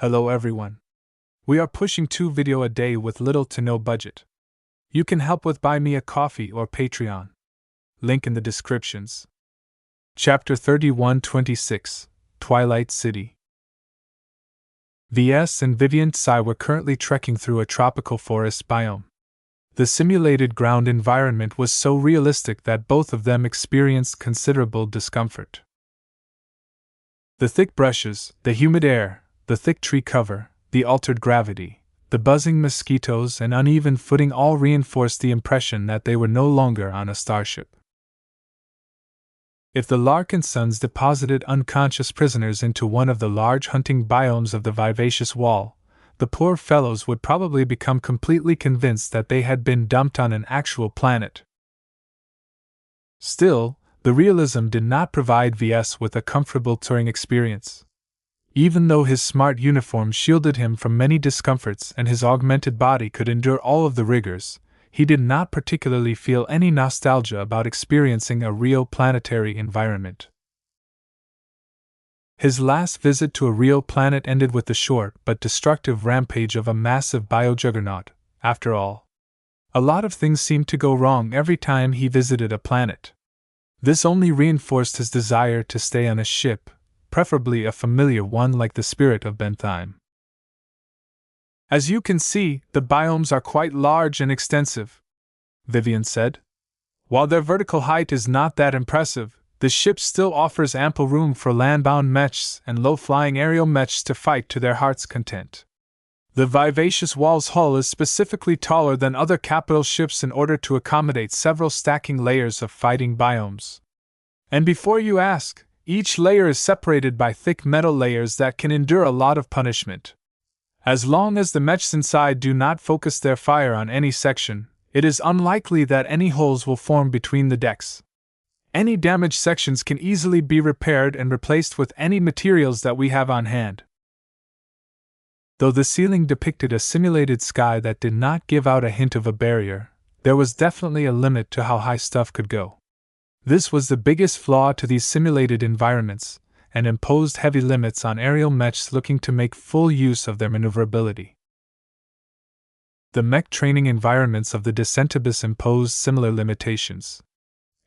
Hello everyone. We are pushing 2 videos a day with little to no budget. You can help with Buy Me a Coffee or Patreon. Link in the descriptions. Chapter 3126, Twilight City. Ves and Vivian Tsai were currently trekking through a tropical forest biome. The simulated ground environment was so realistic that both of them experienced considerable discomfort. The thick brushes, the humid air, the thick tree cover, the altered gravity, the buzzing mosquitoes, and uneven footing all reinforced the impression that they were no longer on a starship. If the Larkinsons deposited unconscious prisoners into one of the large hunting biomes of the vivacious wall, the poor fellows would probably become completely convinced that they had been dumped on an actual planet. Still, the realism did not provide Ves with a comfortable touring experience. Even though his smart uniform shielded him from many discomforts and his augmented body could endure all of the rigors, he did not particularly feel any nostalgia about experiencing a real planetary environment. His last visit to a real planet ended with the short but destructive rampage of a massive biojuggernaut. After all, a lot of things seemed to go wrong every time he visited a planet. This only reinforced his desire to stay on a ship, preferably a familiar one like the Spirit of Bentheim. As you can see, the biomes are quite large and extensive, Vivian said. While their vertical height is not that impressive, the ship still offers ample room for land-bound mechs and low-flying aerial mechs to fight to their heart's content. The vivacious wall's hull is specifically taller than other capital ships in order to accommodate several stacking layers of fighting biomes. And before you ask, each layer is separated by thick metal layers that can endure a lot of punishment. As long as the mechs inside do not focus their fire on any section, it is unlikely that any holes will form between the decks. Any damaged sections can easily be repaired and replaced with any materials that we have on hand. Though the ceiling depicted a simulated sky that did not give out a hint of a barrier, there was definitely a limit to how high stuff could go. This was the biggest flaw to these simulated environments, and imposed heavy limits on aerial mechs looking to make full use of their maneuverability. The mech training environments of the Descentibus imposed similar limitations.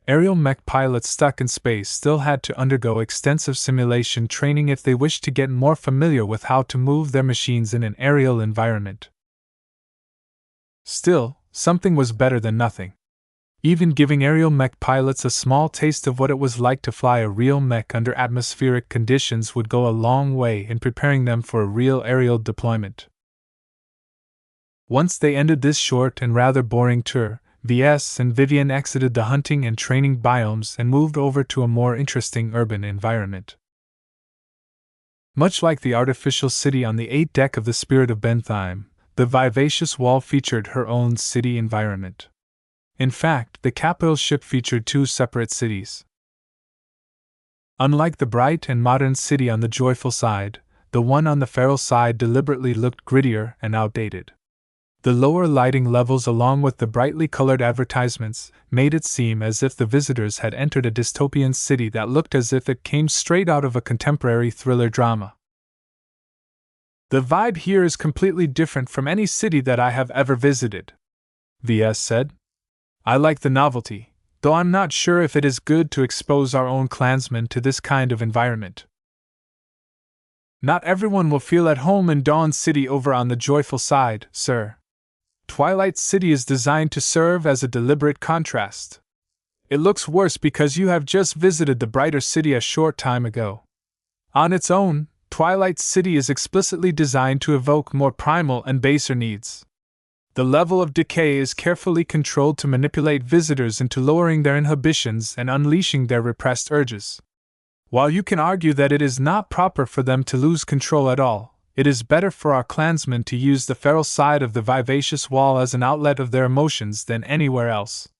Aerial mech pilots stuck in space still had to undergo extensive simulation training if they wished to get more familiar with how to move their machines in an aerial environment. Still, something was better than nothing. Even giving aerial mech pilots a small taste of what it was like to fly a real mech under atmospheric conditions would go a long way in preparing them for a real aerial deployment. Once they ended this short and rather boring tour, Ves and Vivian exited the hunting and training biomes and moved over to a more interesting urban environment. Much like the artificial city on the 8th deck of the Spirit of Bentheim, the vivacious wall featured her own city environment. In fact, the capital ship featured 2 separate cities. Unlike the bright and modern city on the joyful side, the one on the feral side deliberately looked grittier and outdated. The lower lighting levels, along with the brightly colored advertisements, made it seem as if the visitors had entered a dystopian city that looked as if it came straight out of a contemporary thriller drama. The vibe here is completely different from any city that I have ever visited, Ves said. I like the novelty, though I'm not sure if it is good to expose our own clansmen to this kind of environment. Not everyone will feel at home in Dawn City over on the joyful side, sir. Twilight City is designed to serve as a deliberate contrast. It looks worse because you have just visited the brighter city a short time ago. On its own, Twilight City is explicitly designed to evoke more primal and baser needs. The level of decay is carefully controlled to manipulate visitors into lowering their inhibitions and unleashing their repressed urges. While you can argue that it is not proper for them to lose control at all, it is better for our clansmen to use the feral side of the vivacious wall as an outlet of their emotions than anywhere else.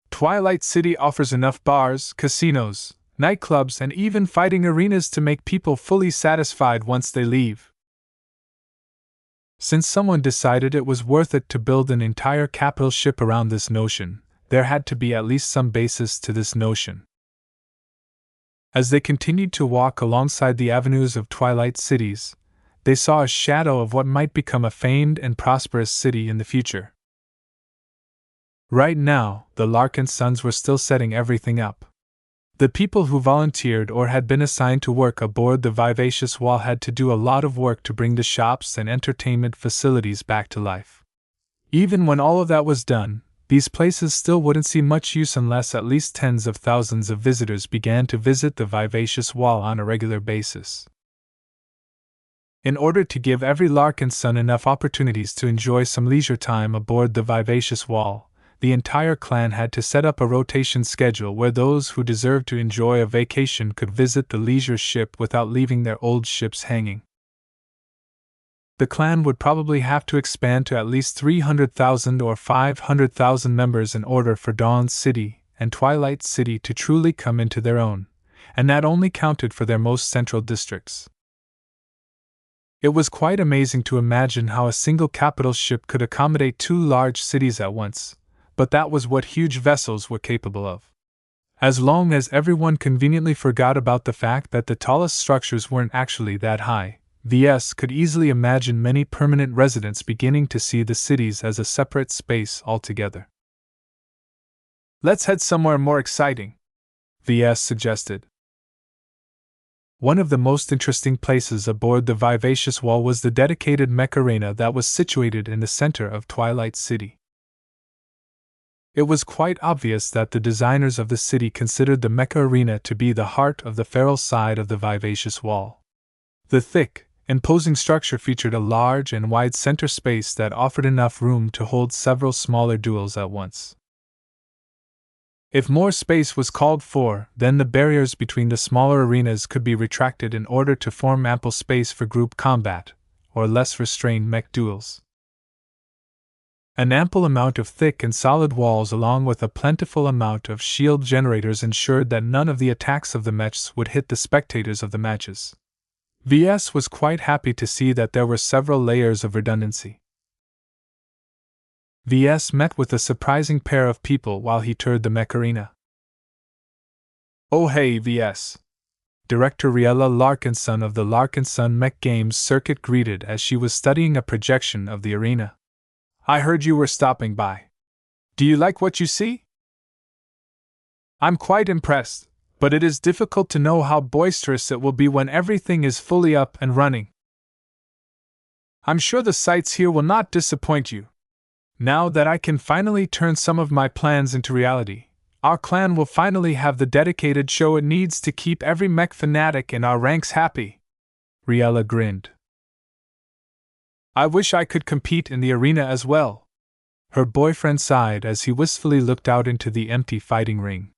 Twilight City offers enough bars, casinos, nightclubs, and even fighting arenas to make people fully satisfied once they leave. Since someone decided it was worth it to build an entire capital ship around this notion, there had to be at least some basis to this notion. As they continued to walk alongside the avenues of Twilight Cities, they saw a shadow of what might become a famed and prosperous city in the future. Right now, the Larkinsons were still setting everything up. The people who volunteered or had been assigned to work aboard the Vivacious Wall had to do a lot of work to bring the shops and entertainment facilities back to life. Even when all of that was done, these places still wouldn't see much use unless at least tens of thousands of visitors began to visit the Vivacious Wall on a regular basis. In order to give every Larkinson enough opportunities to enjoy some leisure time aboard the Vivacious Wall, the entire clan had to set up a rotation schedule where those who deserved to enjoy a vacation could visit the leisure ship without leaving their old ships hanging. The clan would probably have to expand to at least 300,000 or 500,000 members in order for Dawn City and Twilight City to truly come into their own, and that only counted for their most central districts. It was quite amazing to imagine how a single capital ship could accommodate two large cities at once, but that was what huge vessels were capable of. As long as everyone conveniently forgot about the fact that the tallest structures weren't actually that high, VS could easily imagine many permanent residents beginning to see the cities as a separate space altogether. "Let's head somewhere more exciting," VS suggested. One of the most interesting places aboard the Vivacious Wall was the dedicated mech arena that was situated in the center of Twilight City. It was quite obvious that the designers of the city considered the mecha arena to be the heart of the feral side of the Vivacious Wall. The thick, imposing structure featured a large and wide center space that offered enough room to hold several smaller duels at once. If more space was called for, then the barriers between the smaller arenas could be retracted in order to form ample space for group combat, or less restrained mech duels. An ample amount of thick and solid walls along with a plentiful amount of shield generators ensured that none of the attacks of the mechs would hit the spectators of the matches. VS was quite happy to see that there were several layers of redundancy. VS met with a surprising pair of people while he toured the mech arena. "Oh hey VS," Director Riella Larkinson of the Larkinson Mech Games Circuit greeted as she was studying a projection of the arena. "I heard you were stopping by. Do you like what you see?" "I'm quite impressed, but it is difficult to know how boisterous it will be when everything is fully up and running. I'm sure the sights here will not disappoint you. Now that I can finally turn some of my plans into reality, our clan will finally have the dedicated show it needs to keep every mech fanatic in our ranks happy." Riella grinned. "I wish I could compete in the arena as well." Her boyfriend sighed as he wistfully looked out into the empty fighting ring.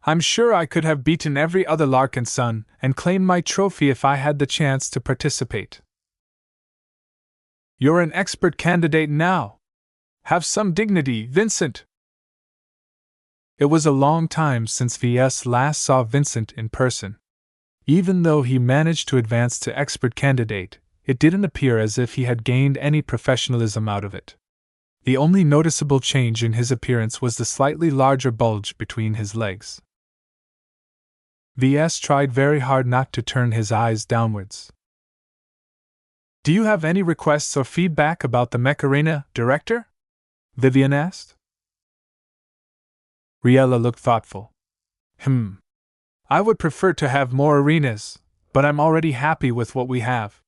"I'm sure I could have beaten every other Larkinson and claimed my trophy if I had the chance to participate." "You're an expert candidate now. Have some dignity, Vincent." It was a long time since VS last saw Vincent in person. Even though he managed to advance to expert candidate, it didn't appear as if he had gained any professionalism out of it. The only noticeable change in his appearance was the slightly larger bulge between his legs. VS tried very hard not to turn his eyes downwards. "Do you have any requests or feedback about the mech arena, Director?" Vivian asked. Riella looked thoughtful. I would prefer to have more arenas, but I'm already happy with what we have.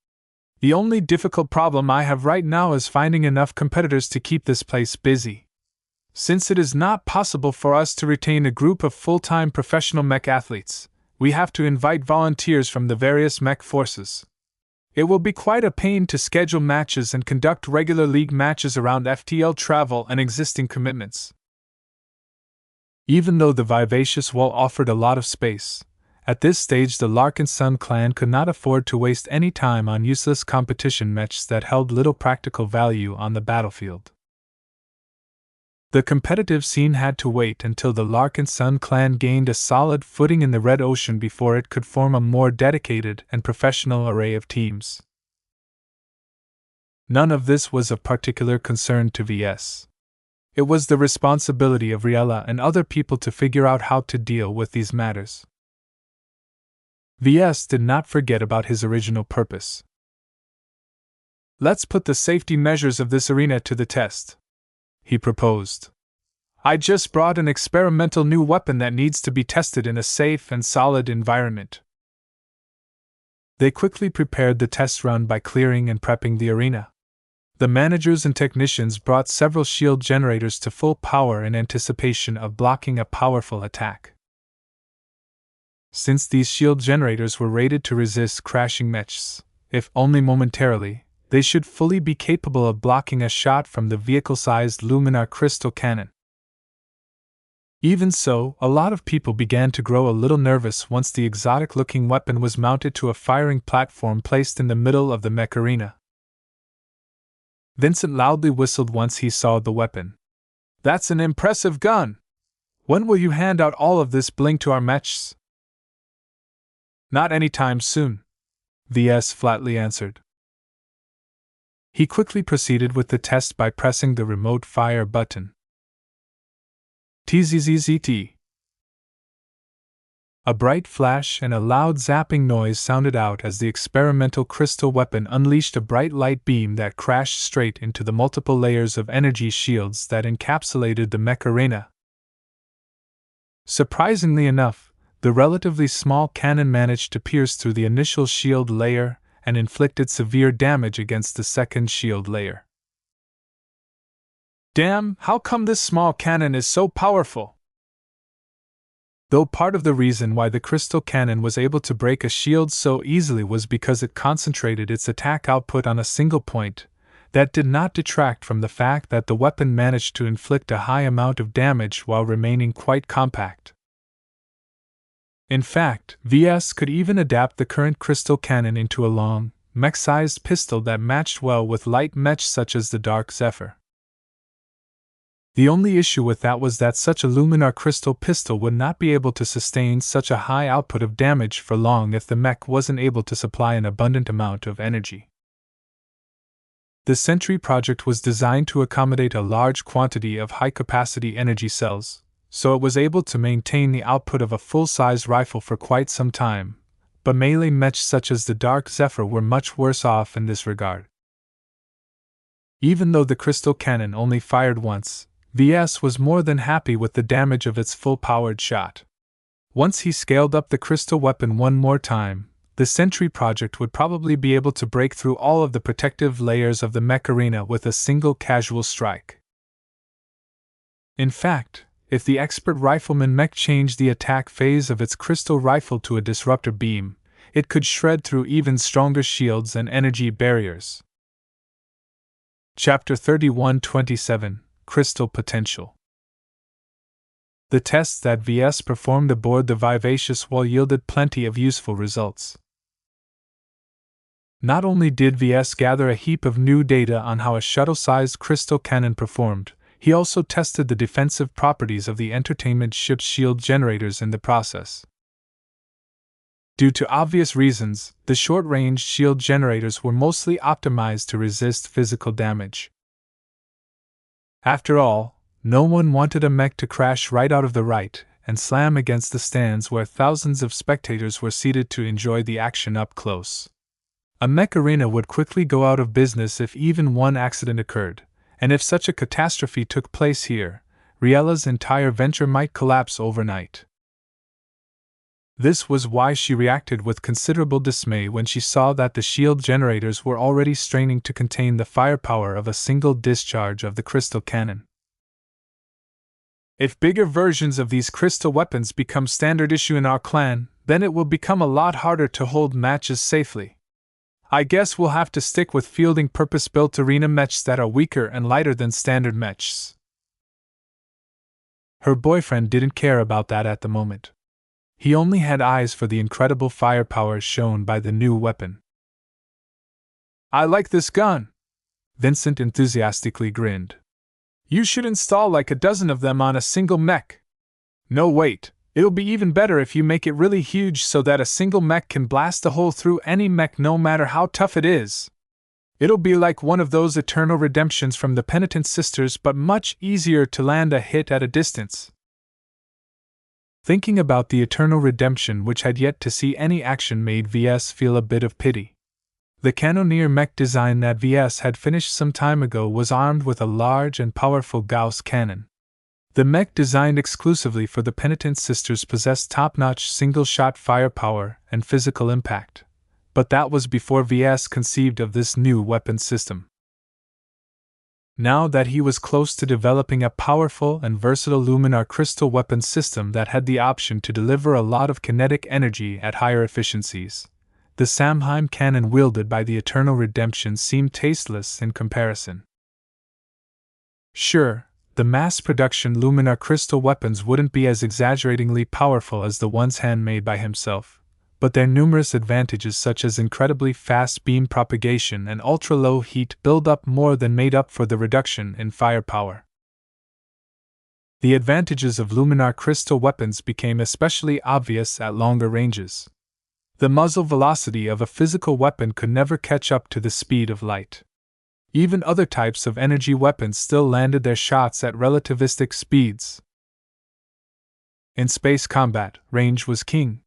The only difficult problem I have right now is finding enough competitors to keep this place busy. Since it is not possible for us to retain a group of full-time professional mech athletes, we have to invite volunteers from the various mech forces. It will be quite a pain to schedule matches and conduct regular league matches around FTL travel and existing commitments. Even though the Vivacious Wall offered a lot of space, at this stage the Larkinson clan could not afford to waste any time on useless competition matches that held little practical value on the battlefield. The competitive scene had to wait until the Larkinson clan gained a solid footing in the Red Ocean before it could form a more dedicated and professional array of teams. None of this was of particular concern to VS. It was the responsibility of Riella and other people to figure out how to deal with these matters. VS did not forget about his original purpose. Let's put the safety measures of this arena to the test, he proposed. I just brought an experimental new weapon that needs to be tested in a safe and solid environment. They quickly prepared the test run by clearing and prepping the arena. The managers and technicians brought several shield generators to full power in anticipation of blocking a powerful attack. Since these shield generators were rated to resist crashing mechs, if only momentarily, they should fully be capable of blocking a shot from the vehicle-sized luminar crystal cannon. Even so, a lot of people began to grow a little nervous once the exotic-looking weapon was mounted to a firing platform placed in the middle of the mech arena. Vincent loudly whistled once he saw the weapon. That's an impressive gun! When will you hand out all of this bling to our mechs? Not anytime soon, Ves flatly answered. He quickly proceeded with the test by pressing the remote fire button. TZZZT. A bright flash and a loud zapping noise sounded out as the experimental crystal weapon unleashed a bright light beam that crashed straight into the multiple layers of energy shields that encapsulated the mech arena. Surprisingly enough, the relatively small cannon managed to pierce through the initial shield layer and inflicted severe damage against the second shield layer. Damn, how come this small cannon is so powerful? Though part of the reason why the crystal cannon was able to break a shield so easily was because it concentrated its attack output on a single point, that did not detract from the fact that the weapon managed to inflict a high amount of damage while remaining quite compact. In fact, Ves could even adapt the current crystal cannon into a long, mech-sized pistol that matched well with light mechs such as the Dark Zephyr. The only issue with that was that such a luminar crystal pistol would not be able to sustain such a high output of damage for long if the mech wasn't able to supply an abundant amount of energy. The Sentry project was designed to accommodate a large quantity of high-capacity energy cells, so it was able to maintain the output of a full-size rifle for quite some time, but melee mechs such as the Dark Zephyr were much worse off in this regard. Even though the crystal cannon only fired once, Ves was more than happy with the damage of its full-powered shot. Once he scaled up the crystal weapon one more time, the Sentry project would probably be able to break through all of the protective layers of the mech arena with a single casual strike. In fact, if the expert rifleman mech changed the attack phase of its crystal rifle to a disruptor beam, it could shred through even stronger shields and energy barriers. Chapter 31:27 Crystal Potential. The tests that Ves performed aboard the Vivacious Wall yielded plenty of useful results. Not only did Ves gather a heap of new data on how a shuttle-sized crystal cannon performed, he also tested the defensive properties of the entertainment ship's shield generators in the process. Due to obvious reasons, the short-range shield generators were mostly optimized to resist physical damage. After all, no one wanted a mech to crash right out of the right and slam against the stands where thousands of spectators were seated to enjoy the action up close. A mech arena would quickly go out of business if even one accident occurred, and if such a catastrophe took place here, Riella's entire venture might collapse overnight. This was why she reacted with considerable dismay when she saw that the shield generators were already straining to contain the firepower of a single discharge of the crystal cannon. If bigger versions of these crystal weapons become standard issue in our clan, then it will become a lot harder to hold matches safely. I guess we'll have to stick with fielding purpose-built arena mechs that are weaker and lighter than standard mechs. Her boyfriend didn't care about that at the moment. He only had eyes for the incredible firepower shown by the new weapon. I like this gun! Vincent enthusiastically grinned. You should install like a dozen of them on a single mech. No, wait, it'll be even better if you make it really huge so that a single mech can blast a hole through any mech no matter how tough it is. It'll be like one of those eternal redemptions from the Penitent Sisters, but much easier to land a hit at a distance. Thinking about the eternal redemption which had yet to see any action made Ves feel a bit of pity. The cannoneer mech design that Ves had finished some time ago was armed with a large and powerful Gauss cannon. The mech designed exclusively for the penitent sisters possessed top-notch single-shot firepower and physical impact, but that was before Ves conceived of this new weapon system. Now that he was close to developing a powerful and versatile luminar crystal weapon system that had the option to deliver a lot of kinetic energy at higher efficiencies, the Samheim cannon wielded by the Eternal Redemption seemed tasteless in comparison. Sure, the mass-production luminar crystal weapons wouldn't be as exaggeratingly powerful as the ones handmade by himself, but their numerous advantages such as incredibly fast beam propagation and ultra-low heat build-up more than made up for the reduction in firepower. The advantages of luminar crystal weapons became especially obvious at longer ranges. The muzzle velocity of a physical weapon could never catch up to the speed of light. Even other types of energy weapons still landed their shots at relativistic speeds. In space combat, range was king.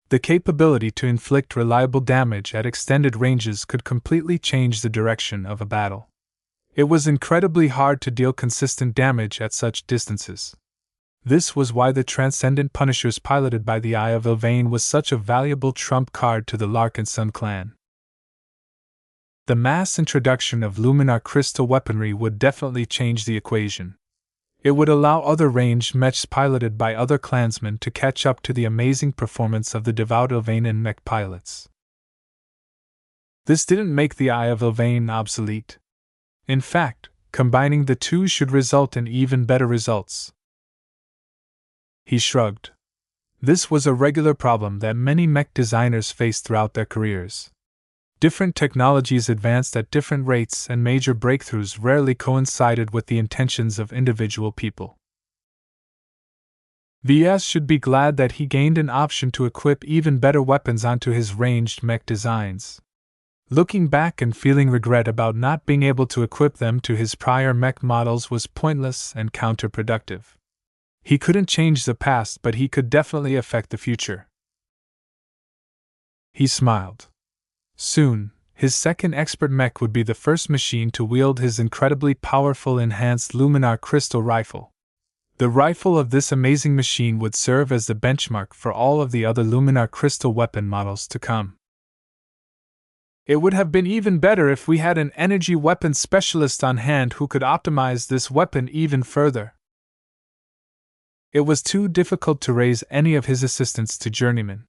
The capability to inflict reliable damage at extended ranges could completely change the direction of a battle. It was incredibly hard to deal consistent damage at such distances. This was why the Transcendent Punishers piloted by the Eye of Ilvain was such a valuable trump card to the Larkinson clan. The mass introduction of luminar crystal weaponry would definitely change the equation. It would allow other ranged mechs piloted by other clansmen to catch up to the amazing performance of the devout Ilvain mech pilots. This didn't make the Eye of Ilvain obsolete. In fact, combining the two should result in even better results. He shrugged. This was a regular problem that many mech designers faced throughout their careers. Different technologies advanced at different rates, and major breakthroughs rarely coincided with the intentions of individual people. Ves should be glad that he gained an option to equip even better weapons onto his ranged mech designs. Looking back and feeling regret about not being able to equip them to his prior mech models was pointless and counterproductive. He couldn't change the past, but he could definitely affect the future. He smiled. Soon, his second expert mech would be the first machine to wield his incredibly powerful enhanced luminar crystal rifle. The rifle of this amazing machine would serve as the benchmark for all of the other luminar crystal weapon models to come. It would have been even better if we had an energy weapons specialist on hand who could optimize this weapon even further. It was too difficult to raise any of his assistants to journeyman.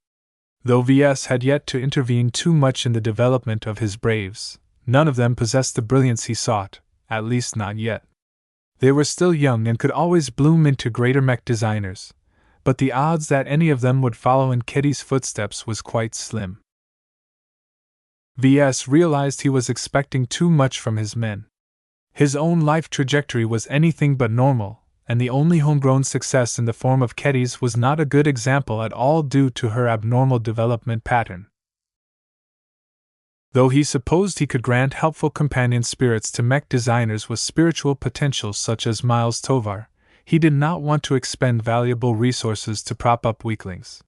Though Ves had yet to intervene too much in the development of his braves, none of them possessed the brilliance he sought, at least not yet. They were still young and could always bloom into greater mech designers, but the odds that any of them would follow in Keddy's footsteps was quite slim. Ves realized he was expecting too much from his men. His own life trajectory was anything but normal, and the only homegrown success in the form of Keddy's was not a good example at all due to her abnormal development pattern. Though he supposed he could grant helpful companion spirits to mech designers with spiritual potential such as Miles Tovar, he did not want to expend valuable resources to prop up weaklings.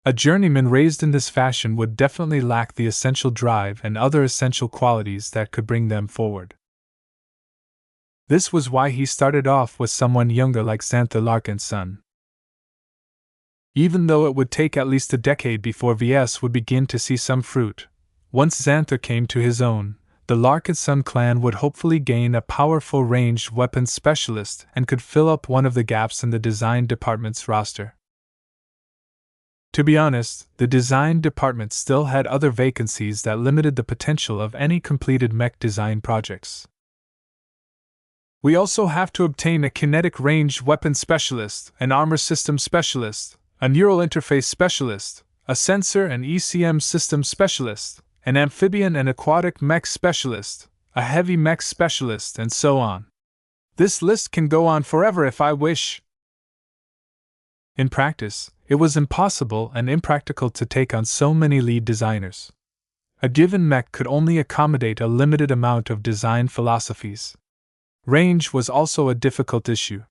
A journeyman raised in this fashion would definitely lack the essential drive and other essential qualities that could bring them forward. This was why he started off with someone younger like Xantha Larkinson. Even though it would take at least a decade before Ves would begin to see some fruit, once Xantha came to his own, the Larkinson clan would hopefully gain a powerful ranged weapons specialist and could fill up one of the gaps in the design department's roster. To be honest, the design department still had other vacancies that limited the potential of any completed mech design projects. We also have to obtain a kinetic ranged weapon specialist, an armor system specialist, a neural interface specialist, a sensor and ECM system specialist, an amphibian and aquatic mech specialist, a heavy mech specialist, and so on. This list can go on forever if I wish. In practice, it was impossible and impractical to take on so many lead designers. A given mech could only accommodate a limited amount of design philosophies. Range was also a difficult issue.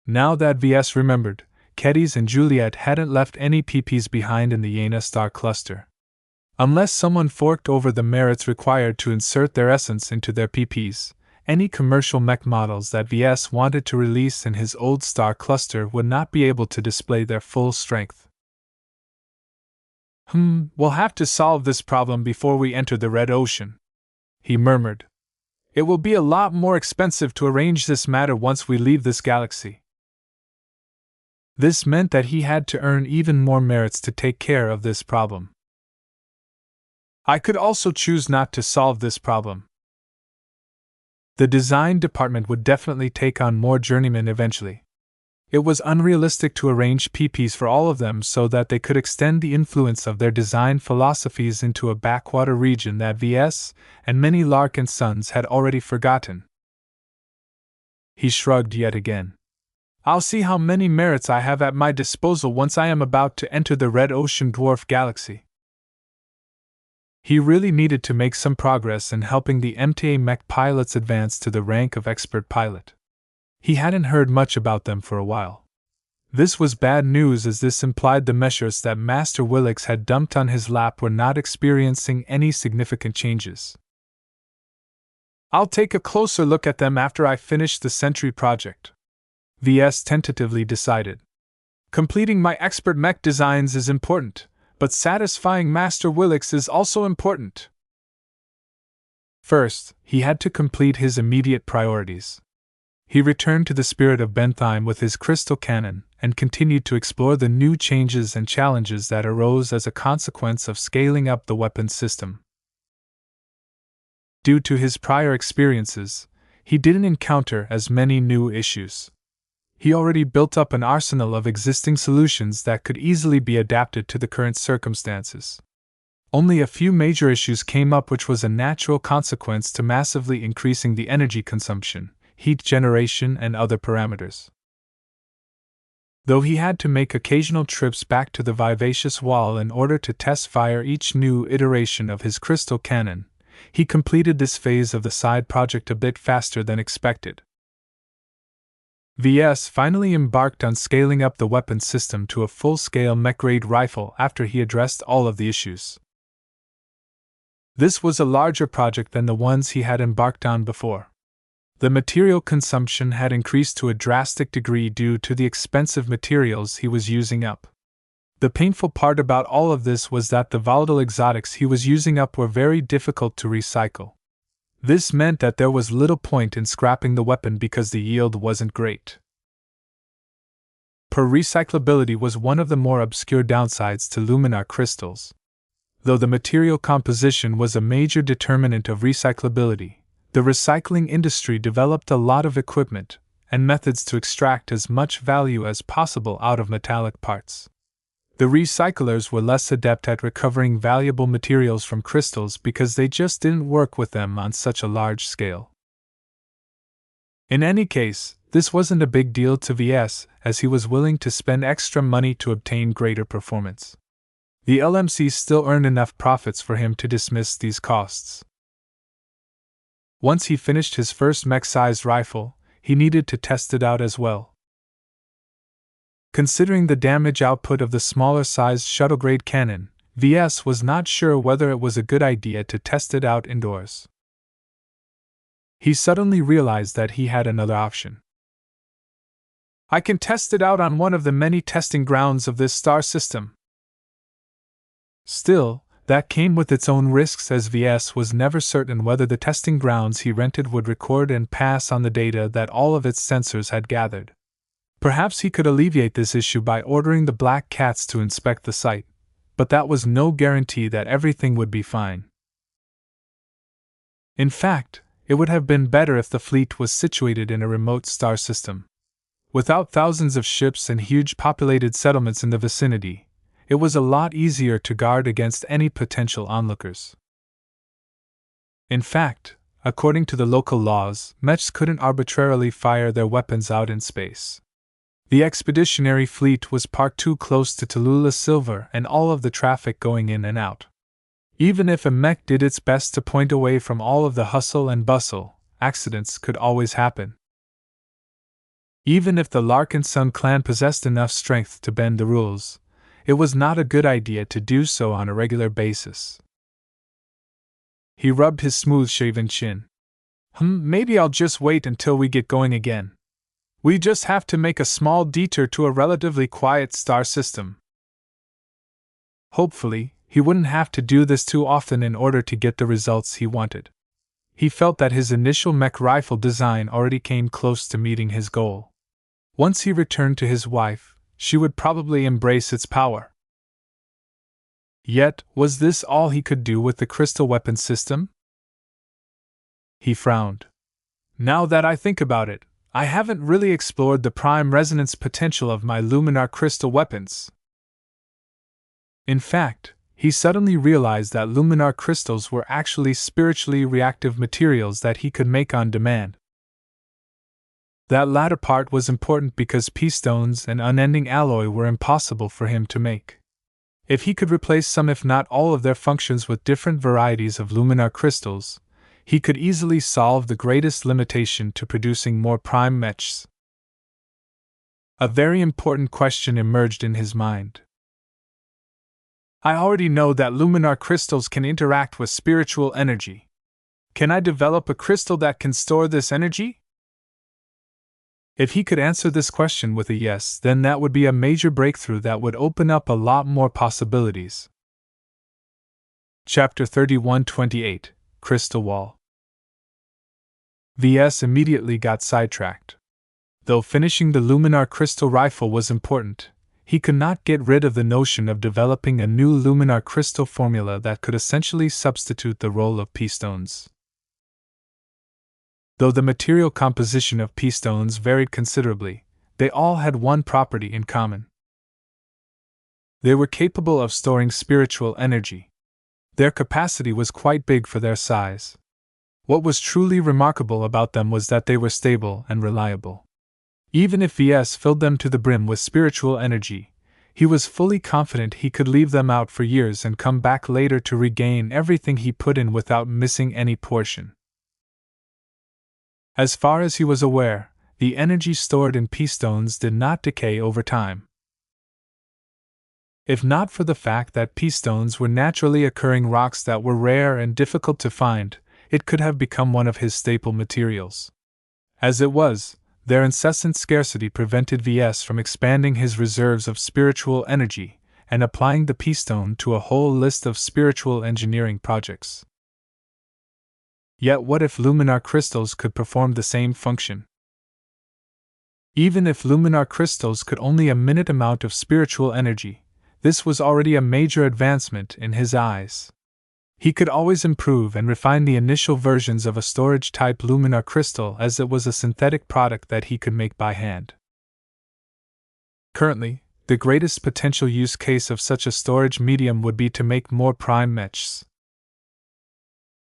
Now that Ves remembered, Keddy's and Juliet hadn't left any PPs behind in the Yena star cluster. Unless someone forked over the merits required to insert their essence into their PPs, any commercial mech models that VS wanted to release in his old star cluster would not be able to display their full strength. We'll have to solve this problem before we enter the Red Ocean, he murmured. It will be a lot more expensive to arrange this matter once we leave this galaxy. This meant that he had to earn even more merits to take care of this problem. I could also choose not to solve this problem. The design department would definitely take on more journeymen eventually. It was unrealistic to arrange PPs for all of them so that they could extend the influence of their design philosophies into a backwater region that VS and many Larkinsons had already forgotten. He shrugged yet again. I'll see how many merits I have at my disposal once I am about to enter the Red Ocean Dwarf Galaxy. He really needed to make some progress in helping the MTA mech pilots advance to the rank of expert pilot. He hadn't heard much about them for a while. This was bad news, as this implied the measures that Master Willix had dumped on his lap were not experiencing any significant changes. I'll take a closer look at them after I finish the Sentry project, VS tentatively decided. Completing my expert mech designs is important, but satisfying Master Willix is also important. First, he had to complete his immediate priorities. He returned to the Spirit of Bentheim with his crystal cannon, and continued to explore the new changes and challenges that arose as a consequence of scaling up the weapons system. Due to his prior experiences, he didn't encounter as many new issues. He already built up an arsenal of existing solutions that could easily be adapted to the current circumstances. Only a few major issues came up, which was a natural consequence to massively increasing the energy consumption, heat generation, and other parameters. Though he had to make occasional trips back to the vivacious wall in order to test fire each new iteration of his crystal cannon, he completed this phase of the side project a bit faster than expected. VS finally embarked on scaling up the weapons system to a full-scale mech-grade rifle after he addressed all of the issues. This was a larger project than the ones he had embarked on before. The material consumption had increased to a drastic degree due to the expensive materials he was using up. The painful part about all of this was that the volatile exotics he was using up were very difficult to recycle. This meant that there was little point in scrapping the weapon because the yield wasn't great. Poor recyclability was one of the more obscure downsides to luminar crystals. Though the material composition was a major determinant of recyclability, the recycling industry developed a lot of equipment and methods to extract as much value as possible out of metallic parts. The recyclers were less adept at recovering valuable materials from crystals because they just didn't work with them on such a large scale. In any case, this wasn't a big deal to VS, as he was willing to spend extra money to obtain greater performance. The LMC still earned enough profits for him to dismiss these costs. Once he finished his first mech-sized rifle, he needed to test it out as well. Considering the damage output of the smaller-sized shuttle-grade cannon, VS was not sure whether it was a good idea to test it out indoors. He suddenly realized that he had another option. I can test it out on one of the many testing grounds of this star system. Still, that came with its own risks, as VS was never certain whether the testing grounds he rented would record and pass on the data that all of its sensors had gathered. Perhaps he could alleviate this issue by ordering the Black Cats to inspect the site, but that was no guarantee that everything would be fine. In fact, it would have been better if the fleet was situated in a remote star system. Without thousands of ships and huge populated settlements in the vicinity, it was a lot easier to guard against any potential onlookers. In fact, according to the local laws, mechs couldn't arbitrarily fire their weapons out in space. The expeditionary fleet was parked too close to Tallulah Silver and all of the traffic going in and out. Even if a mech did its best to point away from all of the hustle and bustle, accidents could always happen. Even if the Larkinson clan possessed enough strength to bend the rules, it was not a good idea to do so on a regular basis. He rubbed his smooth-shaven chin. Maybe I'll just wait until we get going again. We just have to make a small detour to a relatively quiet star system. Hopefully, he wouldn't have to do this too often in order to get the results he wanted. He felt that his initial mech rifle design already came close to meeting his goal. Once he returned to his wife, she would probably embrace its power. Yet, was this all he could do with the crystal weapon system? He frowned. Now that I think about it, I haven't really explored the prime resonance potential of my luminar crystal weapons. In fact, he suddenly realized that luminar crystals were actually spiritually reactive materials that he could make on demand. That latter part was important because p-stones and unending alloy were impossible for him to make. If he could replace some if not all of their functions with different varieties of luminar crystals, he could easily solve the greatest limitation to producing more prime mechs. A very important question emerged in his mind. I already know that luminar crystals can interact with spiritual energy. Can I develop a crystal that can store this energy? If he could answer this question with a yes, then that would be a major breakthrough that would open up a lot more possibilities. Chapter 31:28 Crystal Wall. Ves immediately got sidetracked. Though finishing the luminar crystal rifle was important, he could not get rid of the notion of developing a new luminar crystal formula that could essentially substitute the role of p-stones. Though the material composition of p-stones varied considerably, they all had one property in common. They were capable of storing spiritual energy. Their capacity was quite big for their size. What was truly remarkable about them was that they were stable and reliable. Even if Ves filled them to the brim with spiritual energy, he was fully confident he could leave them out for years and come back later to regain everything he put in without missing any portion. As far as he was aware, the energy stored in p-stones did not decay over time. If not for the fact that p-stones were naturally occurring rocks that were rare and difficult to find, it could have become one of his staple materials. As it was, their incessant scarcity prevented Ves from expanding his reserves of spiritual energy and applying the p-stone to a whole list of spiritual engineering projects. Yet what if luminar crystals could perform the same function? Even if luminar crystals could only a minute amount of spiritual energy, this was already a major advancement in his eyes. He could always improve and refine the initial versions of a storage-type luminar crystal as it was a synthetic product that he could make by hand. Currently, the greatest potential use case of such a storage medium would be to make more prime mechs.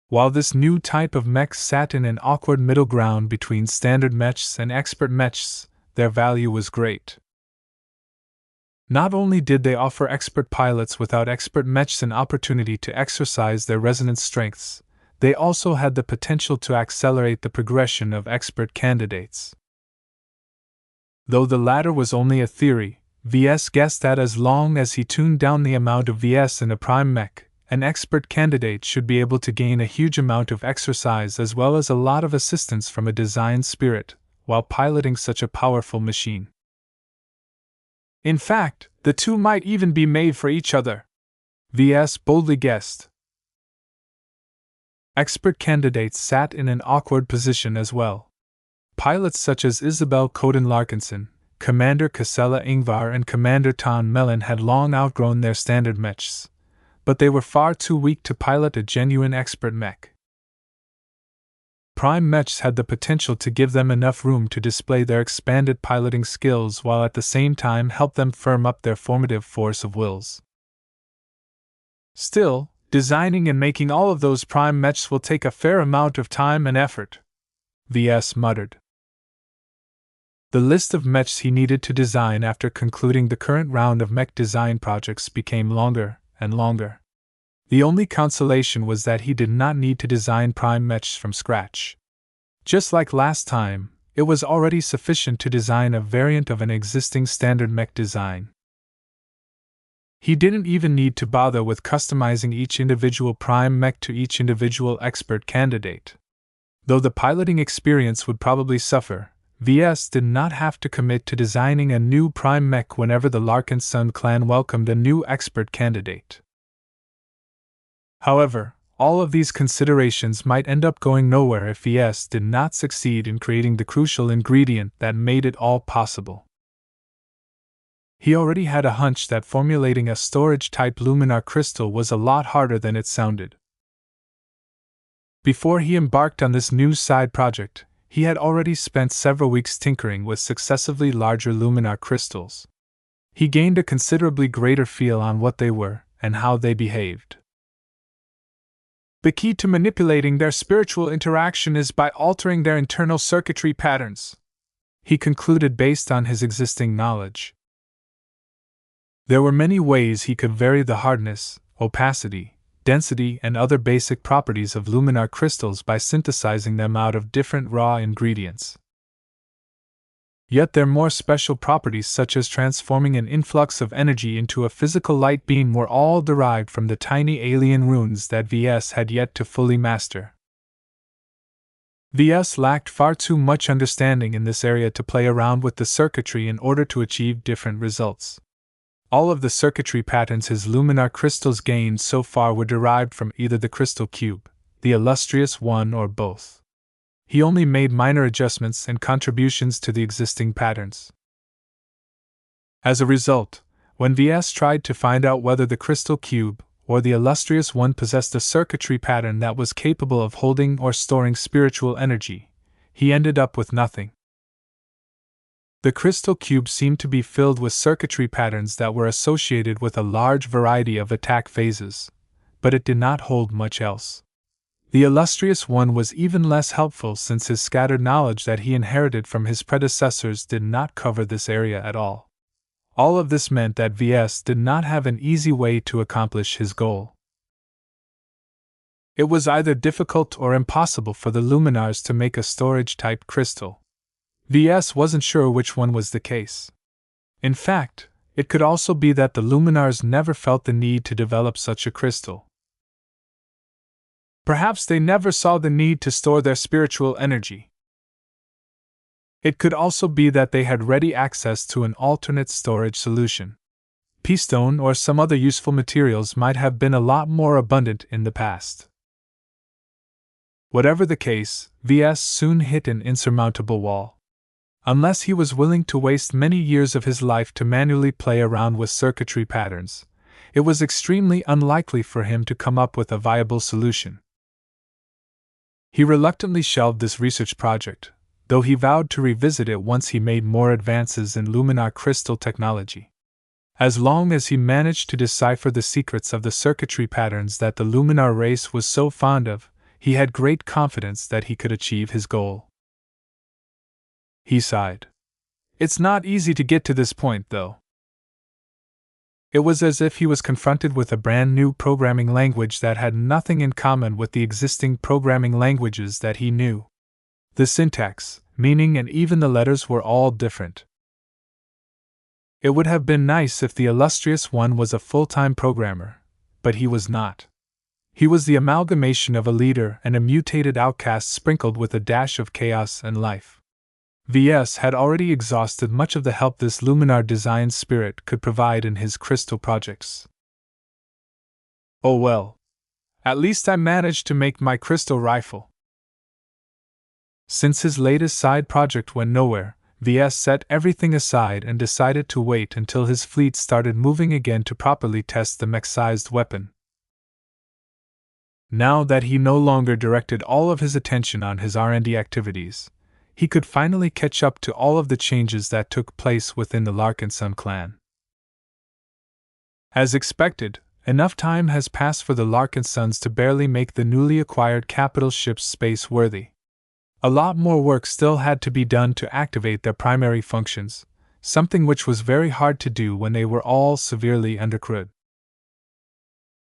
While this new type of mech sat in an awkward middle ground between standard mechs and expert mechs, their value was great. Not only did they offer expert pilots without expert mechs an opportunity to exercise their resonance strengths, they also had the potential to accelerate the progression of expert candidates. Though the latter was only a theory, Ves guessed that as long as he tuned down the amount of Ves in a prime mech, an expert candidate should be able to gain a huge amount of exercise as well as a lot of assistance from a design spirit, while piloting such a powerful machine. In fact, the two might even be made for each other, Ves boldly guessed. Expert candidates sat in an awkward position as well. Pilots such as Isabel Coden Larkinson, Commander Casella Ingvar and Commander Ton Mellon had long outgrown their standard mechs, but they were far too weak to pilot a genuine expert mech. Prime mechs had the potential to give them enough room to display their expanded piloting skills while at the same time help them firm up their formative force of wills. Still, designing and making all of those prime mechs will take a fair amount of time and effort, Ves muttered. The list of mechs he needed to design after concluding the current round of mech design projects became longer and longer. The only consolation was that he did not need to design prime mechs from scratch. Just like last time, it was already sufficient to design a variant of an existing standard mech design. He didn't even need to bother with customizing each individual prime mech to each individual expert candidate. Though the piloting experience would probably suffer, Ves did not have to commit to designing a new prime mech whenever the Larkinson clan welcomed a new expert candidate. However, all of these considerations might end up going nowhere if Ves did not succeed in creating the crucial ingredient that made it all possible. He already had a hunch that formulating a storage-type luminar crystal was a lot harder than it sounded. Before he embarked on this new side project, he had already spent several weeks tinkering with successively larger luminar crystals. He gained a considerably greater feel on what they were and how they behaved. The key to manipulating their spiritual interaction is by altering their internal circuitry patterns, he concluded based on his existing knowledge. There were many ways he could vary the hardness, opacity, density, and other basic properties of luminar crystals by synthesizing them out of different raw ingredients. Yet their more special properties, such as transforming an influx of energy into a physical light beam, were all derived from the tiny alien runes that Ves had yet to fully master. Ves lacked far too much understanding in this area to play around with the circuitry in order to achieve different results. All of the circuitry patterns his luminar crystals gained so far were derived from either the crystal cube, the illustrious one, or both. He only made minor adjustments and contributions to the existing patterns. As a result, when Ves tried to find out whether the crystal cube or the illustrious one possessed a circuitry pattern that was capable of holding or storing spiritual energy, he ended up with nothing. The crystal cube seemed to be filled with circuitry patterns that were associated with a large variety of attack phases, but it did not hold much else. The illustrious one was even less helpful since his scattered knowledge that he inherited from his predecessors did not cover this area at all. All of this meant that Ves did not have an easy way to accomplish his goal. It was either difficult or impossible for the luminars to make a storage-type crystal. Ves wasn't sure which one was the case. In fact, it could also be that the luminars never felt the need to develop such a crystal. Perhaps they never saw the need to store their spiritual energy. It could also be that they had ready access to an alternate storage solution. P-stone or some other useful materials might have been a lot more abundant in the past. Whatever the case, Ves soon hit an insurmountable wall. Unless he was willing to waste many years of his life to manually play around with circuitry patterns, it was extremely unlikely for him to come up with a viable solution. He reluctantly shelved this research project, though he vowed to revisit it once he made more advances in luminar crystal technology. As long as he managed to decipher the secrets of the circuitry patterns that the luminar race was so fond of, he had great confidence that he could achieve his goal. He sighed. It's not easy to get to this point, though. It was as if he was confronted with a brand new programming language that had nothing in common with the existing programming languages that he knew. The syntax, meaning, and even the letters were all different. It would have been nice if the illustrious one was a full-time programmer, but he was not. He was the amalgamation of a leader and a mutated outcast sprinkled with a dash of chaos and life. Ves had already exhausted much of the help this luminar design spirit could provide in his crystal projects. Oh well. At least I managed to make my crystal rifle. Since his latest side project went nowhere, Ves set everything aside and decided to wait until his fleet started moving again to properly test the mech-sized weapon. Now that he no longer directed all of his attention on his R&D activities, he could finally catch up to all of the changes that took place within the Larkinson clan. As expected, enough time has passed for the Larkinsons to barely make the newly acquired capital ships space-worthy. A lot more work still had to be done to activate their primary functions, something which was very hard to do when they were all severely undercrewed.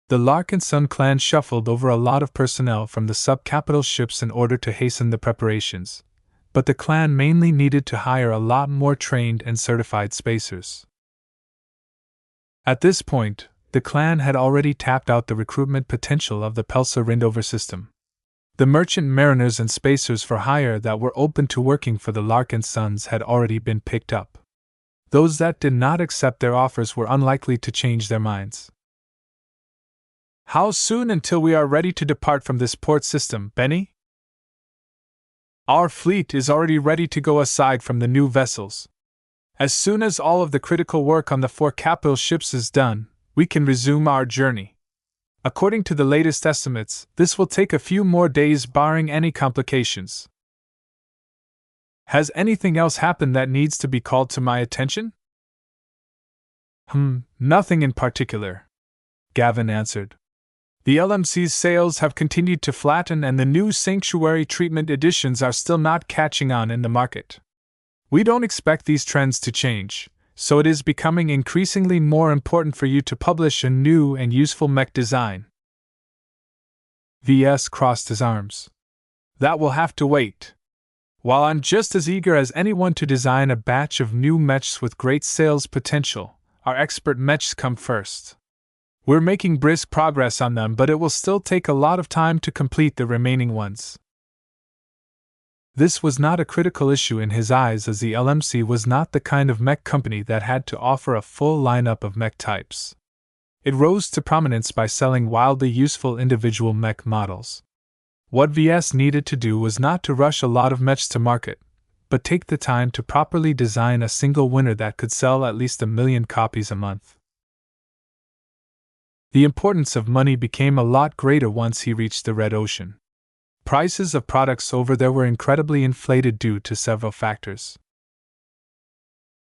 The Larkinson clan shuffled over a lot of personnel from the sub-capital ships in order to hasten the preparations, but the clan mainly needed to hire a lot more trained and certified spacers. At this point, the clan had already tapped out the recruitment potential of the Pelsa Rindover system. The merchant mariners and spacers for hire that were open to working for the Larkinsons had already been picked up. Those that did not accept their offers were unlikely to change their minds. How soon until we are ready to depart from this port system, Benny? Our fleet is already ready to go aside from the new vessels. As soon as all of the critical work on the 4 capital ships is done, we can resume our journey. According to the latest estimates, this will take a few more days barring any complications. Has anything else happened that needs to be called to my attention? Nothing in particular, Gavin answered. The LMC's sales have continued to flatten and the new sanctuary treatment editions are still not catching on in the market. We don't expect these trends to change, so it is becoming increasingly more important for you to publish a new and useful mech design. VS crossed his arms. That will have to wait. While I'm just as eager as anyone to design a batch of new mechs with great sales potential, our expert mechs come first. We're making brisk progress on them, but it will still take a lot of time to complete the remaining ones. This was not a critical issue in his eyes, as the LMC was not the kind of mech company that had to offer a full lineup of mech types. It rose to prominence by selling wildly useful individual mech models. What VS needed to do was not to rush a lot of mechs to market, but take the time to properly design a single winner that could sell at least 1 million copies a month. The importance of money became a lot greater once he reached the Red Ocean. Prices of products over there were incredibly inflated due to several factors.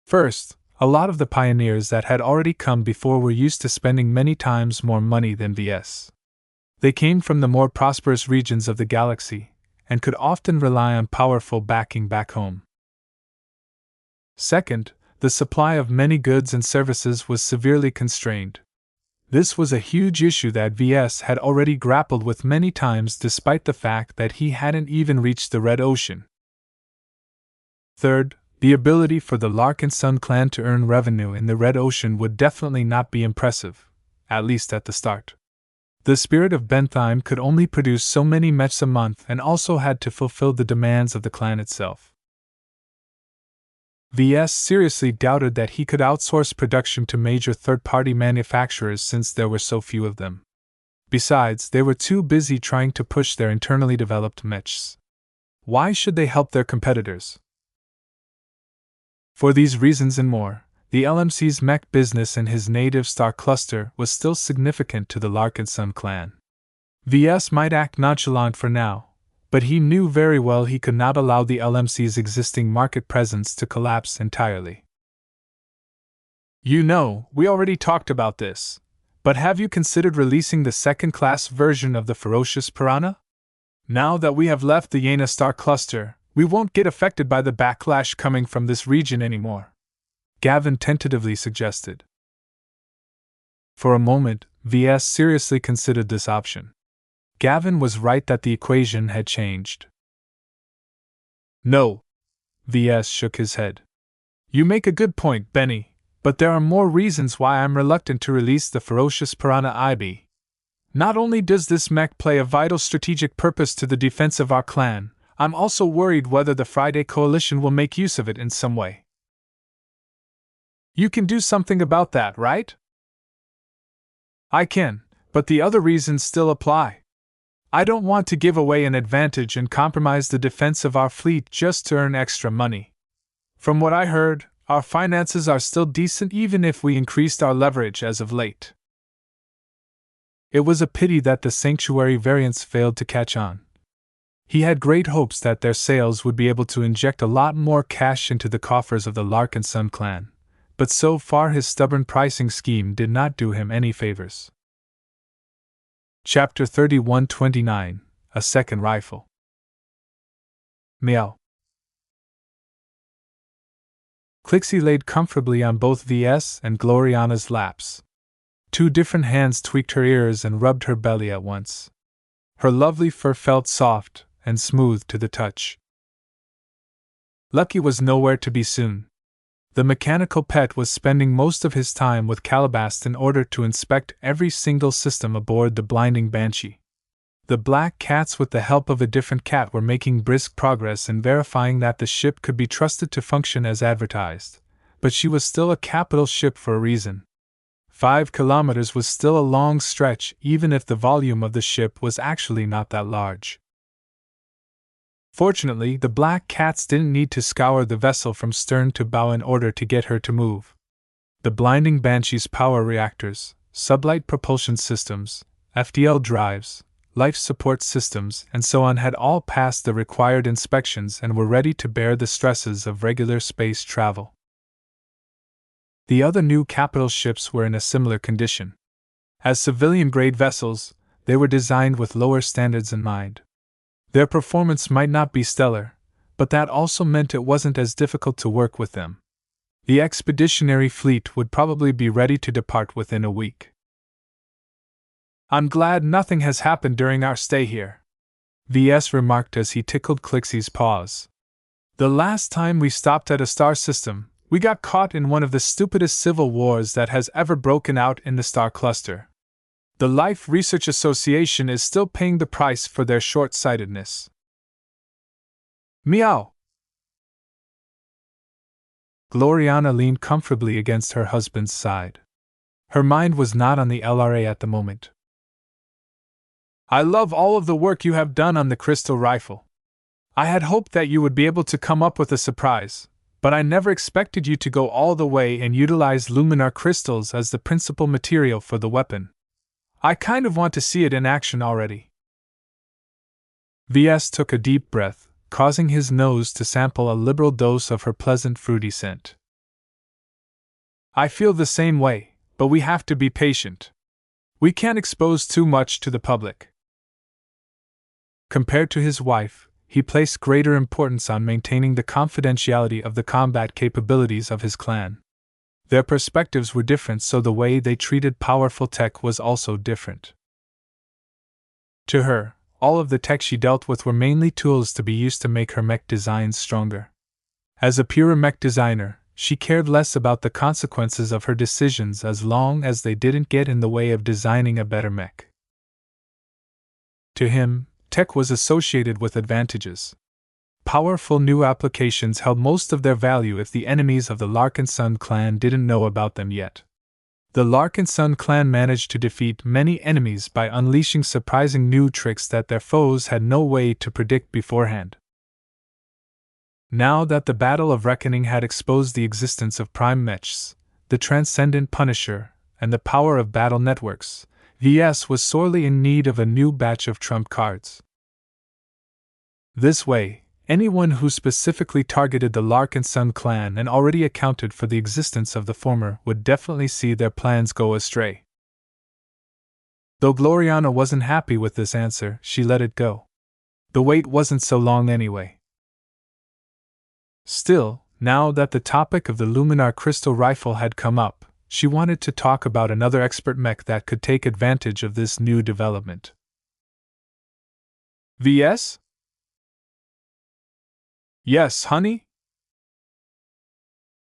First, a lot of the pioneers that had already come before were used to spending many times more money than VS. They came from the more prosperous regions of the galaxy, and could often rely on powerful backing back home. Second, the supply of many goods and services was severely constrained. This was a huge issue that VS had already grappled with many times, despite the fact that he hadn't even reached the Red Ocean. Third, the ability for the Larkinson clan to earn revenue in the Red Ocean would definitely not be impressive, at least at the start. The Spirit of Bentheim could only produce so many mechs a month and also had to fulfill the demands of the clan itself. VS seriously doubted that he could outsource production to major third-party manufacturers since there were so few of them. Besides, they were too busy trying to push their internally developed mechs. Why should they help their competitors? For these reasons and more, the LMC's mech business in his native star cluster was still significant to the Larkinson clan. VS might act nonchalant for now, but he knew very well he could not allow the LMC's existing market presence to collapse entirely. You know, we already talked about this, but have you considered releasing the second-class version of the Ferocious Piranha? Now that we have left the Yena star cluster, we won't get affected by the backlash coming from this region anymore, Gavin tentatively suggested. For a moment, VS seriously considered this option. Gavin was right that the equation had changed. No. VS shook his head. You make a good point, Benny, but there are more reasons why I'm reluctant to release the Ferocious Piranha IB. Not only does this mech play a vital strategic purpose to the defense of our clan, I'm also worried whether the Friday Coalition will make use of it in some way. You can do something about that, right? I can, but the other reasons still apply. I don't want to give away an advantage and compromise the defense of our fleet just to earn extra money. From what I heard, our finances are still decent even if we increased our leverage as of late. It was a pity that the Sanctuary variants failed to catch on. He had great hopes that their sales would be able to inject a lot more cash into the coffers of the Larkinson clan, but so far his stubborn pricing scheme did not do him any favors. Chapter 3129, A Second Rifle. Meow. Clixie laid comfortably on both VS and Gloriana's laps. 2 different hands tweaked her ears and rubbed her belly at once. Her lovely fur felt soft and smooth to the touch. Lucky was nowhere to be seen. The mechanical pet was spending most of his time with Calabast in order to inspect every single system aboard the blinding Banshee. The black cats, with the help of a different cat, were making brisk progress in verifying that the ship could be trusted to function as advertised. But she was still a capital ship for a reason. 5 kilometers was still a long stretch, even if the volume of the ship was actually not that large. Fortunately, the black cats didn't need to scour the vessel from stern to bow in order to get her to move. The blinding Banshee's power reactors, sublight propulsion systems, FDL drives, life support systems, and so on had all passed the required inspections and were ready to bear the stresses of regular space travel. The other new capital ships were in a similar condition. As civilian-grade vessels, they were designed with lower standards in mind. Their performance might not be stellar, but that also meant it wasn't as difficult to work with them. The expeditionary fleet would probably be ready to depart within a week. "I'm glad nothing has happened during our stay here," VS remarked as he tickled Clixie's paws. "The last time we stopped at a star system, we got caught in one of the stupidest civil wars that has ever broken out in the star cluster. The Life Research Association is still paying the price for their short-sightedness." Meow! Gloriana leaned comfortably against her husband's side. Her mind was not on the LRA at the moment. "I love all of the work you have done on the crystal rifle. I had hoped that you would be able to come up with a surprise, but I never expected you to go all the way and utilize luminar crystals as the principal material for the weapon. I kind of want to see it in action already." VS took a deep breath, causing his nose to sample a liberal dose of her pleasant fruity scent. "I feel the same way, but we have to be patient. We can't expose too much to the public." Compared to his wife, he placed greater importance on maintaining the confidentiality of the combat capabilities of his clan. Their perspectives were different, so the way they treated powerful tech was also different. To her, all of the tech she dealt with were mainly tools to be used to make her mech designs stronger. As a pure mech designer, she cared less about the consequences of her decisions as long as they didn't get in the way of designing a better mech. To him, tech was associated with advantages. Powerful new applications held most of their value if the enemies of the Larkinson clan didn't know about them yet. The Larkinson clan managed to defeat many enemies by unleashing surprising new tricks that their foes had no way to predict beforehand. Now that the Battle of Reckoning had exposed the existence of prime mechs, the Transcendent Punisher, and the power of battle networks, VS was sorely in need of a new batch of trump cards. This way, anyone who specifically targeted the Larkinson clan and already accounted for the existence of the former would definitely see their plans go astray. Though Gloriana wasn't happy with this answer, she let it go. The wait wasn't so long anyway. Still, now that the topic of the luminar crystal rifle had come up, she wanted to talk about another expert mech that could take advantage of this new development. "VS? Yes, honey?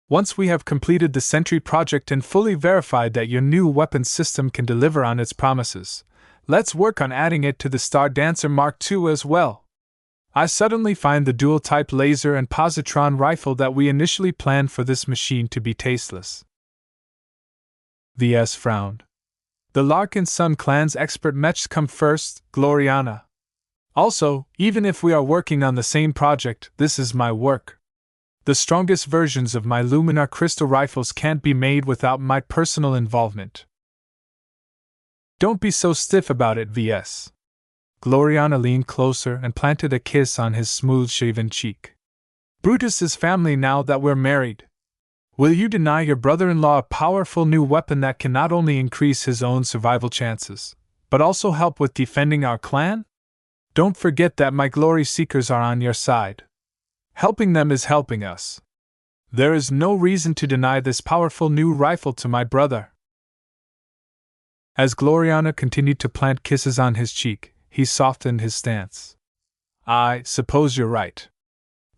Once we have completed the Sentry project and fully verified that your new weapon system can deliver on its promises, let's work on adding it to the Star Dancer Mark II as well. I suddenly find the dual-type laser and positron rifle that we initially planned for this machine to be tasteless." VS frowned. "The Larkinson clan's expert mechs come first, Gloriana. Also, even if we are working on the same project, this is my work. The strongest versions of my luminar crystal rifles can't be made without my personal involvement." "Don't be so stiff about it, VS." Gloriana leaned closer and planted a kiss on his smooth-shaven cheek. "Brutus is family now that we're married. Will you deny your brother-in-law a powerful new weapon that can not only increase his own survival chances, but also help with defending our clan? Don't forget that my glory seekers are on your side. Helping them is helping us. There is no reason to deny this powerful new rifle to my brother." As Gloriana continued to plant kisses on his cheek, he softened his stance. "I suppose you're right.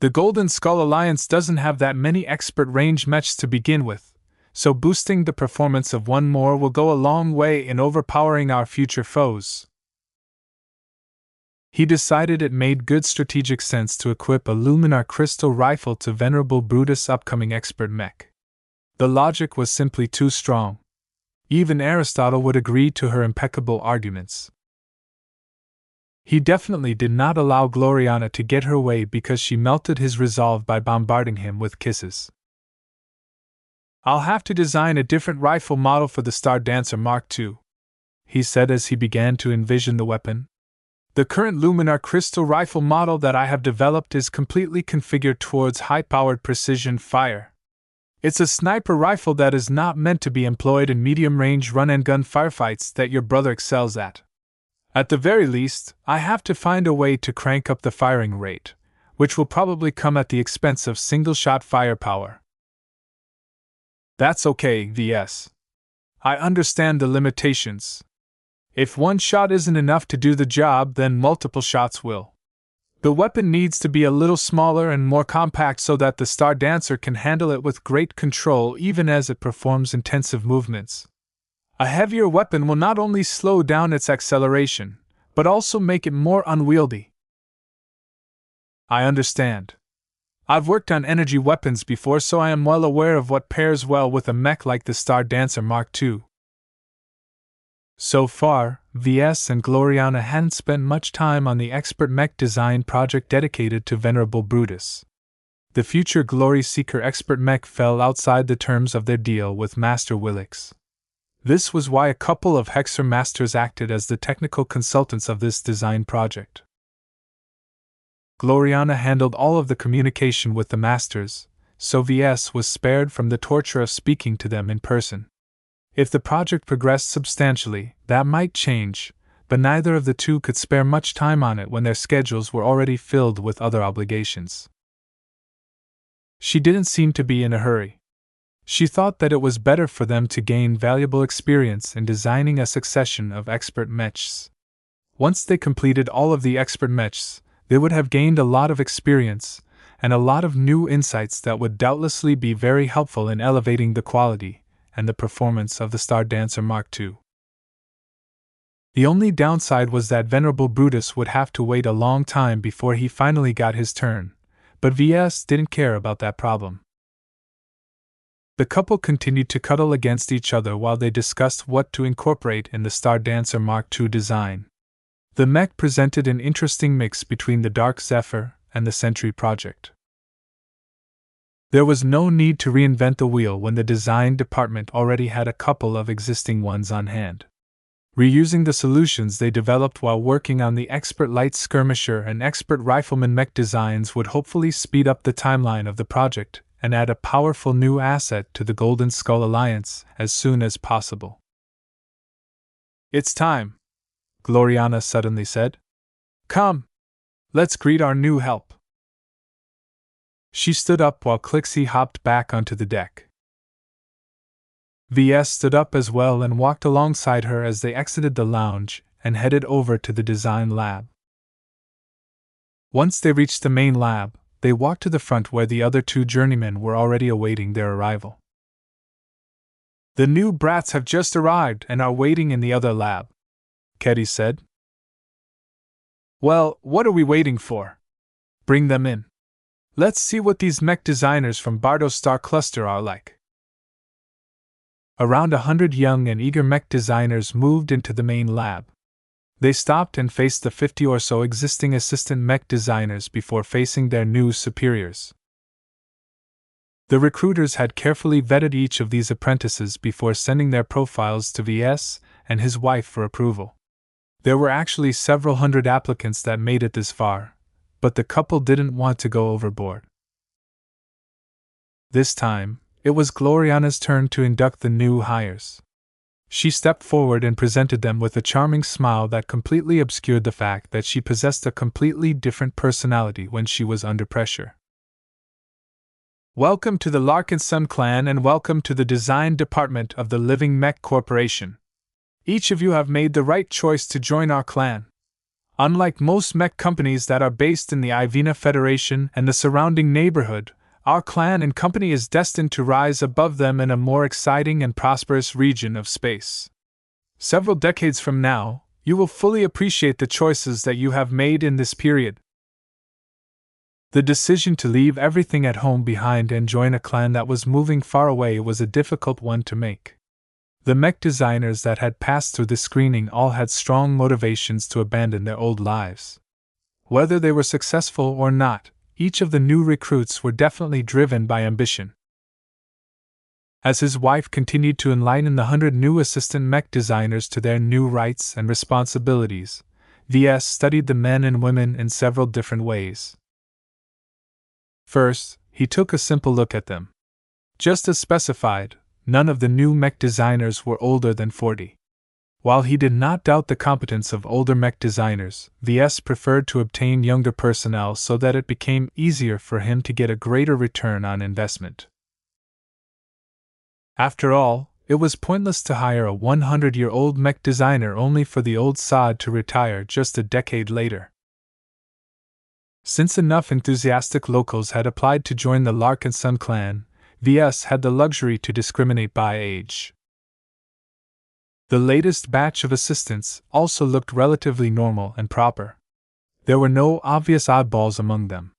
The Golden Skull Alliance doesn't have that many expert range mechs to begin with, so boosting the performance of one more will go a long way in overpowering our future foes. He decided it made good strategic sense to equip a Luminar crystal rifle to Venerable Brutus' upcoming expert mech. The logic was simply too strong. Even Aristotle would agree to her impeccable arguments. He definitely did not allow Gloriana to get her way because she melted his resolve by bombarding him with kisses. "I'll have to design a different rifle model for the Star Dancer Mark II," he said as he began to envision the weapon. "The current Luminar crystal rifle model that I have developed is completely configured towards high-powered precision fire. It's a sniper rifle that is not meant to be employed in medium-range run-and-gun firefights that your brother excels at. At the very least, I have to find a way to crank up the firing rate, which will probably come at the expense of single-shot firepower." "That's okay, VS. I understand the limitations. If one shot isn't enough to do the job, then multiple shots will. The weapon needs to be a little smaller and more compact so that the Star Dancer can handle it with great control even as it performs intensive movements. A heavier weapon will not only slow down its acceleration, but also make it more unwieldy." "I understand. I've worked on energy weapons before, so I am well aware of what pairs well with a mech like the Star Dancer Mark II. So far, VS and Gloriana hadn't spent much time on the expert mech design project dedicated to Venerable Brutus. The future Glory Seeker expert mech fell outside the terms of their deal with Master Willix. This was why a couple of Hexer Masters acted as the technical consultants of this design project. Gloriana handled all of the communication with the Masters, so VS was spared from the torture of speaking to them in person. If the project progressed substantially, that might change, but neither of the two could spare much time on it when their schedules were already filled with other obligations. She didn't seem to be in a hurry. She thought that it was better for them to gain valuable experience in designing a succession of expert mechs. Once they completed all of the expert mechs, they would have gained a lot of experience and a lot of new insights that would doubtlessly be very helpful in elevating the quality and the performance of the Star Dancer Mark II. The only downside was that Venerable Brutus would have to wait a long time before he finally got his turn, but VS didn't care about that problem. The couple continued to cuddle against each other while they discussed what to incorporate in the Star Dancer Mark II design. The mech presented an interesting mix between the Dark Zephyr and the Sentry project. There was no need to reinvent the wheel when the design department already had a couple of existing ones on hand. Reusing the solutions they developed while working on the expert light skirmisher and expert rifleman mech designs would hopefully speed up the timeline of the project and add a powerful new asset to the Golden Skull Alliance as soon as possible. "It's time," Gloriana suddenly said. "Come, let's greet our new help." She stood up while Clixie hopped back onto the deck. VS stood up as well and walked alongside her as they exited the lounge and headed over to the design lab. Once they reached the main lab, they walked to the front where the other two journeymen were already awaiting their arrival. "The new brats have just arrived and are waiting in the other lab," Ketty said. "Well, what are we waiting for? Bring them in. Let's see what these mech designers from Bardo's Star Cluster are like." Around 100 young and eager mech designers moved into the main lab. They stopped and faced the 50 or so existing assistant mech designers before facing their new superiors. The recruiters had carefully vetted each of these apprentices before sending their profiles to VS and his wife for approval. There were actually several hundred applicants that made it this far, but the couple didn't want to go overboard. This time, it was Gloriana's turn to induct the new hires. She stepped forward and presented them with a charming smile that completely obscured the fact that she possessed a completely different personality when she was under pressure. "Welcome to the Larkinson clan and welcome to the design department of the Living Mech Corporation. Each of you have made the right choice to join our clan. Unlike most mech companies that are based in the Ivina Federation and the surrounding neighborhood, our clan and company is destined to rise above them in a more exciting and prosperous region of space. Several decades from now, you will fully appreciate the choices that you have made in this period. The decision to leave everything at home behind and join a clan that was moving far away was a difficult one to make. The mech designers that had passed through the screening all had strong motivations to abandon their old lives. Whether they were successful or not, each of the new recruits were definitely driven by ambition. As his wife continued to enlighten the 100 new assistant mech designers to their new rights and responsibilities, Ves studied the men and women in several different ways. First, he took a simple look at them. Just as specified, none of the new mech designers were older than 40. While he did not doubt the competence of older mech designers, Ves preferred to obtain younger personnel so that it became easier for him to get a greater return on investment. After all, it was pointless to hire a 100-year-old mech designer only for the old sod to retire just a decade later. Since enough enthusiastic locals had applied to join the Larkinson clan, Ves had the luxury to discriminate by age. The latest batch of assistants also looked relatively normal and proper. There were no obvious oddballs among them.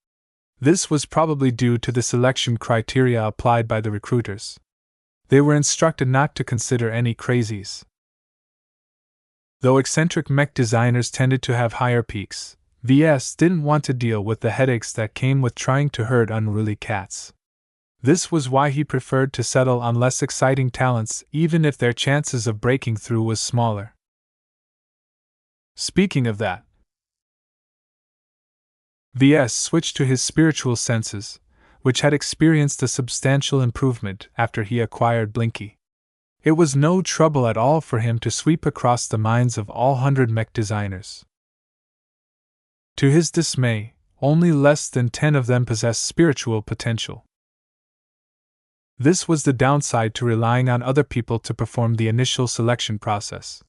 This was probably due to the selection criteria applied by the recruiters. They were instructed not to consider any crazies. Though eccentric mech designers tended to have higher peaks, Ves didn't want to deal with the headaches that came with trying to herd unruly cats. This was why he preferred to settle on less exciting talents even if their chances of breaking through was smaller. Speaking of that, Ves switched to his spiritual senses, which had experienced a substantial improvement after he acquired Blinky. It was no trouble at all for him to sweep across the minds of all 100 mech designers. To his dismay, only less than 10 of them possessed spiritual potential. This was the downside to relying on other people to perform the initial selection process.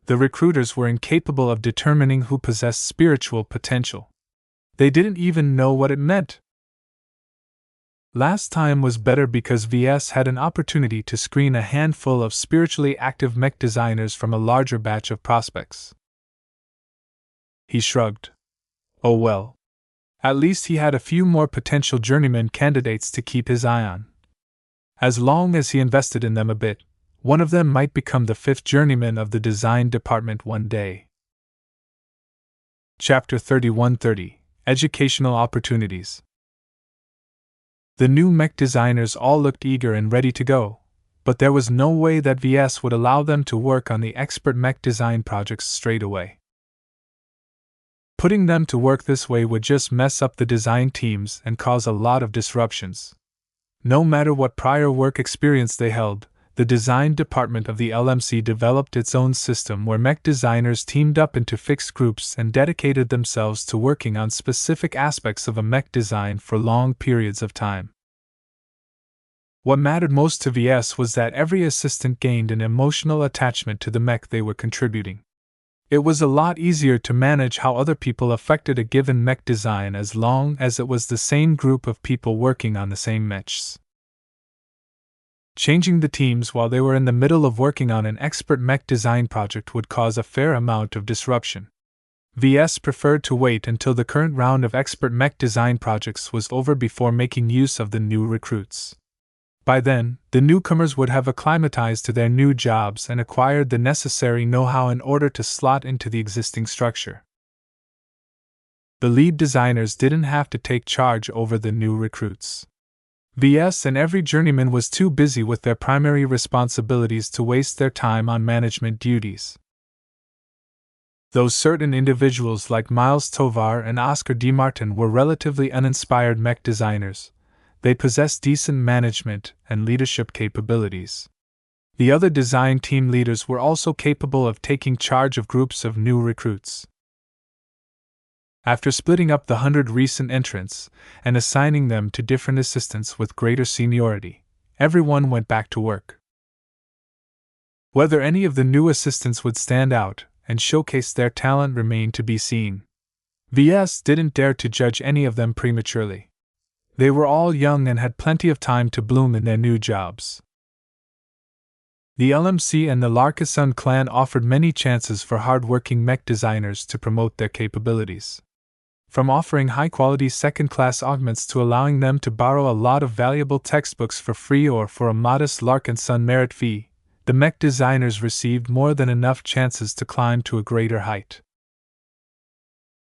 The recruiters were incapable of determining who possessed spiritual potential. They didn't even know what it meant. Last time was better because Ves had an opportunity to screen a handful of spiritually active mech designers from a larger batch of prospects. He shrugged. Oh well. At least he had a few more potential journeyman candidates to keep his eye on. As long as he invested in them a bit, one of them might become the 5th journeyman of the design department one day. Chapter 3130 Educational Opportunities. The new mech designers all looked eager and ready to go, but there was no way that Ves would allow them to work on the expert mech design projects straight away. Putting them to work this way would just mess up the design teams and cause a lot of disruptions. No matter what prior work experience they held, the design department of the LMC developed its own system where mech designers teamed up into fixed groups and dedicated themselves to working on specific aspects of a mech design for long periods of time. What mattered most to Ves was that every assistant gained an emotional attachment to the mech they were contributing. It was a lot easier to manage how other people affected a given mech design as long as it was the same group of people working on the same mechs. Changing the teams while they were in the middle of working on an expert mech design project would cause a fair amount of disruption. Ves preferred to wait until the current round of expert mech design projects was over before making use of the new recruits. By then, the newcomers would have acclimatized to their new jobs and acquired the necessary know-how in order to slot into the existing structure. The lead designers didn't have to take charge over the new recruits. Ves and every journeyman was too busy with their primary responsibilities to waste their time on management duties. Though certain individuals like Miles Tovar and Oscar D. Martin were relatively uninspired mech designers, they possessed decent management and leadership capabilities. The other design team leaders were also capable of taking charge of groups of new recruits. After splitting up the 100 recent entrants and assigning them to different assistants with greater seniority, everyone went back to work. Whether any of the new assistants would stand out, and showcase their talent remained to be seen. Ves didn't dare to judge any of them prematurely. They were all young and had plenty of time to bloom in their new jobs. The LMC and the Larkinson clan offered many chances for hard-working mech designers to promote their capabilities. From offering high-quality second-class augments to allowing them to borrow a lot of valuable textbooks for free or for a modest Larkinson merit fee, the mech designers received more than enough chances to climb to a greater height.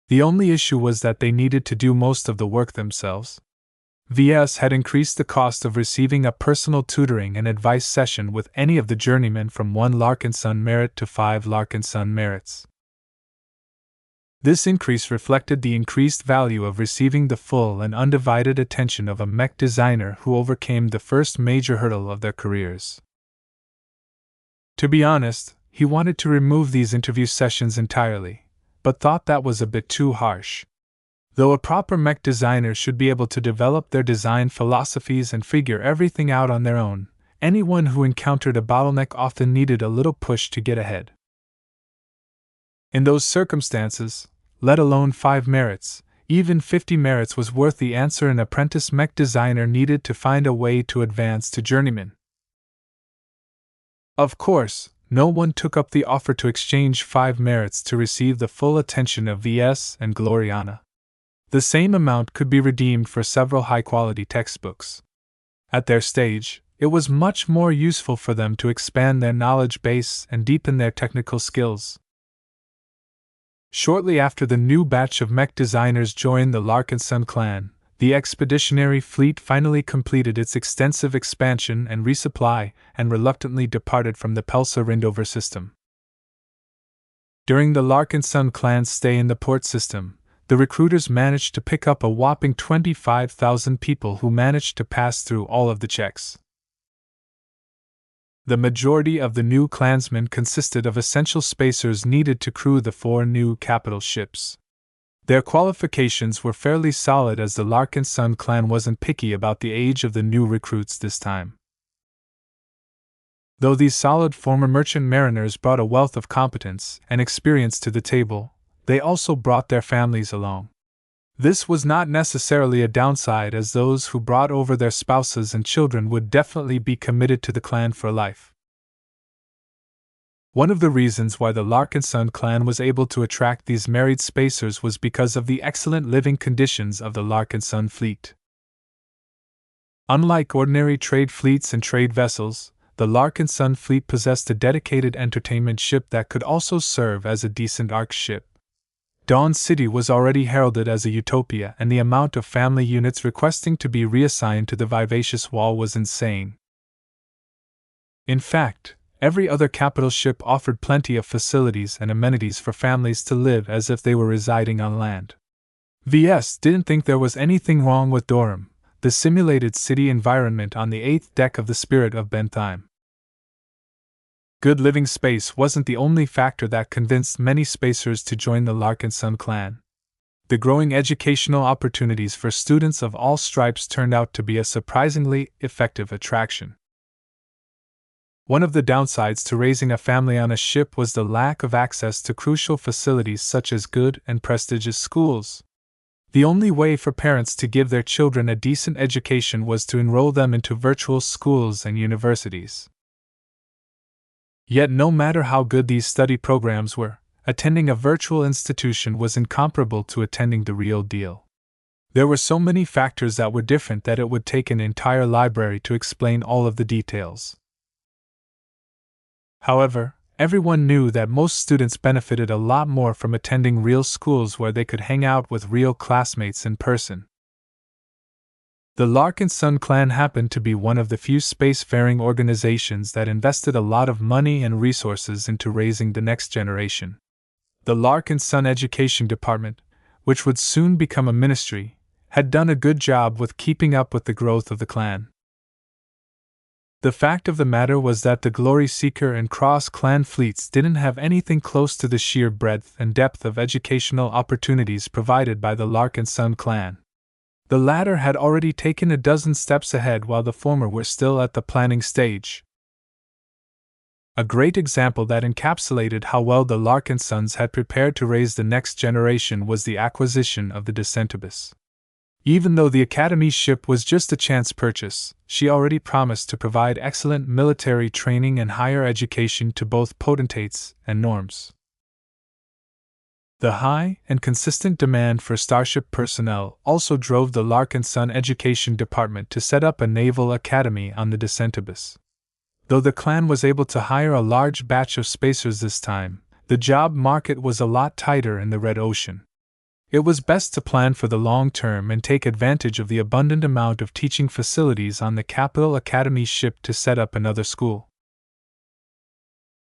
The only issue was that they needed to do most of the work themselves. Ves had increased the cost of receiving a personal tutoring and advice session with any of the journeymen from 1 Larkinson merit to 5 Larkinson merits. This increase reflected the increased value of receiving the full and undivided attention of a mech designer who overcame the first major hurdle of their careers. To be honest, he wanted to remove these interview sessions entirely, but thought that was a bit too harsh. Though a proper mech designer should be able to develop their design philosophies and figure everything out on their own, anyone who encountered a bottleneck often needed a little push to get ahead. In those circumstances, let alone 5 merits, even 50 merits was worth the answer an apprentice mech designer needed to find a way to advance to journeyman. Of course, no one took up the offer to exchange 5 merits to receive the full attention of Ves and Gloriana. The same amount could be redeemed for several high-quality textbooks. At their stage, it was much more useful for them to expand their knowledge base and deepen their technical skills. Shortly after the new batch of mech designers joined the Larkinson clan, the expeditionary fleet finally completed its extensive expansion and resupply and reluctantly departed from the Pelsa-Rindover system. During the Larkinson clan's stay in the port system, the recruiters managed to pick up a whopping 25,000 people who managed to pass through all of the checks. The majority of the new clansmen consisted of essential spacers needed to crew the 4 new capital ships. Their qualifications were fairly solid as the Larkinson clan wasn't picky about the age of the new recruits this time. Though these solid former merchant mariners brought a wealth of competence and experience to the table, they also brought their families along. This was not necessarily a downside, as those who brought over their spouses and children would definitely be committed to the clan for life. One of the reasons why the Larkinson clan was able to attract these married spacers was because of the excellent living conditions of the Larkinson fleet. Unlike ordinary trade fleets and trade vessels, the Larkinson fleet possessed a dedicated entertainment ship that could also serve as a decent arc ship. Dawn City was already heralded as a utopia, and the amount of family units requesting to be reassigned to the vivacious wall was insane. In fact, every other capital ship offered plenty of facilities and amenities for families to live as if they were residing on land. Ves didn't think there was anything wrong with Durham, the simulated city environment on the 8th deck of the Spirit of Bentheim. Good living space wasn't the only factor that convinced many spacers to join the Larkinson clan. The growing educational opportunities for students of all stripes turned out to be a surprisingly effective attraction. One of the downsides to raising a family on a ship was the lack of access to crucial facilities such as good and prestigious schools. The only way for parents to give their children a decent education was to enroll them into virtual schools and universities. Yet no matter how good these study programs were, attending a virtual institution was incomparable to attending the real deal. There were so many factors that were different that it would take an entire library to explain all of the details. However, everyone knew that most students benefited a lot more from attending real schools where they could hang out with real classmates in person. The Larkinson clan happened to be one of the few spacefaring organizations that invested a lot of money and resources into raising the next generation. The Larkinson Education Department, which would soon become a ministry, had done a good job with keeping up with the growth of the clan. The fact of the matter was that the Glory Seeker and Cross clan fleets didn't have anything close to the sheer breadth and depth of educational opportunities provided by the Larkinson clan. The latter had already taken a dozen steps ahead while the former were still at the planning stage. A great example that encapsulated how well the Larkinsons had prepared to raise the next generation was the acquisition of the Descentibus. Even though the Academy ship was just a chance purchase, she already promised to provide excellent military training and higher education to both potentates and norms. The high and consistent demand for Starship personnel also drove the Larkinson Education Department to set up a naval academy on the Descentibus. Though the clan was able to hire a large batch of spacers this time, the job market was a lot tighter in the Red Ocean. It was best to plan for the long term and take advantage of the abundant amount of teaching facilities on the Capital Academy ship to set up another school.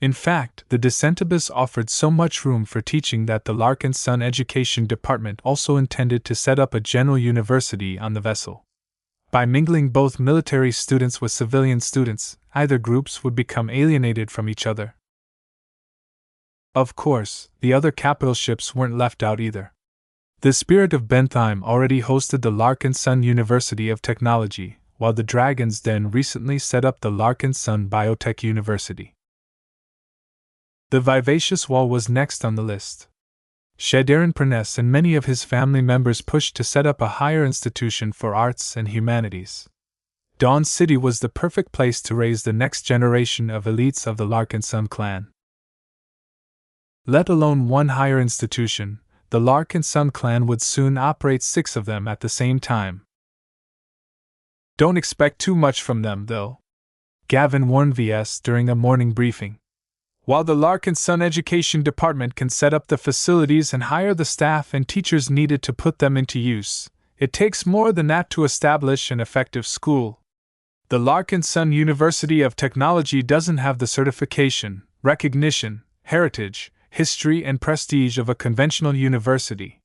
In fact, the Descentibus offered so much room for teaching that the Larkinson Education Department also intended to set up a general university on the vessel. By mingling both military students with civilian students, either groups would become alienated from each other. Of course, the other capital ships weren't left out either. The Spirit of Bentheim already hosted the Larkinson University of Technology, while the Dragon's Den recently set up the Larkinson Biotech University. The Vivacious Wall was next on the list. Shadarin Perness and many of his family members pushed to set up a higher institution for arts and humanities. Dawn City was the perfect place to raise the next generation of elites of the Larkinson clan. Let alone one higher institution, the Larkinson clan would soon operate 6 of them at the same time. Don't expect too much from them, though, Gavin warned Ves during a morning briefing. While the Larkinson Education Department can set up the facilities and hire the staff and teachers needed to put them into use, it takes more than that to establish an effective school. The Larkinson University of Technology doesn't have the certification, recognition, heritage, history, and prestige of a conventional university.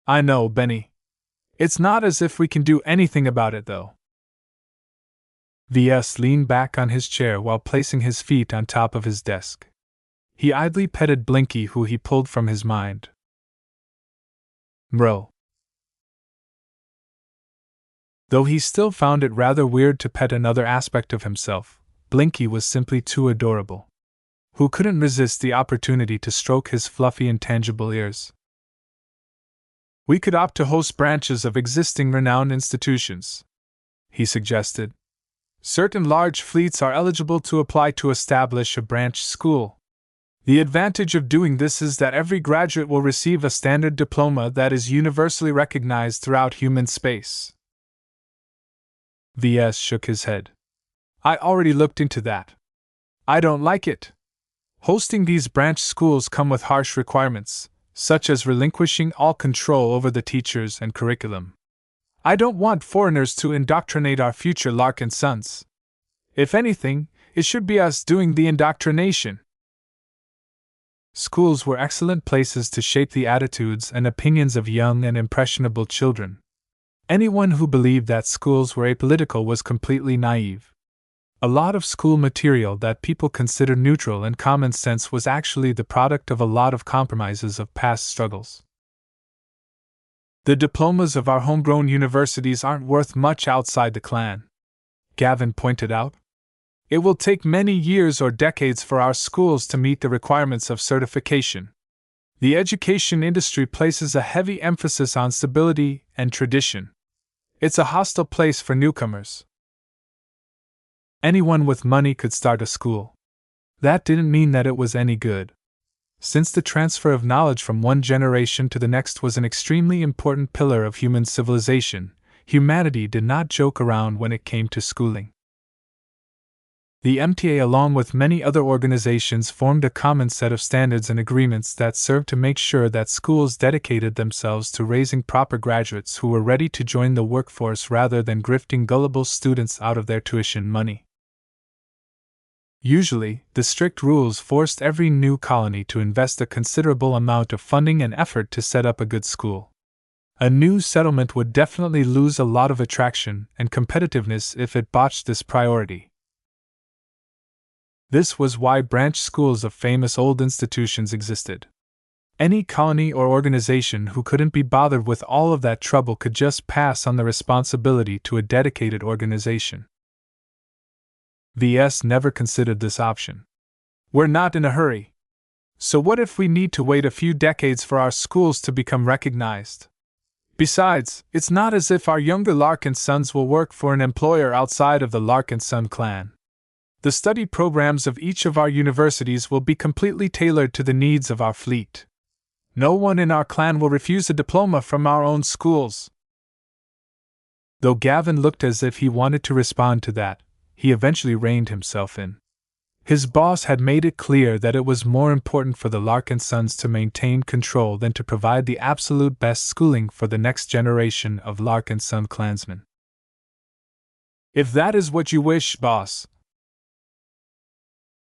I know, Benny. It's not as if we can do anything about it, though. Ves leaned back on his chair while placing his feet on top of his desk. He idly petted Blinky, who he pulled from his mind. Mro. Though he still found it rather weird to pet another aspect of himself, Blinky was simply too adorable. Who couldn't resist the opportunity to stroke his fluffy intangible ears? We could opt to host branches of existing renowned institutions, he suggested. Certain large fleets are eligible to apply to establish a branch school. The advantage of doing this is that every graduate will receive a standard diploma that is universally recognized throughout human space. Ves shook his head. I already looked into that. I don't like it. Hosting these branch schools come with harsh requirements, such as relinquishing all control over the teachers and curriculum. I don't want foreigners to indoctrinate our future Larkinsons. If anything, it should be us doing the indoctrination. Schools were excellent places to shape the attitudes and opinions of young and impressionable children. Anyone who believed that schools were apolitical was completely naive. A lot of school material that people consider neutral and common sense was actually the product of a lot of compromises of past struggles. The diplomas of our homegrown universities aren't worth much outside the clan, Gavin pointed out. It will take many years or decades for our schools to meet the requirements of certification. The education industry places a heavy emphasis on stability and tradition. It's a hostile place for newcomers. Anyone with money could start a school. That didn't mean that it was any good. Since the transfer of knowledge from one generation to the next was an extremely important pillar of human civilization, humanity did not joke around when it came to schooling. The MTA, along with many other organizations, formed a common set of standards and agreements that served to make sure that schools dedicated themselves to raising proper graduates who were ready to join the workforce rather than grifting gullible students out of their tuition money. Usually, the strict rules forced every new colony to invest a considerable amount of funding and effort to set up a good school. A new settlement would definitely lose a lot of attraction and competitiveness if it botched this priority. This was why branch schools of famous old institutions existed. Any colony or organization who couldn't be bothered with all of that trouble could just pass on the responsibility to a dedicated organization. VS never considered this option. We're not in a hurry. So what if we need to wait a few decades for our schools to become recognized? Besides, it's not as if our younger Larkinsons will work for an employer outside of the Larkinson clan. The study programs of each of our universities will be completely tailored to the needs of our fleet. No one in our clan will refuse a diploma from our own schools. Though Gavin looked as if he wanted to respond to that, he eventually reined himself in. His boss had made it clear that it was more important for the Larkinsons to maintain control than to provide the absolute best schooling for the next generation of Larkinson clansmen. If that is what you wish, boss.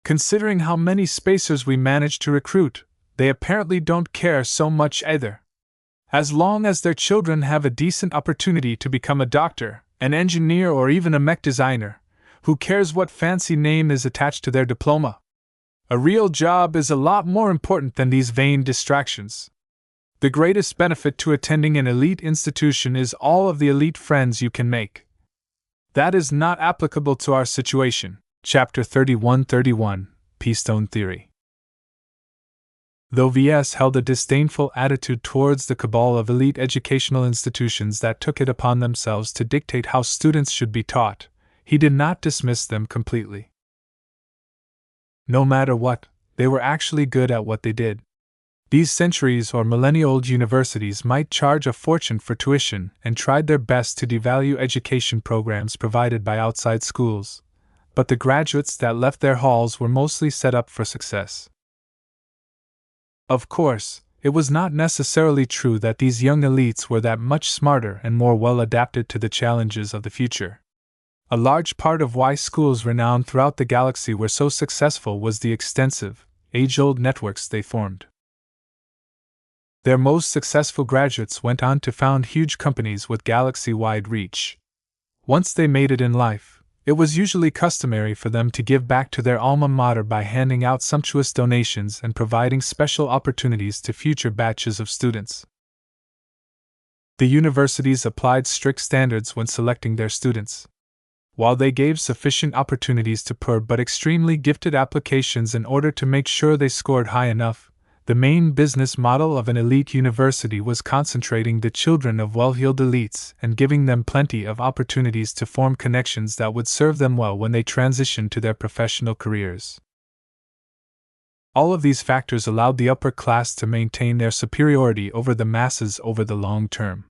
Considering how many spacers we managed to recruit, they apparently don't care so much either. As long as their children have a decent opportunity to become a doctor, an engineer, or even a mech designer, who cares what fancy name is attached to their diploma? A real job is a lot more important than these vain distractions. The greatest benefit to attending an elite institution is all of the elite friends you can make. That is not applicable to our situation. Chapter 31:31, Peastone Theory. Though VS held a disdainful attitude towards the cabal of elite educational institutions that took it upon themselves to dictate how students should be taught, he did not dismiss them completely. No matter what, they were actually good at what they did. These centuries or millennia-old universities might charge a fortune for tuition and tried their best to devalue education programs provided by outside schools, but the graduates that left their halls were mostly set up for success. Of course, it was not necessarily true that these young elites were that much smarter and more well-adapted to the challenges of the future. A large part of why schools renowned throughout the galaxy were so successful was the extensive, age-old networks they formed. Their most successful graduates went on to found huge companies with galaxy-wide reach. Once they made it in life, it was usually customary for them to give back to their alma mater by handing out sumptuous donations and providing special opportunities to future batches of students. The universities applied strict standards when selecting their students. While they gave sufficient opportunities to poor but extremely gifted applications in order to make sure they scored high enough, the main business model of an elite university was concentrating the children of well-heeled elites and giving them plenty of opportunities to form connections that would serve them well when they transitioned to their professional careers. All of these factors allowed the upper class to maintain their superiority over the masses over the long term.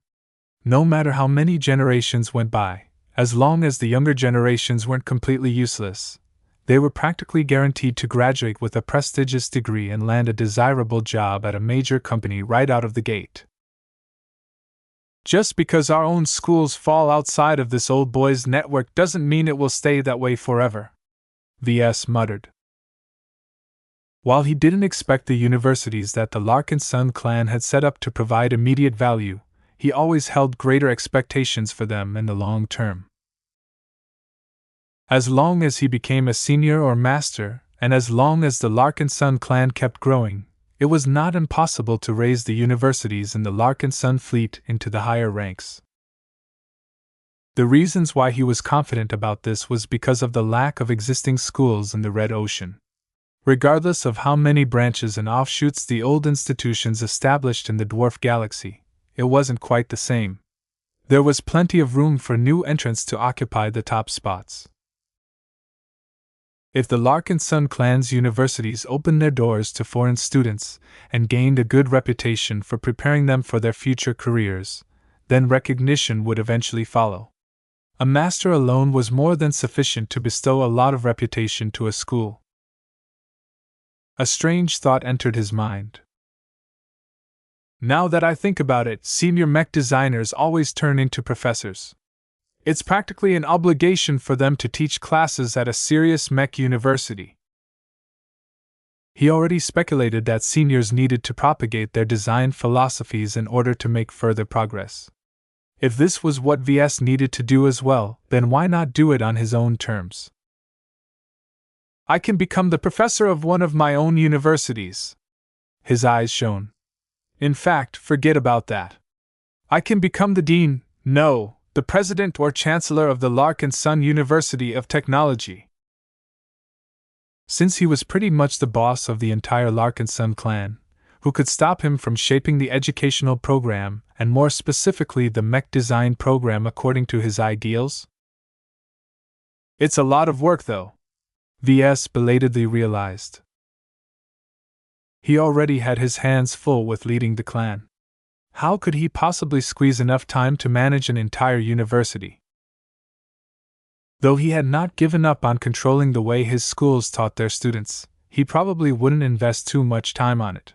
No matter how many generations went by, as long as the younger generations weren't completely useless, they were practically guaranteed to graduate with a prestigious degree and land a desirable job at a major company right out of the gate. Just because our own schools fall outside of this old boys' network doesn't mean it will stay that way forever, VS muttered. While he didn't expect the universities that the Larkinson clan had set up to provide immediate value, he always held greater expectations for them in the long term. As long as he became a senior or master, and as long as the Larkinson clan kept growing, it was not impossible to raise the universities in the Larkinson fleet into the higher ranks. The reasons why he was confident about this was because of the lack of existing schools in the Red Ocean. Regardless of how many branches and offshoots the old institutions established in the dwarf galaxy, it wasn't quite the same. There was plenty of room for new entrants to occupy the top spots. If the Larkinson clan's universities opened their doors to foreign students and gained a good reputation for preparing them for their future careers, then recognition would eventually follow. A master alone was more than sufficient to bestow a lot of reputation to a school. A strange thought entered his mind. Now that I think about it, senior mech designers always turn into professors. It's practically an obligation for them to teach classes at a serious mech university. He already speculated that seniors needed to propagate their design philosophies in order to make further progress. If this was what VS needed to do as well, then why not do it on his own terms? I can become the professor of one of my own universities. His eyes shone. In fact, forget about that. I can become the dean, no, the president or chancellor of the Larkinson University of Technology. Since he was pretty much the boss of the entire Larkinson clan, who could stop him from shaping the educational program, and more specifically the mech design program according to his ideals? It's a lot of work, though, Ves belatedly realized. He already had his hands full with leading the clan. How could he possibly squeeze enough time to manage an entire university? Though he had not given up on controlling the way his schools taught their students, he probably wouldn't invest too much time on it.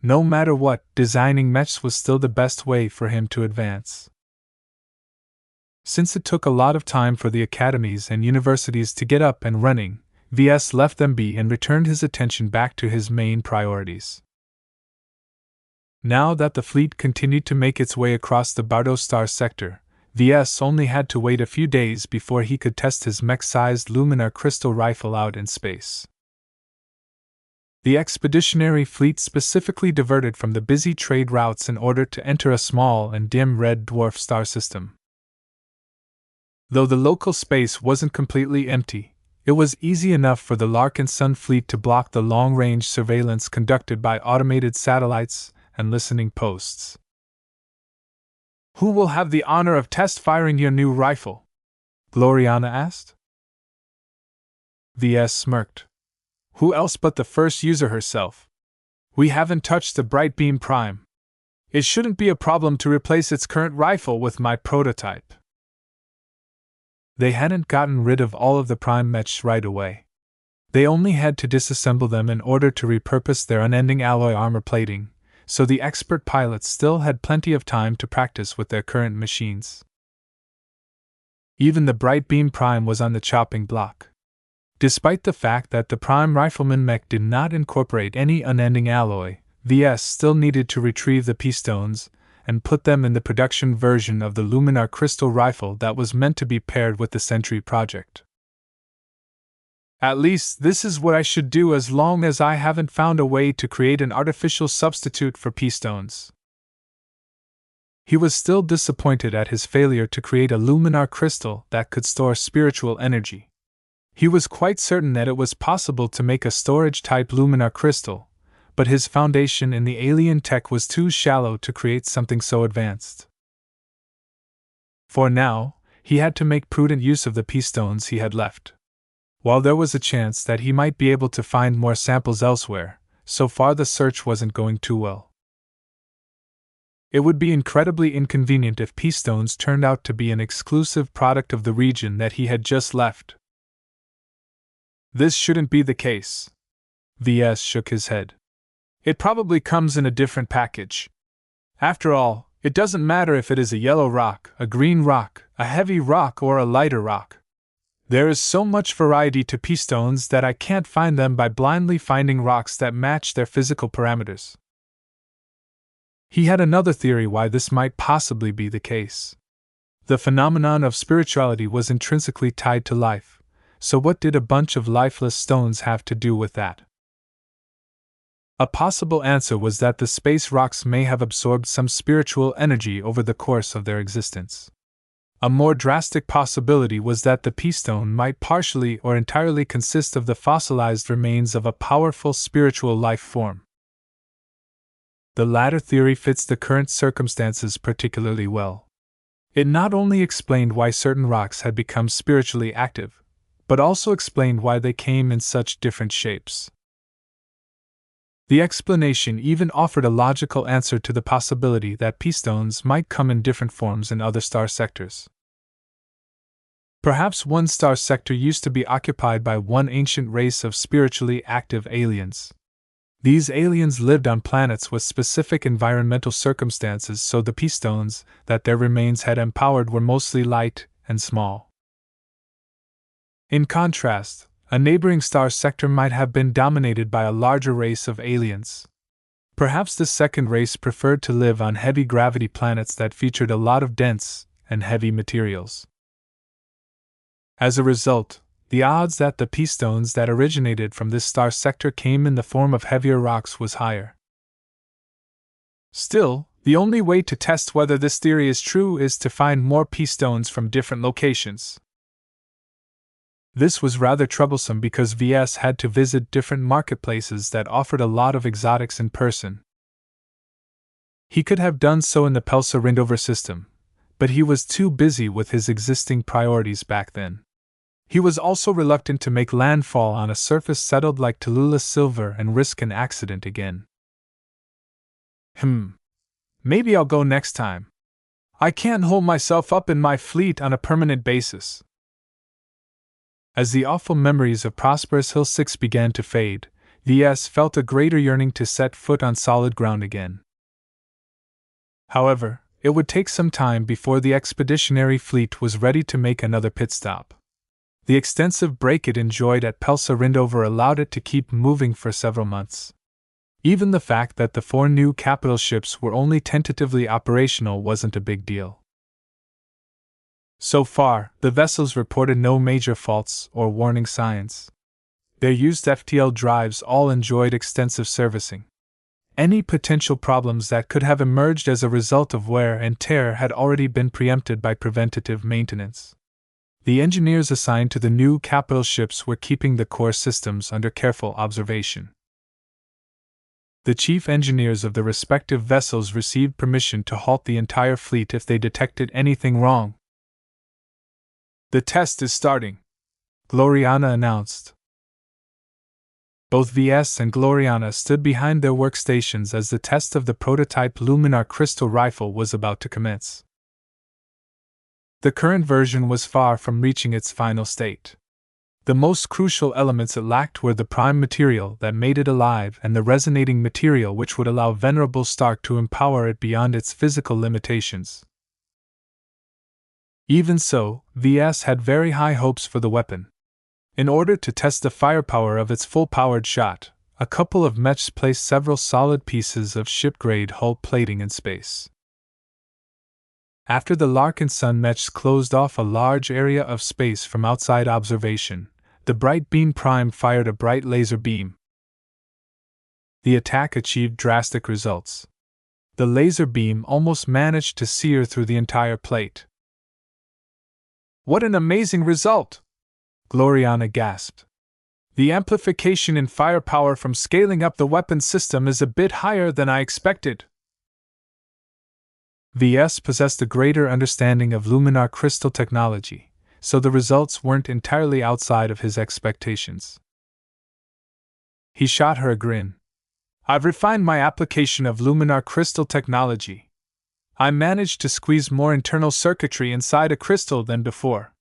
No matter what, designing mechs was still the best way for him to advance. Since it took a lot of time for the academies and universities to get up and running, Ves left them be and returned his attention back to his main priorities. Now that the fleet continued to make its way across the Bardo Star sector, Ves only had to wait a few days before he could test his mech-sized luminar crystal rifle out in space. The expeditionary fleet specifically diverted from the busy trade routes in order to enter a small and dim red dwarf star system. Though the local space wasn't completely empty, it was easy enough for the Larkinson fleet to block the long-range surveillance conducted by automated satellites and listening posts. "Who will have the honor of test-firing your new rifle?" Gloriana asked. Ves smirked. "Who else but the first user herself? We haven't touched the Bright Beam Prime. It shouldn't be a problem to replace its current rifle with my prototype." They hadn't gotten rid of all of the Prime mechs right away. They only had to disassemble them in order to repurpose their unending alloy armor plating, so the expert pilots still had plenty of time to practice with their current machines. Even the Bright Beam Prime was on the chopping block. Despite the fact that the Prime Rifleman mech did not incorporate any unending alloy, Ves still needed to retrieve the pistons and put them in the production version of the luminar crystal rifle that was meant to be paired with the Sentry project. "At least this is what I should do as long as I haven't found a way to create an artificial substitute for pistons." He was still disappointed at his failure to create a luminar crystal that could store spiritual energy. He was quite certain that it was possible to make a storage-type luminar crystal, but his foundation in the alien tech was too shallow to create something so advanced. For now, he had to make prudent use of the pistons he had left. While there was a chance that he might be able to find more samples elsewhere, so far the search wasn't going too well. It would be incredibly inconvenient if pistons turned out to be an exclusive product of the region that he had just left. "This shouldn't be the case." Ves shook his head. "It probably comes in a different package. After all, it doesn't matter if it is a yellow rock, a green rock, a heavy rock, or a lighter rock. There is so much variety to pistons that I can't find them by blindly finding rocks that match their physical parameters." He had another theory why this might possibly be the case. The phenomenon of spirituality was intrinsically tied to life, so what did a bunch of lifeless stones have to do with that? A possible answer was that the space rocks may have absorbed some spiritual energy over the course of their existence. A more drastic possibility was that the pistone might partially or entirely consist of the fossilized remains of a powerful spiritual life form. The latter theory fits the current circumstances particularly well. It not only explained why certain rocks had become spiritually active, but also explained why they came in such different shapes. The explanation even offered a logical answer to the possibility that pistons might come in different forms in other star sectors. Perhaps one star sector used to be occupied by one ancient race of spiritually active aliens. These aliens lived on planets with specific environmental circumstances, so the pistons that their remains had empowered were mostly light and small. In contrast, a neighboring star sector might have been dominated by a larger race of aliens. Perhaps this second race preferred to live on heavy gravity planets that featured a lot of dense and heavy materials. As a result, the odds that the pistons that originated from this star sector came in the form of heavier rocks was higher. Still, the only way to test whether this theory is true is to find more pistons from different locations. This was rather troublesome because VS had to visit different marketplaces that offered a lot of exotics in person. He could have done so in the Pelsa-Rindover system, but he was too busy with his existing priorities back then. He was also reluctant to make landfall on a surface settled like Tallulah Silver and risk an accident again. Maybe I'll go next time. I can't hold myself up in my fleet on a permanent basis. As the awful memories of Prosperous Hill 6 began to fade, VS felt a greater yearning to set foot on solid ground again. However, it would take some time before the expeditionary fleet was ready to make another pit stop. The extensive break it enjoyed at Pelsa-Rindover allowed it to keep moving for several months. Even the fact that the 4 new capital ships were only tentatively operational wasn't a big deal. So far, the vessels reported no major faults or warning signs. Their used FTL drives all enjoyed extensive servicing. Any potential problems that could have emerged as a result of wear and tear had already been preempted by preventative maintenance. The engineers assigned to the new capital ships were keeping the core systems under careful observation. The chief engineers of the respective vessels received permission to halt the entire fleet if they detected anything wrong. "The test is starting," Gloriana announced. Both VS and Gloriana stood behind their workstations as the test of the prototype Luminar crystal rifle was about to commence. The current version was far from reaching its final state. The most crucial elements it lacked were the prime material that made it alive and the resonating material which would allow Venerable Stark to empower it beyond its physical limitations. Even so, VS had very high hopes for the weapon. In order to test the firepower of its full-powered shot, a couple of mechs placed several solid pieces of ship-grade hull plating in space. After the Larkinson mechs closed off a large area of space from outside observation, the Bright Beam Prime fired a bright laser beam. The attack achieved drastic results. The laser beam almost managed to sear through the entire plate. "What an amazing result!" Gloriana gasped. "The amplification in firepower from scaling up the weapon system is a bit higher than I expected." VS possessed a greater understanding of Luminar crystal technology, so the results weren't entirely outside of his expectations. He shot her a grin. "I've refined my application of Luminar crystal technology. I managed to squeeze more internal circuitry inside a crystal than before."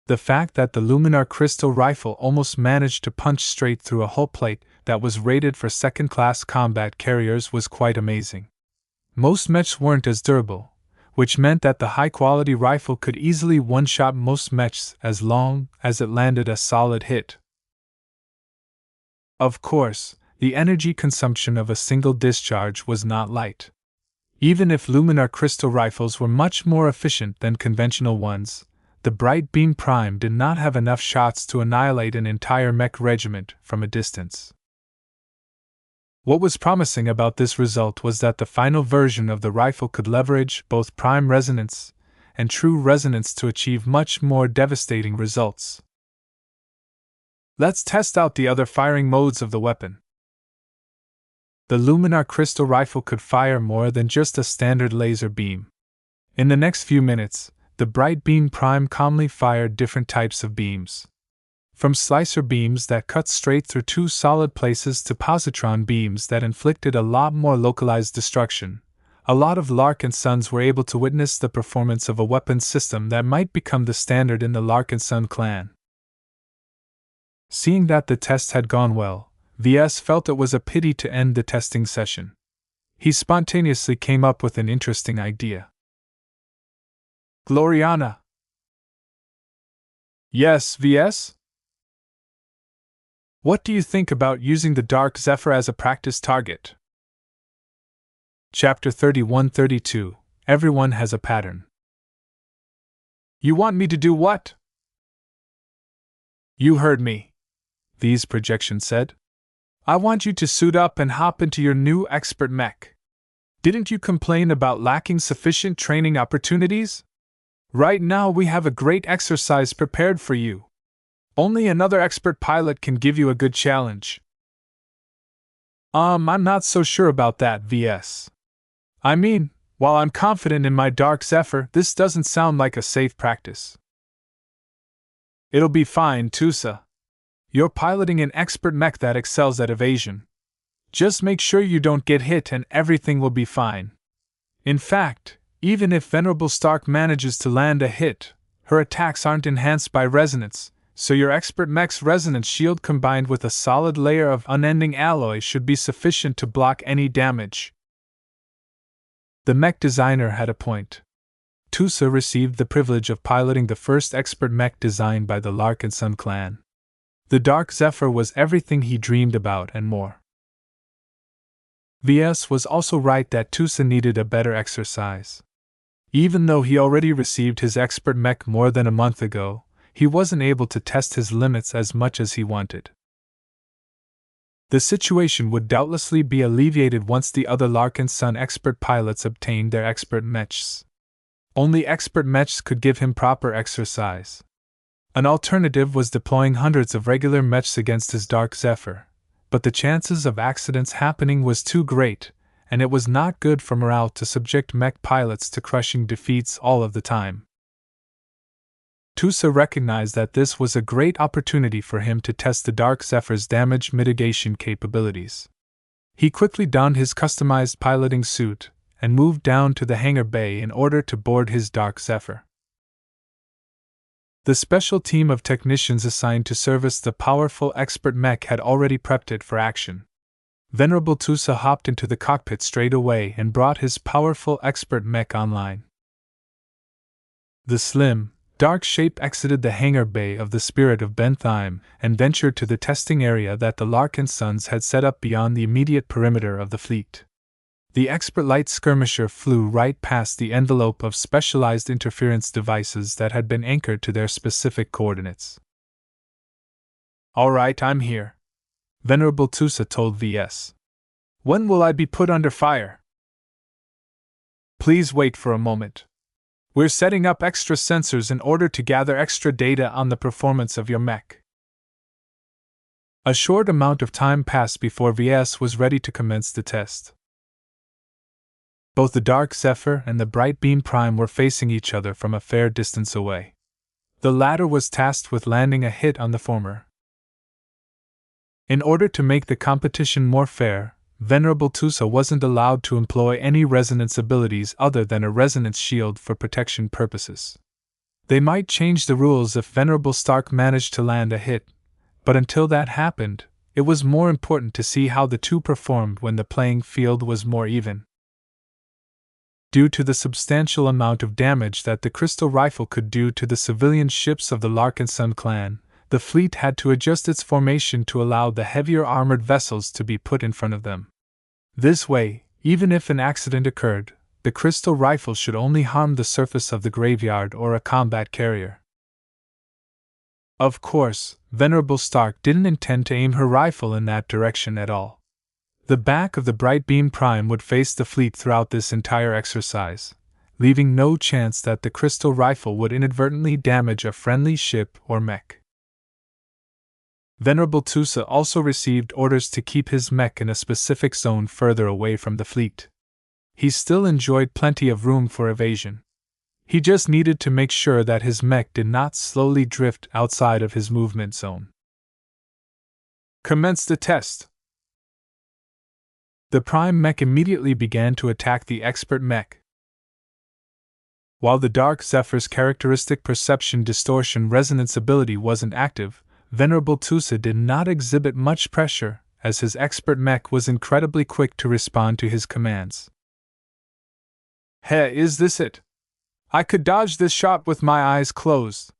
The fact that the Luminar crystal rifle almost managed to punch straight through a hull plate that was rated for second-class combat carriers was quite amazing. Most mechs weren't as durable, which meant that the high-quality rifle could easily one-shot most mechs as long as it landed a solid hit. Of course, the energy consumption of a single discharge was not light. Even if Luminar crystal rifles were much more efficient than conventional ones, the Bright Beam Prime did not have enough shots to annihilate an entire mech regiment from a distance. What was promising about this result was that the final version of the rifle could leverage both prime resonance and true resonance to achieve much more devastating results. "Let's test out the other firing modes of the weapon." The Luminar crystal rifle could fire more than just a standard laser beam. In the next few minutes, the Bright Beam Prime calmly fired different types of beams. From slicer beams that cut straight through 2 solid places to positron beams that inflicted a lot more localized destruction, a lot of Larkinsons were able to witness the performance of a weapons system that might become the standard in the Larkinson clan. Seeing that the test had gone well, VS felt it was a pity to end the testing session. He spontaneously came up with an interesting idea. "Gloriana." "Yes, VS?" "What do you think about using the Dark Zephyr as a practice target?" Chapter 31-32 Everyone has a pattern. "You want me to do what?" "You heard me," These Projection said. "I want you to suit up and hop into your new expert mech. Didn't you complain about lacking sufficient training opportunities? Right now we have a great exercise prepared for you. Only another expert pilot can give you a good challenge. I'm not so sure about that, VS. I mean, while I'm confident in my Dark Zephyr, this doesn't sound like a safe practice. It'll be fine, Tusa. You're piloting an expert mech that excels at evasion. Just make sure you don't get hit and everything will be fine. In fact, even if Venerable Stark manages to land a hit, her attacks aren't enhanced by resonance, so your expert mech's resonance shield combined with a solid layer of unending alloy should be sufficient to block any damage. The mech designer had a point. Tusa received the privilege of piloting the first expert mech designed by the Larkinson clan. The Dark Zephyr was everything he dreamed about and more. VS was also right that Tusa needed a better exercise. Even though he already received his expert mech more than a month ago, he wasn't able to test his limits as much as he wanted. The situation would doubtlessly be alleviated once the other Larkinson expert pilots obtained their expert mechs. Only expert mechs could give him proper exercise. An alternative was deploying hundreds of regular mechs against his Dark Zephyr, but the chances of accidents happening was too great, and it was not good for morale to subject mech pilots to crushing defeats all of the time. Tusa recognized that this was a great opportunity for him to test the Dark Zephyr's damage mitigation capabilities. He quickly donned his customized piloting suit and moved down to the hangar bay in order to board his Dark Zephyr. The special team of technicians assigned to service the powerful expert mech had already prepped it for action. Venerable Tusa hopped into the cockpit straight away and brought his powerful expert mech online. The slim, dark shape exited the hangar bay of the Spirit of Bentheim and ventured to the testing area that the Larkinsons had set up beyond the immediate perimeter of the fleet. The expert light skirmisher flew right past the envelope of specialized interference devices that had been anchored to their specific coordinates. "All right, I'm here," Venerable Tusa told VS. "When will I be put under fire?" "Please wait for a moment. We're setting up extra sensors in order to gather extra data on the performance of your mech." A short amount of time passed before VS was ready to commence the test. Both the Dark Zephyr and the Bright Beam Prime were facing each other from a fair distance away. The latter was tasked with landing a hit on the former. In order to make the competition more fair, Venerable Tusa wasn't allowed to employ any resonance abilities other than a resonance shield for protection purposes. They might change the rules if Venerable Stark managed to land a hit, but until that happened, it was more important to see how the two performed when the playing field was more even. Due to the substantial amount of damage that the crystal rifle could do to the civilian ships of the Larkinson clan, the fleet had to adjust its formation to allow the heavier armored vessels to be put in front of them. This way, even if an accident occurred, the crystal rifle should only harm the surface of the graveyard or a combat carrier. Of course, Venerable Stark didn't intend to aim her rifle in that direction at all. The back of the Bright Beam Prime would face the fleet throughout this entire exercise, leaving no chance that the crystal rifle would inadvertently damage a friendly ship or mech. Venerable Tusa also received orders to keep his mech in a specific zone further away from the fleet. He still enjoyed plenty of room for evasion. He just needed to make sure that his mech did not slowly drift outside of his movement zone. "Commence the test." The Prime Mech immediately began to attack the Expert Mech. While the Dark Zephyr's characteristic perception distortion resonance ability wasn't active, Venerable Tusa did not exhibit much pressure, as his Expert Mech was incredibly quick to respond to his commands. "Hey, is this it? I could dodge this shot with my eyes closed."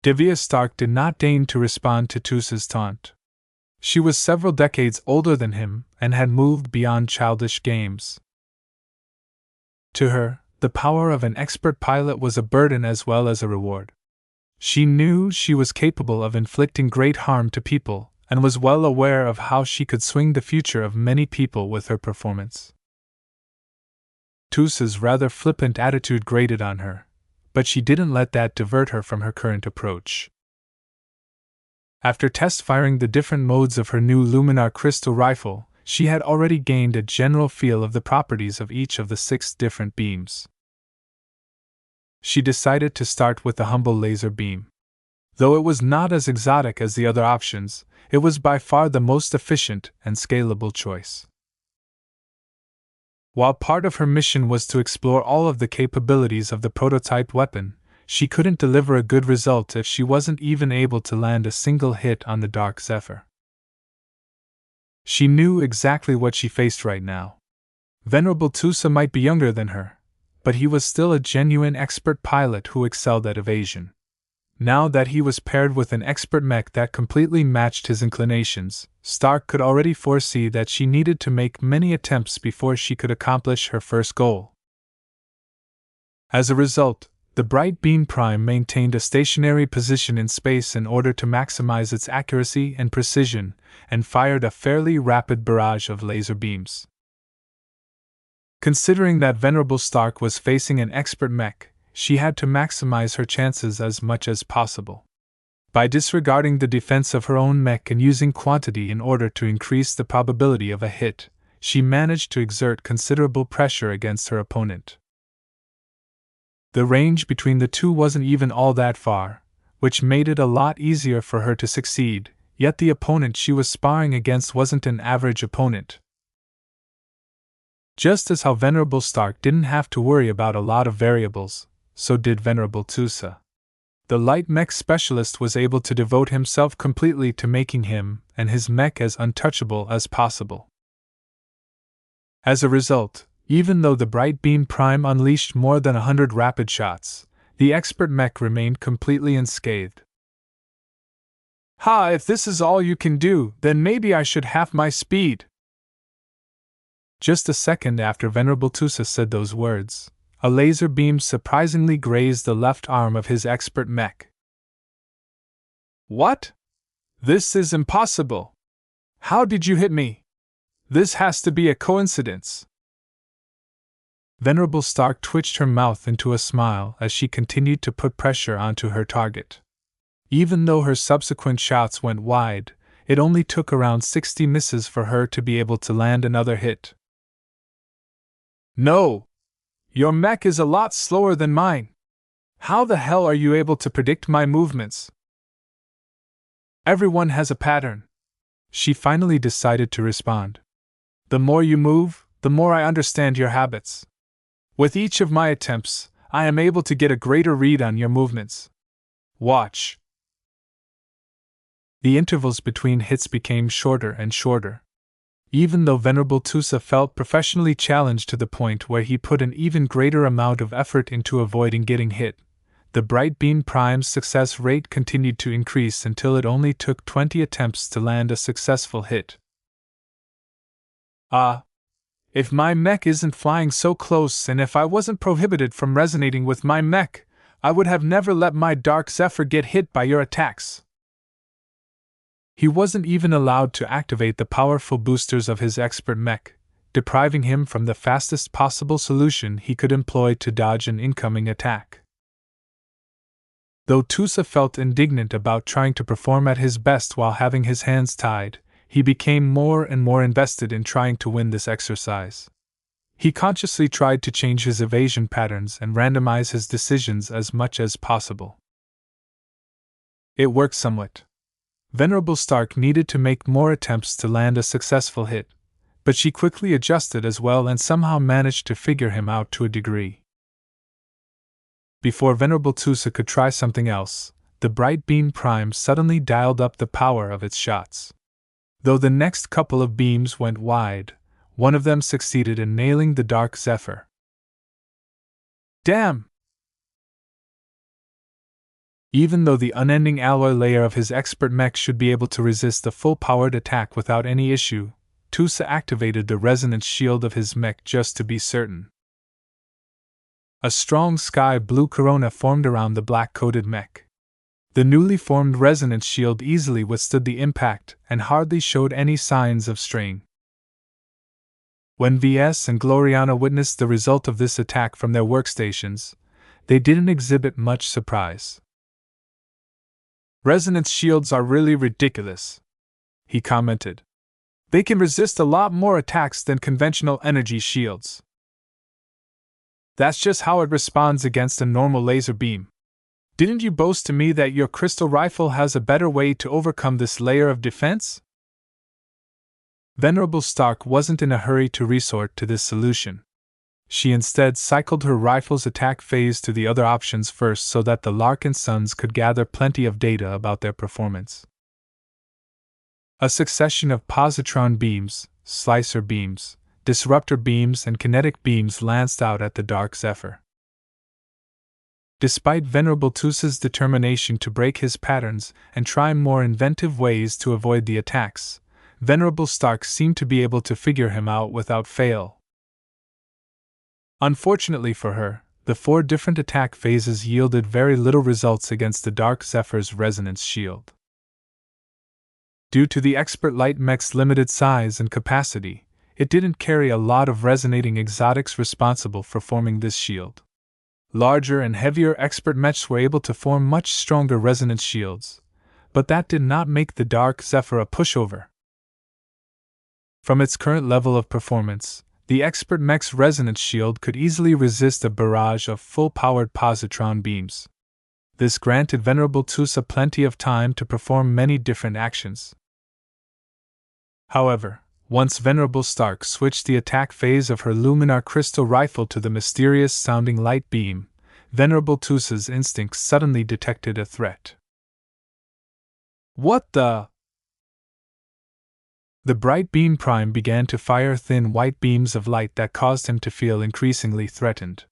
Devia Stark did not deign to respond to Tusa's taunt. She was several decades older than him and had moved beyond childish games. To her, the power of an expert pilot was a burden as well as a reward. She knew she was capable of inflicting great harm to people and was well aware of how she could swing the future of many people with her performance. Tusa's rather flippant attitude grated on her, but she didn't let that divert her from her current approach. After test firing the different modes of her new Luminar crystal rifle, she had already gained a general feel of the properties of each of the 6 different beams. She decided to start with the humble laser beam. Though it was not as exotic as the other options, it was by far the most efficient and scalable choice. While part of her mission was to explore all of the capabilities of the prototype weapon, she couldn't deliver a good result if she wasn't even able to land a single hit on the Dark Zephyr. She knew exactly what she faced right now. Venerable Tusa might be younger than her, but he was still a genuine expert pilot who excelled at evasion. Now that he was paired with an expert mech that completely matched his inclinations, Stark could already foresee that she needed to make many attempts before she could accomplish her first goal. As a result, the Bright Beam Prime maintained a stationary position in space in order to maximize its accuracy and precision, and fired a fairly rapid barrage of laser beams. Considering that Venerable Stark was facing an expert mech, she had to maximize her chances as much as possible. By disregarding the defense of her own mech and using quantity in order to increase the probability of a hit, she managed to exert considerable pressure against her opponent. The range between the two wasn't even all that far, which made it a lot easier for her to succeed, yet the opponent she was sparring against wasn't an average opponent. Just as how Venerable Stark didn't have to worry about a lot of variables, so did Venerable Tusa. The light mech specialist was able to devote himself completely to making him and his mech as untouchable as possible. As a result, even though the Bright Beam Prime unleashed more than 100 rapid shots, the expert mech remained completely unscathed. "Ha, if this is all you can do, then maybe I should half my speed." Just a second after Venerable Tusa said those words, a laser beam surprisingly grazed the left arm of his expert mech. "What? This is impossible! How did you hit me? This has to be a coincidence." Venerable Stark twitched her mouth into a smile as she continued to put pressure onto her target. Even though her subsequent shots went wide, it only took around 60 misses for her to be able to land another hit. "No! Your mech is a lot slower than mine. How the hell are you able to predict my movements?" "Everyone has a pattern," she finally decided to respond. "The more you move, the more I understand your habits. With each of my attempts, I am able to get a greater read on your movements. Watch." The intervals between hits became shorter and shorter. Even though Venerable Tusa felt professionally challenged to the point where he put an even greater amount of effort into avoiding getting hit, the Bright Beam Prime's success rate continued to increase until it only took 20 attempts to land a successful hit. If my mech isn't flying so close and if I wasn't prohibited from resonating with my mech, I would have never let my Dark Zephyr get hit by your attacks." He wasn't even allowed to activate the powerful boosters of his expert mech, depriving him from the fastest possible solution he could employ to dodge an incoming attack. Though Tusa felt indignant about trying to perform at his best while having his hands tied, he became more and more invested in trying to win this exercise. He consciously tried to change his evasion patterns and randomize his decisions as much as possible. It worked somewhat. Venerable Stark needed to make more attempts to land a successful hit, but she quickly adjusted as well and somehow managed to figure him out to a degree. Before Venerable Tusa could try something else, the Bright Beam Prime suddenly dialed up the power of its shots. Though the next couple of beams went wide, one of them succeeded in nailing the Dark Zephyr. "Damn!" Even though the unending alloy layer of his expert mech should be able to resist a full-powered attack without any issue, Tusa activated the resonance shield of his mech just to be certain. A strong sky blue corona formed around the black-coated mech. The newly formed resonance shield easily withstood the impact and hardly showed any signs of strain. When Ves and Gloriana witnessed the result of this attack from their workstations, they didn't exhibit much surprise. "Resonance shields are really ridiculous," he commented. "They can resist a lot more attacks than conventional energy shields. That's just how it responds against a normal laser beam. Didn't you boast to me that your crystal rifle has a better way to overcome this layer of defense?" Venerable Stark wasn't in a hurry to resort to this solution. She instead cycled her rifle's attack phase to the other options first so that the Larkinsons could gather plenty of data about their performance. A succession of positron beams, slicer beams, disruptor beams, and kinetic beams lanced out at the Dark Zephyr. Despite Venerable Tus's determination to break his patterns and try more inventive ways to avoid the attacks, Venerable Stark seemed to be able to figure him out without fail. Unfortunately for her, the 4 different attack phases yielded very little results against the Dark Zephyr's resonance shield. Due to the expert light mech's limited size and capacity, it didn't carry a lot of resonating exotics responsible for forming this shield. Larger and heavier expert mechs were able to form much stronger resonance shields, but that did not make the Dark Zephyr a pushover. From its current level of performance, the expert mech's resonance shield could easily resist a barrage of full-powered positron beams. This granted Venerable Tusa plenty of time to perform many different actions. However, once Venerable Stark switched the attack phase of her Luminar crystal rifle to the mysterious-sounding light beam, Venerable Tusa's instincts suddenly detected a threat. "What the?" The bright beam prime began to fire thin white beams of light that caused him to feel increasingly threatened.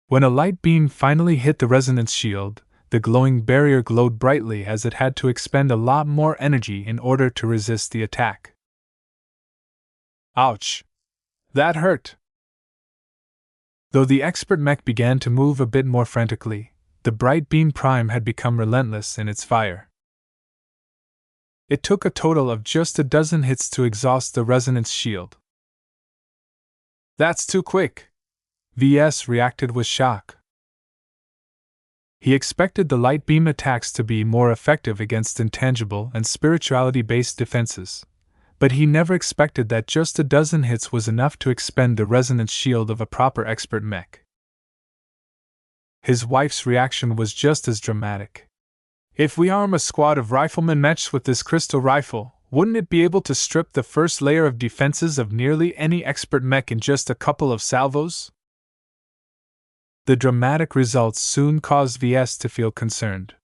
When a light beam finally hit the resonance shield, the glowing barrier glowed brightly as it had to expend a lot more energy in order to resist the attack. Ouch! That hurt! Though the expert mech began to move a bit more frantically, the bright beam prime had become relentless in its fire. It took a total of just a dozen hits to exhaust the resonance shield. "That's too quick!" Ves reacted with shock. He expected the light beam attacks to be more effective against intangible and spirituality-based defenses, but he never expected that just a dozen hits was enough to expend the resonance shield of a proper expert mech. His wife's reaction was just as dramatic. "If we arm a squad of riflemen mechs with this crystal rifle, wouldn't it be able to strip the first layer of defenses of nearly any expert mech in just a couple of salvos?" The dramatic results soon caused Ves to feel concerned.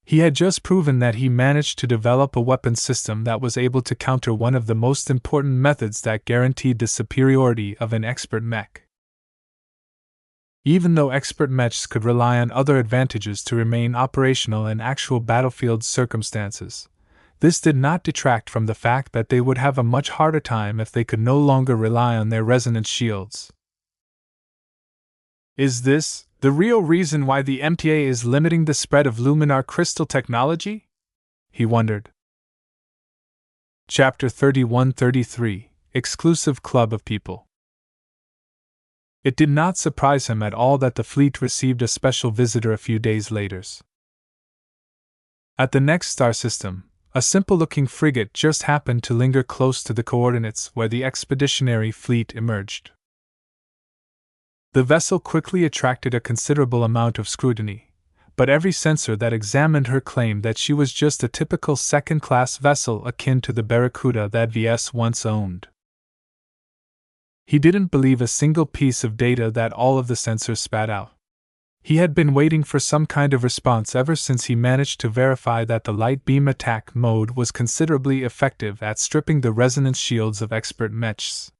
He had just proven that he managed to develop a weapon system that was able to counter one of the most important methods that guaranteed the superiority of an expert mech. Even though expert mechs could rely on other advantages to remain operational in actual battlefield circumstances, this did not detract from the fact that they would have a much harder time if they could no longer rely on their resonance shields. "Is this the real reason why the MTA is limiting the spread of Luminar crystal technology?" he wondered. Chapter 31-33 Exclusive Club of People. It did not surprise him at all that the fleet received a special visitor a few days later. At the next star system, a simple-looking frigate just happened to linger close to the coordinates where the expeditionary fleet emerged. The vessel quickly attracted a considerable amount of scrutiny, but every sensor that examined her claimed that she was just a typical second-class vessel akin to the Barracuda that Ves once owned. He didn't believe a single piece of data that all of the sensors spat out. He had been waiting for some kind of response ever since he managed to verify that the light beam attack mode was considerably effective at stripping the resonance shields of expert mechs.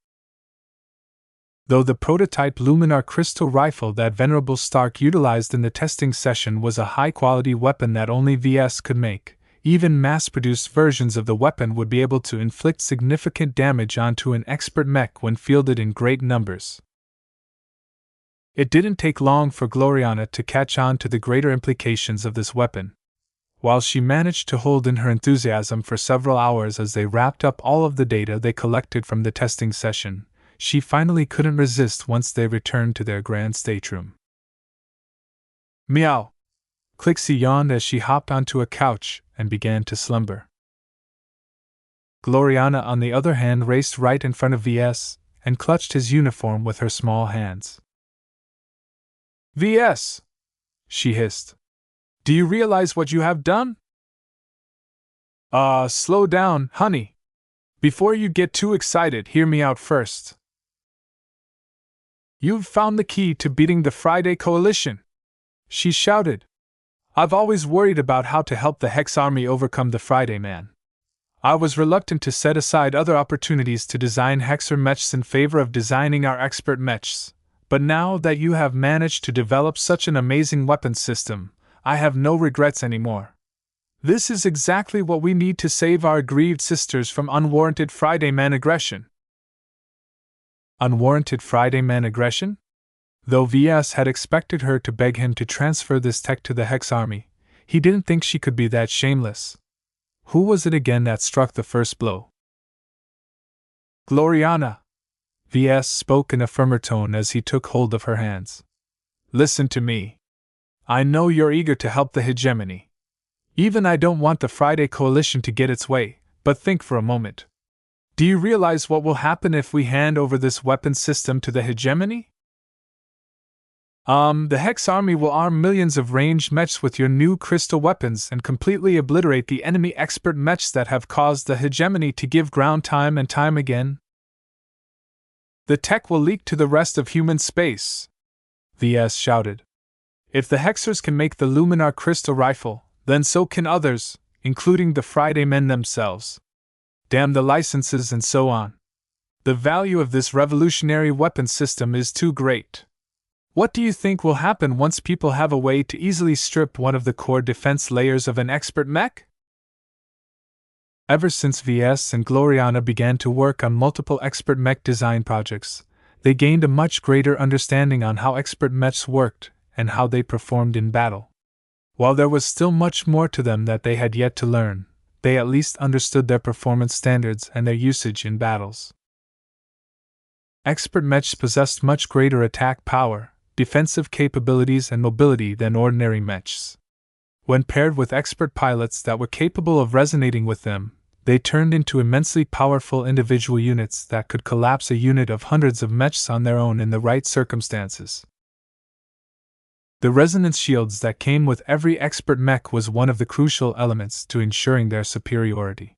Though the prototype Luminar crystal rifle that Venerable Stark utilized in the testing session was a high-quality weapon that only Ves could make, even mass-produced versions of the weapon would be able to inflict significant damage onto an expert mech when fielded in great numbers. It didn't take long for Gloriana to catch on to the greater implications of this weapon. While she managed to hold in her enthusiasm for several hours as they wrapped up all of the data they collected from the testing session, she finally couldn't resist once they returned to their grand stateroom. Meow! Clixie yawned as she hopped onto a couch and began to slumber. Gloriana, on the other hand, raced right in front of VS and clutched his uniform with her small hands. VS! She hissed. Do you realize what you have done? Slow down, honey. Before you get too excited, hear me out first. You've found the key to beating the Friday Coalition, she shouted. I've always worried about how to help the Hex Army overcome the Friday Man. I was reluctant to set aside other opportunities to design Hexer Mechs in favor of designing our expert Mechs, but now that you have managed to develop such an amazing weapons system, I have no regrets anymore. This is exactly what we need to save our aggrieved sisters from unwarranted Friday Man aggression. Unwarranted Friday Man aggression? Though VS had expected her to beg him to transfer this tech to the Hex Army, he didn't think she could be that shameless. Who was it again that struck the first blow? Gloriana! VS spoke in a firmer tone as he took hold of her hands. Listen to me. I know you're eager to help the hegemony. Even I don't want the Friday Coalition to get its way, but think for a moment. Do you realize what will happen if we hand over this weapon system to the hegemony? The Hex Army will arm millions of ranged mechs with your new crystal weapons and completely obliterate the enemy expert mechs that have caused the hegemony to give ground time and time again. The tech will leak to the rest of human space, VS shouted. If the Hexers can make the Luminar crystal rifle, then so can others, including the Friday Men themselves. Damn the licenses and so on. The value of this revolutionary weapon system is too great. What do you think will happen once people have a way to easily strip one of the core defense layers of an expert mech? Ever since VS and Gloriana began to work on multiple expert mech design projects, they gained a much greater understanding on how expert mechs worked and how they performed in battle. While there was still much more to them that they had yet to learn, they at least understood their performance standards and their usage in battles. Expert mechs possessed much greater attack power, defensive capabilities and mobility than ordinary mechs. When paired with expert pilots that were capable of resonating with them, they turned into immensely powerful individual units that could collapse a unit of hundreds of mechs on their own in the right circumstances. The resonance shields that came with every expert mech was one of the crucial elements to ensuring their superiority.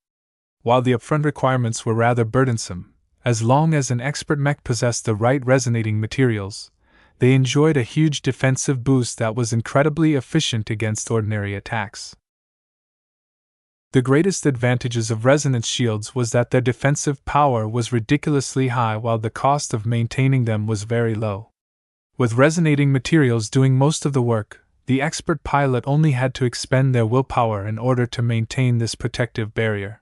While the upfront requirements were rather burdensome, as long as an expert mech possessed the right resonating materials, they enjoyed a huge defensive boost that was incredibly efficient against ordinary attacks. The greatest advantages of resonance shields was that their defensive power was ridiculously high while the cost of maintaining them was very low. With resonating materials doing most of the work, the expert pilot only had to expend their willpower in order to maintain this protective barrier.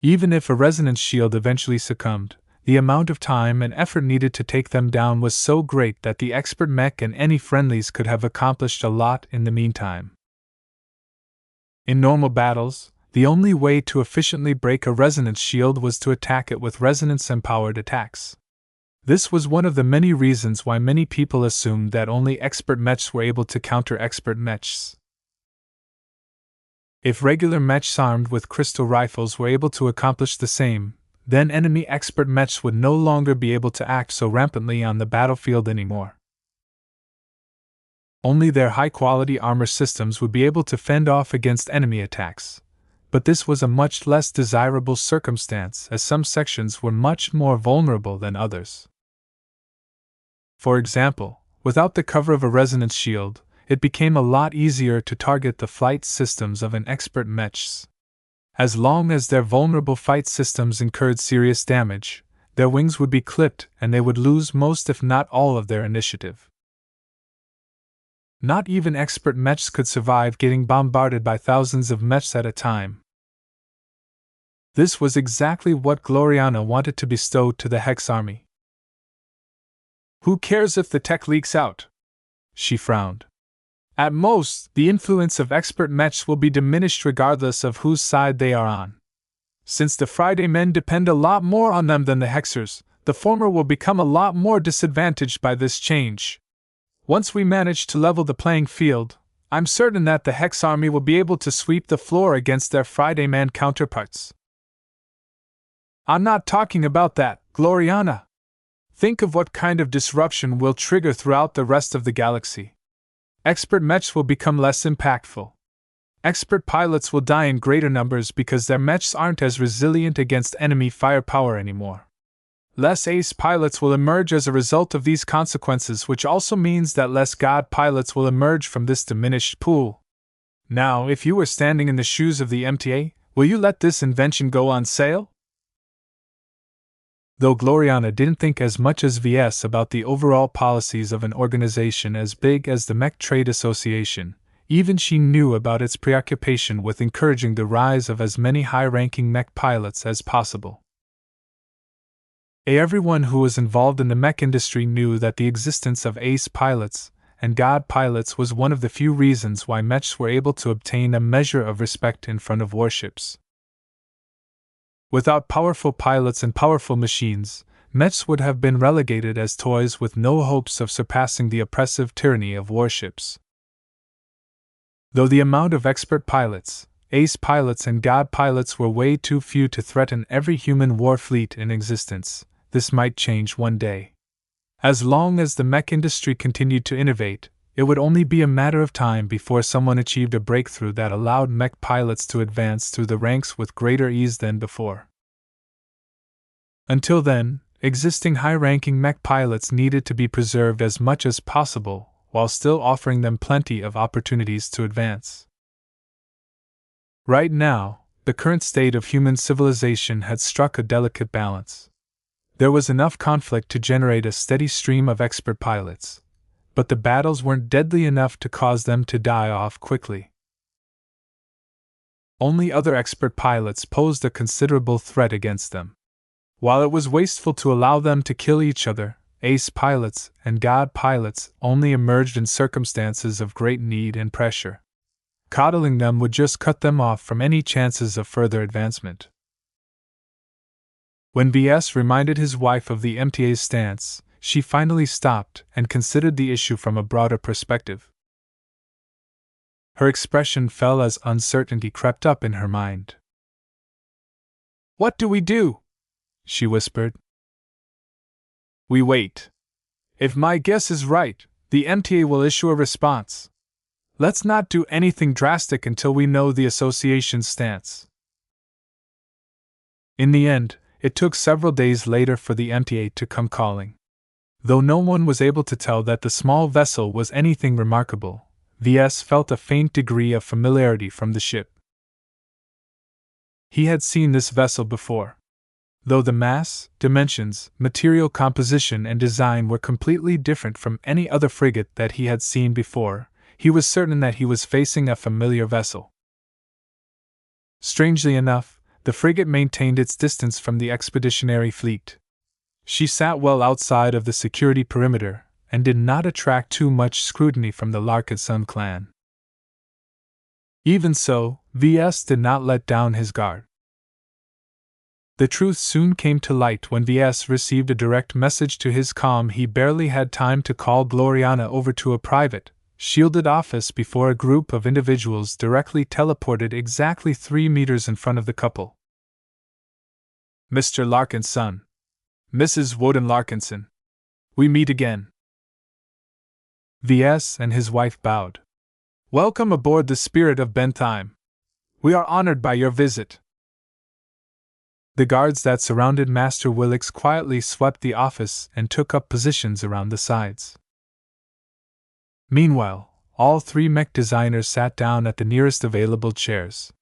Even if a resonance shield eventually succumbed, the amount of time and effort needed to take them down was so great that the expert mech and any friendlies could have accomplished a lot in the meantime. In normal battles, the only way to efficiently break a resonance shield was to attack it with resonance-empowered attacks. This was one of the many reasons why many people assumed that only expert mechs were able to counter expert mechs. If regular mechs armed with crystal rifles were able to accomplish the same, then enemy expert mechs would no longer be able to act so rampantly on the battlefield anymore. Only their high-quality armor systems would be able to fend off against enemy attacks, but this was a much less desirable circumstance as some sections were much more vulnerable than others. For example, without the cover of a resonance shield, it became a lot easier to target the flight systems of an expert mechs. As long as their vulnerable fight systems incurred serious damage, their wings would be clipped and they would lose most if not all of their initiative. Not even expert mechs could survive getting bombarded by thousands of mechs at a time. This was exactly what Gloriana wanted to bestow to the Hex Army. Who cares if the tech leaks out? She frowned. At most, the influence of expert mechs will be diminished regardless of whose side they are on. Since the Friday men depend a lot more on them than the Hexers, the former will become a lot more disadvantaged by this change. Once we manage to level the playing field, I'm certain that the Hex army will be able to sweep the floor against their Friday man counterparts. I'm not talking about that, Gloriana. Think of what kind of disruption we'll trigger throughout the rest of the galaxy. Expert mechs will become less impactful. Expert pilots will die in greater numbers because their mechs aren't as resilient against enemy firepower anymore. Less ace pilots will emerge as a result of these consequences, which also means that less god pilots will emerge from this diminished pool. Now, if you were standing in the shoes of the MTA, will you let this invention go on sale? Though Gloriana didn't think as much as Ves about the overall policies of an organization as big as the Mech Trade Association, even she knew about its preoccupation with encouraging the rise of as many high-ranking mech pilots as possible. Everyone who was involved in the mech industry knew that the existence of ace pilots and god pilots was one of the few reasons why mechs were able to obtain a measure of respect in front of warships. Without powerful pilots and powerful machines, mechs would have been relegated as toys with no hopes of surpassing the oppressive tyranny of warships. Though the amount of expert pilots, ace pilots and god pilots were way too few to threaten every human war fleet in existence, this might change one day. As long as the mech industry continued to innovate, it would only be a matter of time before someone achieved a breakthrough that allowed mech pilots to advance through the ranks with greater ease than before. Until then, existing high-ranking mech pilots needed to be preserved as much as possible, while still offering them plenty of opportunities to advance. Right now, the current state of human civilization had struck a delicate balance. There was enough conflict to generate a steady stream of expert pilots, but the battles weren't deadly enough to cause them to die off quickly. Only other expert pilots posed a considerable threat against them. While it was wasteful to allow them to kill each other, ace pilots and god pilots only emerged in circumstances of great need and pressure. Coddling them would just cut them off from any chances of further advancement. When Ves reminded his wife of the MTA's stance, she finally stopped and considered the issue from a broader perspective. Her expression fell as uncertainty crept up in her mind. "What do we do?" she whispered. "We wait. If my guess is right, the MTA will issue a response. Let's not do anything drastic until we know the association's stance." In the end, it took several days later for the MTA to come calling. Though no one was able to tell that the small vessel was anything remarkable, Ves felt a faint degree of familiarity from the ship. He had seen this vessel before. Though the mass, dimensions, material composition and design were completely different from any other frigate that he had seen before, he was certain that he was facing a familiar vessel. Strangely enough, the frigate maintained its distance from the expeditionary fleet. She sat well outside of the security perimeter and did not attract too much scrutiny from the Larkinson clan. Even so, Ves did not let down his guard. The truth soon came to light when Ves received a direct message to his comm. He barely had time to call Gloriana over to a private, shielded office before a group of individuals directly teleported exactly 3 meters in front of the couple. "Mr. Larkinson. Mrs. Woden Larkinson. We meet again." Ves and his wife bowed. "Welcome aboard the Spirit of Bentheim. We are honored by your visit." The guards that surrounded Master Willix quietly swept the office and took up positions around the sides. Meanwhile, all 3 mech designers sat down at the nearest available chairs.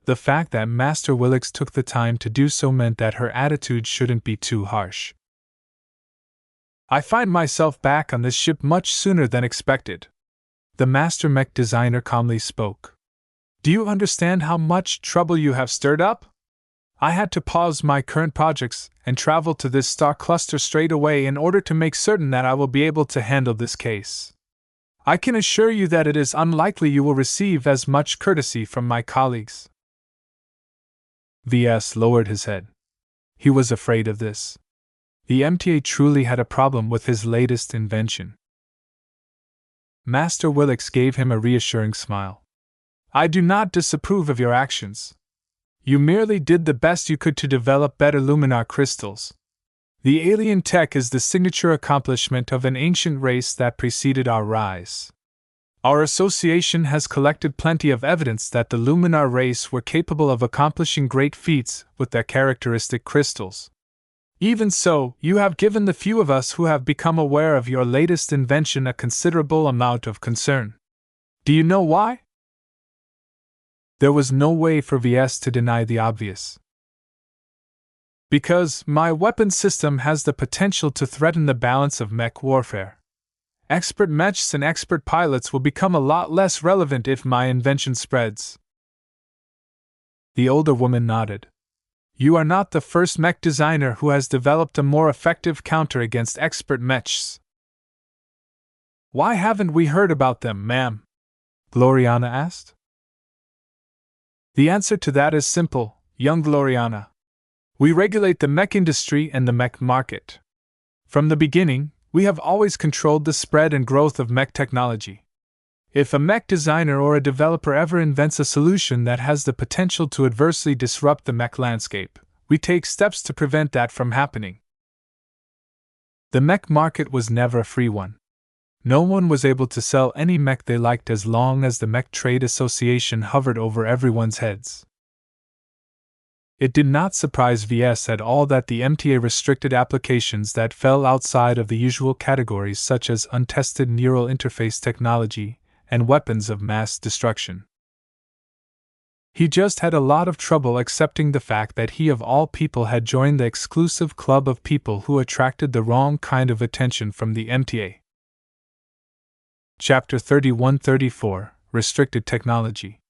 The fact that Master Willix took the time to do so meant that her attitude shouldn't be too harsh. "I find myself back on this ship much sooner than expected," the Master Mech Designer calmly spoke. "Do you understand how much trouble you have stirred up? I had to pause my current projects and travel to this star cluster straight away in order to make certain that I will be able to handle this case. I can assure you that it is unlikely you will receive as much courtesy from my colleagues. Ves lowered his head. He was afraid of this. The MTA truly had a problem with his latest invention. Master Willix gave him a reassuring smile. I do not disapprove of your actions. You merely did the best you could to develop better luminar crystals. The alien tech is the signature accomplishment of an ancient race that preceded our rise. Our association has collected plenty of evidence that the luminar race were capable of accomplishing great feats with their characteristic crystals. Even so, you have given the few of us who have become aware of your latest invention a considerable amount of concern. Do you know why? There was no way for Ves to deny the obvious. Because my weapon system has the potential to threaten the balance of mech warfare. Expert mechs and expert pilots will become a lot less relevant if my invention spreads. The older woman nodded. You are not the first mech designer who has developed a more effective counter against expert mechs. Why haven't we heard about them, ma'am? Gloriana asked. The answer to that is simple, young Gloriana. We regulate the mech industry and the mech market. From the beginning, we have always controlled the spread and growth of mech technology. If a mech designer or a developer ever invents a solution that has the potential to adversely disrupt the mech landscape, we take steps to prevent that from happening. The mech market was never a free one. No one was able to sell any mech they liked as long as the Mech Trade Association hovered over everyone's heads. It did not surprise Ves at all that the MTA restricted applications that fell outside of the usual categories such as untested neural interface technology and weapons of mass destruction. He just had a lot of trouble accepting the fact that he of all people had joined the exclusive club of people who attracted the wrong kind of attention from the MTA. Chapter 31-34 Restricted Technology.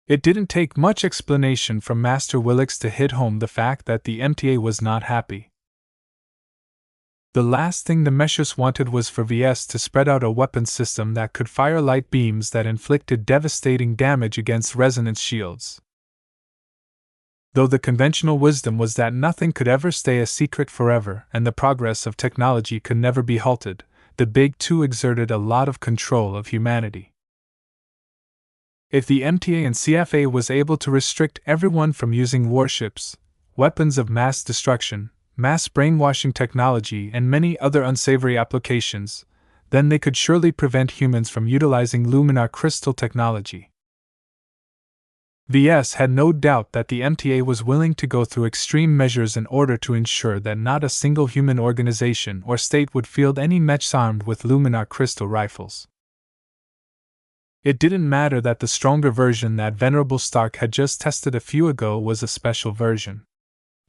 It didn't take much explanation from Master Willix to hit home the fact that the MTA was not happy. The last thing the Meshers wanted was for Ves to spread out a weapon system that could fire light beams that inflicted devastating damage against resonance shields. Though the conventional wisdom was that nothing could ever stay a secret forever and the progress of technology could never be halted, the Big Two exerted a lot of control of humanity. If the MTA and CFA was able to restrict everyone from using warships, weapons of mass destruction, mass brainwashing technology, and many other unsavory applications, then they could surely prevent humans from utilizing luminar crystal technology. Ves had no doubt that the MTA was willing to go through extreme measures in order to ensure that not a single human organization or state would field any mechs armed with luminar crystal rifles. It didn't matter that the stronger version that Venerable Stark had just tested a few ago was a special version.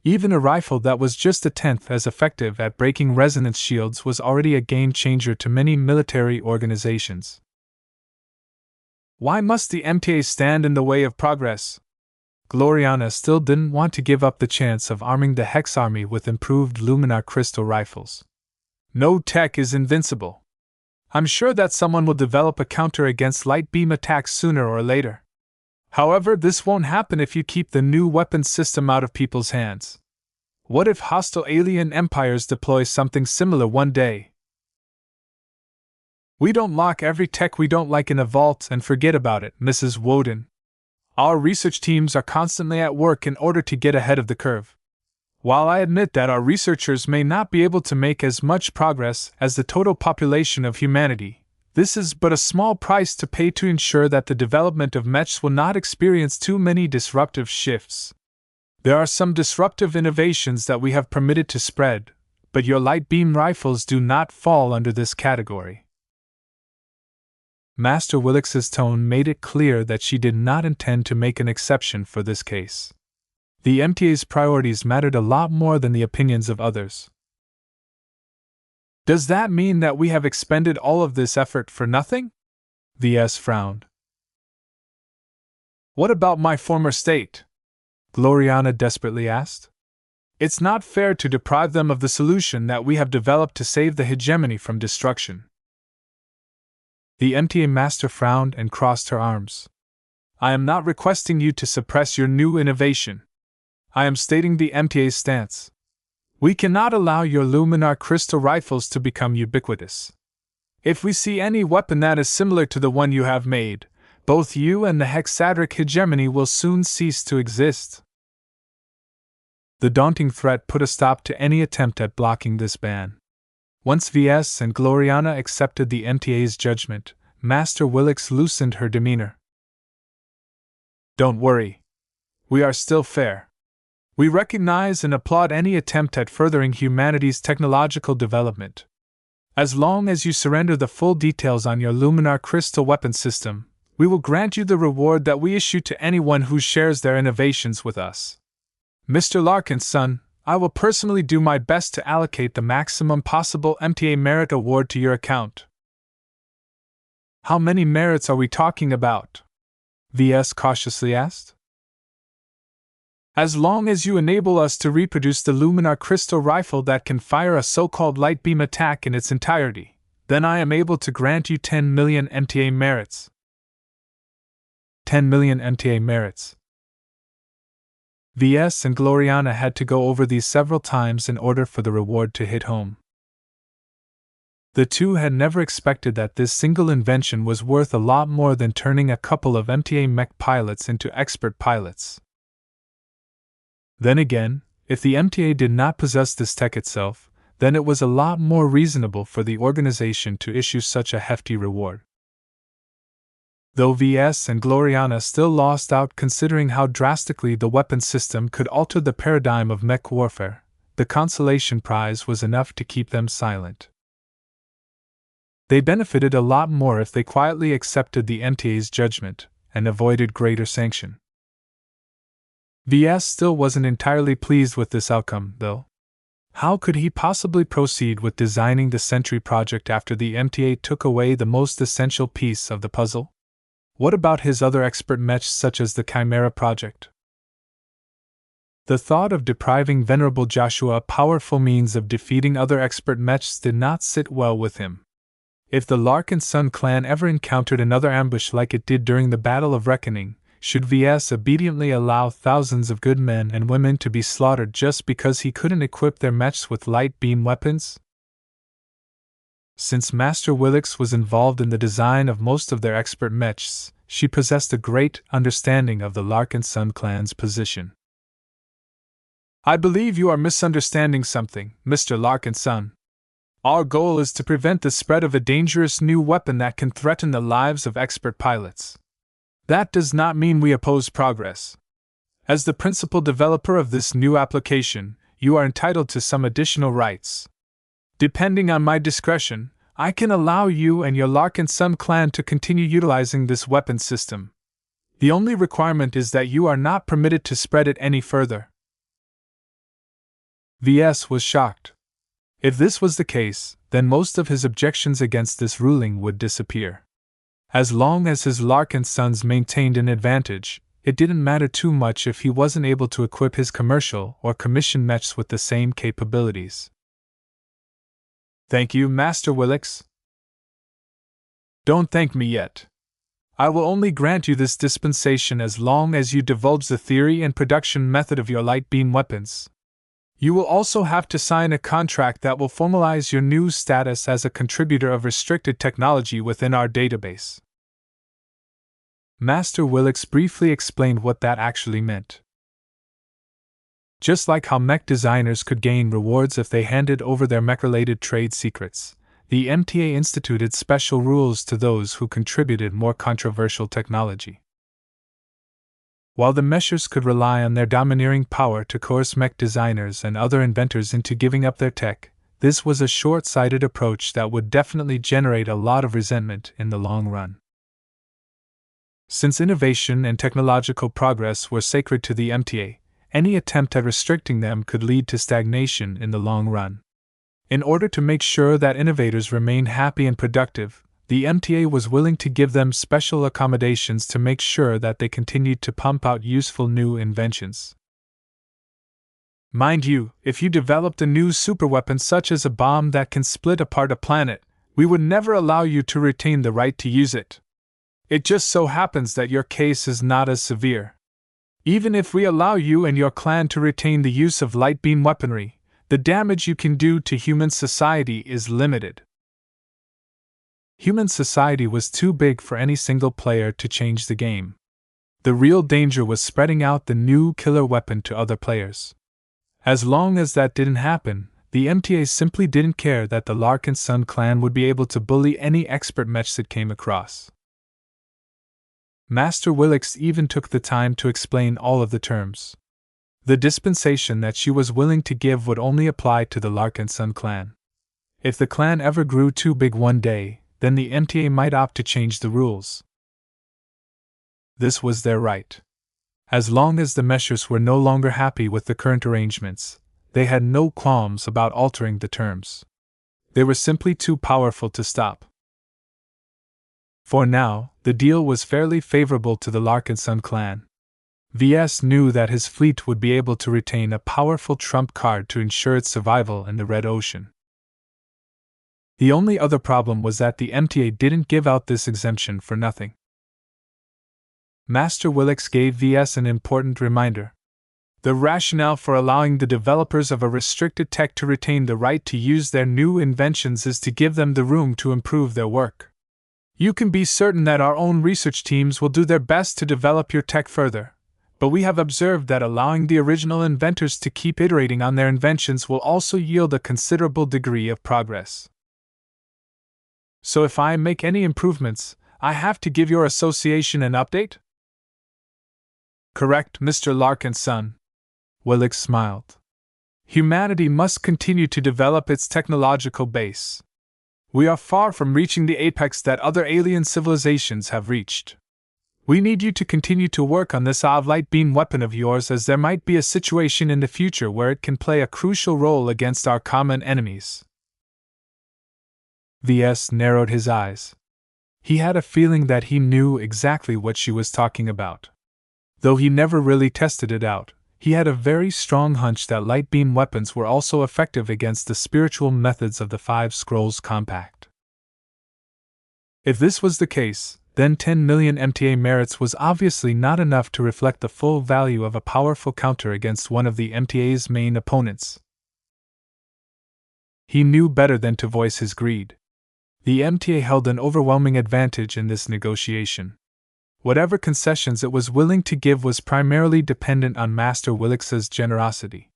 Even a rifle that was just a tenth as effective at breaking resonance shields was already a game-changer to many military organizations. Why must the MTA stand in the way of progress? Gloriana still didn't want to give up the chance of arming the Hex army with improved luminar crystal rifles. No tech is invincible. I'm sure that someone will develop a counter against light beam attacks sooner or later. However, this won't happen if you keep the new weapon system out of people's hands. What if hostile alien empires deploy something similar one day? We don't lock every tech we don't like in a vault and forget about it, Mrs. Woden. Our research teams are constantly at work in order to get ahead of the curve. While I admit that our researchers may not be able to make as much progress as the total population of humanity, this is but a small price to pay to ensure that the development of mechs will not experience too many disruptive shifts. There are some disruptive innovations that we have permitted to spread, but your light beam rifles do not fall under this category. Master Willix's tone made it clear that she did not intend to make an exception for this case. The MTA's priorities mattered a lot more than the opinions of others. Does that mean that we have expended all of this effort for nothing? Ves frowned. What about my former state? Gloriana desperately asked. It's not fair to deprive them of the solution that we have developed to save the hegemony from destruction. The MTA master frowned and crossed her arms. I am not requesting you to suppress your new innovation. I am stating the MTA's stance. We cannot allow your luminar crystal rifles to become ubiquitous. If we see any weapon that is similar to the one you have made, both you and the hexadric hegemony will soon cease to exist. The daunting threat put a stop to any attempt at blocking this ban. Once Ves and Gloriana accepted the MTA's judgment, Master Willix loosened her demeanor. Don't worry. We are still fair. We recognize and applaud any attempt at furthering humanity's technological development. As long as you surrender the full details on your luminar crystal weapon system, we will grant you the reward that we issue to anyone who shares their innovations with us. Mr. Larkinson, I will personally do my best to allocate the maximum possible MTA merit award to your account. How many merits are we talking about? Ves cautiously asked. As long as you enable us to reproduce the luminar crystal rifle that can fire a so-called light beam attack in its entirety, then I am able to grant you 10 million MTA merits. 10 million MTA merits. Ves and Gloriana had to go over these several times in order for the reward to hit home. The two had never expected that this single invention was worth a lot more than turning a couple of MTA mech pilots into expert pilots. Then again, if the MTA did not possess this tech itself, then it was a lot more reasonable for the organization to issue such a hefty reward. Though Ves and Gloriana still lost out considering how drastically the weapon system could alter the paradigm of mech warfare, the consolation prize was enough to keep them silent. They benefited a lot more if they quietly accepted the MTA's judgment and avoided greater sanction. Ves still wasn't entirely pleased with this outcome, though. How could he possibly proceed with designing the Sentry project after the MTA took away the most essential piece of the puzzle? What about his other expert mechs such as the Chimera project? The thought of depriving Venerable Joshua a powerful means of defeating other expert mechs did not sit well with him. If the Larkinson clan ever encountered another ambush like it did during the Battle of Reckoning, should Ves obediently allow thousands of good men and women to be slaughtered just because he couldn't equip their mechs with light beam weapons? Since Master Willix was involved in the design of most of their expert mechs, she possessed a great understanding of the Larkinson clan's position. I believe you are misunderstanding something, Mr. Larkinson. Our goal is to prevent the spread of a dangerous new weapon that can threaten the lives of expert pilots. That does not mean we oppose progress. As the principal developer of this new application, you are entitled to some additional rights. Depending on my discretion, I can allow you and your Larkinson clan to continue utilizing this weapon system. The only requirement is that you are not permitted to spread it any further. Ves was shocked. If this was the case, then most of his objections against this ruling would disappear. As long as his Larkinsons maintained an advantage, it didn't matter too much if he wasn't able to equip his commercial or commission mechs with the same capabilities. Thank you, Master Willix. Don't thank me yet. I will only grant you this dispensation as long as you divulge the theory and production method of your light beam weapons. You will also have to sign a contract that will formalize your new status as a contributor of restricted technology within our database. Master Willix briefly explained what that actually meant. Just like how mech designers could gain rewards if they handed over their mech-related trade secrets, the MTA instituted special rules to those who contributed more controversial technology. While the meshers could rely on their domineering power to coerce mech designers and other inventors into giving up their tech, this was a short-sighted approach that would definitely generate a lot of resentment in the long run. Since innovation and technological progress were sacred to the MTA, any attempt at restricting them could lead to stagnation in the long run. In order to make sure that innovators remained happy and productive, the MTA was willing to give them special accommodations to make sure that they continued to pump out useful new inventions. Mind you, if you developed a new superweapon such as a bomb that can split apart a planet, We would never allow you to retain the right to use it. It just so happens that your case is not as severe. Even if we allow you and your clan to retain the use of light beam weaponry, the damage you can do to human society is limited. Human society was too big for any single player to change the game. The real danger was spreading out the new killer weapon to other players. As long as that didn't happen, the MTA simply didn't care that the Larkinson clan would be able to bully any expert mechs it came across. Master Willix even took the time to explain all of the terms. The dispensation that she was willing to give would only apply to the Larkinson clan. If the clan ever grew too big one day, then the MTA might opt to change the rules. This was their right. As long as the meshers were no longer happy with the current arrangements, they had no qualms about altering the terms. They were simply too powerful to stop. For now, the deal was fairly favorable to the Larkinson clan. Ves knew that his fleet would be able to retain a powerful trump card to ensure its survival in the Red Ocean. The only other problem was that the MTA didn't give out this exemption for nothing. Master Willix gave Ves an important reminder. The rationale for allowing the developers of a restricted tech to retain the right to use their new inventions is to give them the room to improve their work. You can be certain that our own research teams will do their best to develop your tech further, but we have observed that allowing the original inventors to keep iterating on their inventions will also yield a considerable degree of progress. So if I make any improvements, I have to give your association an update? Correct, Mr. Larkinson. Willix smiled. Humanity must continue to develop its technological base. We are far from reaching the apex that other alien civilizations have reached. We need you to continue to work on this light beam weapon of yours, as there might be a situation in the future where it can play a crucial role against our common enemies. Ves narrowed his eyes. He had a feeling that he knew exactly what she was talking about. Though he never really tested it out, he had a very strong hunch that light beam weapons were also effective against the spiritual methods of the Five Scrolls Compact. If this was the case, then 10 million MTA merits was obviously not enough to reflect the full value of a powerful counter against one of the MTA's main opponents. He knew better than to voice his greed. The MTA held an overwhelming advantage in this negotiation. Whatever concessions it was willing to give was primarily dependent on Master Willix's generosity.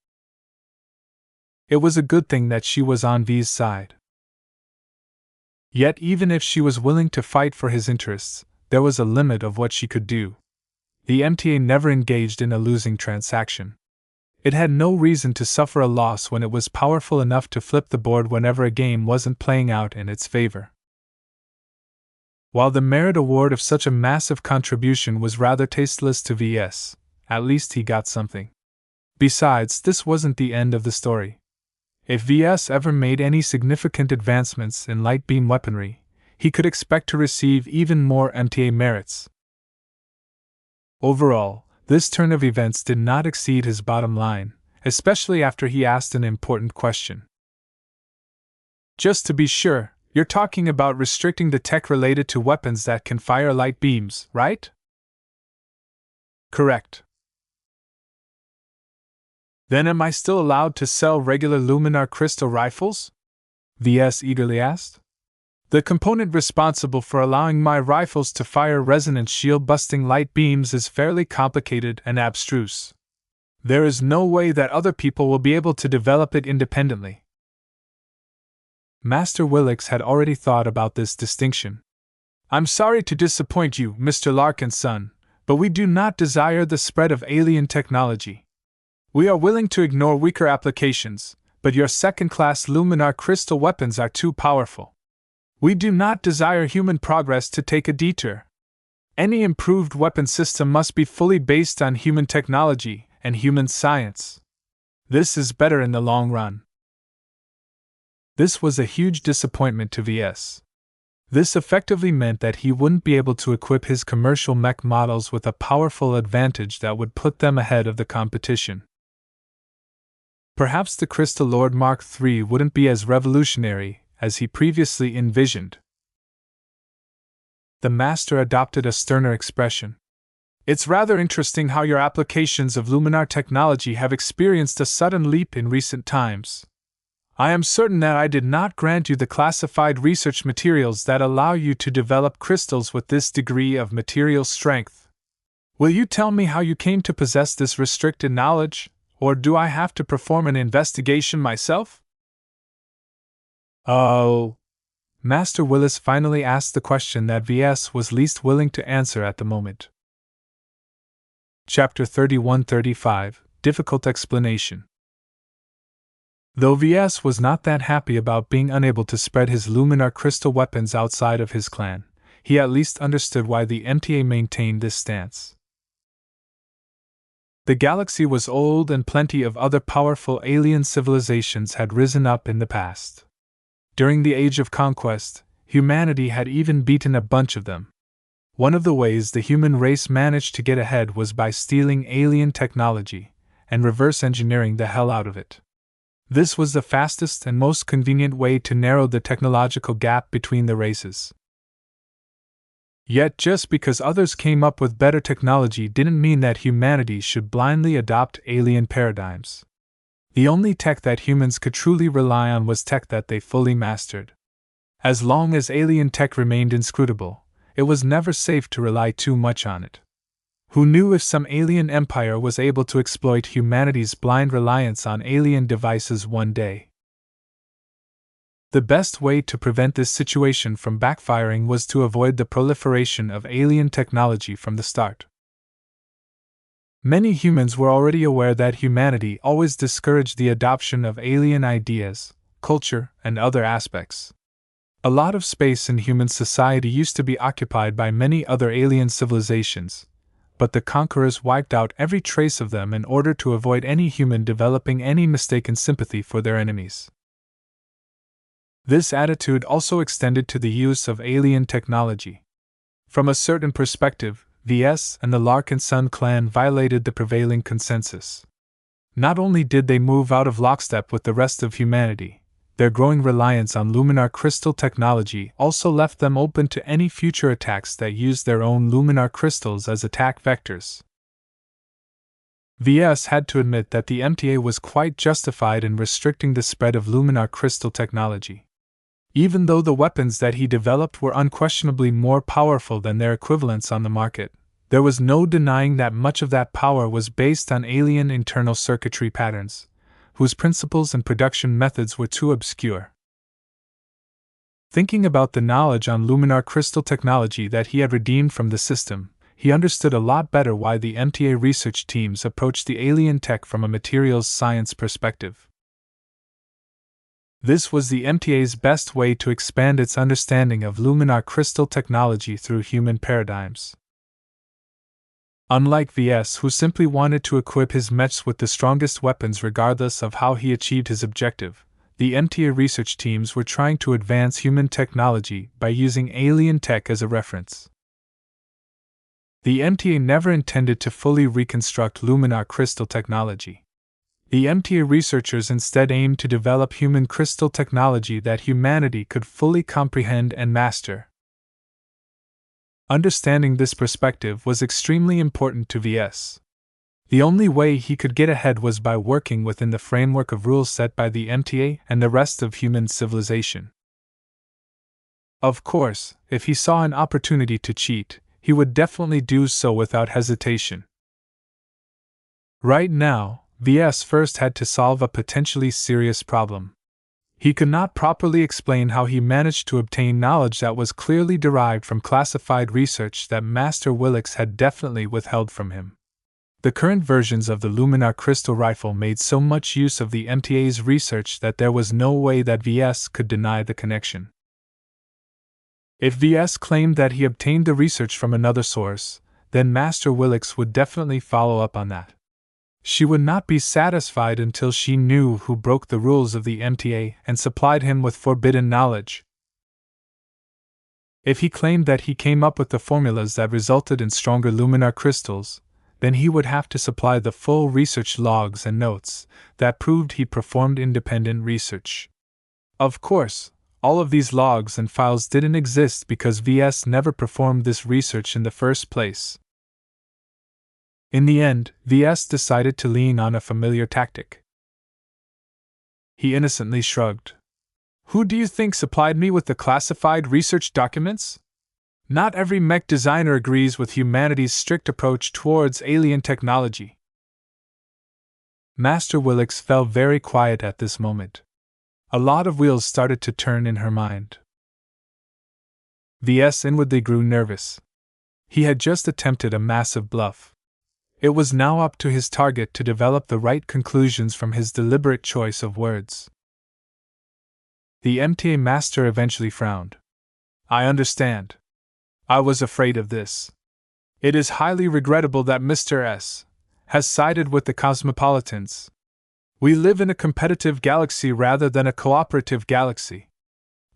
It was a good thing that she was on V's side. Yet even if she was willing to fight for his interests, there was a limit of what she could do. The MTA never engaged in a losing transaction. It had no reason to suffer a loss when it was powerful enough to flip the board whenever a game wasn't playing out in its favor. While the merit award of such a massive contribution was rather tasteless to Ves, at least he got something. Besides, this wasn't the end of the story. If Ves ever made any significant advancements in light beam weaponry, he could expect to receive even more MTA merits. Overall, this turn of events did not exceed his bottom line, especially after he asked an important question. Just to be sure, you're talking about restricting the tech related to weapons that can fire light beams, right? Correct. Then am I still allowed to sell regular luminar crystal rifles? Ves eagerly asked. The component responsible for allowing my rifles to fire resonance shield-busting light beams is fairly complicated and abstruse. There is no way that other people will be able to develop it independently. Master Willix had already thought about this distinction. I'm sorry to disappoint you, Mr. Larkinson, but we do not desire the spread of alien technology. We are willing to ignore weaker applications, but your second-class luminar crystal weapons are too powerful. We do not desire human progress to take a detour. Any improved weapon system must be fully based on human technology and human science. This is better in the long run. This was a huge disappointment to Ves. This effectively meant that he wouldn't be able to equip his commercial mech models with a powerful advantage that would put them ahead of the competition. Perhaps the Crystal Lord Mark III wouldn't be as revolutionary as he previously envisioned. The master adopted a sterner expression. It's rather interesting how your applications of luminar technology have experienced a sudden leap in recent times. I am certain that I did not grant you the classified research materials that allow you to develop crystals with this degree of material strength. Will you tell me how you came to possess this restricted knowledge, or do I have to perform an investigation myself? Oh. Master Willis finally asked the question that Ves was least willing to answer at the moment. Chapter 31-35, Difficult Explanation. Though Ves was not that happy about being unable to spread his luminar crystal weapons outside of his clan, he at least understood why the MTA maintained this stance. The galaxy was old and plenty of other powerful alien civilizations had risen up in the past. During the Age of Conquest, humanity had even beaten a bunch of them. One of the ways the human race managed to get ahead was by stealing alien technology and reverse engineering the hell out of it. This was the fastest and most convenient way to narrow the technological gap between the races. Yet just because others came up with better technology didn't mean that humanity should blindly adopt alien paradigms. The only tech that humans could truly rely on was tech that they fully mastered. As long as alien tech remained inscrutable, it was never safe to rely too much on it. Who knew if some alien empire was able to exploit humanity's blind reliance on alien devices one day? The best way to prevent this situation from backfiring was to avoid the proliferation of alien technology from the start. Many humans were already aware that humanity always discouraged the adoption of alien ideas, culture, and other aspects. A lot of space in human society used to be occupied by many other alien civilizations, but the conquerors wiped out every trace of them in order to avoid any human developing any mistaken sympathy for their enemies. This attitude also extended to the use of alien technology. From a certain perspective, Ves and the Larkinson clan violated the prevailing consensus. Not only did they move out of lockstep with the rest of humanity, their growing reliance on luminar crystal technology also left them open to any future attacks that used their own luminar crystals as attack vectors. Ves had to admit that the MTA was quite justified in restricting the spread of luminar crystal technology. Even though the weapons that he developed were unquestionably more powerful than their equivalents on the market, there was no denying that much of that power was based on alien internal circuitry patterns, whose principles and production methods were too obscure. Thinking about the knowledge on luminar crystal technology that he had redeemed from the system, he understood a lot better why the MTA research teams approached the alien tech from a materials science perspective. This was the MTA's best way to expand its understanding of luminar crystal technology through human paradigms. Unlike Ves, who simply wanted to equip his mechs with the strongest weapons regardless of how he achieved his objective, the MTA research teams were trying to advance human technology by using alien tech as a reference. The MTA never intended to fully reconstruct luminar crystal technology. The MTA researchers instead aimed to develop human crystal technology that humanity could fully comprehend and master. Understanding this perspective was extremely important to Ves. The only way he could get ahead was by working within the framework of rules set by the MTA and the rest of human civilization. Of course, if he saw an opportunity to cheat, he would definitely do so without hesitation. Right now, Ves first had to solve a potentially serious problem. He could not properly explain how he managed to obtain knowledge that was clearly derived from classified research that Master Willis had definitely withheld from him. The current versions of the luminar crystal rifle made so much use of the MTA's research that there was no way that Ves could deny the connection. If Ves claimed that he obtained the research from another source, then Master Willis would definitely follow up on that. She would not be satisfied until she knew who broke the rules of the MTA and supplied him with forbidden knowledge. If he claimed that he came up with the formulas that resulted in stronger luminar crystals, then he would have to supply the full research logs and notes that proved he performed independent research. Of course, All of these logs and files didn't exist because VS never performed this research in the first place. In the end, VS decided to lean on a familiar tactic. He innocently shrugged. Who do you think supplied me with the classified research documents? Not every mech designer agrees with humanity's strict approach towards alien technology. Master Willix fell very quiet at this moment. A lot of wheels started to turn in her mind. VS inwardly grew nervous. He had just attempted a massive bluff. It was now up to his target to develop the right conclusions from his deliberate choice of words. The MTA master eventually frowned. I understand. I was afraid of this. It is highly regrettable that Mr. S has sided with the cosmopolitans. We live in a competitive galaxy rather than a cooperative galaxy.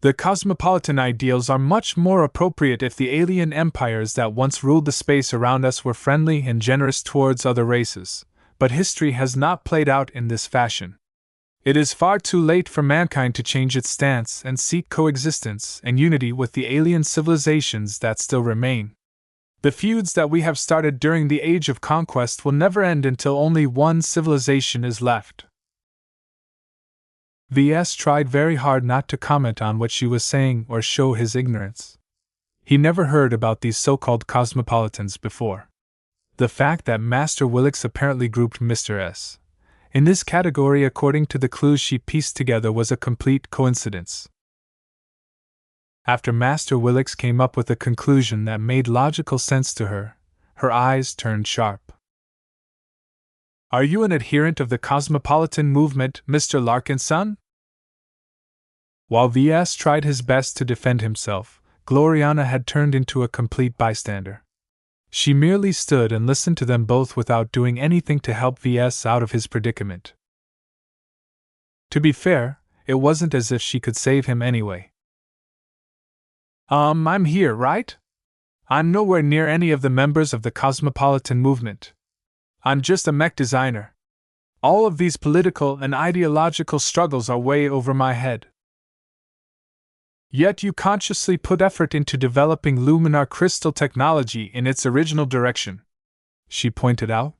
The cosmopolitan ideals are much more appropriate if the alien empires that once ruled the space around us were friendly and generous towards other races, but history has not played out in this fashion. It is far too late for mankind to change its stance and seek coexistence and unity with the alien civilizations that still remain. The feuds that we have started during the Age of Conquest will never end until only one civilization is left. VS tried very hard not to comment on what she was saying or show his ignorance. He never heard about these so-called cosmopolitans before. The fact that Master Willix apparently grouped Mr. S in this category according to the clues she pieced together was a complete coincidence. After Master Willix came up with a conclusion that made logical sense to her, her eyes turned sharp. Are you an adherent of the cosmopolitan movement, Mr. Larkinson? While VS tried his best to defend himself, Gloriana had turned into a complete bystander. She merely stood and listened to them both without doing anything to help VS out of his predicament. To be fair, it wasn't as if she could save him anyway. I'm here, right? I'm nowhere near any of the members of the cosmopolitan movement. I'm just a mech designer. All of these political and ideological struggles are way over my head. Yet you consciously put effort into developing luminar crystal technology in its original direction, she pointed out.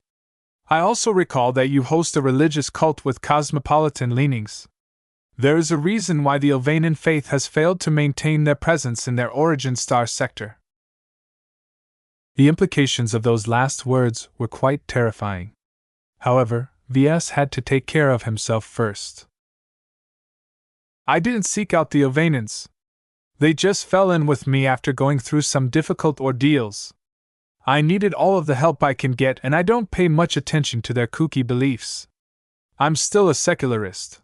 I also recall that you host a religious cult with cosmopolitan leanings. There is a reason why the Ilvanian faith has failed to maintain their presence in their origin star sector. The implications of those last words were quite terrifying. However, VS had to take care of himself first. I didn't seek out the Ilvanians. They just fell in with me after going through some difficult ordeals. I needed all of the help I can get, and I don't pay much attention to their kooky beliefs. I'm still a secularist.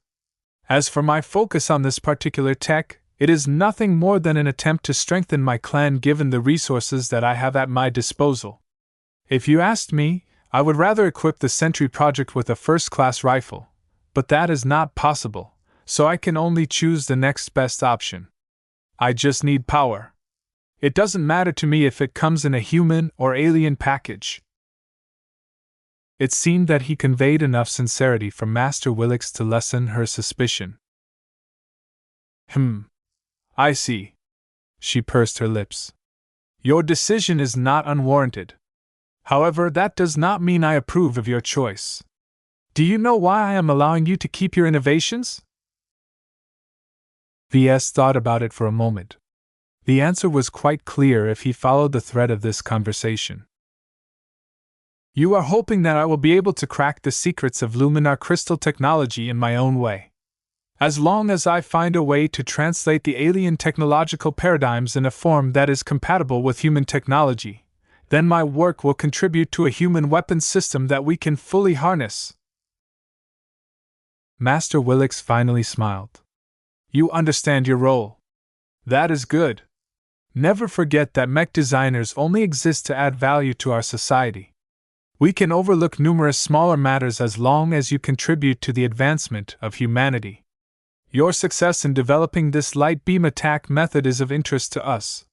As for my focus on this particular tech, it is nothing more than an attempt to strengthen my clan given the resources that I have at my disposal. If you asked me, I would rather equip the Sentry project with a first-class rifle, but that is not possible, so I can only choose the next best option. I just need power. It doesn't matter to me if it comes in a human or alien package. It seemed that he conveyed enough sincerity for Master Willix to lessen her suspicion. I see. She pursed her lips. Your decision is not unwarranted. However, that does not mean I approve of your choice. Do you know why I am allowing you to keep your innovations? VS thought about it for a moment. The answer was quite clear if he followed the thread of this conversation. You are hoping that I will be able to crack the secrets of luminar crystal technology in my own way. As long as I find a way to translate the alien technological paradigms in a form that is compatible with human technology, then my work will contribute to a human weapons system that we can fully harness. Master Willix finally smiled. You understand your role. That is good. Never forget that mech designers only exist to add value to our society. We can overlook numerous smaller matters as long as you contribute to the advancement of humanity. Your success in developing this light beam attack method is of interest to us.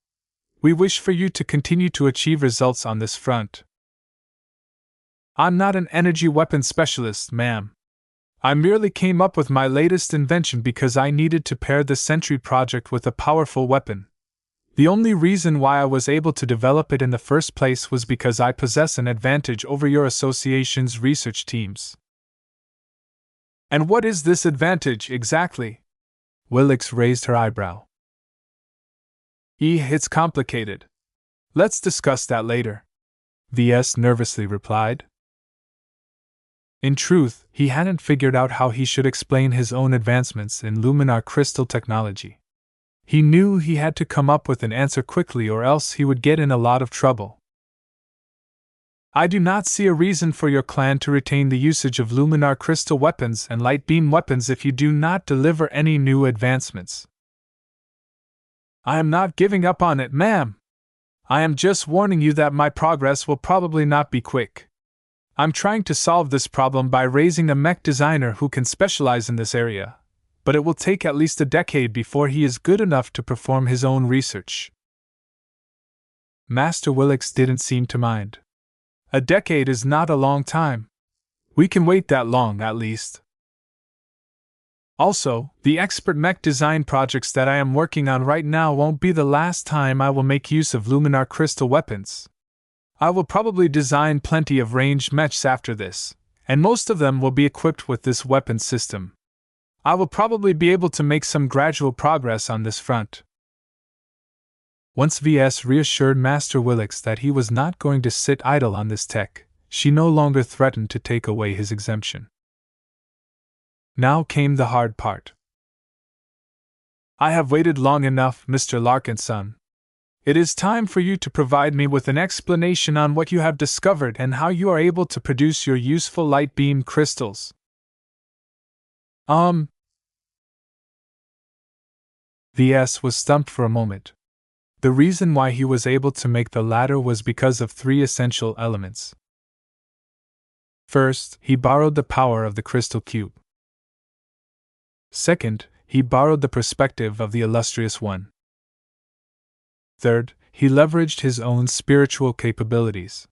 We wish for you to continue to achieve results on this front. I'm not an energy weapon specialist, ma'am. I merely came up with my latest invention because I needed to pair the Sentry project with a powerful weapon. The only reason why I was able to develop it in the first place was because I possess an advantage over your association's research teams. And what is this advantage exactly? Willix raised her eyebrow. It's complicated. Let's discuss that later, Ves nervously replied. In truth, he hadn't figured out how he should explain his own advancements in luminar crystal technology. He knew he had to come up with an answer quickly or else he would get in a lot of trouble. I do not see a reason for your clan to retain the usage of luminar crystal weapons and light beam weapons if you do not deliver any new advancements. I am not giving up on it, ma'am. I am just warning you that my progress will probably not be quick. I'm trying to solve this problem by raising a mech designer who can specialize in this area, but it will take at least a decade before he is good enough to perform his own research. Master Willix didn't seem to mind. A decade is not a long time. We can wait that long, at least. Also, the expert mech design projects that I am working on right now won't be the last time I will make use of luminar crystal weapons. I will probably design plenty of ranged mechs after this, and most of them will be equipped with this weapon system. I will probably be able to make some gradual progress on this front. Once Ves reassured Master Willix that he was not going to sit idle on this tech, she no longer threatened to take away his exemption. Now came the hard part. I have waited long enough, Mr. Larkinson. It is time for you to provide me with an explanation on what you have discovered and how you are able to produce your useful light beam crystals. Ves was stumped for a moment. The reason why he was able to make the latter was because of three essential elements. First, he borrowed the power of the crystal cube. Second, he borrowed the perspective of the illustrious one. Third, he leveraged his own spiritual capabilities.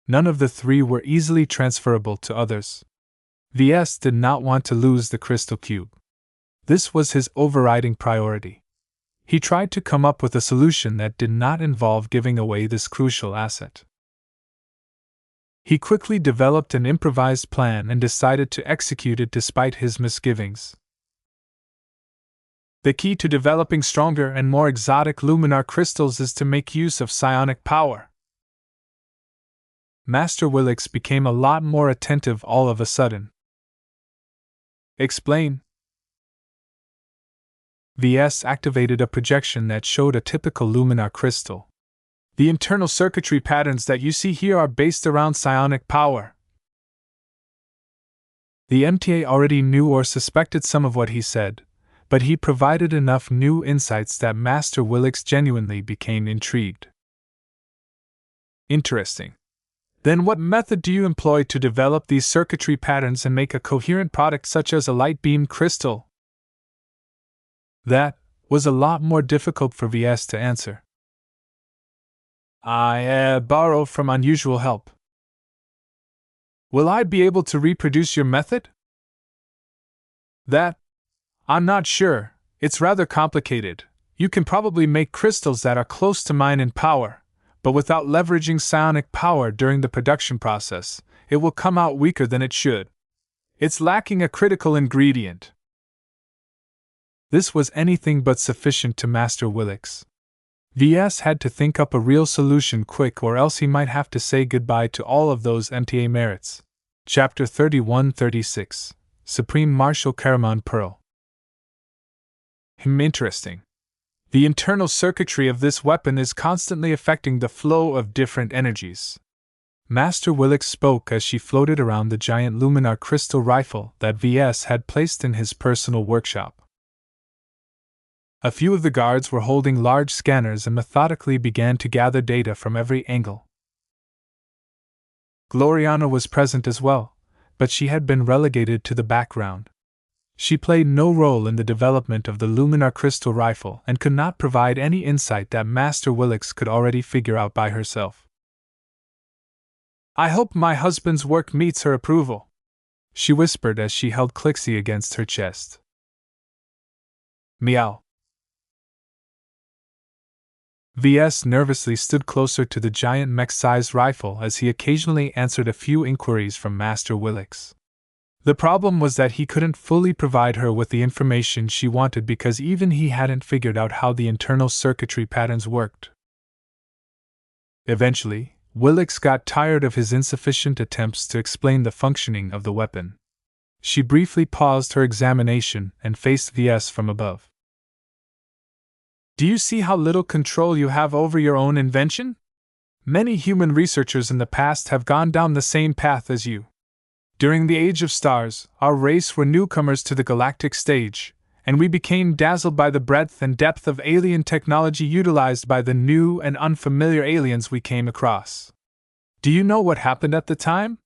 None of the three were easily transferable to others. Ves did not want to lose the crystal cube. This was his overriding priority. He tried to come up with a solution that did not involve giving away this crucial asset. He quickly developed an improvised plan and decided to execute it despite his misgivings. The key to developing stronger and more exotic luminar crystals is to make use of psionic power. Master Willix became a lot more attentive all of a sudden. Explain. Ves activated a projection that showed a typical luminar crystal. The internal circuitry patterns that you see here are based around psionic power. The MTA already knew or suspected some of what he said, but he provided enough new insights that Master Willix genuinely became intrigued. Interesting. Then what method do you employ to develop these circuitry patterns and make a coherent product such as a light beam crystal? That was a lot more difficult for Ves to answer. I borrow from unusual help. Will I be able to reproduce your method? That? I'm not sure. It's rather complicated. You can probably make crystals that are close to mine in power, but without leveraging psionic power during the production process, it will come out weaker than it should. It's lacking a critical ingredient. This was anything but sufficient to Master Willix. Ves had to think up a real solution quick or else he might have to say goodbye to all of those MTA merits. Chapter 31-36, Supreme Marshal Caramon Pearl. Interesting. The internal circuitry of this weapon is constantly affecting the flow of different energies. Master Willix spoke as she floated around the giant luminar crystal rifle that Ves had placed in his personal workshop. A few of the guards were holding large scanners and methodically began to gather data from every angle. Gloriana was present as well, but she had been relegated to the background. She played no role in the development of the luminar crystal rifle and could not provide any insight that Master Willix could already figure out by herself. I hope my husband's work meets her approval. she whispered as she held Clixie against her chest. Meow. Ves nervously stood closer to the giant mech-sized rifle as he occasionally answered a few inquiries from Master Willix. The problem was that he couldn't fully provide her with the information she wanted because even he hadn't figured out how the internal circuitry patterns worked. Eventually, Willix got tired of his insufficient attempts to explain the functioning of the weapon. She briefly paused her examination and faced Ves from above. Do you see how little control you have over your own invention? Many human researchers in the past have gone down the same path as you. During the Age of Stars, our race were newcomers to the galactic stage, and we became dazzled by the breadth and depth of alien technology utilized by the new and unfamiliar aliens we came across. Do you know what happened at the time?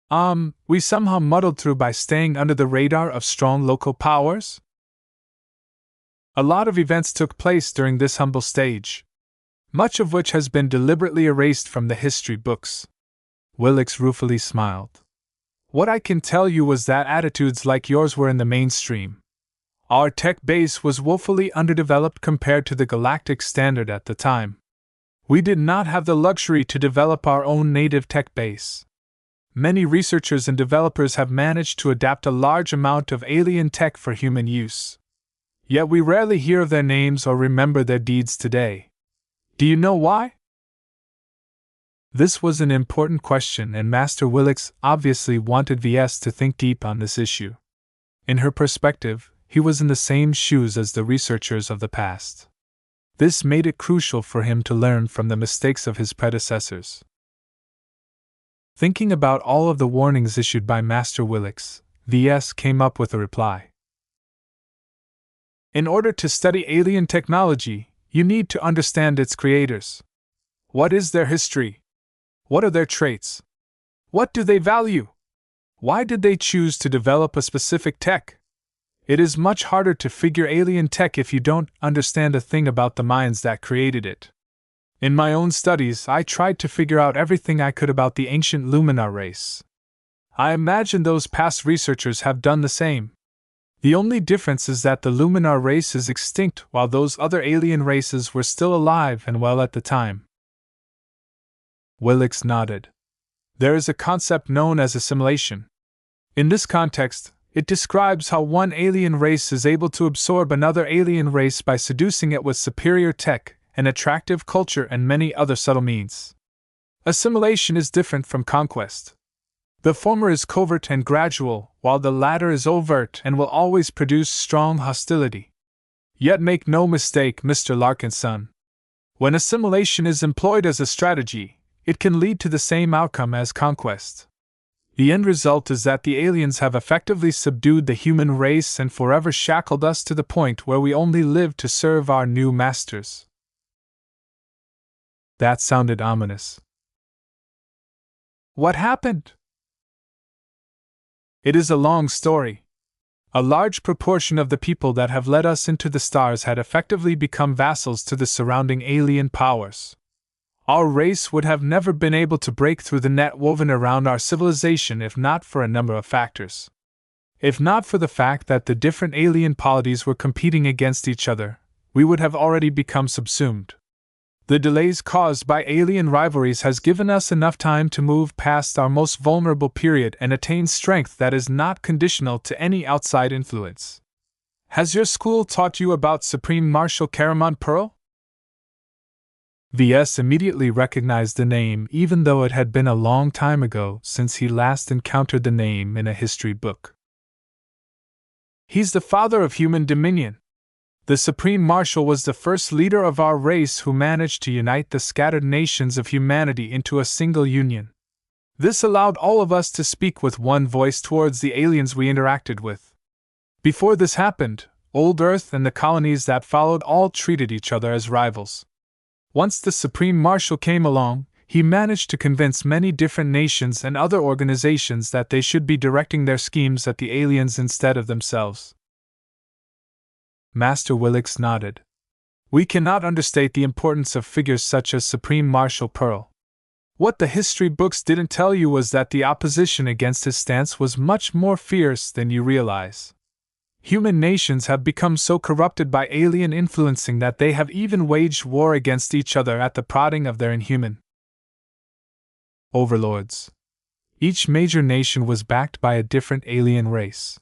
We somehow muddled through by staying under the radar of strong local powers? A lot of events took place during this humble stage, much of which has been deliberately erased from the history books. Willix ruefully smiled. What I can tell you was that attitudes like yours were in the mainstream. Our tech base was woefully underdeveloped compared to the galactic standard at the time. We did not have the luxury to develop our own native tech base. Many researchers and developers have managed to adapt a large amount of alien tech for human use. Yet we rarely hear of their names or remember their deeds today. Do you know why? This was an important question, and Master Willix obviously wanted Ves to think deep on this issue. In her perspective, he was in the same shoes as the researchers of the past. This made it crucial for him to learn from the mistakes of his predecessors. Thinking about all of the warnings issued by Master Willix, Ves came up with a reply. In order to study alien technology, you need to understand its creators. What is their history? What are their traits? What do they value? Why did they choose to develop a specific tech? It is much harder to figure alien tech if you don't understand a thing about the minds that created it. In my own studies, I tried to figure out everything I could about the ancient Luminar race. I imagine those past researchers have done the same. The only difference is that the Luminar race is extinct while those other alien races were still alive and well at the time. Willix nodded. There is a concept known as assimilation. In this context, it describes how one alien race is able to absorb another alien race by seducing it with superior tech, an attractive culture, and many other subtle means. Assimilation is different from conquest. The former is covert and gradual, while the latter is overt and will always produce strong hostility. Yet make no mistake, Mr. Larkinson. When assimilation is employed as a strategy, it can lead to the same outcome as conquest. The end result is that the aliens have effectively subdued the human race and forever shackled us to the point where we only live to serve our new masters. That sounded ominous. What happened? It is a long story. A large proportion of the people that have led us into the stars had effectively become vassals to the surrounding alien powers. Our race would have never been able to break through the net woven around our civilization if not for a number of factors. If not for the fact that the different alien polities were competing against each other, we would have already become subsumed. The delays caused by alien rivalries has given us enough time to move past our most vulnerable period and attain strength that is not conditional to any outside influence. Has your school taught you about Supreme Marshal Caramon Pearl? Ves immediately recognized the name even though it had been a long time ago since he last encountered the name in a history book. He's the father of human dominion. The Supreme Marshal was the first leader of our race who managed to unite the scattered nations of humanity into a single union. This allowed all of us to speak with one voice towards the aliens we interacted with. Before this happened, Old Earth and the colonies that followed all treated each other as rivals. Once the Supreme Marshal came along, he managed to convince many different nations and other organizations that they should be directing their schemes at the aliens instead of themselves. Master Willix nodded. We cannot understate the importance of figures such as Supreme Marshal Pearl. What the history books didn't tell you was that the opposition against his stance was much more fierce than you realize. Human nations have become so corrupted by alien influencing that they have even waged war against each other at the prodding of their inhuman overlords. Each major nation was backed by a different alien race.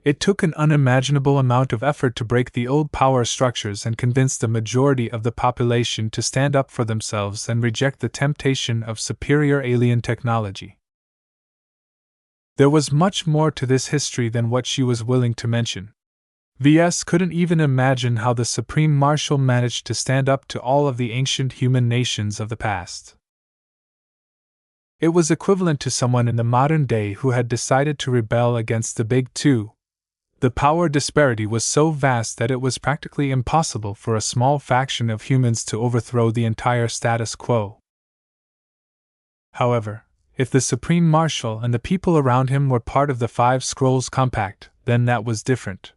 It took an unimaginable amount of effort to break the old power structures and convince the majority of the population to stand up for themselves and reject the temptation of superior alien technology. There was much more to this history than what she was willing to mention. Ves couldn't even imagine how the Supreme Marshal managed to stand up to all of the ancient human nations of the past. It was equivalent to someone in the modern day who had decided to rebel against the Big Two. The power disparity was so vast that it was practically impossible for a small faction of humans to overthrow the entire status quo. However, if the Supreme Marshal and the people around him were part of the Five Scrolls Compact, then that was different.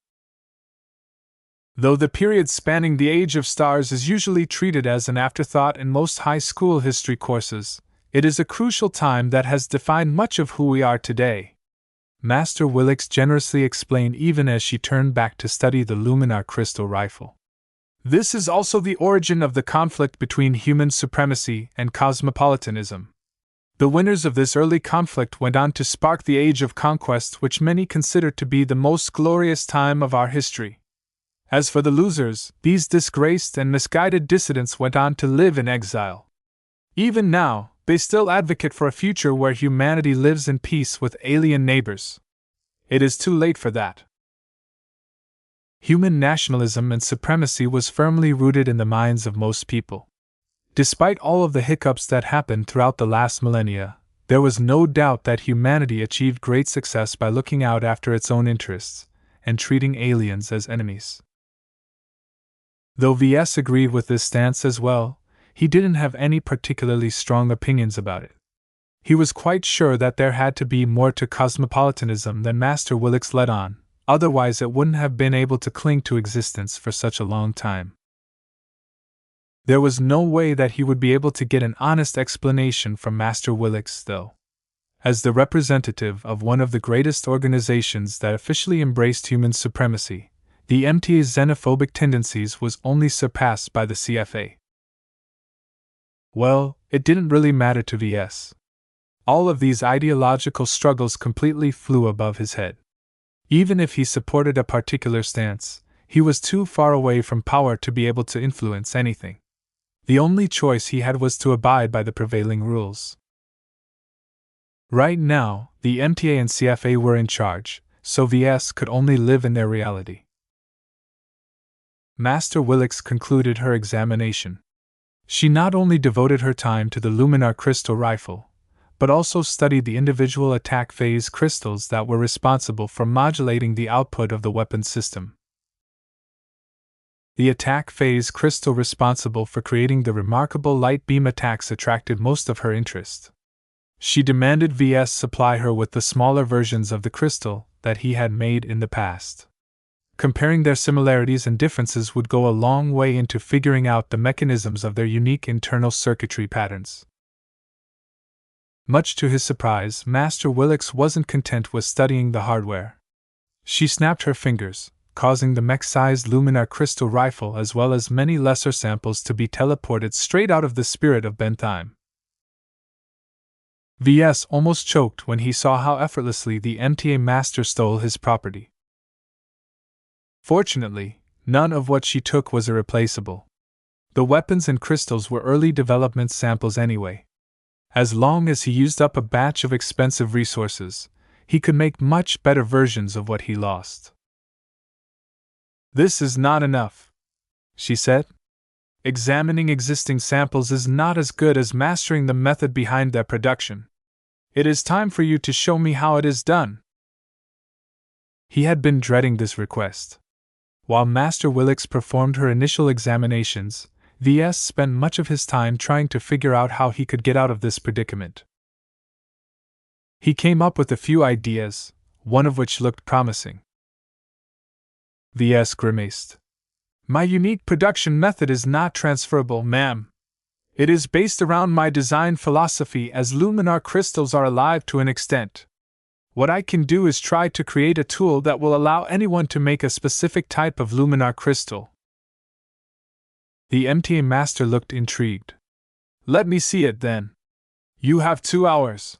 Though the period spanning the Age of Stars is usually treated as an afterthought in most high school history courses, it is a crucial time that has defined much of who we are today. Master Willix generously explained even as she turned back to study the Luminar crystal rifle. This is also the origin of the conflict between human supremacy and cosmopolitanism. The winners of this early conflict went on to spark the Age of Conquest, which many consider to be the most glorious time of our history. As for the losers, these disgraced and misguided dissidents went on to live in exile. Even now, they still advocate for a future where humanity lives in peace with alien neighbors. It is too late for that. Human nationalism and supremacy was firmly rooted in the minds of most people. Despite all of the hiccups that happened throughout the last millennia, there was no doubt that humanity achieved great success by looking out after its own interests and treating aliens as enemies. Though Ves agreed with this stance as well, he didn't have any particularly strong opinions about it. He was quite sure that there had to be more to cosmopolitanism than Master Willix let on, otherwise it wouldn't have been able to cling to existence for such a long time. There was no way that he would be able to get an honest explanation from Master Willix, though. As the representative of one of the greatest organizations that officially embraced human supremacy, the MTA's xenophobic tendencies was only surpassed by the CFA. Well, it didn't really matter to Ves. All of these ideological struggles completely flew above his head. Even if he supported a particular stance, he was too far away from power to be able to influence anything. The only choice he had was to abide by the prevailing rules. Right now, the MTA and CFA were in charge, so Ves could only live in their reality. Master Willix concluded her examination. She not only devoted her time to the Luminar crystal rifle, but also studied the individual attack phase crystals that were responsible for modulating the output of the weapon system. The attack phase crystal responsible for creating the remarkable light beam attacks attracted most of her interest. She demanded Ves supply her with the smaller versions of the crystal that he had made in the past. Comparing their similarities and differences would go a long way into figuring out the mechanisms of their unique internal circuitry patterns. Much to his surprise, Master Willix wasn't content with studying the hardware. She snapped her fingers, causing the mech-sized Luminar crystal rifle as well as many lesser samples to be teleported straight out of the spirit of Bentheim. Ves almost choked when he saw how effortlessly the MTA master stole his property. Fortunately, none of what she took was irreplaceable. The weapons and crystals were early development samples anyway. As long as he used up a batch of expensive resources, he could make much better versions of what he lost. "This is not enough," she said. "Examining existing samples is not as good as mastering the method behind their production. It is time for you to show me how it is done." He had been dreading this request. While Master Willix performed her initial examinations, Ves spent much of his time trying to figure out how he could get out of this predicament. He came up with a few ideas, one of which looked promising. Ves grimaced. "My unique production method is not transferable, ma'am. It is based around my design philosophy, as luminar crystals are alive to an extent. What I can do is try to create a tool that will allow anyone to make a specific type of luminar crystal. The MTA master looked intrigued. Let me see it then. You have 2 hours.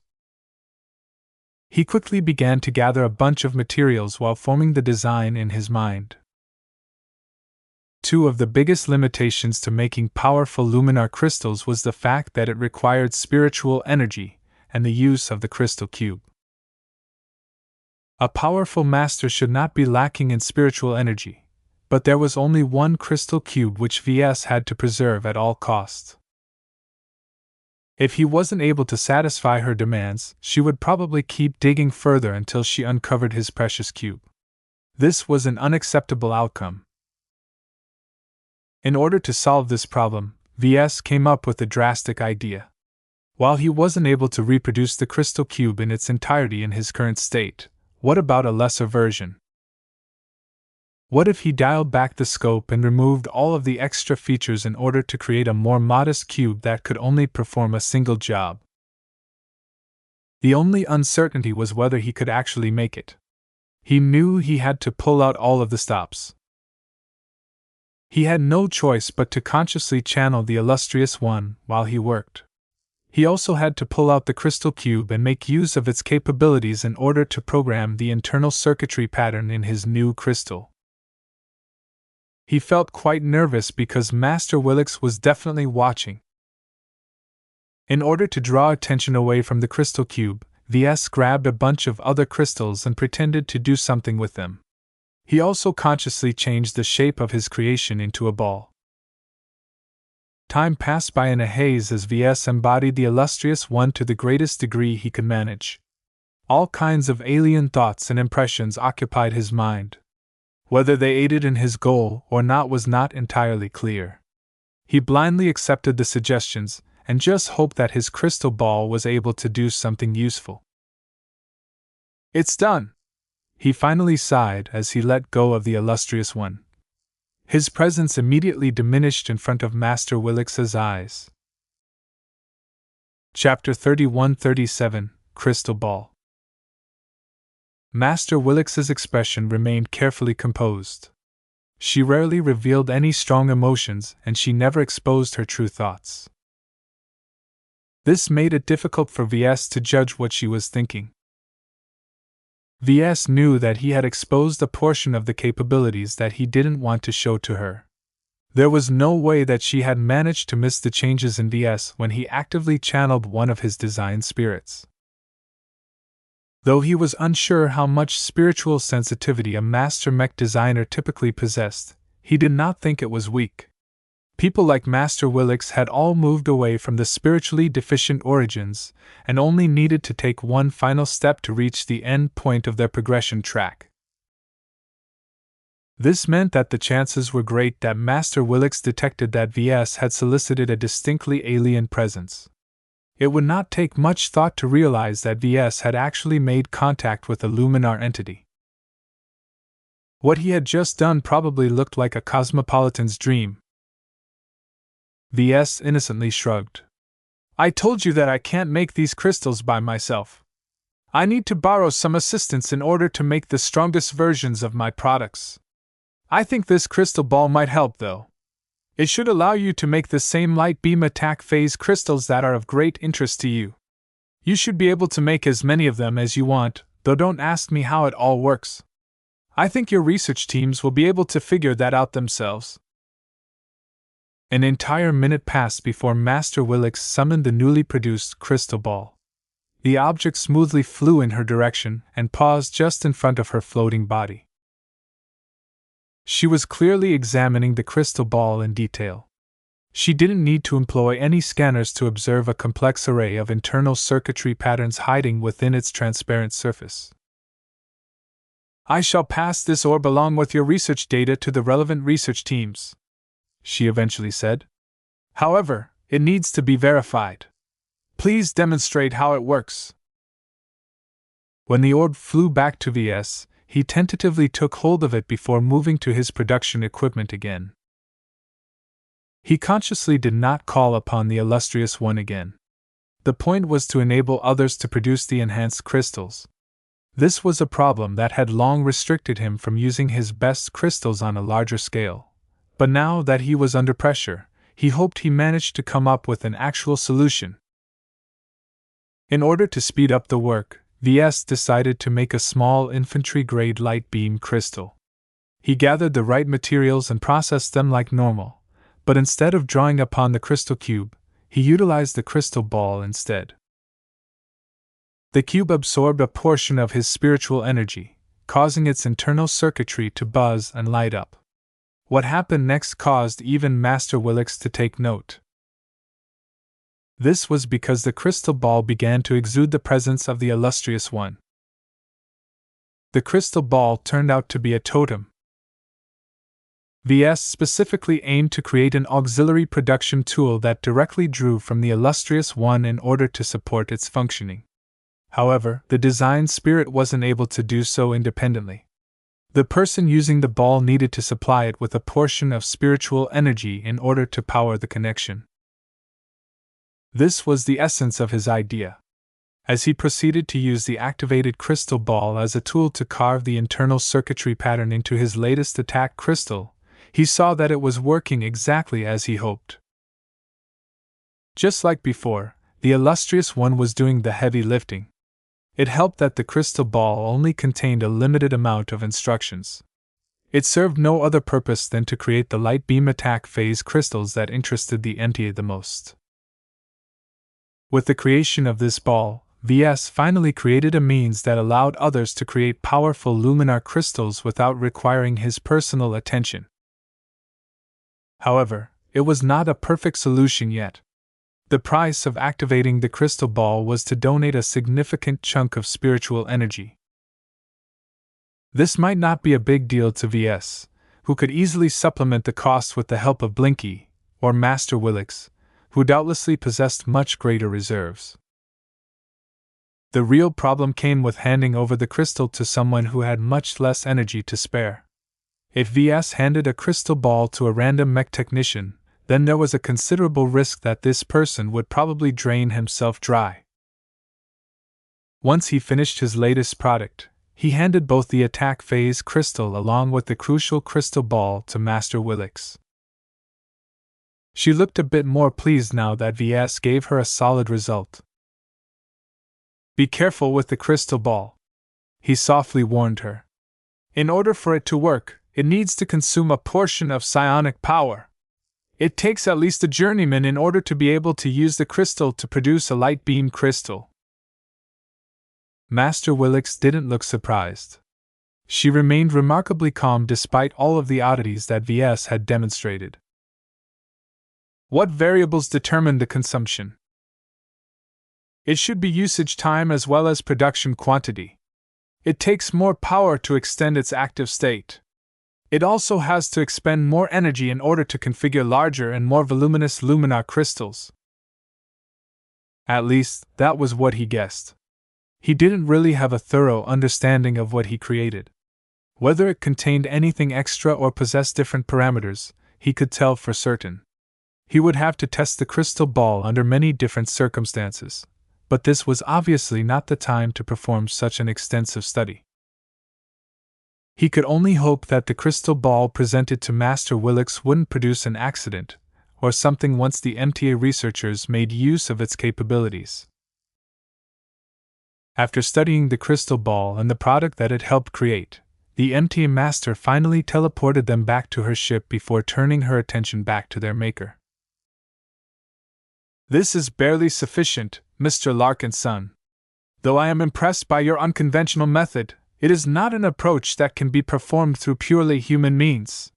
He quickly began to gather a bunch of materials while forming the design in his mind. Two of the biggest limitations to making powerful luminar crystals was the fact that it required spiritual energy and the use of the crystal cube. A powerful master should not be lacking in spiritual energy, but there was only one crystal cube which Ves had to preserve at all costs. If he wasn't able to satisfy her demands, she would probably keep digging further until she uncovered his precious cube. This was an unacceptable outcome. In order to solve this problem, Ves came up with a drastic idea. While he wasn't able to reproduce the crystal cube in its entirety in his current state, what about a lesser version? What if he dialed back the scope and removed all of the extra features in order to create a more modest cube that could only perform a single job? The only uncertainty was whether he could actually make it. He knew he had to pull out all of the stops. He had no choice but to consciously channel the illustrious one while he worked. He also had to pull out the crystal cube and make use of its capabilities in order to program the internal circuitry pattern in his new crystal. He felt quite nervous because Master Willix was definitely watching. In order to draw attention away from the crystal cube, Ves grabbed a bunch of other crystals and pretended to do something with them. He also consciously changed the shape of his creation into a ball. Time passed by in a haze as Ves embodied the illustrious one to the greatest degree he could manage. All kinds of alien thoughts and impressions occupied his mind. Whether they aided in his goal or not was not entirely clear. He blindly accepted the suggestions and just hoped that his crystal ball was able to do something useful. It's done! He finally sighed as he let go of the illustrious one. His presence immediately diminished in front of Master Willix's eyes. Chapter 31-37 Crystal Ball. Master Willix's expression remained carefully composed. She rarely revealed any strong emotions, and she never exposed her true thoughts. This made it difficult for Ves to judge what she was thinking. Ves knew that he had exposed a portion of the capabilities that he didn't want to show to her. There was no way that she had managed to miss the changes in Ves when he actively channeled one of his design spirits. Though he was unsure how much spiritual sensitivity a master mech designer typically possessed, he did not think it was weak. People like Master Willix had all moved away from the spiritually deficient origins and only needed to take one final step to reach the end point of their progression track. This meant that the chances were great that Master Willix detected that Ves had solicited a distinctly alien presence. It would not take much thought to realize that Ves had actually made contact with a luminar entity. What he had just done probably looked like a cosmopolitan's dream. Ves innocently shrugged. I told you that I can't make these crystals by myself. I need to borrow some assistance in order to make the strongest versions of my products. I think this crystal ball might help, though. It should allow you to make the same light beam attack phase crystals that are of great interest to you. You should be able to make as many of them as you want, though don't ask me how it all works. I think your research teams will be able to figure that out themselves. An entire minute passed before Master Willix summoned the newly produced crystal ball. The object smoothly flew in her direction and paused just in front of her floating body. She was clearly examining the crystal ball in detail. She didn't need to employ any scanners to observe a complex array of internal circuitry patterns hiding within its transparent surface. I shall pass this orb along with your research data to the relevant research teams, she eventually said. However, it needs to be verified. Please demonstrate how it works. When the orb flew back to Ves, he tentatively took hold of it before moving to his production equipment again. He consciously did not call upon the illustrious one again. The point was to enable others to produce the enhanced crystals. This was a problem that had long restricted him from using his best crystals on a larger scale. But now that he was under pressure, he hoped he managed to come up with an actual solution. In order to speed up the work, Ves decided to make a small infantry-grade light beam crystal. He gathered the right materials and processed them like normal, but instead of drawing upon the crystal cube, he utilized the crystal ball instead. The cube absorbed a portion of his spiritual energy, causing its internal circuitry to buzz and light up. What happened next caused even Master Willix to take note. This was because the crystal ball began to exude the presence of the illustrious one. The crystal ball turned out to be a totem. Ves specifically aimed to create an auxiliary production tool that directly drew from the illustrious one in order to support its functioning. However, the design spirit wasn't able to do so independently. The person using the ball needed to supply it with a portion of spiritual energy in order to power the connection. This was the essence of his idea. As he proceeded to use the activated crystal ball as a tool to carve the internal circuitry pattern into his latest attack crystal, he saw that it was working exactly as he hoped. Just like before, the illustrious one was doing the heavy lifting. It helped that the crystal ball only contained a limited amount of instructions. It served no other purpose than to create the light beam attack phase crystals that interested the MTA the most. With the creation of this ball, Ves finally created a means that allowed others to create powerful luminar crystals without requiring his personal attention. However, it was not a perfect solution yet. The price of activating the crystal ball was to donate a significant chunk of spiritual energy. This might not be a big deal to Ves, who could easily supplement the cost with the help of Blinky, or Master Willix, who doubtlessly possessed much greater reserves. The real problem came with handing over the crystal to someone who had much less energy to spare. If Ves handed a crystal ball to a random mech technician, then there was a considerable risk that this person would probably drain himself dry. Once he finished his latest product, he handed both the attack phase crystal along with the crucial crystal ball to Master Willix. She looked a bit more pleased now that Ves gave her a solid result. "Be careful with the crystal ball," he softly warned her. "In order for it to work, it needs to consume a portion of psionic power. It takes at least a journeyman in order to be able to use the crystal to produce a light beam crystal." Master Willix didn't look surprised. She remained remarkably calm despite all of the oddities that Ves had demonstrated. "What variables determine the consumption?" "It should be usage time as well as production quantity. It takes more power to extend its active state. It also has to expend more energy in order to configure larger and more voluminous luminar crystals." At least, that was what he guessed. He didn't really have a thorough understanding of what he created. Whether it contained anything extra or possessed different parameters, he could tell for certain. He would have to test the crystal ball under many different circumstances, but this was obviously not the time to perform such an extensive study. He could only hope that the crystal ball presented to Master Willix wouldn't produce an accident, or something once the MTA researchers made use of its capabilities. After studying the crystal ball and the product that it helped create, the MTA master finally teleported them back to her ship before turning her attention back to their maker. "This is barely sufficient, Mr. Larkinson. Though I am impressed by your unconventional method, it is not an approach that can be performed through purely human means.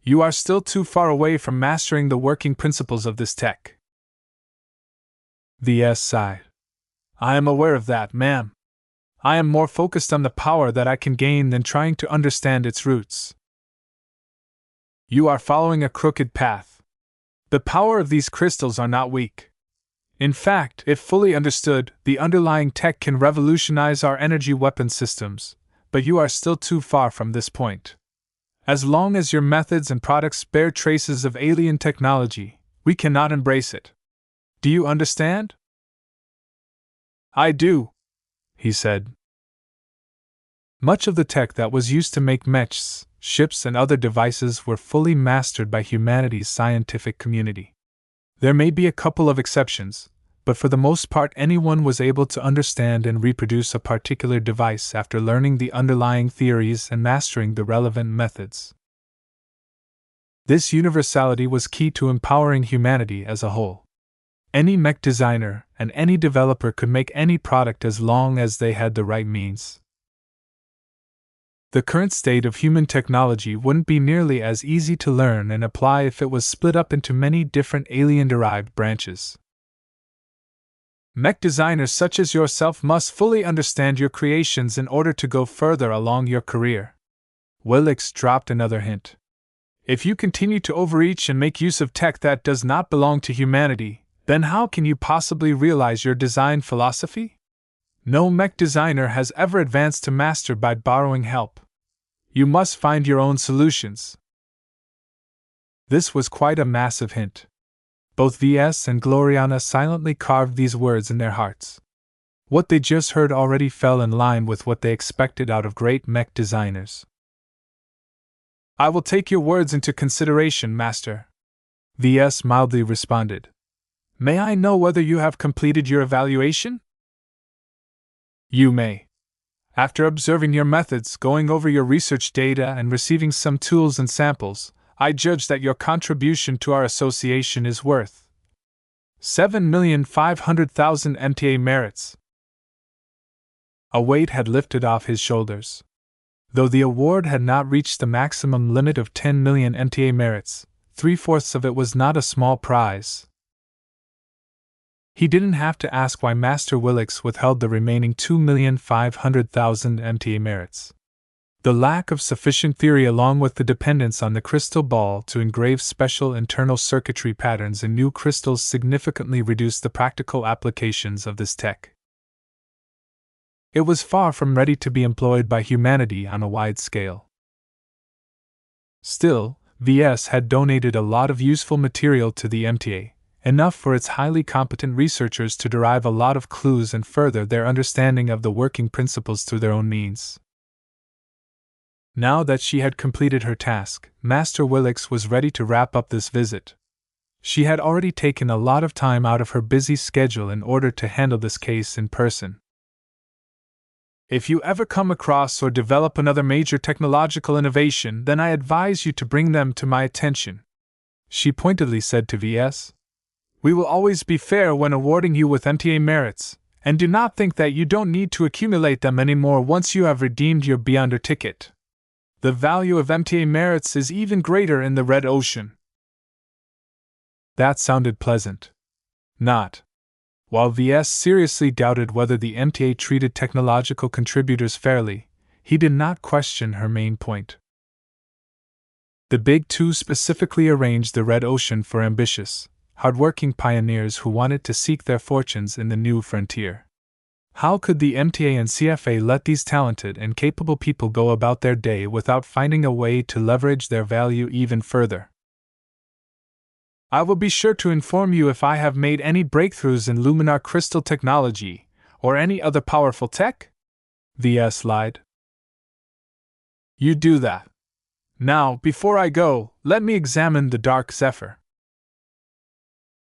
You are still too far away from mastering the working principles of this tech." Ves sighed. "I am aware of that, ma'am. I am more focused on the power that I can gain than trying to understand its roots." "You are following a crooked path. The power of these crystals are not weak. In fact, if fully understood, the underlying tech can revolutionize our energy weapon systems, but you are still too far from this point. As long as your methods and products bear traces of alien technology, we cannot embrace it. Do you understand? I do, he said. Much of the tech that was used to make mechs, ships, and other devices were fully mastered by humanity's scientific community. There may be a couple of exceptions, but for the most part anyone was able to understand and reproduce a particular device after learning the underlying theories and mastering the relevant methods. This universality was key to empowering humanity as a whole. Any mech designer and any developer could make any product as long as they had the right means. The current state of human technology wouldn't be nearly as easy to learn and apply if it was split up into many different alien-derived branches. Mech designers such as yourself must fully understand your creations in order to go further along your career. Willix dropped another hint. If you continue to overreach and make use of tech that does not belong to humanity, then how can you possibly realize your design philosophy? No mech designer has ever advanced to master by borrowing help. You must find your own solutions. This was quite a massive hint. Both Ves and Gloriana silently carved these words in their hearts. What they just heard already fell in line with what they expected out of great mech designers. I will take your words into consideration, Master, Ves mildly responded. May I know whether you have completed your evaluation? You may. After observing your methods, going over your research data, and receiving some tools and samples, I judge that your contribution to our association is worth 7,500,000 MTA merits. A weight had lifted off his shoulders. Though the award had not reached the maximum limit of 10 million MTA merits, 3/4 of it was not a small prize. He didn't have to ask why Master Willix withheld the remaining 2,500,000 MTA merits. The lack of sufficient theory, along with the dependence on the crystal ball to engrave special internal circuitry patterns in new crystals, significantly reduced the practical applications of this tech. It was far from ready to be employed by humanity on a wide scale. Still, Ves had donated a lot of useful material to the MTA, enough for its highly competent researchers to derive a lot of clues and further their understanding of the working principles through their own means. Now that she had completed her task, Master Willix was ready to wrap up this visit. She had already taken a lot of time out of her busy schedule in order to handle this case in person. If you ever come across or develop another major technological innovation, then I advise you to bring them to my attention, she pointedly said to Ves. We will always be fair when awarding you with MTA merits, and do not think that you don't need to accumulate them anymore once you have redeemed your Beyonder ticket. The value of MTA merits is even greater in the Red Ocean. That sounded pleasant. Not. While Ves seriously doubted whether the MTA treated technological contributors fairly, he did not question her main point. The Big Two specifically arranged the Red Ocean for ambitious, hardworking pioneers who wanted to seek their fortunes in the new frontier. How could the MTA and CFA let these talented and capable people go about their day without finding a way to leverage their value even further? I will be sure to inform you if I have made any breakthroughs in luminar crystal technology, or any other powerful tech? Ves lied. You do that. Now, before I go, let me examine the Dark Zephyr.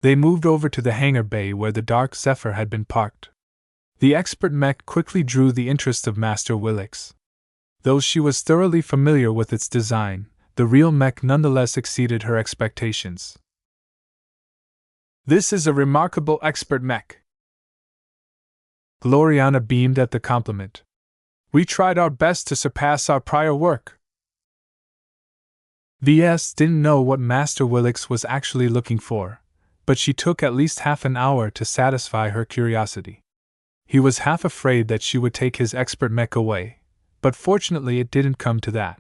They moved over to the hangar bay where the Dark Zephyr had been parked. The expert mech quickly drew the interest of Master Willix. Though she was thoroughly familiar with its design, the real mech nonetheless exceeded her expectations. This is a remarkable expert mech. Gloriana beamed at the compliment. We tried our best to surpass our prior work. Ves didn't know what Master Willix was actually looking for, but she took at least half an hour to satisfy her curiosity. He was half afraid that she would take his expert mech away, but fortunately it didn't come to that.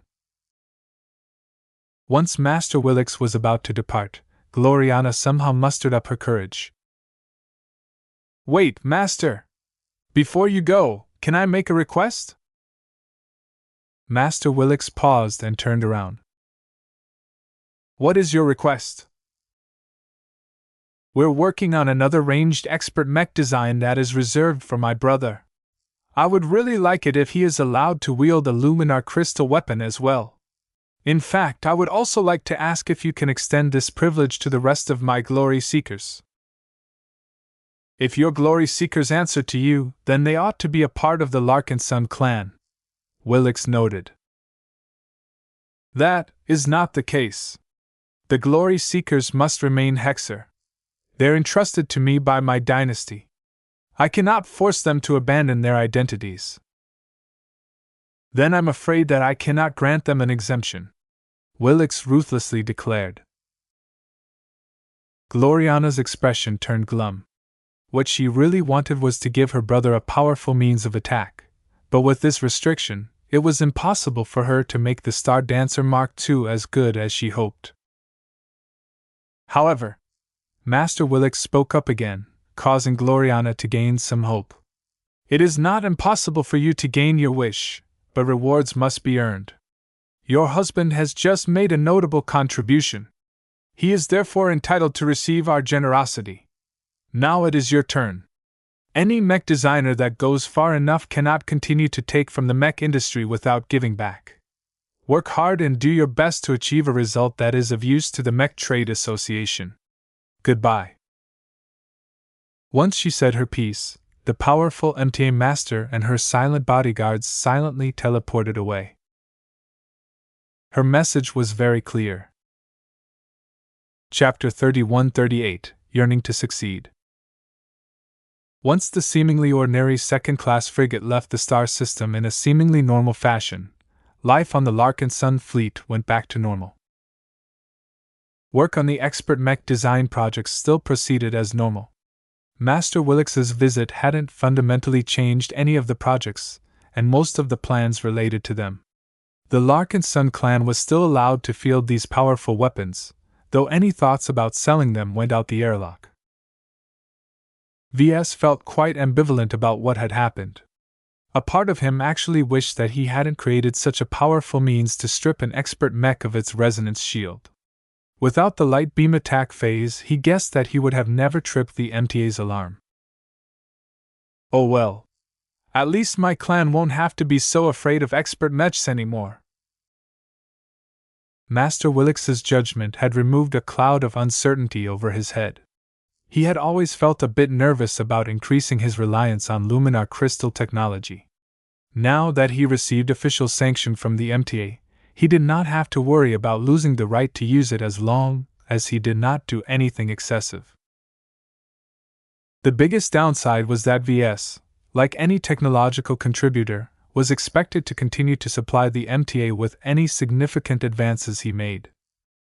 Once Master Willix was about to depart, Gloriana somehow mustered up her courage. Wait, Master! Before you go, can I make a request? Master Willix paused and turned around. What is your request? We're working on another ranged expert mech design that is reserved for my brother. I would really like it if he is allowed to wield a luminar crystal weapon as well. In fact, I would also like to ask if you can extend this privilege to the rest of my glory seekers. If your glory seekers answer to you, then they ought to be a part of the Larkinson clan, Willix noted. That is not the case. The glory seekers must remain Hexer. They're entrusted to me by my dynasty. I cannot force them to abandon their identities. Then I'm afraid that I cannot grant them an exemption, Willix ruthlessly declared. Gloriana's expression turned glum. What she really wanted was to give her brother a powerful means of attack, but with this restriction, it was impossible for her to make the Star Dancer Mark II as good as she hoped. However, Master Willix spoke up again, causing Gloriana to gain some hope. It is not impossible for you to gain your wish, but rewards must be earned. Your husband has just made a notable contribution. He is therefore entitled to receive our generosity. Now it is your turn. Any mech designer that goes far enough cannot continue to take from the mech industry without giving back. Work hard and do your best to achieve a result that is of use to the Mech Trade Association. Goodbye. Once she said her piece, the powerful MTA master and her silent bodyguards silently teleported away. Her message was very clear. Chapter 31-38, Yearning to Succeed. Once the seemingly ordinary second-class frigate left the star system in a seemingly normal fashion, life on the Larkinson fleet went back to normal. Work on the expert mech design projects still proceeded as normal. Master Willix's visit hadn't fundamentally changed any of the projects, and most of the plans related to them. The Larkinson clan was still allowed to field these powerful weapons, though any thoughts about selling them went out the airlock. Ves felt quite ambivalent about what had happened. A part of him actually wished that he hadn't created such a powerful means to strip an expert mech of its resonance shield. Without the light beam attack phase, he guessed that he would have never tripped the MTA's alarm. Oh well. At least my clan won't have to be so afraid of expert mechs anymore. Master Willix's judgment had removed a cloud of uncertainty over his head. He had always felt a bit nervous about increasing his reliance on luminar crystal technology. Now that he received official sanction from the MTA, he did not have to worry about losing the right to use it as long as he did not do anything excessive. The biggest downside was that Ves, like any technological contributor, was expected to continue to supply the MTA with any significant advances he made.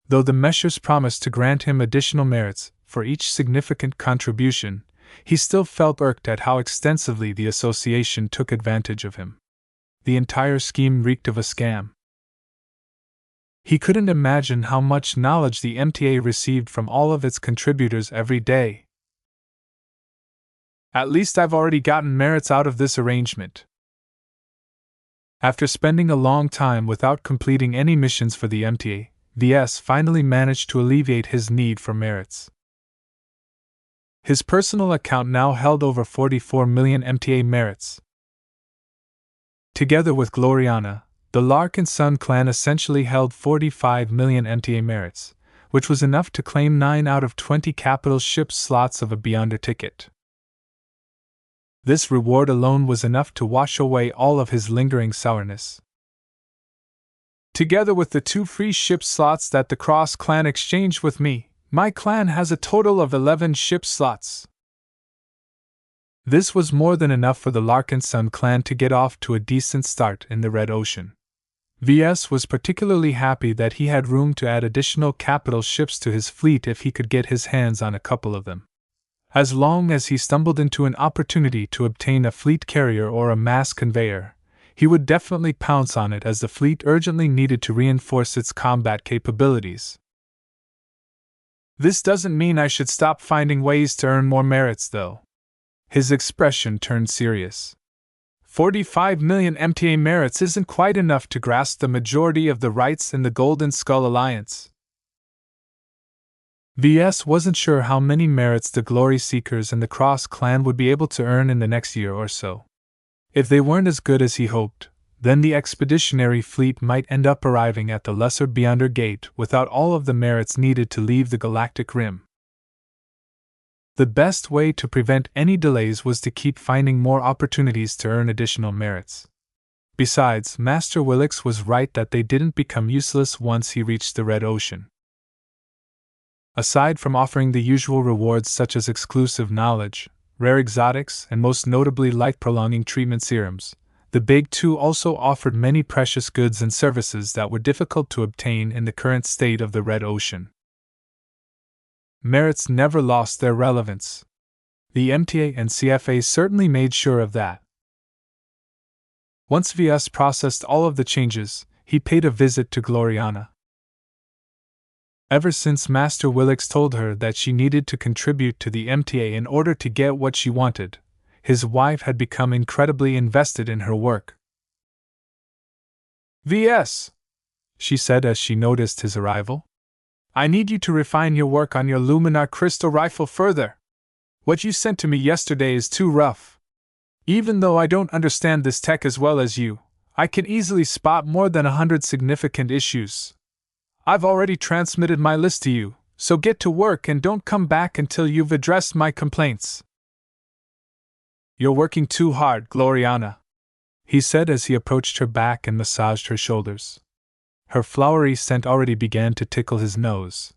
Though the measures promised to grant him additional merits for each significant contribution, he still felt irked at how extensively the association took advantage of him. The entire scheme reeked of a scam. He couldn't imagine how much knowledge the MTA received from all of its contributors every day. At least I've already gotten merits out of this arrangement. After spending a long time without completing any missions for the MTA, Ves finally managed to alleviate his need for merits. His personal account now held over 44 million MTA merits. Together with Gloriana, the Larkinson clan essentially held 45 million MTA merits, which was enough to claim 9 out of 20 capital ship slots of a Beyonder ticket. This reward alone was enough to wash away all of his lingering sourness. Together with the 2 free ship slots that the Cross clan exchanged with me, my clan has a total of 11 ship slots. This was more than enough for the Larkinson clan to get off to a decent start in the Red Ocean. Ves was particularly happy that he had room to add additional capital ships to his fleet if he could get his hands on a couple of them. As long as he stumbled into an opportunity to obtain a fleet carrier or a mass conveyor, he would definitely pounce on it as the fleet urgently needed to reinforce its combat capabilities. This doesn't mean I should stop finding ways to earn more merits, though. His expression turned serious. 45 million MTA merits isn't quite enough to grasp the majority of the rights in the Golden Skull Alliance. VS wasn't sure how many merits the Glory Seekers and the Cross clan would be able to earn in the next year or so. If they weren't as good as he hoped, then the expeditionary fleet might end up arriving at the Lesser Beyonder Gate without all of the merits needed to leave the galactic rim. The best way to prevent any delays was to keep finding more opportunities to earn additional merits. Besides, Master Willix was right that they didn't become useless once he reached the Red Ocean. Aside from offering the usual rewards such as exclusive knowledge, rare exotics, and most notably life-prolonging treatment serums, the Big Two also offered many precious goods and services that were difficult to obtain in the current state of the Red Ocean. Merits never lost their relevance. The MTA and CFA certainly made sure of that. Once VS processed all of the changes, he paid a visit to Gloriana. Ever since Master Willix told her that she needed to contribute to the MTA in order to get what she wanted, his wife had become incredibly invested in her work. "VS," she said as she noticed his arrival, "I need you to refine your work on your Luminar crystal rifle further. What you sent to me yesterday is too rough. Even though I don't understand this tech as well as you, I can easily spot more than 100 significant issues. I've already transmitted my list to you, so get to work and don't come back until you've addressed my complaints." "You're working too hard, Gloriana," he said as he approached her back and massaged her shoulders. Her flowery scent already began to tickle his nose.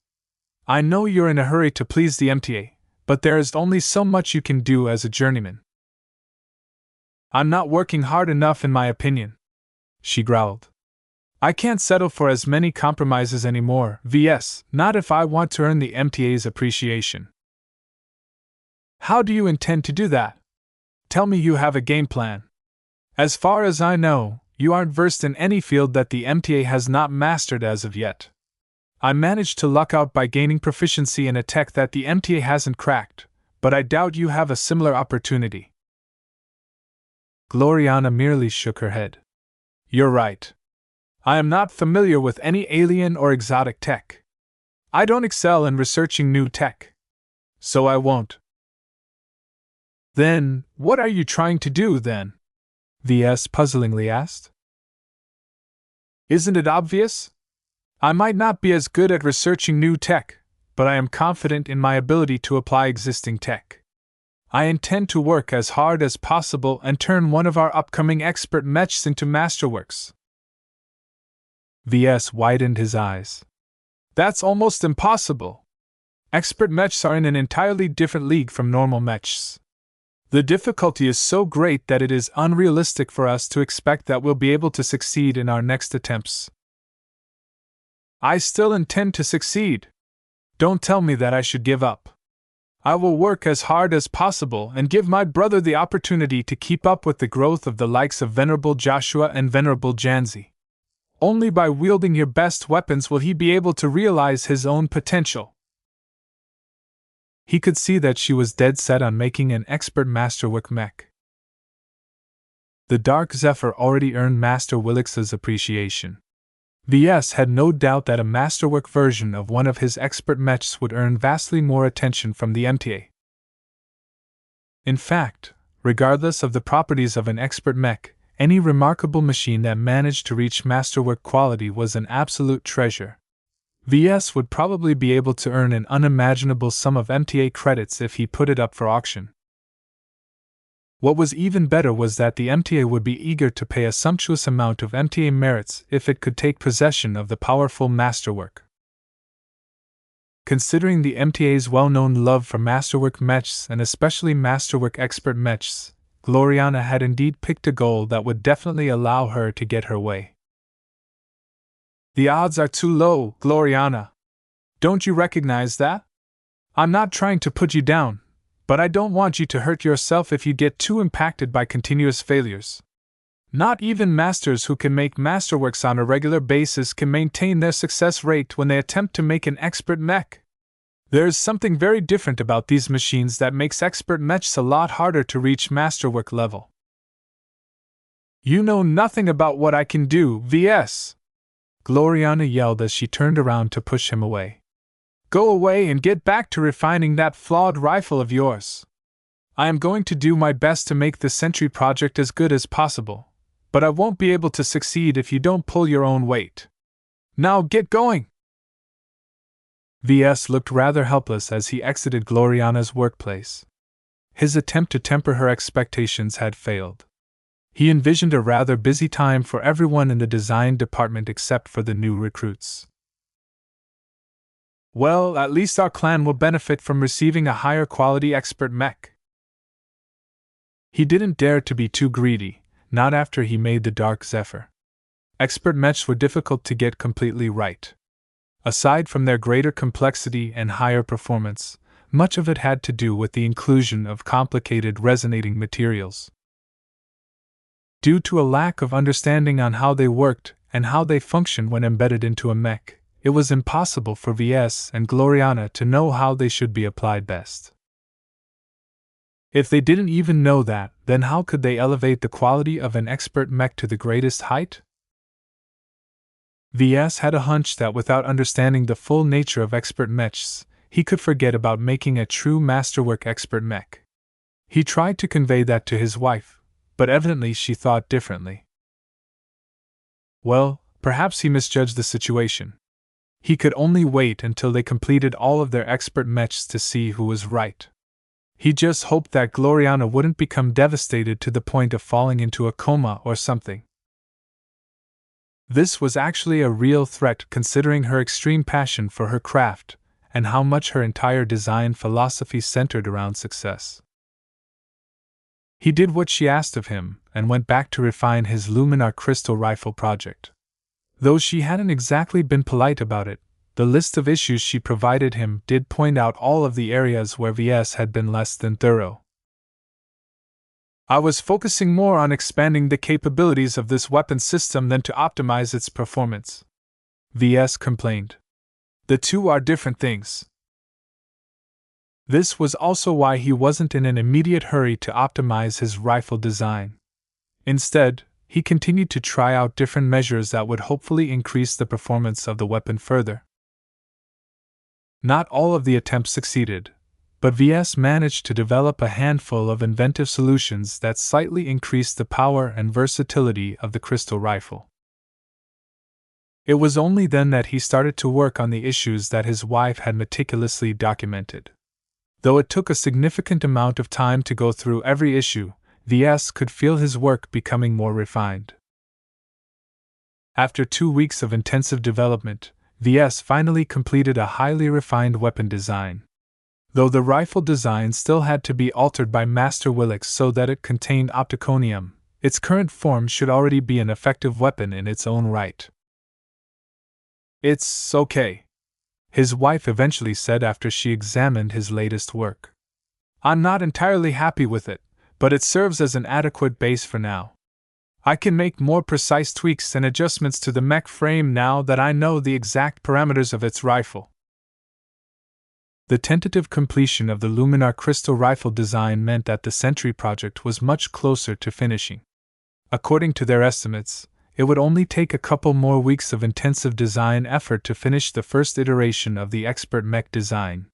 "I know you're in a hurry to please the MTA, but there is only so much you can do as a journeyman." "I'm not working hard enough in my opinion," she growled. "I can't settle for as many compromises anymore, VS, not if I want to earn the MTA's appreciation." "How do you intend to do that? Tell me you have a game plan. As far as I know, you aren't versed in any field that the MTA has not mastered as of yet. I managed to luck out by gaining proficiency in a tech that the MTA hasn't cracked, but I doubt you have a similar opportunity." Gloriana merely shook her head. "You're right. I am not familiar with any alien or exotic tech. I don't excel in researching new tech. So I won't." "Then, what are you trying to do, then?" VS puzzlingly asked. "Isn't it obvious? I might not be as good at researching new tech, but I am confident in my ability to apply existing tech. I intend to work as hard as possible and turn one of our upcoming expert mechs into masterworks." VS widened his eyes. "That's almost impossible. Expert mechs are in an entirely different league from normal mechs. The difficulty is so great that it is unrealistic for us to expect that we'll be able to succeed in our next attempts." "I still intend to succeed. Don't tell me that I should give up. I will work as hard as possible and give my brother the opportunity to keep up with the growth of the likes of Venerable Joshua and Venerable Janzi. Only by wielding your best weapons will he be able to realize his own potential." He could see that she was dead set on making an expert masterwork mech. The Dark Zephyr already earned Master Willix's appreciation. VS had no doubt that a masterwork version of one of his expert mechs would earn vastly more attention from the MTA. In fact, regardless of the properties of an expert mech, any remarkable machine that managed to reach masterwork quality was an absolute treasure. VS would probably be able to earn an unimaginable sum of MTA credits if he put it up for auction. What was even better was that the MTA would be eager to pay a sumptuous amount of MTA merits if it could take possession of the powerful masterwork. Considering the MTA's well-known love for masterwork mechs and especially masterwork expert mechs, Gloriana had indeed picked a goal that would definitely allow her to get her way. "The odds are too low, Gloriana. Don't you recognize that? I'm not trying to put you down, but I don't want you to hurt yourself if you get too impacted by continuous failures. Not even masters who can make masterworks on a regular basis can maintain their success rate when they attempt to make an expert mech. There is something very different about these machines that makes expert mechs a lot harder to reach masterwork level." "You know nothing about what I can do, VS!" Gloriana yelled as she turned around to push him away. Go away and get back to refining that flawed rifle of yours. I am going to do my best to make the Sentry project as good as possible, but I won't be able to succeed if you don't pull your own weight. Now get going!" VS looked rather helpless as he exited Gloriana's workplace. His attempt to temper her expectations had failed. He envisioned a rather busy time for everyone in the design department except for the new recruits. "Well, at least our clan will benefit from receiving a higher quality expert mech." He didn't dare to be too greedy, not after he made the Dark Zephyr. Expert mechs were difficult to get completely right. Aside from their greater complexity and higher performance, much of it had to do with the inclusion of complicated resonating materials. Due to a lack of understanding on how they worked and how they functioned when embedded into a mech, it was impossible for VS and Gloriana to know how they should be applied best. If they didn't even know that, then how could they elevate the quality of an expert mech to the greatest height? VS had a hunch that without understanding the full nature of expert mechs, he could forget about making a true masterwork expert mech. He tried to convey that to his wife, but evidently she thought differently. Well, perhaps he misjudged the situation. He could only wait until they completed all of their expert mechs to see who was right. He just hoped that Gloriana wouldn't become devastated to the point of falling into a coma or something. This was actually a real threat considering her extreme passion for her craft and how much her entire design philosophy centered around success. He did what she asked of him and went back to refine his Luminar crystal rifle project. Though she hadn't exactly been polite about it, the list of issues she provided him did point out all of the areas where VS had been less than thorough. "I was focusing more on expanding the capabilities of this weapon system than to optimize its performance," VS complained. "The two are different things." This was also why he wasn't in an immediate hurry to optimize his rifle design. Instead, he continued to try out different measures that would hopefully increase the performance of the weapon further. Not all of the attempts succeeded, but VS managed to develop a handful of inventive solutions that slightly increased the power and versatility of the crystal rifle. It was only then that he started to work on the issues that his wife had meticulously documented. Though it took a significant amount of time to go through every issue, VS could feel his work becoming more refined. After 2 weeks of intensive development, VS finally completed a highly refined weapon design. Though the rifle design still had to be altered by Master Willix so that it contained opticonium, its current form should already be an effective weapon in its own right. "It's okay," his wife eventually said after she examined his latest work. "I'm not entirely happy with it, but it serves as an adequate base for now. I can make more precise tweaks and adjustments to the mech frame now that I know the exact parameters of its rifle." The tentative completion of the Luminar crystal rifle design meant that the Sentry project was much closer to finishing. According to their estimates, it would only take a couple more weeks of intensive design effort to finish the first iteration of the expert mech design.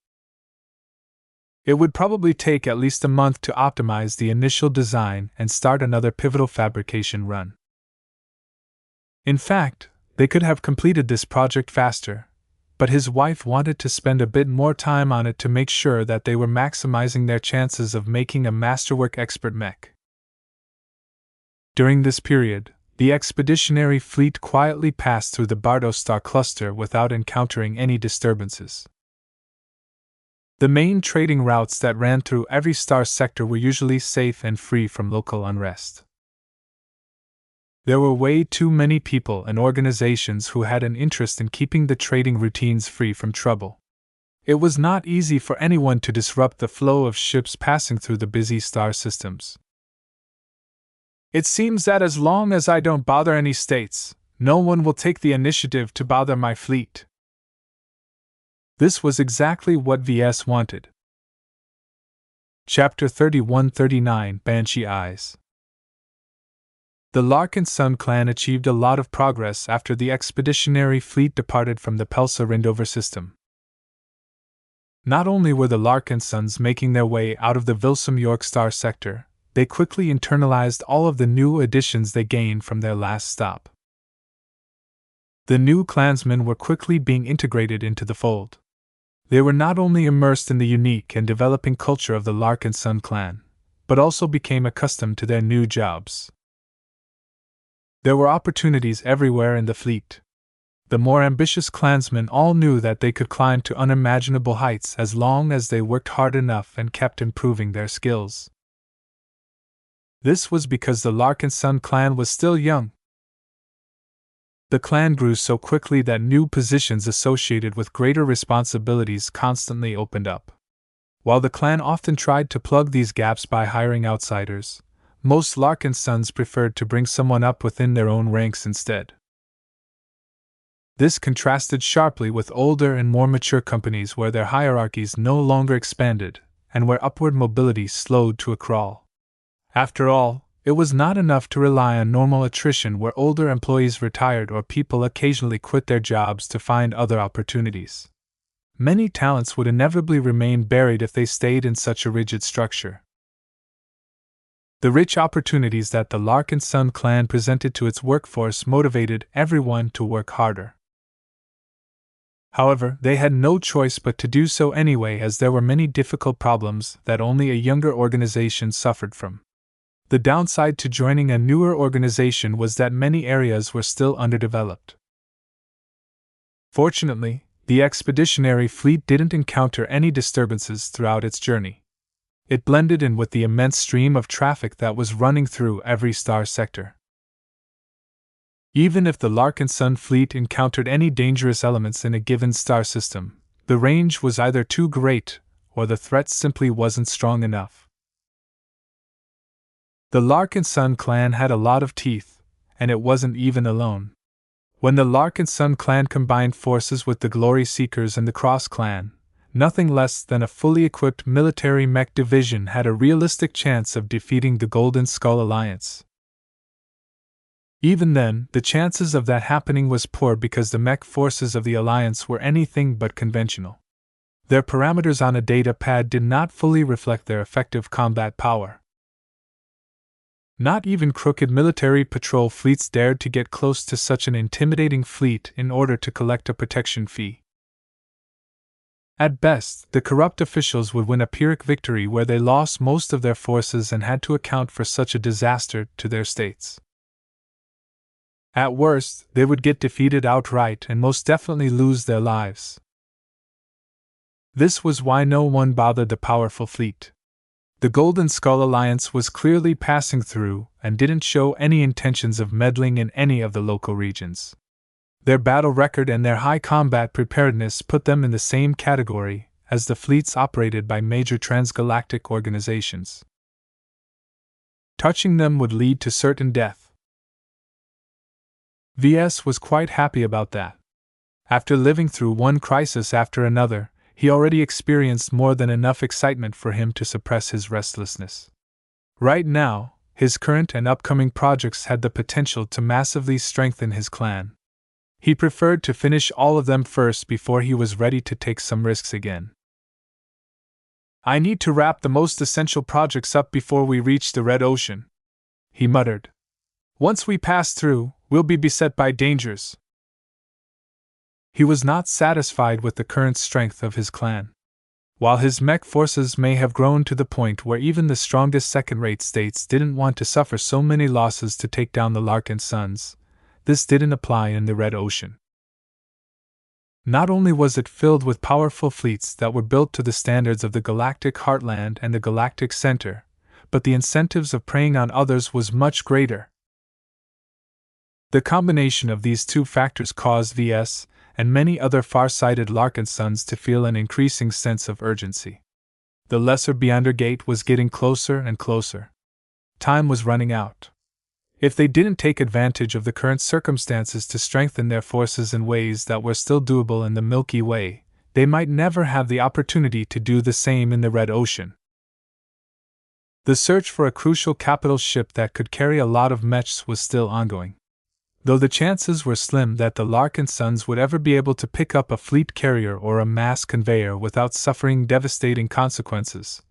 It would probably take at least a month to optimize the initial design and start another pivotal fabrication run. In fact, they could have completed this project faster, but his wife wanted to spend a bit more time on it to make sure that they were maximizing their chances of making a masterwork expert mech. During this period, the expeditionary fleet quietly passed through the Bardo star cluster without encountering any disturbances. The main trading routes that ran through every star sector were usually safe and free from local unrest. There were way too many people and organizations who had an interest in keeping the trading routines free from trouble. It was not easy for anyone to disrupt the flow of ships passing through the busy star systems. "It seems that as long as I don't bother any states, no one will take the initiative to bother my fleet." This was exactly what VS wanted. Chapter 31-39 Banshee Eyes. The Larkinson clan achieved a lot of progress after the expeditionary fleet departed from the Pelsa Rindover system. Not only were the Larkinsons making their way out of the Vilsum York Star sector, they quickly internalized all of the new additions they gained from their last stop. The new clansmen were quickly being integrated into the fold. They were not only immersed in the unique and developing culture of the Larkinson clan, but also became accustomed to their new jobs. There were opportunities everywhere in the fleet. The more ambitious clansmen all knew that they could climb to unimaginable heights as long as they worked hard enough and kept improving their skills. This was because the Larkinson clan was still young. The clan grew so quickly that new positions associated with greater responsibilities constantly opened up. While the clan often tried to plug these gaps by hiring outsiders, most Larkinsons preferred to bring someone up within their own ranks instead. This contrasted sharply with older and more mature companies where their hierarchies no longer expanded, and where upward mobility slowed to a crawl. After all, it was not enough to rely on normal attrition where older employees retired or people occasionally quit their jobs to find other opportunities. Many talents would inevitably remain buried if they stayed in such a rigid structure. The rich opportunities that the Larkinson clan presented to its workforce motivated everyone to work harder. However, they had no choice but to do so anyway, as there were many difficult problems that only a younger organization suffered from. The downside to joining a newer organization was that many areas were still underdeveloped. Fortunately, the expeditionary fleet didn't encounter any disturbances throughout its journey. It blended in with the immense stream of traffic that was running through every star sector. Even if the Larkinson fleet encountered any dangerous elements in a given star system, the range was either too great or the threat simply wasn't strong enough. The Larkinson clan had a lot of teeth, and it wasn't even alone. When the Larkinson clan combined forces with the Glory Seekers and the Cross clan, nothing less than a fully equipped military mech division had a realistic chance of defeating the Golden Skull Alliance. Even then, the chances of that happening was poor because the mech forces of the Alliance were anything but conventional. Their parameters on a data pad did not fully reflect their effective combat power. Not even crooked military patrol fleets dared to get close to such an intimidating fleet in order to collect a protection fee. At best, the corrupt officials would win a Pyrrhic victory where they lost most of their forces and had to account for such a disaster to their states. At worst, they would get defeated outright and most definitely lose their lives. This was why no one bothered the powerful fleet. The Golden Skull Alliance was clearly passing through and didn't show any intentions of meddling in any of the local regions. Their battle record and their high combat preparedness put them in the same category as the fleets operated by major transgalactic organizations. Touching them would lead to certain death. VS was quite happy about that. After living through one crisis after another, he already experienced more than enough excitement for him to suppress his restlessness. Right now, his current and upcoming projects had the potential to massively strengthen his clan. He preferred to finish all of them first before he was ready to take some risks again. "I need to wrap the most essential projects up before we reach the Red Ocean," he muttered. "Once we pass through, we'll be beset by dangers." He was not satisfied with the current strength of his clan. While his mech forces may have grown to the point where even the strongest second-rate states didn't want to suffer so many losses to take down the Larkinsons, this didn't apply in the Red Ocean. Not only was it filled with powerful fleets that were built to the standards of the Galactic Heartland and the Galactic Center, but the incentives of preying on others was much greater. The combination of these two factors caused VS and many other far-sighted Larkinsons to feel an increasing sense of urgency. The Lesser Beyonder Gate was getting closer and closer. Time was running out. If they didn't take advantage of the current circumstances to strengthen their forces in ways that were still doable in the Milky Way, they might never have the opportunity to do the same in the Red Ocean. The search for a crucial capital ship that could carry a lot of mechs was still ongoing. though the chances were slim that the Larkinsons would ever be able to pick up a fleet carrier or a mass conveyor without suffering devastating consequences.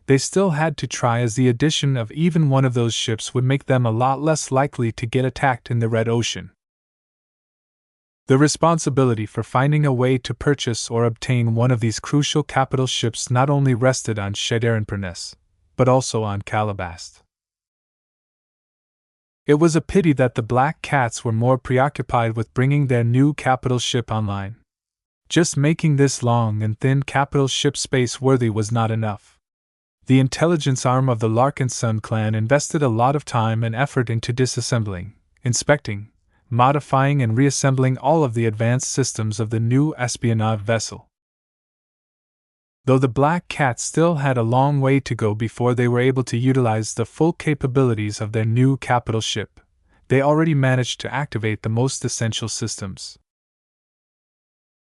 They still had to try, as the addition of even one of those ships would make them a lot less likely to get attacked in the Red Ocean. The responsibility for finding a way to purchase or obtain one of these crucial capital ships not only rested on Shadarin, but also on Calabast. It was a pity that the Black Cats were more preoccupied with bringing their new capital ship online. Just making this long and thin capital ship space-worthy was not enough. The intelligence arm of the Larkinson clan invested a lot of time and effort into disassembling, inspecting, modifying and reassembling all of the advanced systems of the new espionage vessel. Though the Black Cats still had a long way to go before they were able to utilize the full capabilities of their new capital ship, they already managed to activate the most essential systems.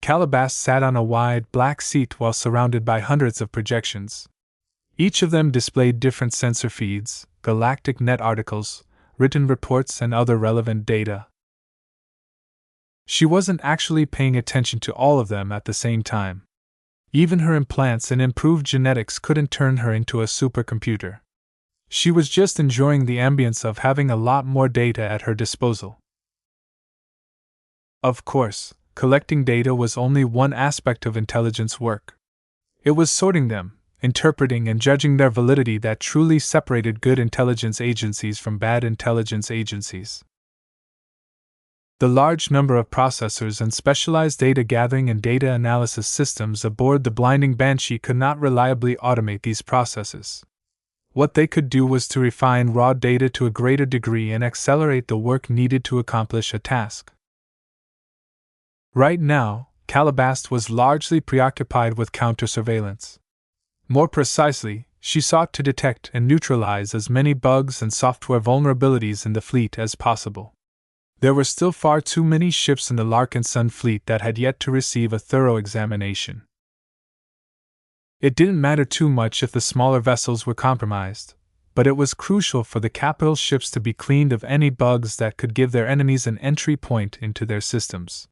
Calabast sat on a wide black seat while surrounded by hundreds of projections. Each of them displayed different sensor feeds, galactic net articles, written reports, and other relevant data. She wasn't actually paying attention to all of them at the same time. Even her implants and improved genetics couldn't turn her into a supercomputer. She was just enjoying the ambience of having a lot more data at her disposal. Of course, collecting data was only one aspect of intelligence work. It was sorting them, interpreting and judging their validity that truly separated good intelligence agencies from bad intelligence agencies. The large number of processors and specialized data gathering and data analysis systems aboard the Blinding Banshee could not reliably automate these processes. What they could do was to refine raw data to a greater degree and accelerate the work needed to accomplish a task. Right now, Calabast was largely preoccupied with counter-surveillance. More precisely, she sought to detect and neutralize as many bugs and software vulnerabilities in the fleet as possible. There were still far too many ships in the Larkinson fleet that had yet to receive a thorough examination. It didn't matter too much if the smaller vessels were compromised, but it was crucial for the capital ships to be cleaned of any bugs that could give their enemies an entry point into their systems.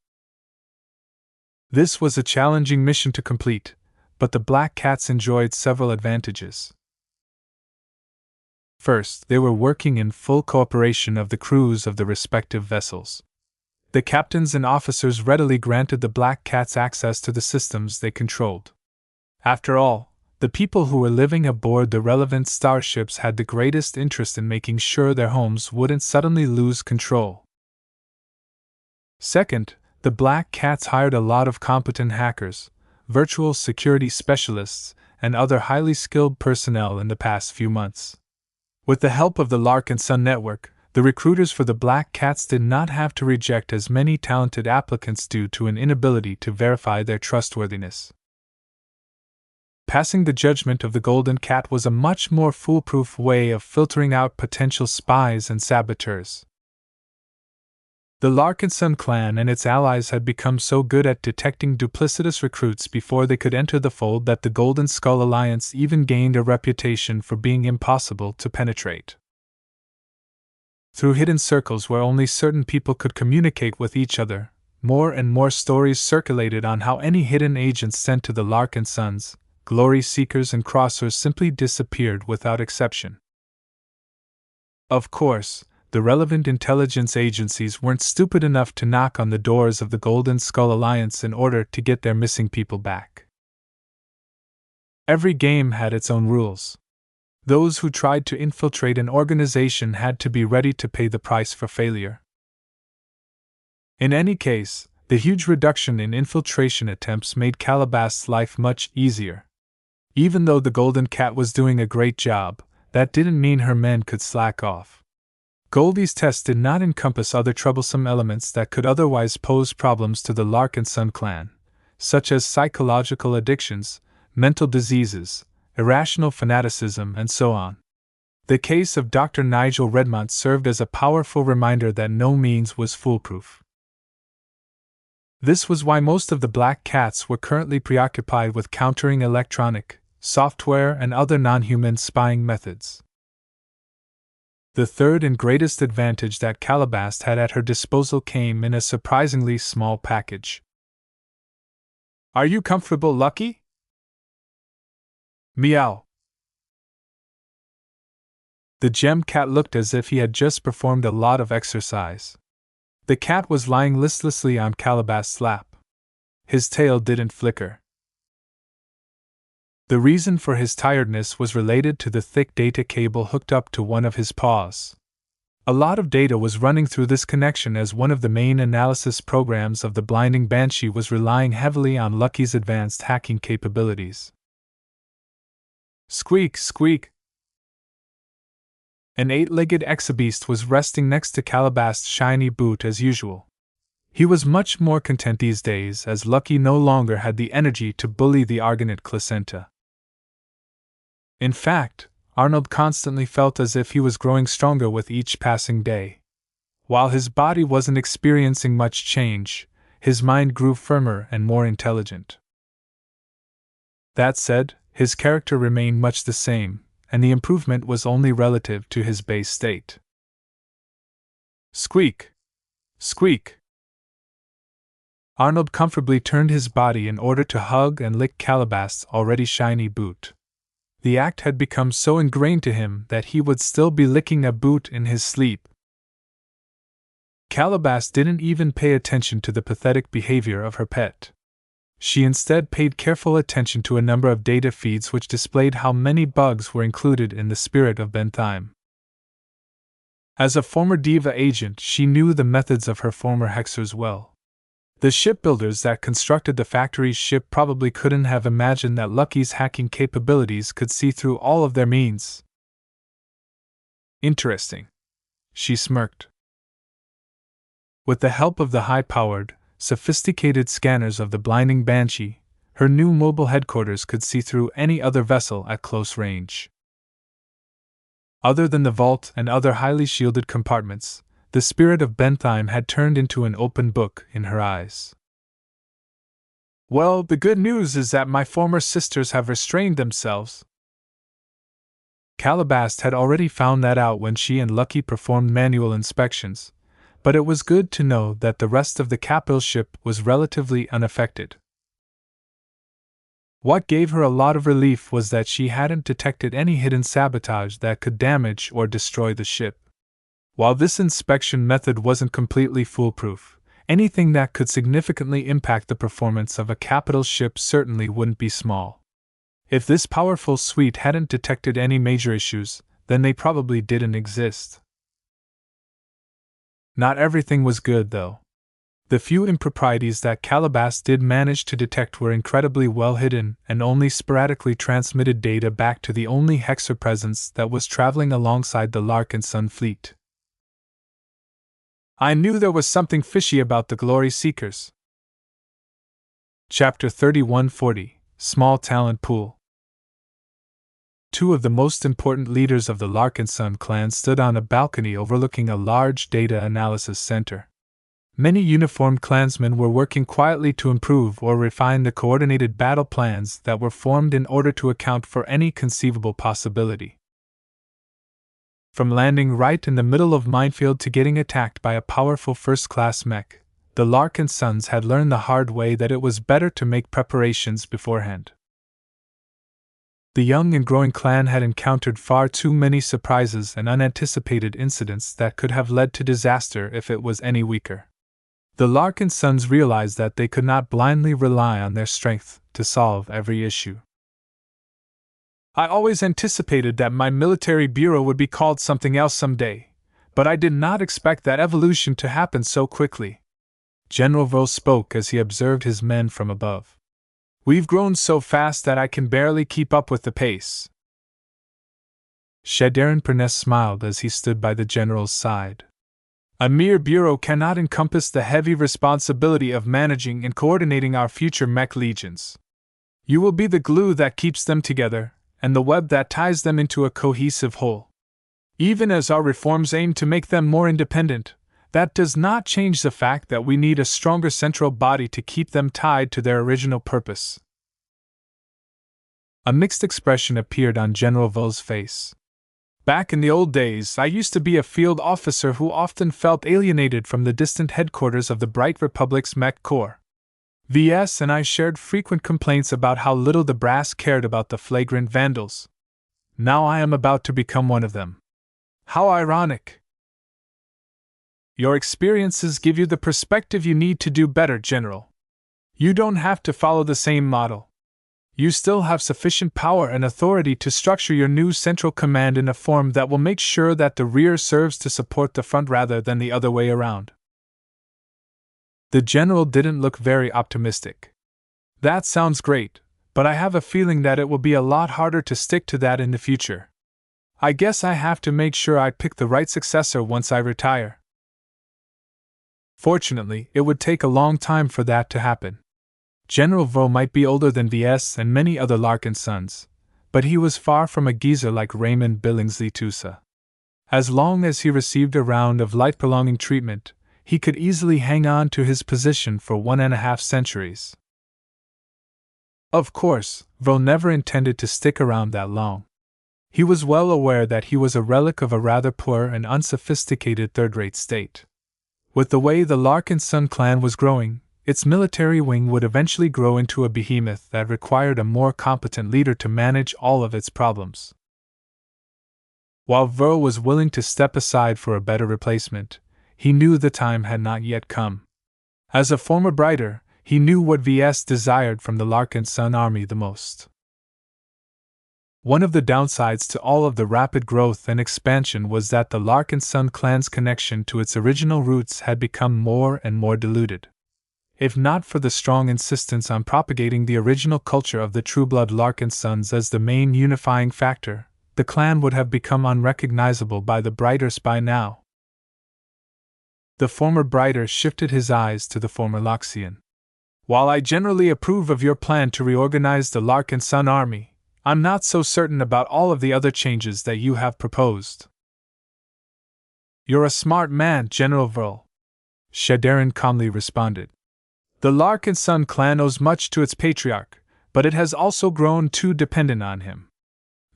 This was a challenging mission to complete, but the Black Cats enjoyed several advantages. First, they were working in full cooperation of the crews of the respective vessels. The captains and officers readily granted the Black Cats access to the systems they controlled. After all, the people who were living aboard the relevant starships had the greatest interest in making sure their homes wouldn't suddenly lose control. Second, the Black Cats hired a lot of competent hackers, virtual security specialists, and other highly skilled personnel in the past few months. With the help of the Larkinson network, the recruiters for the Black Cats did not have to reject as many talented applicants due to an inability to verify their trustworthiness. Passing the judgment of the Golden Cat was a much more foolproof way of filtering out potential spies and saboteurs. The Larkinson clan and its allies had become so good at detecting duplicitous recruits before they could enter the fold that the Golden Skull Alliance even gained a reputation for being impossible to penetrate. Through hidden circles where only certain people could communicate with each other, more and more stories circulated on how any hidden agents sent to the Larkinsons, glory seekers and crossers simply disappeared without exception. Of course, the relevant intelligence agencies weren't stupid enough to knock on the doors of the Golden Skull Alliance in order to get their missing people back. Every game had its own rules. Those who tried to infiltrate an organization had to be ready to pay the price for failure. In any case, the huge reduction in infiltration attempts made Calabast's life much easier. Even though the Golden Cat was doing a great job, that didn't mean her men could slack off. Goldie's tests did not encompass other troublesome elements that could otherwise pose problems to the Larkinson clan, such as psychological addictions, mental diseases, irrational fanaticism, and so on. The case of Dr. Nigel Redmont served as a powerful reminder that no means was foolproof. This was why most of the Black Cats were currently preoccupied with countering electronic, software, and other non-human spying methods. The third and greatest advantage that Calabast had at her disposal came in a surprisingly small package. "Are you comfortable, Lucky?" Meow. The gem cat looked as if he had just performed a lot of exercise. The cat was lying listlessly on Calabast's lap. His tail didn't flicker. The reason for his tiredness was related to the thick data cable hooked up to one of his paws. A lot of data was running through this connection as one of the main analysis programs of the Blinding Banshee was relying heavily on Lucky's advanced hacking capabilities. Squeak, squeak! An 8-legged exabeast was resting next to Calabast's shiny boot as usual. He was much more content these days as Lucky no longer had the energy to bully the Argonaut Placenta. In fact, Arnold constantly felt as if he was growing stronger with each passing day. While his body wasn't experiencing much change, his mind grew firmer and more intelligent. That said, his character remained much the same, and the improvement was only relative to his base state. Squeak! Squeak! Arnold comfortably turned his body in order to hug and lick Calabast's already shiny boot. The act had become so ingrained to him that he would still be licking a boot in his sleep. Calabast didn't even pay attention to the pathetic behavior of her pet. She instead paid careful attention to a number of data feeds which displayed how many bugs were included in the Spirit of Bentheim. As a former Diva agent, she knew the methods of her former hexers well. The shipbuilders that constructed the factory's ship probably couldn't have imagined that Lucky's hacking capabilities could see through all of their means. Interesting. She smirked. With the help of the high-powered, sophisticated scanners of the Blinding Banshee, her new mobile headquarters could see through any other vessel at close range. Other than the vault and other highly shielded compartments, the Spirit of Bentheim had turned into an open book in her eyes. "Well, the good news is that my former sisters have restrained themselves." Calabast had already found that out when she and Lucky performed manual inspections, but it was good to know that the rest of the capital ship was relatively unaffected. What gave her a lot of relief was that she hadn't detected any hidden sabotage that could damage or destroy the ship. While this inspection method wasn't completely foolproof, anything that could significantly impact the performance of a capital ship certainly wouldn't be small. If this powerful suite hadn't detected any major issues, then they probably didn't exist. Not everything was good, though. The few improprieties that Calabast did manage to detect were incredibly well hidden and only sporadically transmitted data back to the only hexer presence that was traveling alongside the Larkinson fleet. I knew there was something fishy about the Glory Seekers. Chapter 3140, Small Talent Pool. Two of the most important leaders of the Larkinson clan stood on a balcony overlooking a large data analysis center. Many uniformed clansmen were working quietly to improve or refine the coordinated battle plans that were formed in order to account for any conceivable possibility. From landing right in the middle of minefield to getting attacked by a powerful first-class mech, the Larkinsons had learned the hard way that it was better to make preparations beforehand. The young and growing clan had encountered far too many surprises and unanticipated incidents that could have led to disaster if it was any weaker. The Larkinsons realized that they could not blindly rely on their strength to solve every issue. I always anticipated that my military bureau would be called something else someday, but I did not expect that evolution to happen so quickly. General Ves spoke as he observed his men from above. We've grown so fast that I can barely keep up with the pace. Shadarin Perness smiled as he stood by the general's side. A mere bureau cannot encompass the heavy responsibility of managing and coordinating our future mech legions. You will be the glue that keeps them together, and the web that ties them into a cohesive whole. Even as our reforms aim to make them more independent, that does not change the fact that we need a stronger central body to keep them tied to their original purpose. A mixed expression appeared on General Vos's face. Back in the old days, I used to be a field officer who often felt alienated from the distant headquarters of the Bright Republic's Mech Corps. VS and I shared frequent complaints about how little the brass cared about the flagrant vandals. Now I am about to become one of them. How ironic! Your experiences give you the perspective you need to do better, General. You don't have to follow the same model. You still have sufficient power and authority to structure your new central command in a form that will make sure that the rear serves to support the front rather than the other way around. The general didn't look very optimistic. That sounds great, but I have a feeling that it will be a lot harder to stick to that in the future. I guess I have to make sure I pick the right successor once I retire. Fortunately, it would take a long time for that to happen. General Vo might be older than VS and many other Larkinsons, but he was far from a geezer like Raymond Billingsley Tusa. As long as he received a round of life-prolonging treatment, he could easily hang on to his position for 1.5 centuries. Of course, Vo never intended to stick around that long. He was well aware that he was a relic of a rather poor and unsophisticated third-rate state. With the way the Larkinson clan was growing, its military wing would eventually grow into a behemoth that required a more competent leader to manage all of its problems. While Vo was willing to step aside for a better replacement, he knew the time had not yet come. As a former Brighter, he knew what VS desired from the Larkinson army the most. One of the downsides to all of the rapid growth and expansion was that the Larkinson clan's connection to its original roots had become more and more diluted. If not for the strong insistence on propagating the original culture of the Trueblood Larkinsons as the main unifying factor, the clan would have become unrecognizable by the Brighters by now. The former Brighter shifted his eyes to the former Loxian. While I generally approve of your plan to reorganize the Larkinson army, I'm not so certain about all of the other changes that you have proposed. You're a smart man, General Vril, Shadarin calmly responded. The Larkinson clan owes much to its patriarch, but it has also grown too dependent on him.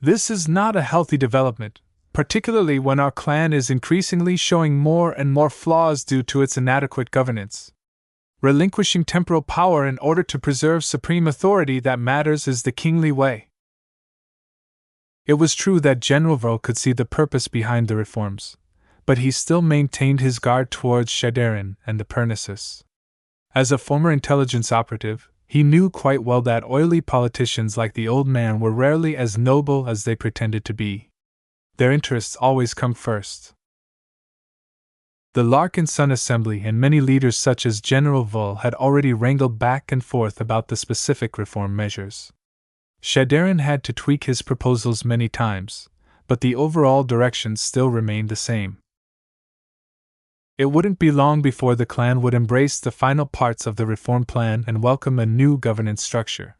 This is not a healthy development, particularly when our clan is increasingly showing more and more flaws due to its inadequate governance. Relinquishing temporal power in order to preserve supreme authority that matters is the kingly way. It was true that General Vril could see the purpose behind the reforms, but he still maintained his guard towards Shadarin and the Pernices. As a former intelligence operative, he knew quite well that oily politicians like the old man were rarely as noble as they pretended to be. Their interests always come first. The Larkinson Assembly and many leaders such as General Vull had already wrangled back and forth about the specific reform measures. Shadarin had to tweak his proposals many times, but the overall direction still remained the same. It wouldn't be long before the clan would embrace the final parts of the reform plan and welcome a new governance structure.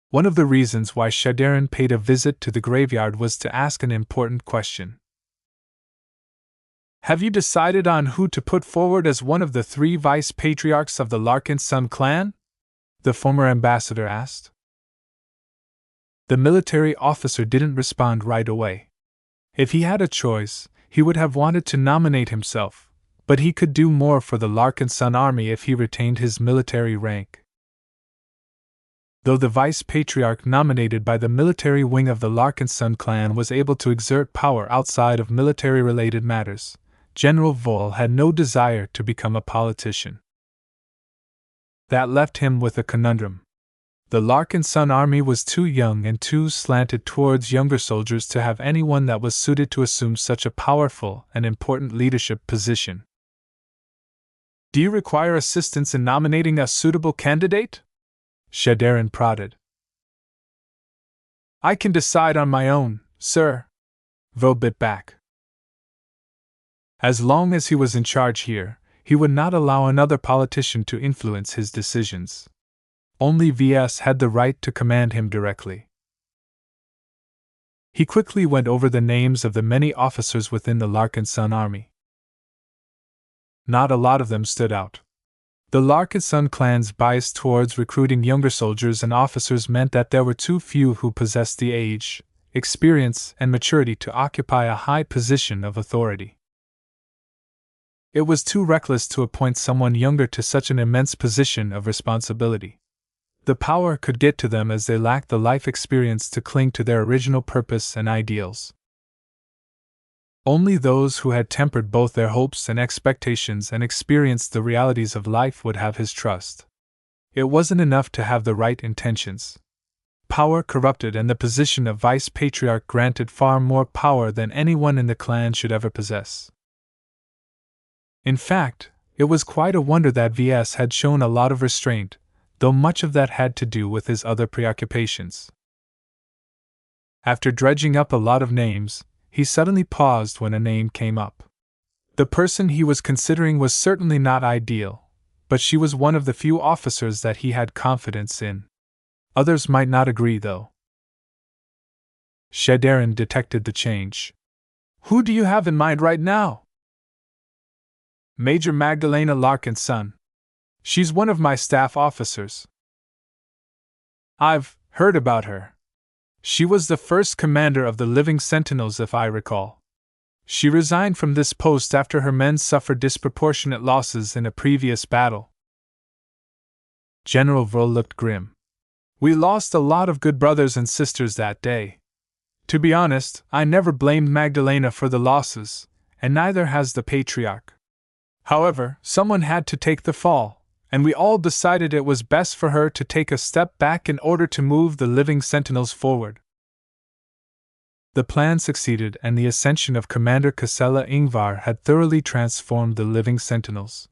One of the reasons why Shadarin paid a visit to the graveyard was to ask an important question. Have you decided on who to put forward as one of the 3 vice patriarchs of the Larkinson clan? The former ambassador asked. The military officer didn't respond right away. If he had a choice, he would have wanted to nominate himself, but he could do more for the Larkinson army if he retained his military rank. Though the vice-patriarch nominated by the military wing of the Larkinson clan was able to exert power outside of military-related matters, General Vull had no desire to become a politician. That left him with a conundrum. The Larkinson army was too young and too slanted towards younger soldiers to have anyone that was suited to assume such a powerful and important leadership position. Do you require assistance in nominating a suitable candidate? Shadarin prodded. I can decide on my own, sir. Vo bit back. As long as he was in charge here, he would not allow another politician to influence his decisions. Only VS had the right to command him directly. He quickly went over the names of the many officers within the Larkinson army. Not a lot of them stood out. The Larkinson clan's bias towards recruiting younger soldiers and officers meant that there were too few who possessed the age, experience, and maturity to occupy a high position of authority. It was too reckless to appoint someone younger to such an immense position of responsibility. The power could get to them as they lacked the life experience to cling to their original purpose and ideals. Only those who had tempered both their hopes and expectations and experienced the realities of life would have his trust. It wasn't enough to have the right intentions. Power corrupted, and the position of vice patriarch granted far more power than anyone in the clan should ever possess. In fact, it was quite a wonder that Ves had shown a lot of restraint, though much of that had to do with his other preoccupations. After dredging up a lot of names, he suddenly paused when a name came up. The person he was considering was certainly not ideal, but she was one of the few officers that he had confidence in. Others might not agree, though. Shadarin detected the change. "Who do you have in mind right now?" "Major Magdalena Larkinson. She's one of my staff officers." "I've heard about her. She was the first commander of the Living Sentinels, if I recall. She resigned from this post after her men suffered disproportionate losses in a previous battle." General Vril looked grim. "We lost a lot of good brothers and sisters that day. To be honest, I never blamed Magdalena for the losses, and neither has the Patriarch. However, someone had to take the fall, and we all decided it was best for her to take a step back in order to move the Living Sentinels forward." The plan succeeded, and the ascension of Commander Casella Ingvar had thoroughly transformed the Living Sentinels.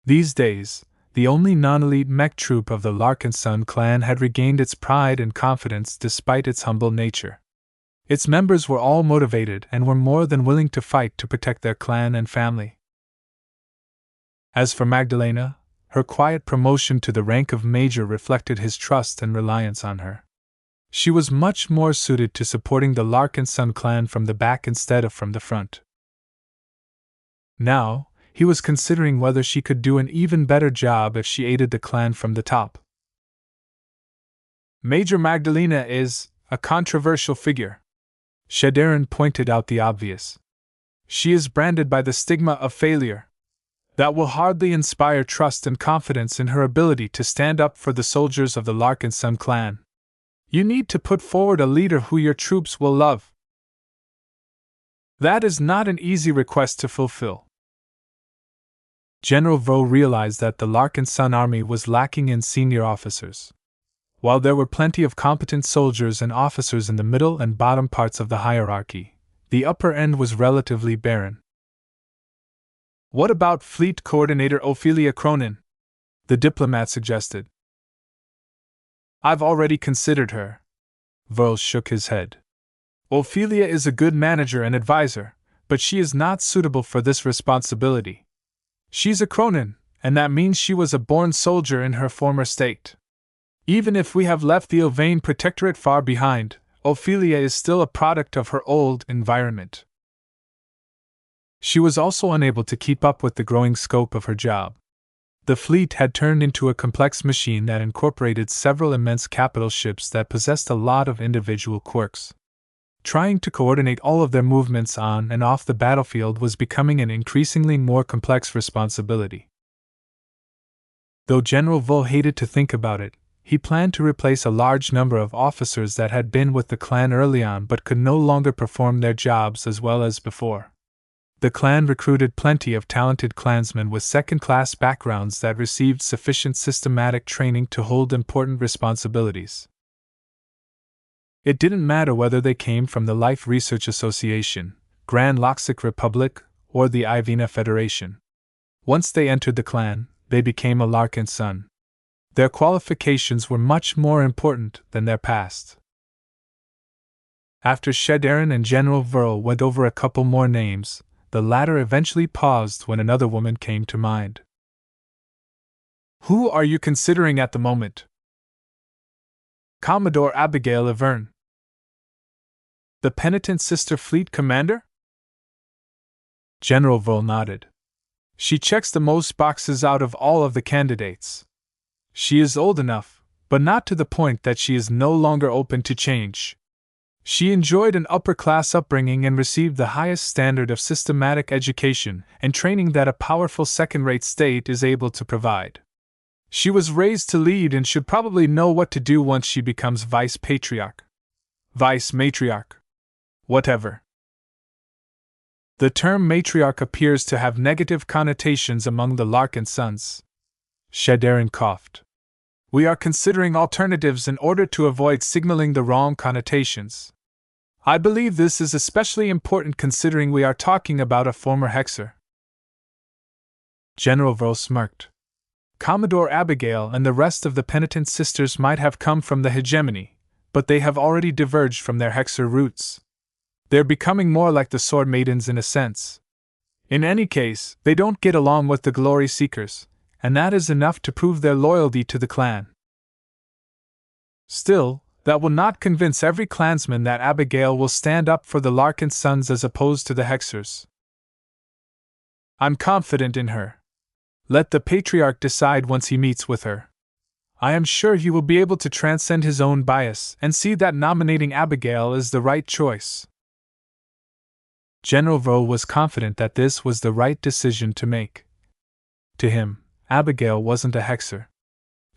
These days, the only non-elite mech troop of the Larkinson clan had regained its pride and confidence despite its humble nature. Its members were all motivated and were more than willing to fight to protect their clan and family. As for Magdalena, her quiet promotion to the rank of major reflected his trust and reliance on her. She was much more suited to supporting the Larkinson clan from the back instead of from the front. Now, he was considering whether she could do an even better job if she aided the clan from the top. "Major Magdalena is a controversial figure." Shadarin pointed out the obvious. "She is branded by the stigma of failure. That will hardly inspire trust and confidence in her ability to stand up for the soldiers of the Larkinson clan. You need to put forward a leader who your troops will love. That is not an easy request to fulfill." General Vril realized that the Larkinson army was lacking in senior officers. While there were plenty of competent soldiers and officers in the middle and bottom parts of the hierarchy, the upper end was relatively barren. "What about Fleet Coordinator Ophelia Cronin?" the diplomat suggested. "I've already considered her." Vril shook his head. "Ophelia is a good manager and advisor, but she is not suitable for this responsibility. She's a Cronin, and that means she was a born soldier in her former state. Even if we have left the Ilvain Protectorate far behind, Ophelia is still a product of her old environment." She was also unable to keep up with the growing scope of her job. The fleet had turned into a complex machine that incorporated several immense capital ships that possessed a lot of individual quirks. Trying to coordinate all of their movements on and off the battlefield was becoming an increasingly more complex responsibility. Though General Vril hated to think about it, he planned to replace a large number of officers that had been with the clan early on but could no longer perform their jobs as well as before. The clan recruited plenty of talented clansmen with second-class backgrounds that received sufficient systematic training to hold important responsibilities. It didn't matter whether they came from the Life Research Association, Grand Loxic Republic, or the Ivina Federation. Once they entered the clan, they became a Larkinson. Their qualifications were much more important than their past. After Shadarin and General Vril went over a couple more names, the latter eventually paused when another woman came to mind. "Who are you considering at the moment?" "Commodore Abigail Laverne." "The Penitent Sister Fleet Commander?" General Vril nodded. "She checks the most boxes out of all of the candidates. She is old enough, but not to the point that she is no longer open to change. She enjoyed an upper-class upbringing and received the highest standard of systematic education and training that a powerful second-rate state is able to provide. She was raised to lead and should probably know what to do once she becomes vice-patriarch. Vice-matriarch. Whatever. The term matriarch appears to have negative connotations among the Larkinsons. Shadarin coughed. We are considering alternatives in order to avoid signaling the wrong connotations. I believe this is especially important considering we are talking about a former Hexer. General Vro smirked. Commodore Abigail and the rest of the penitent sisters might have come from the hegemony, but they have already diverged from their Hexer roots. They're becoming more like the Sword Maidens in a sense. In any case, they don't get along with the Glory Seekers, and that is enough to prove their loyalty to the clan. Still, that will not convince every clansman that Abigail will stand up for the Larkinsons as opposed to the Hexers. I'm confident in her. Let the Patriarch decide once he meets with her. I am sure he will be able to transcend his own bias and see that nominating Abigail is the right choice. General Vro was confident that this was the right decision to make. To him, Abigail wasn't a Hexer.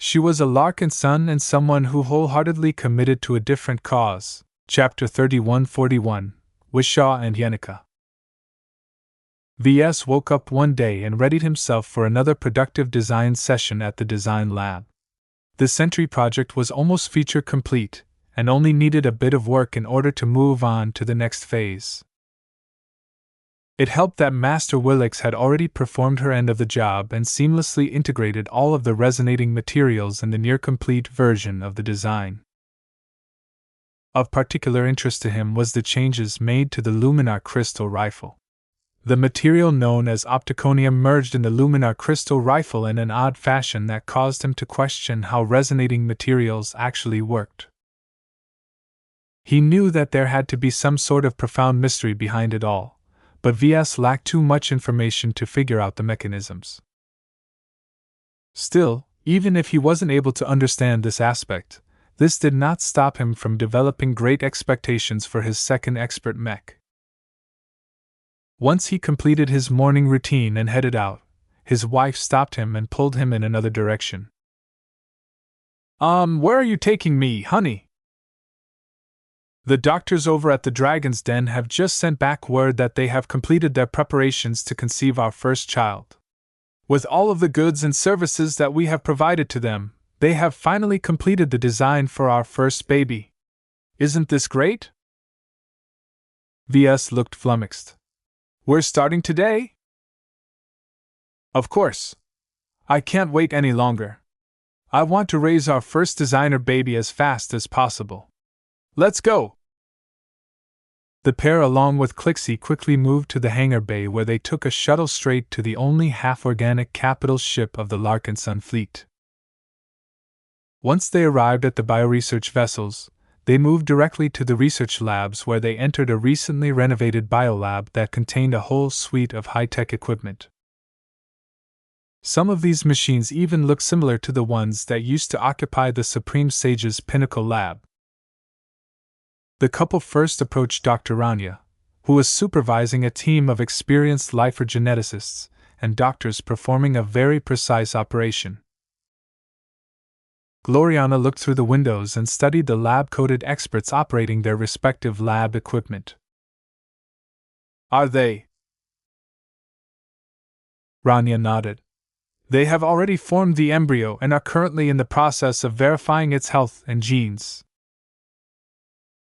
She was a Larkinson and someone who wholeheartedly committed to a different cause. Chapter 3141, Wishaw and Yenica. VS woke up one day and readied himself for another productive design session at the design lab. The Sentry project was almost feature complete, and only needed a bit of work in order to move on to the next phase. It helped that Master Willix had already performed her end of the job and seamlessly integrated all of the resonating materials in the near-complete version of the design. Of particular interest to him was the changes made to the Luminar crystal rifle. The material known as opticonium merged in the Luminar crystal rifle in an odd fashion that caused him to question how resonating materials actually worked. He knew that there had to be some sort of profound mystery behind it all, but VS lacked too much information to figure out the mechanisms. Still, even if he wasn't able to understand this aspect, this did not stop him from developing great expectations for his second expert mech. Once he completed his morning routine and headed out, his wife stopped him and pulled him in another direction. Where are you taking me, honey? The doctors over at the Dragon's Den have just sent back word that they have completed their preparations to conceive our first child. With all of the goods and services that we have provided to them, they have finally completed the design for our first baby. Isn't this great? VS looked flummoxed. We're starting today? Of course. I can't wait any longer. I want to raise our first designer baby as fast as possible. Let's go! The pair along with Clixie quickly moved to the hangar bay where they took a shuttle straight to the only half-organic capital ship of the Larkinson fleet. Once they arrived at the bioresearch vessels, they moved directly to the research labs where they entered a recently renovated biolab that contained a whole suite of high-tech equipment. Some of these machines even looked similar to the ones that used to occupy the Supreme Sage's Pinnacle Lab. The couple first approached Dr. Rania, who was supervising a team of experienced lifer geneticists and doctors performing a very precise operation. Gloriana looked through the windows and studied the lab-coated experts operating their respective lab equipment. Are they? Rania nodded. They have already formed the embryo and are currently in the process of verifying its health and genes.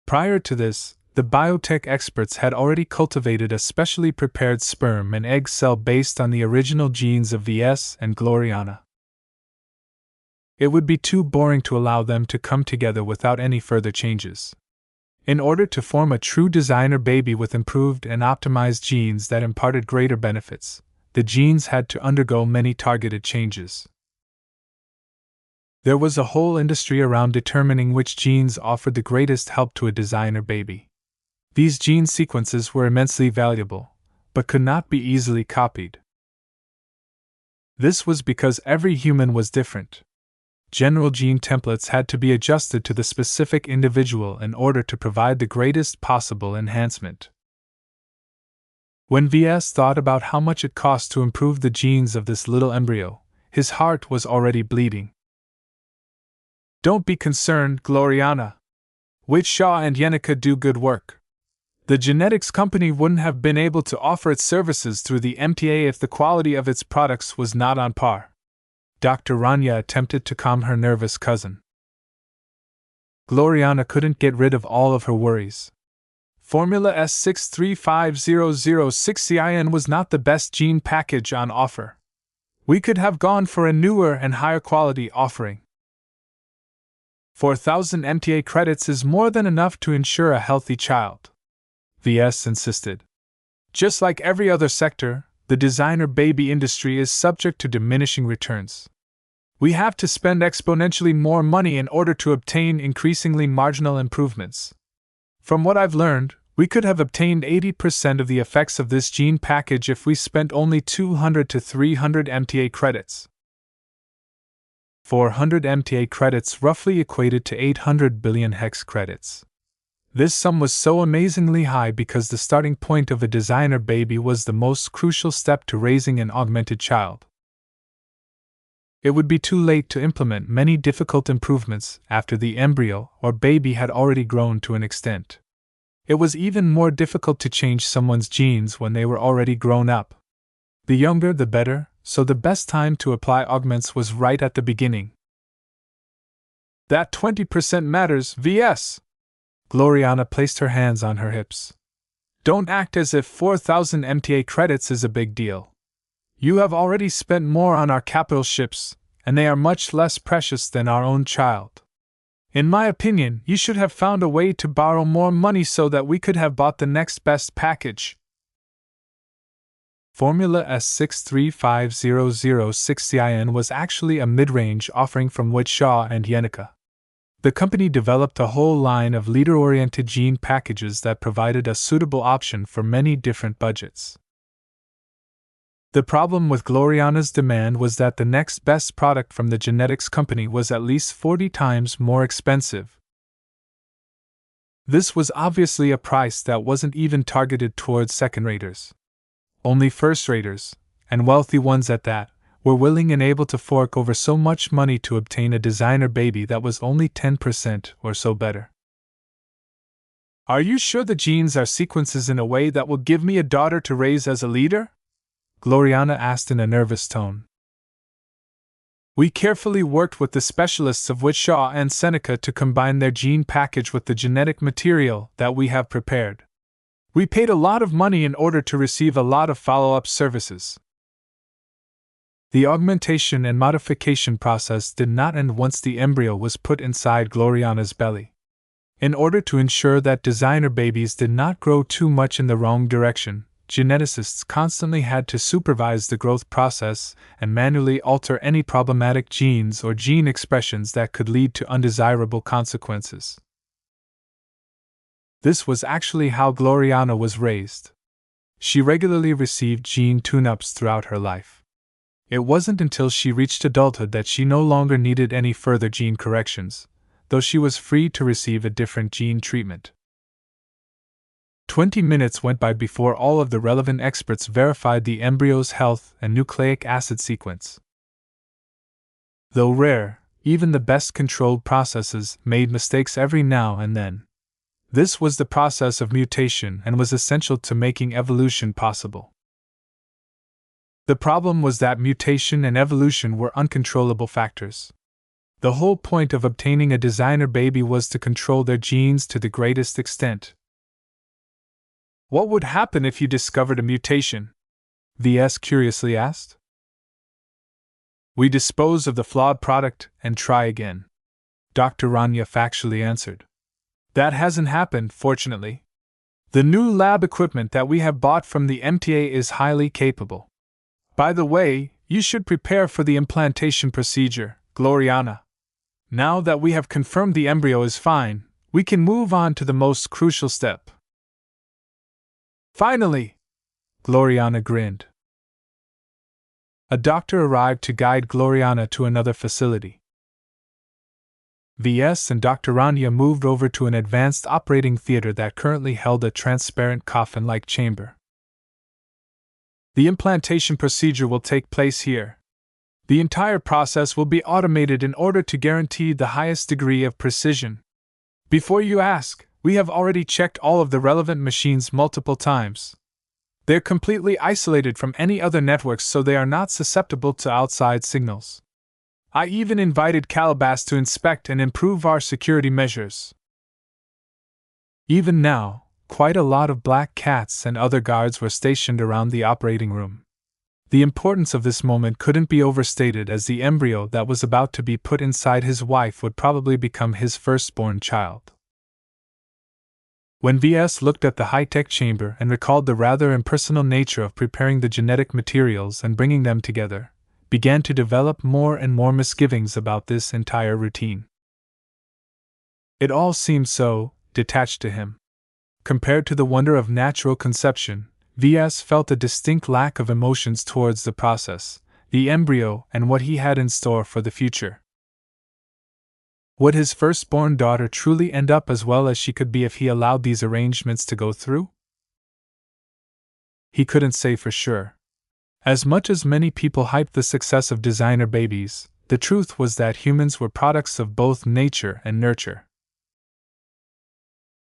Prior to this, the biotech experts had already cultivated a specially prepared sperm and egg cell based on the original genes of VS and Gloriana. It would be too boring to allow them to come together without any further changes. In order to form a true designer baby with improved and optimized genes that imparted greater benefits, the genes had to undergo many targeted changes. There was a whole industry around determining which genes offered the greatest help to a designer baby. These gene sequences were immensely valuable, but could not be easily copied. This was because every human was different. General gene templates had to be adjusted to the specific individual in order to provide the greatest possible enhancement. When Ves thought about how much it cost to improve the genes of this little embryo, his heart was already bleeding. Don't be concerned, Gloriana. Wait, Shaw and Yenica do good work. The genetics company wouldn't have been able to offer its services through the MTA if the quality of its products was not on par. Dr. Rania attempted to calm her nervous cousin. Gloriana couldn't get rid of all of her worries. Formula S635006CIN was not the best gene package on offer. We could have gone for a newer and higher quality offering. 4,000 MTA credits is more than enough to ensure a healthy child, Ves insisted. Just like every other sector, the designer baby industry is subject to diminishing returns. We have to spend exponentially more money in order to obtain increasingly marginal improvements. From what I've learned, we could have obtained 80% of the effects of this gene package if we spent only 200 to 300 MTA credits. 400 MTA credits roughly equated to 800 billion hex credits. This sum was so amazingly high because the starting point of a designer baby was the most crucial step to raising an augmented child. It would be too late to implement many difficult improvements after the embryo or baby had already grown to an extent. It was even more difficult to change someone's genes when they were already grown up. The younger the better, so the best time to apply augments was right at the beginning. That 20% matters, Ves. Gloriana placed her hands on her hips. Don't act as if 4,000 MTA credits is a big deal. You have already spent more on our capital ships, and they are much less precious than our own child. In my opinion, you should have found a way to borrow more money so that we could have bought the next best package. Formula S635006CIN was actually a mid-range offering from which Shaw and Yenica. The company developed a whole line of leader-oriented gene packages that provided a suitable option for many different budgets. The problem with Gloriana's demand was that the next best product from the genetics company was at least 40 times more expensive. This was obviously a price that wasn't even targeted towards second-raters. Only first-raters, and wealthy ones at that, were willing and able to fork over so much money to obtain a designer baby that was only 10% or so better. Are you sure the genes are sequences in a way that will give me a daughter to raise as a leader? Gloriana asked in a nervous tone. We carefully worked with the specialists of which Shaw and Seneca to combine their gene package with the genetic material that we have prepared. We paid a lot of money in order to receive a lot of follow-up services. The augmentation and modification process did not end once the embryo was put inside Gloriana's belly. In order to ensure that designer babies did not grow too much in the wrong direction, geneticists constantly had to supervise the growth process and manually alter any problematic genes or gene expressions that could lead to undesirable consequences. This was actually how Gloriana was raised. She regularly received gene tune-ups throughout her life. It wasn't until she reached adulthood that she no longer needed any further gene corrections, though she was free to receive a different gene treatment. 20 minutes went by before all of the relevant experts verified the embryo's health and nucleic acid sequence. Though rare, even the best controlled processes made mistakes every now and then. This was the process of mutation and was essential to making evolution possible. The problem was that mutation and evolution were uncontrollable factors. The whole point of obtaining a designer baby was to control their genes to the greatest extent. What would happen if you discovered a mutation? Ves curiously asked. We dispose of the flawed product and try again, Dr. Rania factually answered. That hasn't happened, fortunately. The new lab equipment that we have bought from the MTA is highly capable. By the way, you should prepare for the implantation procedure, Gloriana. Now that we have confirmed the embryo is fine, we can move on to the most crucial step. Finally! Gloriana grinned. A doctor arrived to guide Gloriana to another facility. Ves and Dr. Rania moved over to an advanced operating theater that currently held a transparent coffin-like chamber. The implantation procedure will take place here. The entire process will be automated in order to guarantee the highest degree of precision. Before you ask, we have already checked all of the relevant machines multiple times. They're completely isolated from any other networks, so they are not susceptible to outside signals. I even invited Calabas to inspect and improve our security measures. Even now, quite a lot of black cats and other guards were stationed around the operating room. The importance of this moment couldn't be overstated, as the embryo that was about to be put inside his wife would probably become his firstborn child. When Ves looked at the high-tech chamber and recalled the rather impersonal nature of preparing the genetic materials and bringing them together, began to develop more and more misgivings about this entire routine. It all seemed so detached to him. Compared to the wonder of natural conception, Ves felt a distinct lack of emotions towards the process, the embryo, and what he had in store for the future. Would his firstborn daughter truly end up as well as she could be if he allowed these arrangements to go through? He couldn't say for sure. As much as many people hyped the success of designer babies, the truth was that humans were products of both nature and nurture.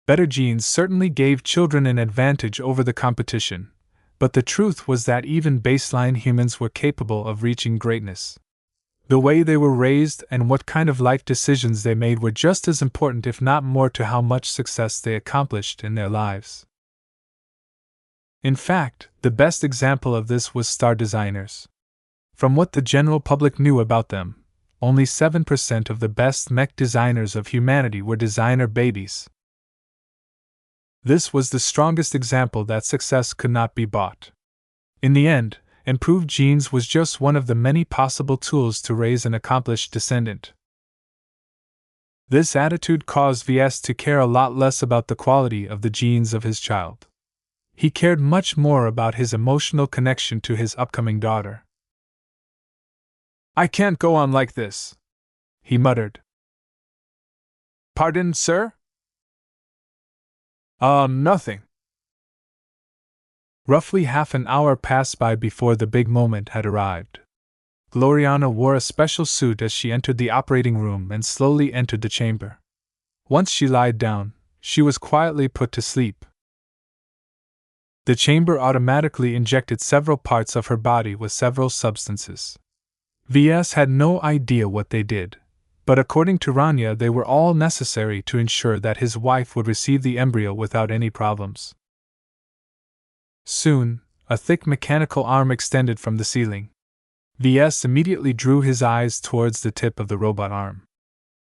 Better genes certainly gave children an advantage over the competition, but the truth was that even baseline humans were capable of reaching greatness. The way they were raised and what kind of life decisions they made were just as important, if not more, to how much success they accomplished in their lives. In fact, the best example of this was star designers. From what the general public knew about them, only 7% of the best mech designers of humanity were designer babies. This was the strongest example that success could not be bought. In the end, improved genes was just one of the many possible tools to raise an accomplished descendant. This attitude caused Ves to care a lot less about the quality of the genes of his child. He cared much more about his emotional connection to his upcoming daughter. "I can't go on like this," he muttered. "Pardon, sir?" Nothing." Roughly half an hour passed by before the big moment had arrived. Gloriana wore a special suit as she entered the operating room and slowly entered the chamber. Once she lied down, she was quietly put to sleep. The chamber automatically injected several parts of her body with several substances. Ves had no idea what they did, but according to Rania, they were all necessary to ensure that his wife would receive the embryo without any problems. Soon, a thick mechanical arm extended from the ceiling. Ves immediately drew his eyes towards the tip of the robot arm.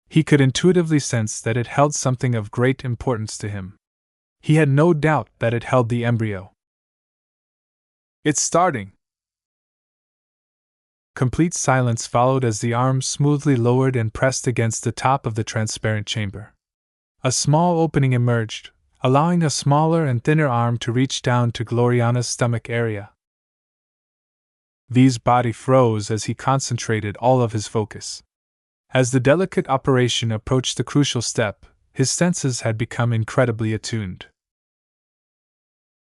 He could intuitively sense that it held something of great importance to him. He had no doubt that it held the embryo. "It's starting." Complete silence followed as the arm smoothly lowered and pressed against the top of the transparent chamber. A small opening emerged, allowing a smaller and thinner arm to reach down to Gloriana's stomach area. V's body froze as he concentrated all of his focus. As the delicate operation approached the crucial step, his senses had become incredibly attuned.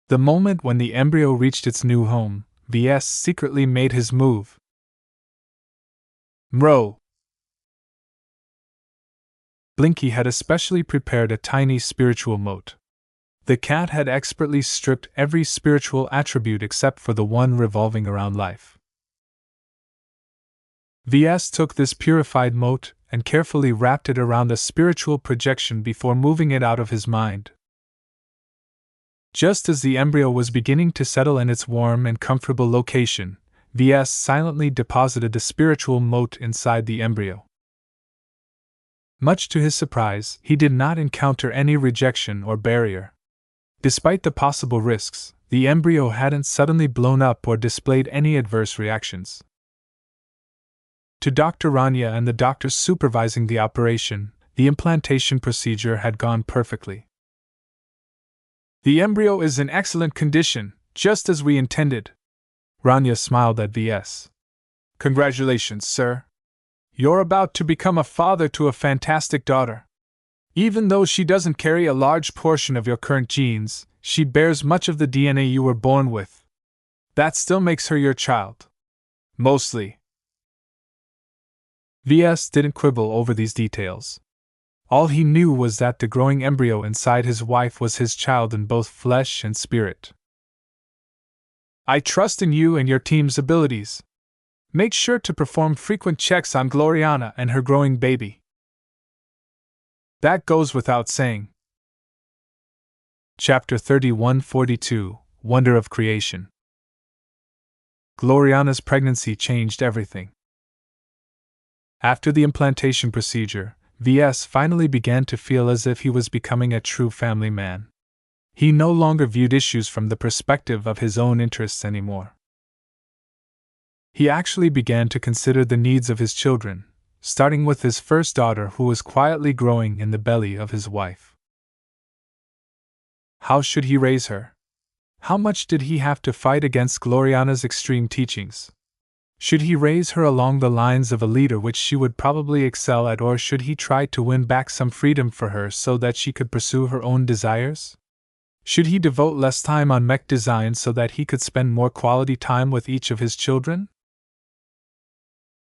The moment when the embryo reached its new home, Ves secretly made his move. "Mro!" Blinky had especially prepared a tiny spiritual mote. The cat had expertly stripped every spiritual attribute except for the one revolving around life. Ves took this purified mote and carefully wrapped it around a spiritual projection before moving it out of his mind. Just as the embryo was beginning to settle in its warm and comfortable location, Ves silently deposited the spiritual mote inside the embryo. Much to his surprise, he did not encounter any rejection or barrier. Despite the possible risks, the embryo hadn't suddenly blown up or displayed any adverse reactions. To Dr. Rania and the doctors supervising the operation, the implantation procedure had gone perfectly. "The embryo is in excellent condition, just as we intended." Rania smiled at Ves. "Congratulations, sir. You're about to become a father to a fantastic daughter. Even though she doesn't carry a large portion of your current genes, she bears much of the DNA you were born with. That still makes her your child. Mostly. Ves didn't quibble over these details. All he knew was that the growing embryo inside his wife was his child in both flesh and spirit. I trust in you and your team's abilities. Make sure to perform frequent checks on Gloriana and her growing baby. That goes without saying. Chapter 3142 Wonder of Creation. Gloriana's pregnancy changed everything. After the implantation procedure, Ves finally began to feel as if he was becoming a true family man. He no longer viewed issues from the perspective of his own interests anymore. He actually began to consider the needs of his children, starting with his first daughter who was quietly growing in the belly of his wife. How should he raise her? How much did he have to fight against Gloriana's extreme teachings? Should he raise her along the lines of a leader which she would probably excel at, or should he try to win back some freedom for her so that she could pursue her own desires? Should he devote less time on mech design so that he could spend more quality time with each of his children?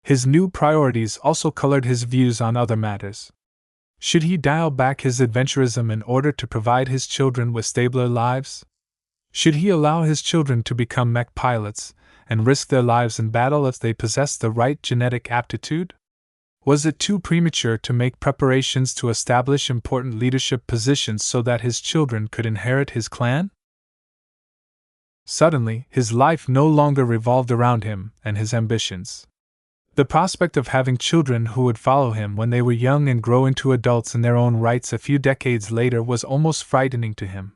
His new priorities also colored his views on other matters. Should he dial back his adventurism in order to provide his children with stabler lives? Should he allow his children to become mech pilots and risk their lives in battle if they possessed the right genetic aptitude? Was it too premature to make preparations to establish important leadership positions so that his children could inherit his clan? Suddenly, his life no longer revolved around him and his ambitions. The prospect of having children who would follow him when they were young and grow into adults in their own rights a few decades later was almost frightening to him.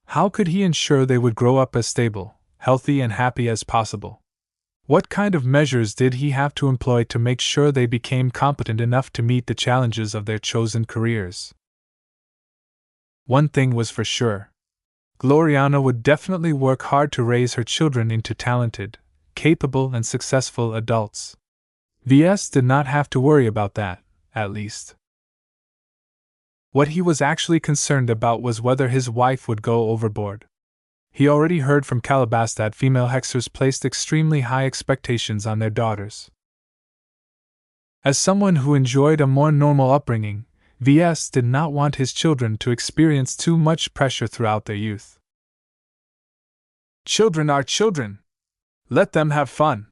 How could he ensure they would grow up as stable, healthy, and happy as possible? What kind of measures did he have to employ to make sure they became competent enough to meet the challenges of their chosen careers? One thing was for sure. Gloriana would definitely work hard to raise her children into talented, capable, and successful adults. Ves did not have to worry about that, at least. What he was actually concerned about was whether his wife would go overboard. He already heard from Calabas that female hexers placed extremely high expectations on their daughters. As someone who enjoyed a more normal upbringing, Ves did not want his children to experience too much pressure throughout their youth. Children are children. Let them have fun.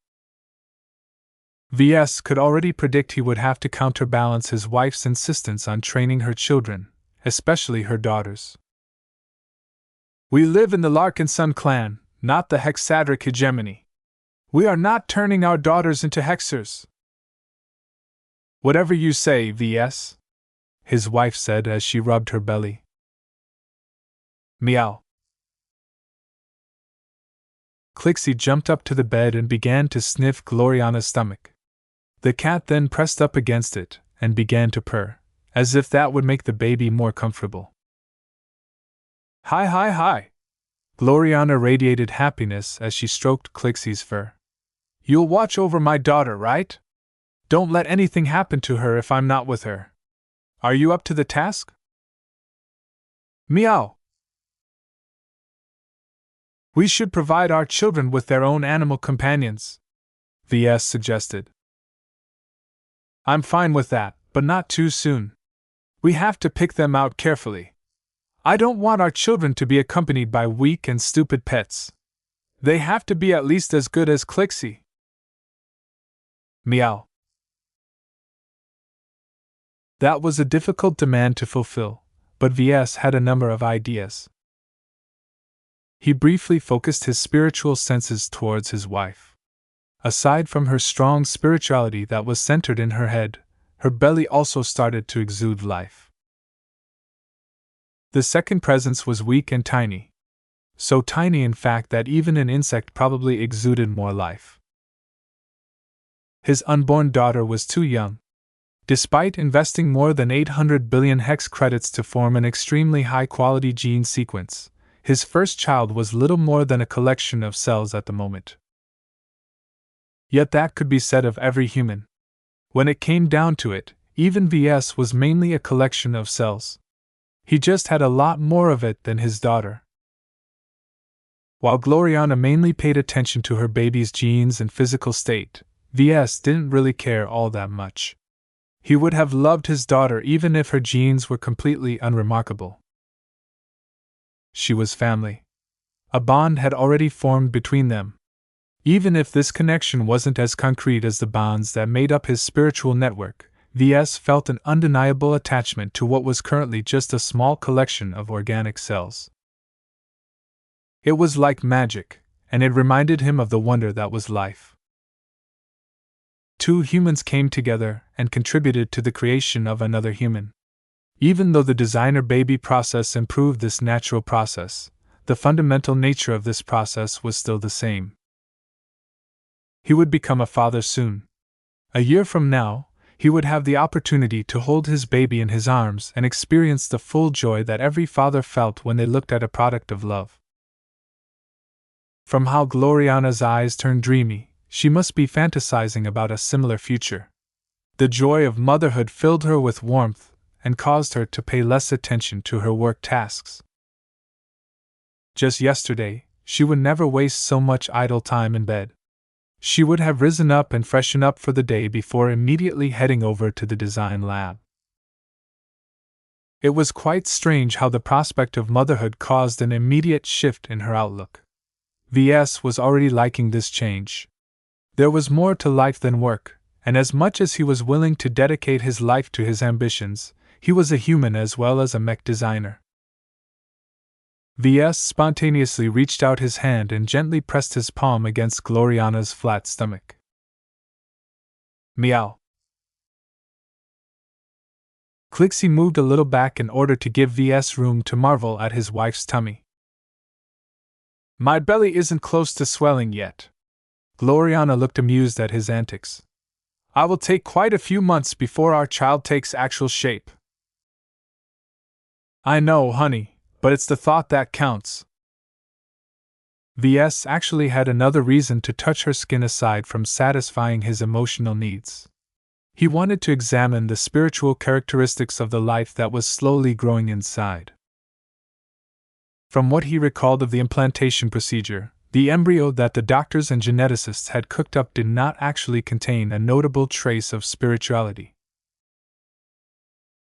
Ves could already predict he would have to counterbalance his wife's insistence on training her children, especially her daughters. We live in the Larkinson clan, not the hexadric hegemony. We are not turning our daughters into hexers. Whatever you say, Ves, his wife said as she rubbed her belly. Meow. Clixie jumped up to the bed and began to sniff Gloriana's stomach. The cat then pressed up against it and began to purr, as if that would make the baby more comfortable. Hi hi hi! Gloriana radiated happiness as she stroked Clixie's fur. You'll watch over my daughter, right? Don't let anything happen to her if I'm not with her. Are you up to the task? Meow! We should provide our children with their own animal companions, Ves suggested. I'm fine with that, but not too soon. We have to pick them out carefully. I don't want our children to be accompanied by weak and stupid pets. They have to be at least as good as Clixie. Meow. That was a difficult demand to fulfill, but Ves had a number of ideas. He briefly focused his spiritual senses towards his wife. Aside from her strong spirituality that was centered in her head, her belly also started to exude life. The second presence was weak and tiny. So tiny, in fact, that even an insect probably exuded more life. His unborn daughter was too young. Despite investing more than 800 billion hex credits to form an extremely high-quality gene sequence, his first child was little more than a collection of cells at the moment. Yet that could be said of every human. When it came down to it, even Ves was mainly a collection of cells. He just had a lot more of it than his daughter. While Gloriana mainly paid attention to her baby's genes and physical state, Ves didn't really care all that much. He would have loved his daughter even if her genes were completely unremarkable. She was family. A bond had already formed between them. Even if this connection wasn't as concrete as the bonds that made up his spiritual network, Ves felt an undeniable attachment to what was currently just a small collection of organic cells. It was like magic, and it reminded him of the wonder that was life. Two humans came together and contributed to the creation of another human. Even though the designer baby process improved this natural process, the fundamental nature of this process was still the same. He would become a father soon. A year from now, he would have the opportunity to hold his baby in his arms and experience the full joy that every father felt when they looked at a product of love. From how Gloriana's eyes turned dreamy, she must be fantasizing about a similar future. The joy of motherhood filled her with warmth and caused her to pay less attention to her work tasks. Just yesterday, she would never waste so much idle time in bed. She would have risen up and freshened up for the day before immediately heading over to the design lab. It was quite strange how the prospect of motherhood caused an immediate shift in her outlook. Ves was already liking this change. There was more to life than work, and as much as he was willing to dedicate his life to his ambitions, he was a human as well as a mech designer. Ves spontaneously reached out his hand and gently pressed his palm against Gloriana's flat stomach. Meow. Clixie moved a little back in order to give Ves room to marvel at his wife's tummy. My belly isn't close to swelling yet. Gloriana looked amused at his antics. I will take quite a few months before our child takes actual shape. I know, honey, but it's the thought that counts. Ves actually had another reason to touch her skin aside from satisfying his emotional needs. He wanted to examine the spiritual characteristics of the life that was slowly growing inside. From what he recalled of the implantation procedure, the embryo that the doctors and geneticists had cooked up did not actually contain a notable trace of spirituality.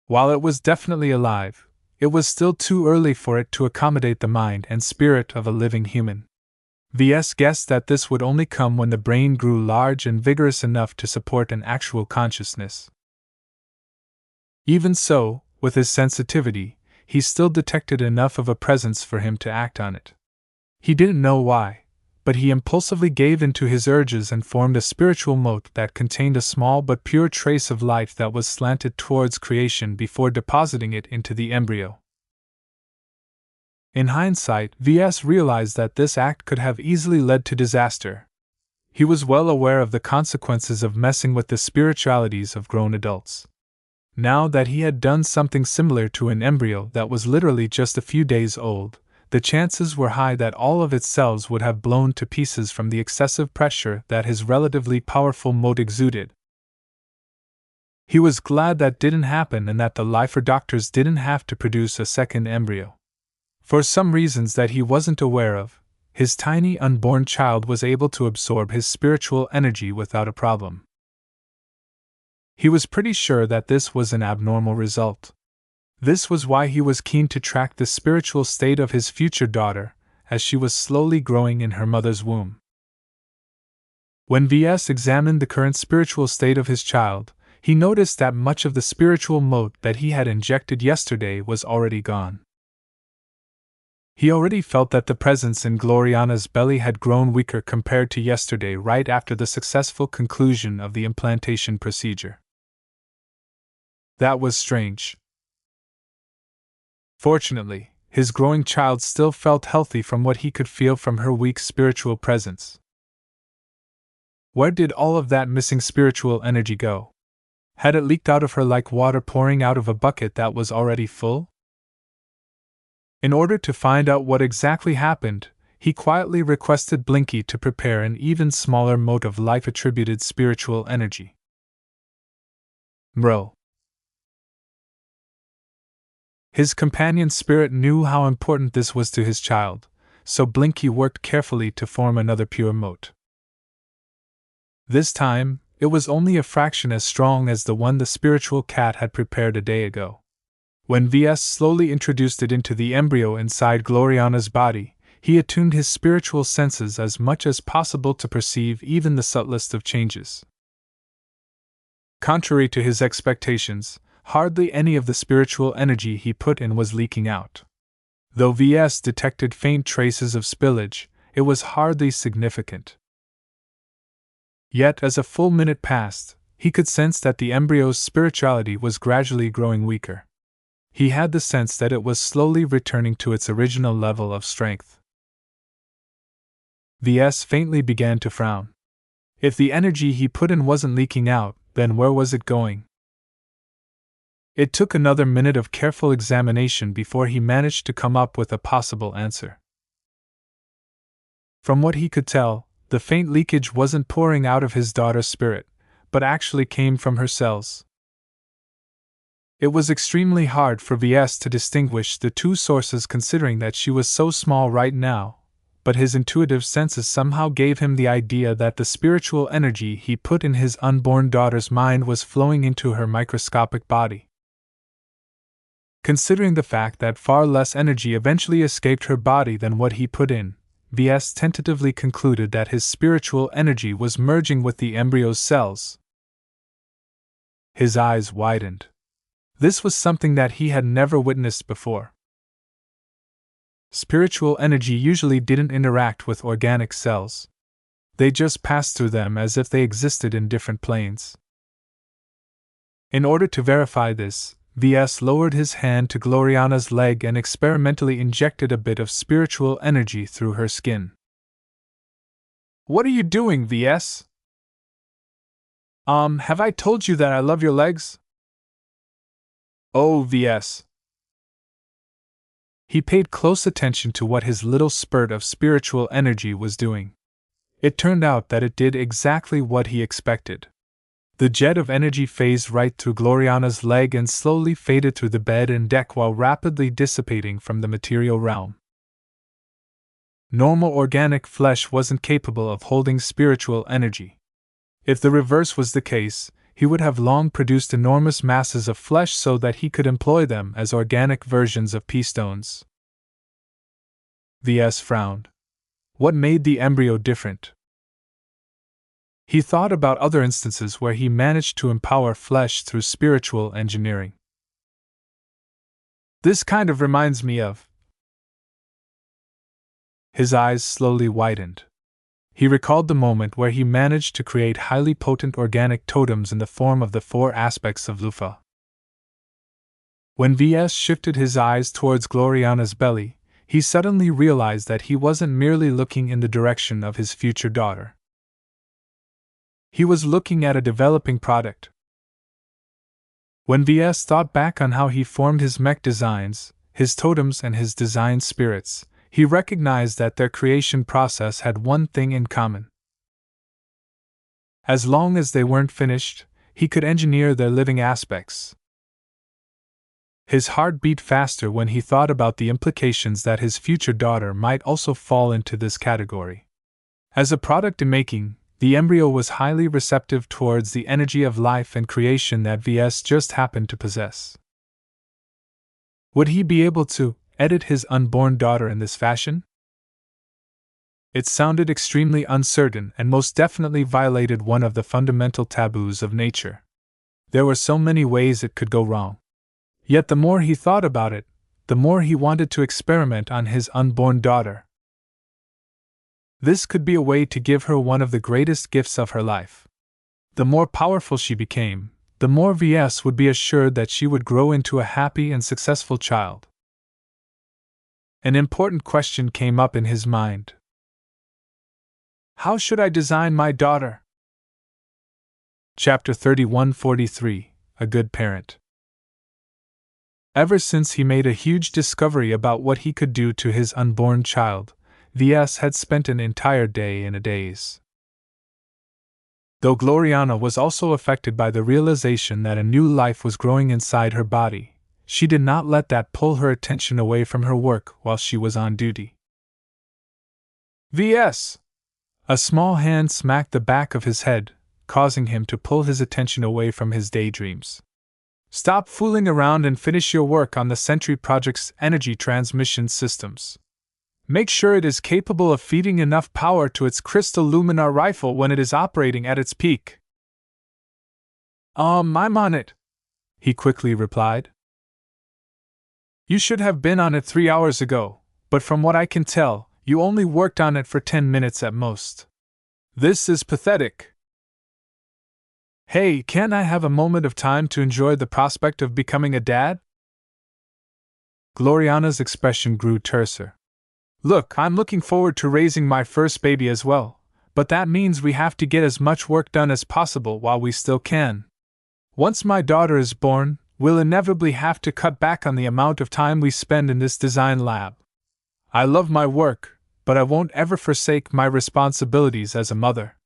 While it was definitely alive, it was still too early for it to accommodate the mind and spirit of a living human. Ves guessed that this would only come when the brain grew large and vigorous enough to support an actual consciousness. Even so, with his sensitivity, he still detected enough of a presence for him to act on it. He didn't know why, but he impulsively gave in to his urges and formed a spiritual mote that contained a small but pure trace of life that was slanted towards creation before depositing it into the embryo. In hindsight, Ves realized that this act could have easily led to disaster. He was well aware of the consequences of messing with the spiritualities of grown adults. Now that he had done something similar to an embryo that was literally just a few days old, the chances were high that all of its cells would have blown to pieces from the excessive pressure that his relatively powerful mote exuded. He was glad that didn't happen and that the lifer doctors didn't have to produce a second embryo. For some reasons that he wasn't aware of, his tiny unborn child was able to absorb his spiritual energy without a problem. He was pretty sure that this was an abnormal result. This was why he was keen to track the spiritual state of his future daughter, as she was slowly growing in her mother's womb. When Ves examined the current spiritual state of his child, he noticed that much of the spiritual mote that he had injected yesterday was already gone. He already felt that the presence in Gloriana's belly had grown weaker compared to yesterday right after the successful conclusion of the implantation procedure. That was strange. Fortunately, his growing child still felt healthy from what he could feel from her weak spiritual presence. Where did all of that missing spiritual energy go? Had it leaked out of her like water pouring out of a bucket that was already full? In order to find out what exactly happened, he quietly requested Blinky to prepare an even smaller mote of life-attributed spiritual energy. Mro. His companion's spirit knew how important this was to his child, so Blinky worked carefully to form another pure mote. This time, it was only a fraction as strong as the one the spiritual cat had prepared a day ago. When Ves slowly introduced it into the embryo inside Gloriana's body, he attuned his spiritual senses as much as possible to perceive even the subtlest of changes. Contrary to his expectations, hardly any of the spiritual energy he put in was leaking out. Though Ves detected faint traces of spillage, it was hardly significant. Yet as a full minute passed, he could sense that the embryo's spirituality was gradually growing weaker. He had the sense that it was slowly returning to its original level of strength. Ves faintly began to frown. If the energy he put in wasn't leaking out, then where was it going? It took another minute of careful examination before he managed to come up with a possible answer. From what he could tell, the faint leakage wasn't pouring out of his daughter's spirit, but actually came from her cells. It was extremely hard for Ves to distinguish the two sources considering that she was so small right now, but his intuitive senses somehow gave him the idea that the spiritual energy he put in his unborn daughter's mind was flowing into her microscopic body. Considering the fact that far less energy eventually escaped her body than what he put in, Ves tentatively concluded that his spiritual energy was merging with the embryo's cells. His eyes widened. This was something that he had never witnessed before. Spiritual energy usually didn't interact with organic cells. They just passed through them as if they existed in different planes. In order to verify this, Ves lowered his hand to Gloriana's leg and experimentally injected a bit of spiritual energy through her skin. "What are you doing, Ves?" Have I told you that I love your legs?" "Oh, Ves." He paid close attention to what his little spurt of spiritual energy was doing. It turned out that it did exactly what he expected. The jet of energy phased right through Gloriana's leg and slowly faded through the bed and deck while rapidly dissipating from the material realm. Normal organic flesh wasn't capable of holding spiritual energy. If the reverse was the case, he would have long produced enormous masses of flesh so that he could employ them as organic versions of pea stones. Ves frowned. What made the embryo different? He thought about other instances where he managed to empower flesh through spiritual engineering. "This kind of reminds me of..." His eyes slowly widened. He recalled the moment where he managed to create highly potent organic totems in the form of the four aspects of Lufa. When Ves shifted his eyes towards Gloriana's belly, he suddenly realized that he wasn't merely looking in the direction of his future daughter. He was looking at a developing product. When Ves thought back on how he formed his mech designs, his totems and his design spirits, he recognized that their creation process had one thing in common. As long as they weren't finished, he could engineer their living aspects. His heart beat faster when he thought about the implications that his future daughter might also fall into this category. As a product in making, the embryo was highly receptive towards the energy of life and creation that Ves just happened to possess. Would he be able to edit his unborn daughter in this fashion? It sounded extremely uncertain and most definitely violated one of the fundamental taboos of nature. There were so many ways it could go wrong. Yet the more he thought about it, the more he wanted to experiment on his unborn daughter. This could be a way to give her one of the greatest gifts of her life. The more powerful she became, the more Ves would be assured that she would grow into a happy and successful child. An important question came up in his mind. How should I design my daughter? Chapter 3143 A Good Parent. Ever since he made a huge discovery about what he could do to his unborn child, Ves had spent an entire day in a daze. Though Gloriana was also affected by the realization that a new life was growing inside her body, she did not let that pull her attention away from her work while she was on duty. "Ves!" A small hand smacked the back of his head, causing him to pull his attention away from his daydreams. "Stop fooling around and finish your work on the Sentry Project's energy transmission systems. Make sure it is capable of feeding enough power to its crystal luminar rifle when it is operating at its peak." I'm on it," he quickly replied. "You should have been on it 3 hours ago, but from what I can tell, you only worked on it for 10 minutes at most. This is pathetic." "Hey, can't I have a moment of time to enjoy the prospect of becoming a dad?" Gloriana's expression grew terser. "Look, I'm looking forward to raising my first baby as well, but that means we have to get as much work done as possible while we still can. Once my daughter is born, we'll inevitably have to cut back on the amount of time we spend in this design lab. I love my work, but I won't ever forsake my responsibilities as a mother.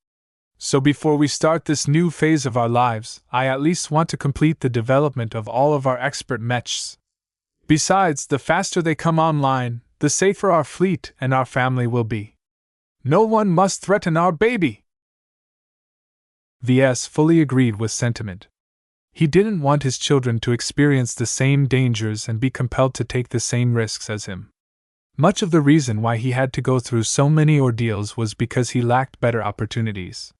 So before we start this new phase of our lives, I at least want to complete the development of all of our expert mechs. Besides, the faster they come online, the safer our fleet and our family will be. No one must threaten our baby." Ves fully agreed with sentiment. He didn't want his children to experience the same dangers and be compelled to take the same risks as him. Much of the reason why he had to go through so many ordeals was because he lacked better opportunities.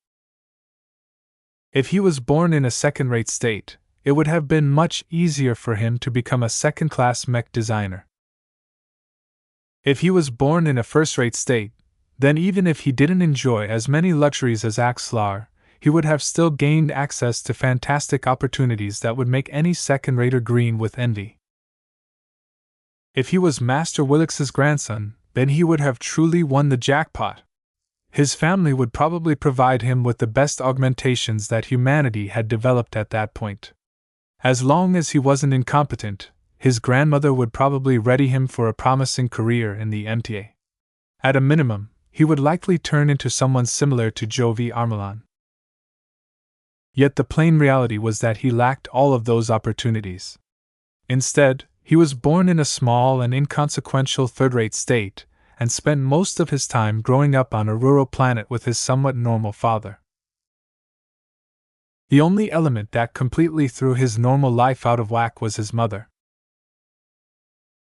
If he was born in a second-rate state, it would have been much easier for him to become a second-class mech designer. If he was born in a first-rate state, then even if he didn't enjoy as many luxuries as Axlar, he would have still gained access to fantastic opportunities that would make any second-rater green with envy. If he was Master Willix's grandson, then he would have truly won the jackpot. His family would probably provide him with the best augmentations that humanity had developed at that point. As long as he wasn't incompetent, his grandmother would probably ready him for a promising career in the MTA. At a minimum, he would likely turn into someone similar to Jovi Armelan. Yet the plain reality was that he lacked all of those opportunities. Instead, he was born in a small and inconsequential third-rate state, and spent most of his time growing up on a rural planet with his somewhat normal father. The only element that completely threw his normal life out of whack was his mother.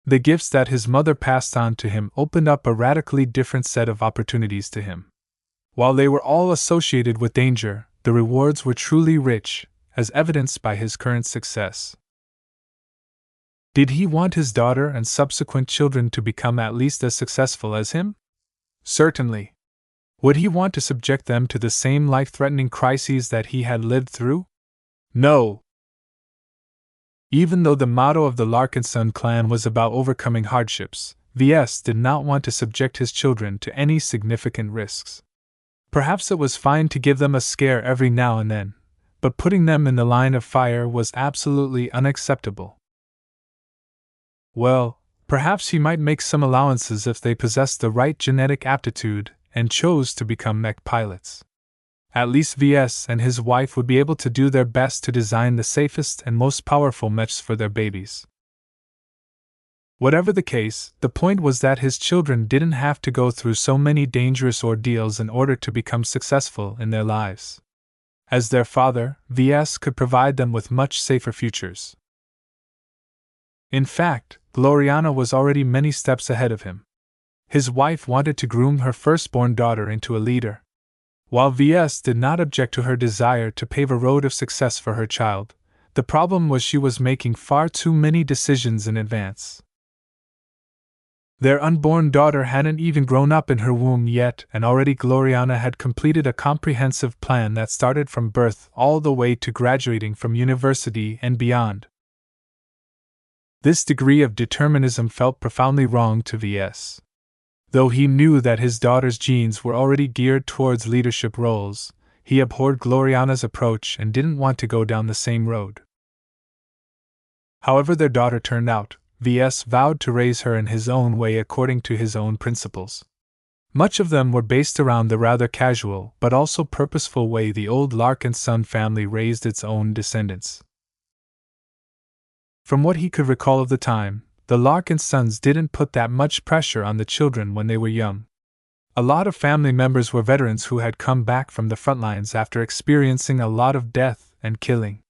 The gifts that his mother passed on to him opened up a radically different set of opportunities to him. While they were all associated with danger, the rewards were truly rich, as evidenced by his current success. Did he want his daughter and subsequent children to become at least as successful as him? Certainly. Would he want to subject them to the same life-threatening crises that he had lived through? No. Even though the motto of the Larkinson clan was about overcoming hardships, Ves did not want to subject his children to any significant risks. Perhaps it was fine to give them a scare every now and then, but putting them in the line of fire was absolutely unacceptable. Well, perhaps he might make some allowances if they possessed the right genetic aptitude and chose to become mech pilots. At least Ves and his wife would be able to do their best to design the safest and most powerful mechs for their babies. Whatever the case, the point was that his children didn't have to go through so many dangerous ordeals in order to become successful in their lives. As their father, Ves could provide them with much safer futures. In fact, Gloriana was already many steps ahead of him. His wife wanted to groom her firstborn daughter into a leader. While Ves did not object to her desire to pave a road of success for her child, the problem was she was making far too many decisions in advance. Their unborn daughter hadn't even grown up in her womb yet, and already Gloriana had completed a comprehensive plan that started from birth all the way to graduating from university and beyond. This degree of determinism felt profoundly wrong to Ves. Though he knew that his daughter's genes were already geared towards leadership roles, he abhorred Gloriana's approach and didn't want to go down the same road. However their daughter turned out, Ves vowed to raise her in his own way according to his own principles. Much of them were based around the rather casual but also purposeful way the old Larkinson family raised its own descendants. From what he could recall of the time, the Larkinsons didn't put that much pressure on the children when they were young. A lot of family members were veterans who had come back from the front lines after experiencing a lot of death and killing.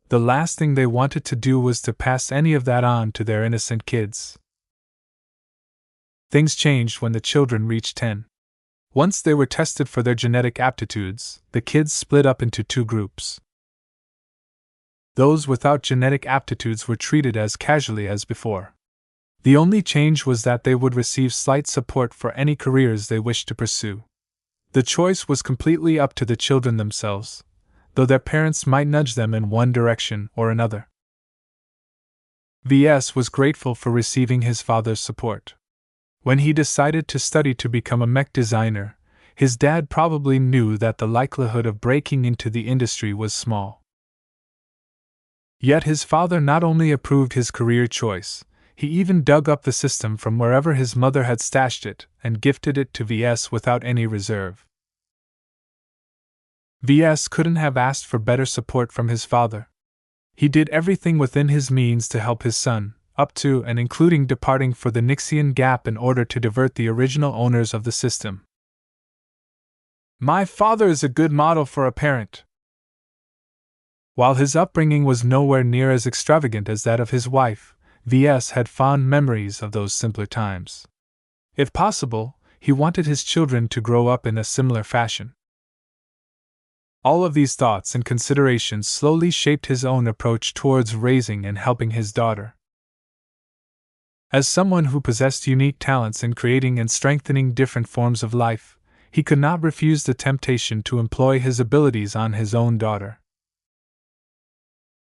The last thing they wanted to do was to pass any of that on to their innocent kids. Things changed when the children reached 10. Once they were tested for their genetic aptitudes, the kids split up into two groups. Those without genetic aptitudes were treated as casually as before. The only change was that they would receive slight support for any careers they wished to pursue. The choice was completely up to the children themselves, though their parents might nudge them in one direction or another. Ves was grateful for receiving his father's support. When he decided to study to become a mech designer, his dad probably knew that the likelihood of breaking into the industry was small. Yet his father not only approved his career choice, he even dug up the system from wherever his mother had stashed it and gifted it to Ves without any reserve. Ves couldn't have asked for better support from his father. He did everything within his means to help his son, up to and including departing for the Nixian Gap in order to divert the original owners of the system. My father is a good model for a parent. While his upbringing was nowhere near as extravagant as that of his wife, Ves had fond memories of those simpler times. If possible, he wanted his children to grow up in a similar fashion. All of these thoughts and considerations slowly shaped his own approach towards raising and helping his daughter. As someone who possessed unique talents in creating and strengthening different forms of life, he could not refuse the temptation to employ his abilities on his own daughter.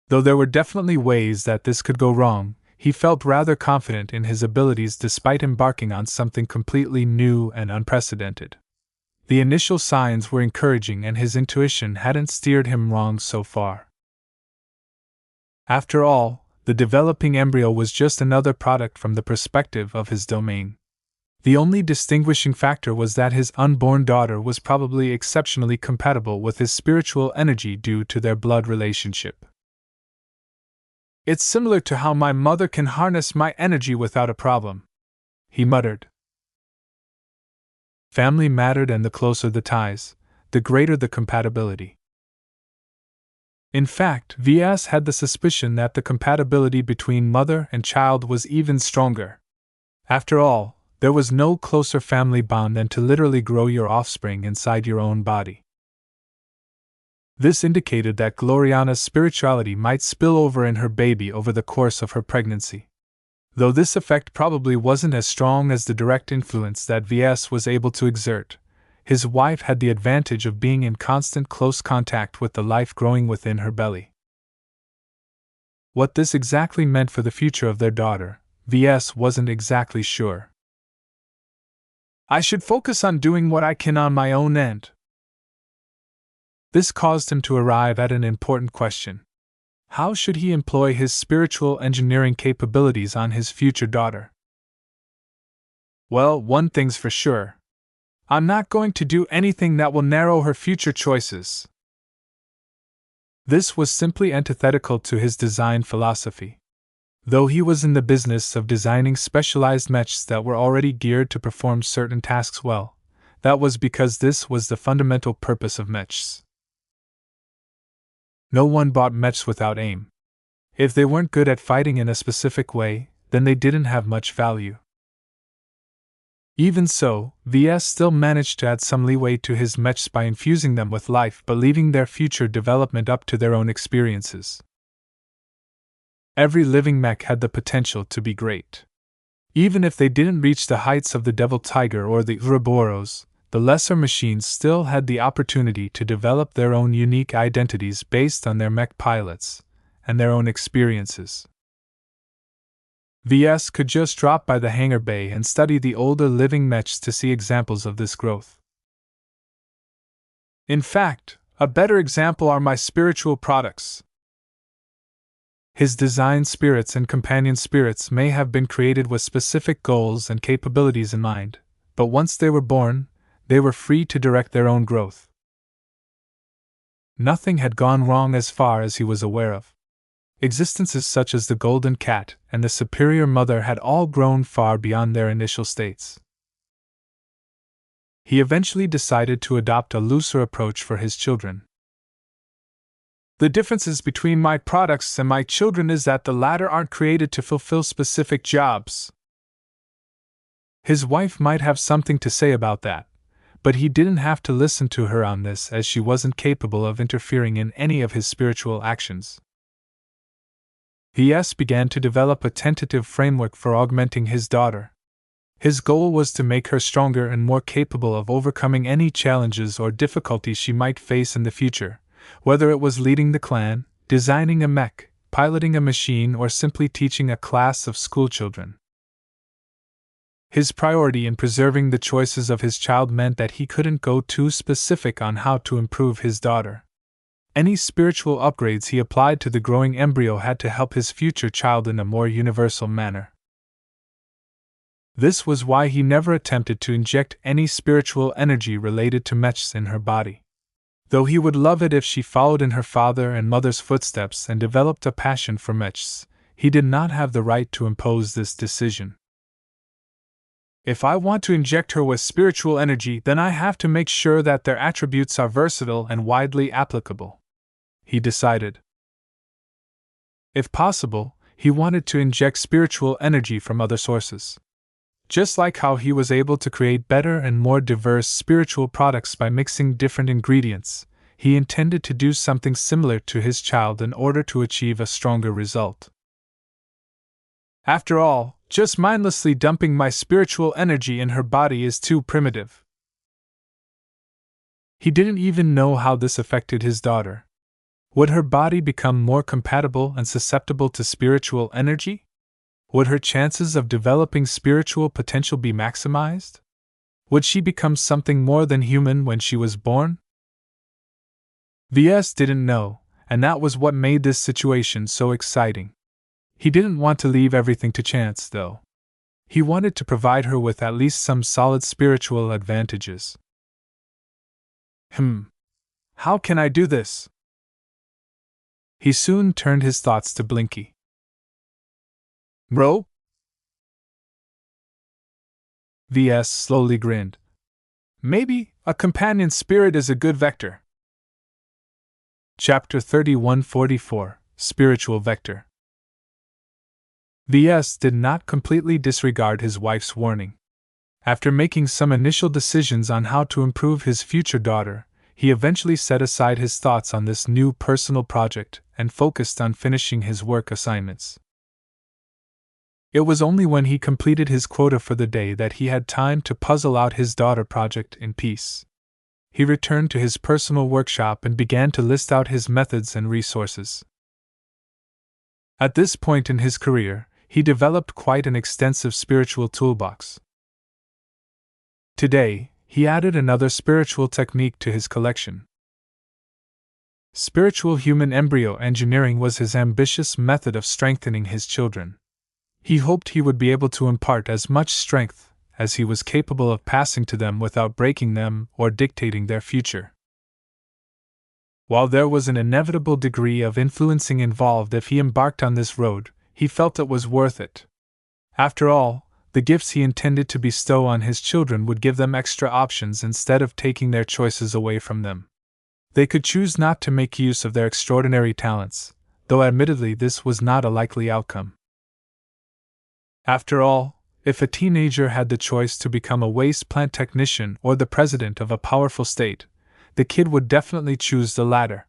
Though there were definitely ways that this could go wrong, he felt rather confident in his abilities despite embarking on something completely new and unprecedented. The initial signs were encouraging and his intuition hadn't steered him wrong so far. After all, the developing embryo was just another product from the perspective of his domain. The only distinguishing factor was that his unborn daughter was probably exceptionally compatible with his spiritual energy due to their blood relationship. It's similar to how my mother can harness my energy without a problem, he muttered. Family mattered, and the closer the ties, the greater the compatibility. In fact, Ves had the suspicion that the compatibility between mother and child was even stronger. After all, there was no closer family bond than to literally grow your offspring inside your own body. This indicated that Gloriana's spirituality might spill over in her baby over the course of her pregnancy. Though this effect probably wasn't as strong as the direct influence that Ves was able to exert, his wife had the advantage of being in constant close contact with the life growing within her belly. What this exactly meant for the future of their daughter, Ves wasn't exactly sure. I should focus on doing what I can on my own end. This caused him to arrive at an important question. How should he employ his spiritual engineering capabilities on his future daughter? Well, one thing's for sure. I'm not going to do anything that will narrow her future choices. This was simply antithetical to his design philosophy. Though he was in the business of designing specialized mechs that were already geared to perform certain tasks well, that was because this was the fundamental purpose of mechs. No one bought mechs without aim. If they weren't good at fighting in a specific way, then they didn't have much value. Even so, Ves still managed to add some leeway to his mechs by infusing them with life but leaving their future development up to their own experiences. Every living mech had the potential to be great. Even if they didn't reach the heights of the Devil Tiger or the Ouroboros, the lesser machines still had the opportunity to develop their own unique identities based on their mech pilots and their own experiences. Ves could just drop by the hangar bay and study the older living mechs to see examples of this growth. In fact, a better example are my spiritual products. His design spirits and companion spirits may have been created with specific goals and capabilities in mind, but once they were born, they were free to direct their own growth. Nothing had gone wrong as far as he was aware of. Existences such as the golden cat and the superior mother had all grown far beyond their initial states. He eventually decided to adopt a looser approach for his children. The differences between my products and my children is that the latter aren't created to fulfill specific jobs. His wife might have something to say about that, but he didn't have to listen to her on this as she wasn't capable of interfering in any of his spiritual actions. Ves began to develop a tentative framework for augmenting his daughter. His goal was to make her stronger and more capable of overcoming any challenges or difficulties she might face in the future, whether it was leading the clan, designing a mech, piloting a machine, or simply teaching a class of schoolchildren. His priority in preserving the choices of his child meant that he couldn't go too specific on how to improve his daughter. Any spiritual upgrades he applied to the growing embryo had to help his future child in a more universal manner. This was why he never attempted to inject any spiritual energy related to mechs in her body. Though he would love it if she followed in her father and mother's footsteps and developed a passion for mechs, he did not have the right to impose this decision. If I want to inject her with spiritual energy, then I have to make sure that their attributes are versatile and widely applicable, he decided. If possible, he wanted to inject spiritual energy from other sources. Just like how he was able to create better and more diverse spiritual products by mixing different ingredients, he intended to do something similar to his child in order to achieve a stronger result. After all, just mindlessly dumping my spiritual energy in her body is too primitive. He didn't even know how this affected his daughter. Would her body become more compatible and susceptible to spiritual energy? Would her chances of developing spiritual potential be maximized? Would she become something more than human when she was born? Ves didn't know, and that was what made this situation so exciting. He didn't want to leave everything to chance, though. He wanted to provide her with at least some solid spiritual advantages. How can I do this? He soon turned his thoughts to Blinky. Bro? Ves slowly grinned. Maybe a companion spirit is a good vector. Chapter 3144 Spiritual Vector. Ves did not completely disregard his wife's warning. After making some initial decisions on how to improve his future daughter, he eventually set aside his thoughts on this new personal project and focused on finishing his work assignments. It was only when he completed his quota for the day that he had time to puzzle out his daughter project in peace. He returned to his personal workshop and began to list out his methods and resources. At this point in his career, he developed quite an extensive spiritual toolbox. Today, he added another spiritual technique to his collection. Spiritual human embryo engineering was his ambitious method of strengthening his children. He hoped he would be able to impart as much strength as he was capable of passing to them without breaking them or dictating their future. While there was an inevitable degree of influencing involved if he embarked on this road, he felt it was worth it. After all, the gifts he intended to bestow on his children would give them extra options instead of taking their choices away from them. They could choose not to make use of their extraordinary talents, though admittedly this was not a likely outcome. After all, if a teenager had the choice to become a waste plant technician or the president of a powerful state, the kid would definitely choose the latter.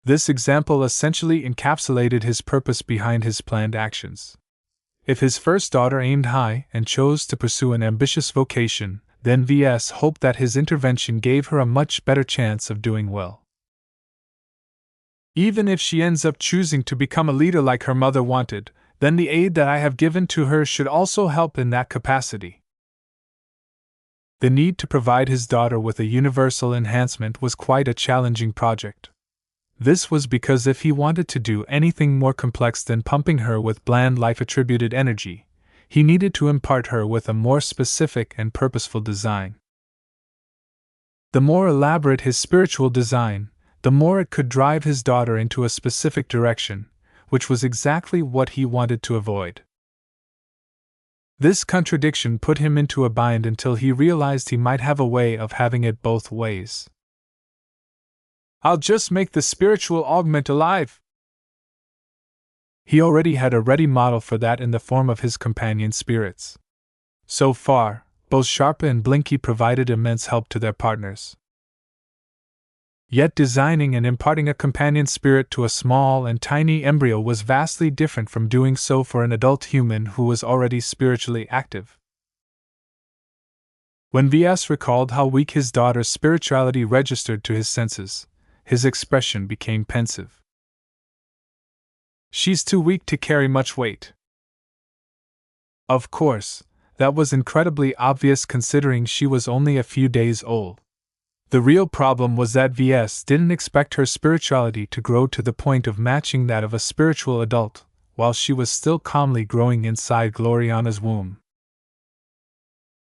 This example essentially encapsulated his purpose behind his planned actions. If his first daughter aimed high and chose to pursue an ambitious vocation, then Ves hoped that his intervention gave her a much better chance of doing well. Even if she ends up choosing to become a leader like her mother wanted, then the aid that I have given to her should also help in that capacity. The need to provide his daughter with a universal enhancement was quite a challenging project. This was because if he wanted to do anything more complex than pumping her with bland life-attributed energy, he needed to impart her with a more specific and purposeful design. The more elaborate his spiritual design, the more it could drive his daughter into a specific direction, which was exactly what he wanted to avoid. This contradiction put him into a bind until he realized he might have a way of having it both ways. "I'll just make the spiritual augment alive." He already had a ready model for that in the form of his companion spirits. So far, both Sharpa and Blinky provided immense help to their partners. Yet designing and imparting a companion spirit to a small and tiny embryo was vastly different from doing so for an adult human who was already spiritually active. When Ves recalled how weak his daughter's spirituality registered to his senses, his expression became pensive. "She's too weak to carry much weight." Of course, that was incredibly obvious considering she was only a few days old. The real problem was that Ves didn't expect her spirituality to grow to the point of matching that of a spiritual adult, while she was still calmly growing inside Gloriana's womb.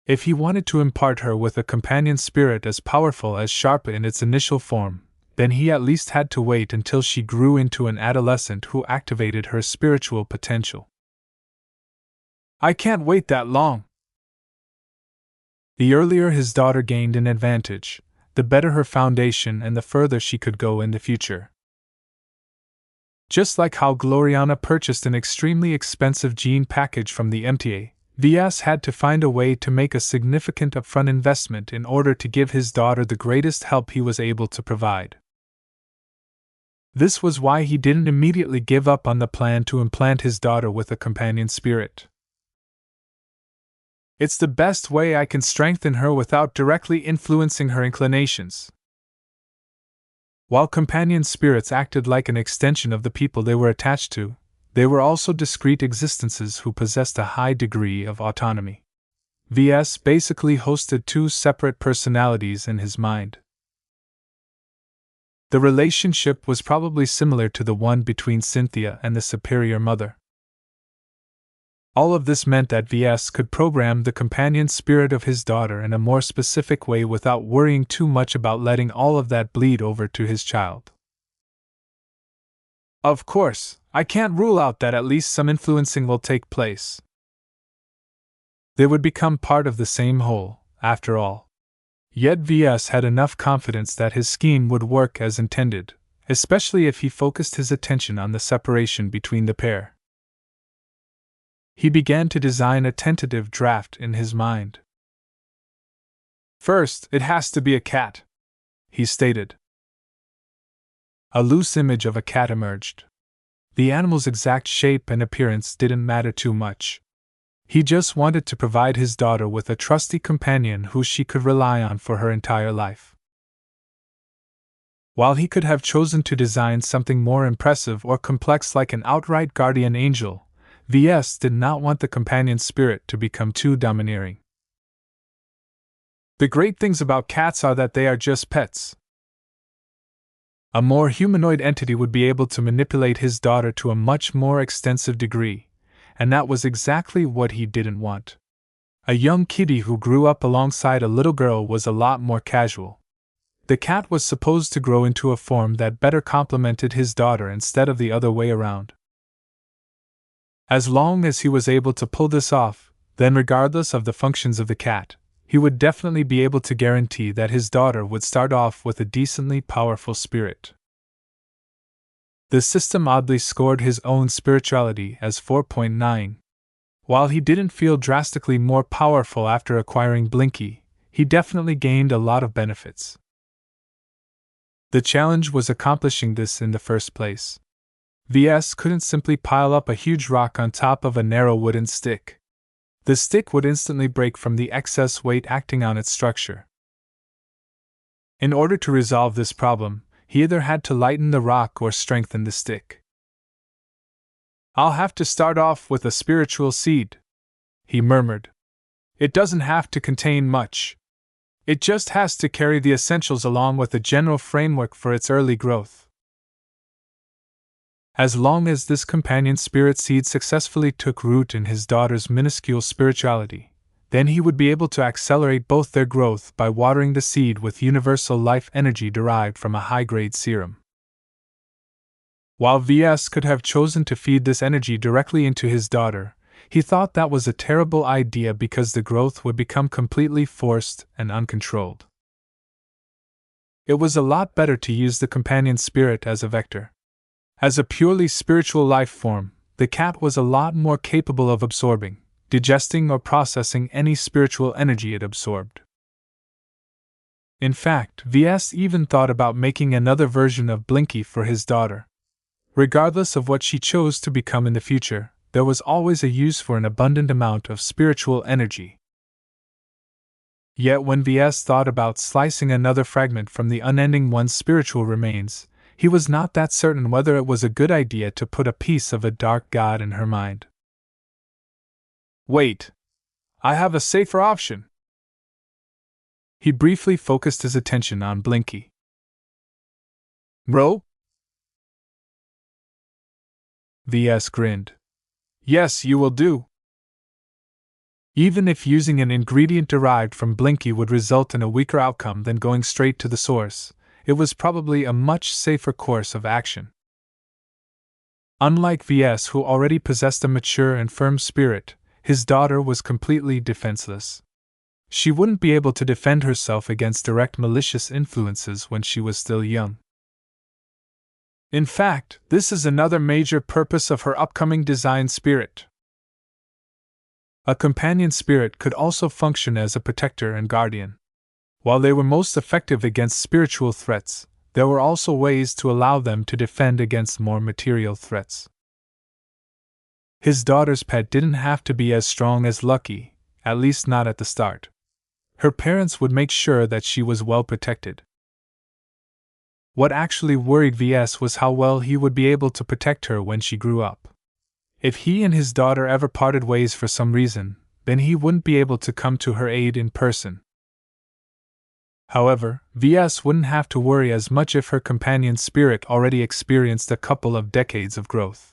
If he wanted to impart her with a companion spirit as powerful as Sharpa in its initial form, then he at least had to wait until she grew into an adolescent who activated her spiritual potential. "I can't wait that long." The earlier his daughter gained an advantage, the better her foundation and the further she could go in the future. Just like how Gloriana purchased an extremely expensive gene package from the MTA, Ves had to find a way to make a significant upfront investment in order to give his daughter the greatest help he was able to provide. This was why he didn't immediately give up on the plan to implant his daughter with a companion spirit. "It's the best way I can strengthen her without directly influencing her inclinations." While companion spirits acted like an extension of the people they were attached to, they were also discrete existences who possessed a high degree of autonomy. Ves basically hosted two separate personalities in his mind. The relationship was probably similar to the one between Cynthia and the superior mother. All of this meant that Ves could program the companion spirit of his daughter in a more specific way without worrying too much about letting all of that bleed over to his child. "Of course, I can't rule out that at least some influencing will take place." They would become part of the same whole, after all. Yet Ves had enough confidence that his scheme would work as intended, especially if he focused his attention on the separation between the pair. He began to design a tentative draft in his mind. "First, it has to be a cat," he stated. A loose image of a cat emerged. The animal's exact shape and appearance didn't matter too much. He just wanted to provide his daughter with a trusty companion who she could rely on for her entire life. While he could have chosen to design something more impressive or complex like an outright guardian angel, Ves did not want the companion spirit to become too domineering. "The great things about cats are that they are just pets." A more humanoid entity would be able to manipulate his daughter to a much more extensive degree, and that was exactly what he didn't want. A young kitty who grew up alongside a little girl was a lot more casual. The cat was supposed to grow into a form that better complemented his daughter instead of the other way around. As long as he was able to pull this off, then regardless of the functions of the cat, he would definitely be able to guarantee that his daughter would start off with a decently powerful spirit. The system oddly scored his own spirituality as 4.9. While he didn't feel drastically more powerful after acquiring Blinky, he definitely gained a lot of benefits. The challenge was accomplishing this in the first place. Ves couldn't simply pile up a huge rock on top of a narrow wooden stick. The stick would instantly break from the excess weight acting on its structure. In order to resolve this problem, he either had to lighten the rock or strengthen the stick. "I'll have to start off with a spiritual seed," he murmured. "It doesn't have to contain much. It just has to carry the essentials along with a general framework for its early growth." As long as this companion spirit seed successfully took root in his daughter's minuscule spirituality, then he would be able to accelerate both their growth by watering the seed with universal life energy derived from a high-grade serum. While Ves could have chosen to feed this energy directly into his daughter, he thought that was a terrible idea because the growth would become completely forced and uncontrolled. It was a lot better to use the companion spirit as a vector. As a purely spiritual life form, the cat was a lot more capable of absorbing, digesting, or processing any spiritual energy it absorbed. In fact, Ves even thought about making another version of Blinky for his daughter. Regardless of what she chose to become in the future, there was always a use for an abundant amount of spiritual energy. Yet when Ves thought about slicing another fragment from the unending one's spiritual remains, he was not that certain whether it was a good idea to put a piece of a dark god in her mind. Wait! I have a safer option! He briefly focused his attention on Blinky. Bro? Ves grinned. Yes, you will do. Even if using an ingredient derived from Blinky would result in a weaker outcome than going straight to the source, it was probably a much safer course of action. Unlike Ves, who already possessed a mature and firm spirit, his daughter was completely defenseless. She wouldn't be able to defend herself against direct malicious influences when she was still young. In fact, this is another major purpose of her upcoming design spirit. A companion spirit could also function as a protector and guardian. While they were most effective against spiritual threats, there were also ways to allow them to defend against more material threats. His daughter's pet didn't have to be as strong as Lucky, at least not at the start. Her parents would make sure that she was well protected. What actually worried Ves was how well he would be able to protect her when she grew up. If he and his daughter ever parted ways for some reason, then he wouldn't be able to come to her aid in person. However, Ves wouldn't have to worry as much if her companion spirit already experienced a couple of decades of growth.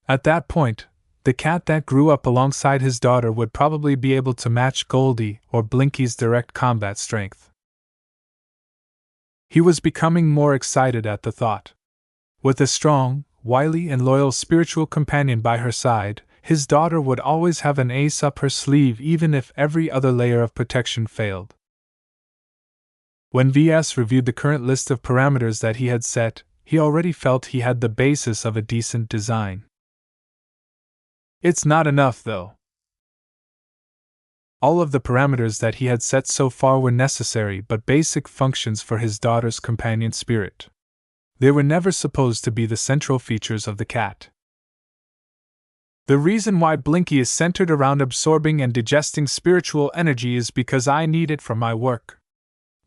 At that point, the cat that grew up alongside his daughter would probably be able to match Goldie or Blinky's direct combat strength. He was becoming more excited at the thought. With a strong, wily, and loyal spiritual companion by her side, his daughter would always have an ace up her sleeve even if every other layer of protection failed. When Ves reviewed the current list of parameters that he had set, he already felt he had the basis of a decent design. It's not enough, though. All of the parameters that he had set so far were necessary but basic functions for his daughter's companion spirit. They were never supposed to be the central features of the cat. The reason why Blinky is centered around absorbing and digesting spiritual energy is because I need it for my work.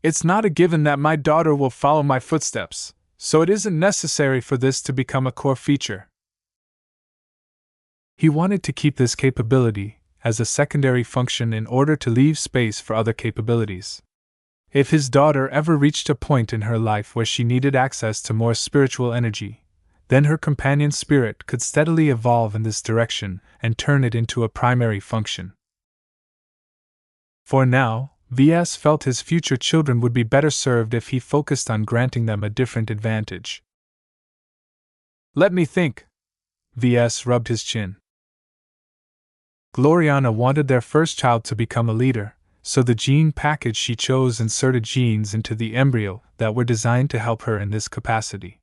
It's not a given that my daughter will follow my footsteps, so it isn't necessary for this to become a core feature. He wanted to keep this capability as a secondary function in order to leave space for other capabilities. If his daughter ever reached a point in her life where she needed access to more spiritual energy, then her companion spirit could steadily evolve in this direction and turn it into a primary function. For now, Ves felt his future children would be better served if he focused on granting them a different advantage. Let me think. Ves rubbed his chin. Gloriana wanted their first child to become a leader, so the gene package she chose inserted genes into the embryo that were designed to help her in this capacity.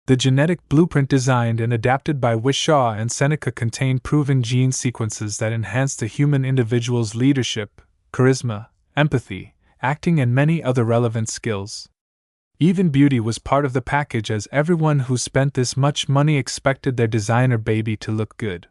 The genetic blueprint designed and adapted by Wishaw and Seneca contained proven gene sequences that enhanced a human individual's leadership, charisma, empathy, acting, and many other relevant skills. Even beauty was part of the package, as everyone who spent this much money expected their designer baby to look good.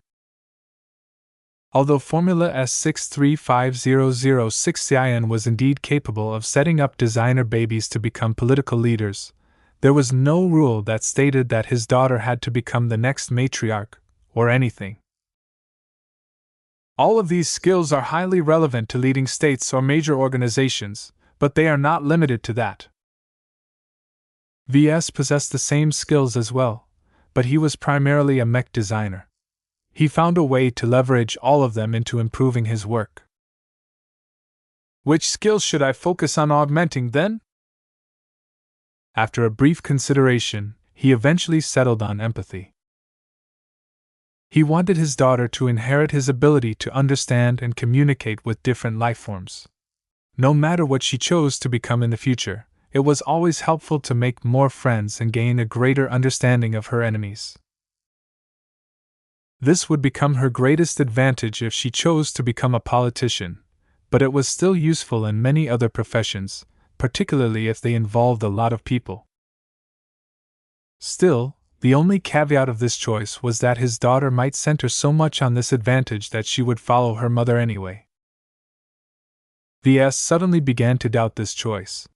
Although Formula S635006CIN was indeed capable of setting up designer babies to become political leaders, there was no rule that stated that his daughter had to become the next matriarch, or anything. All of these skills are highly relevant to leading states or major organizations, but they are not limited to that. VS possessed the same skills as well, but he was primarily a mech designer. He found a way to leverage all of them into improving his work. Which skills should I focus on augmenting then? After a brief consideration, he eventually settled on empathy. He wanted his daughter to inherit his ability to understand and communicate with different lifeforms. No matter what she chose to become in the future, it was always helpful to make more friends and gain a greater understanding of her enemies. This would become her greatest advantage if she chose to become a politician, but it was still useful in many other professions, particularly if they involved a lot of people. Still, the only caveat of this choice was that his daughter might center so much on this advantage that she would follow her mother anyway. VS suddenly began to doubt this choice.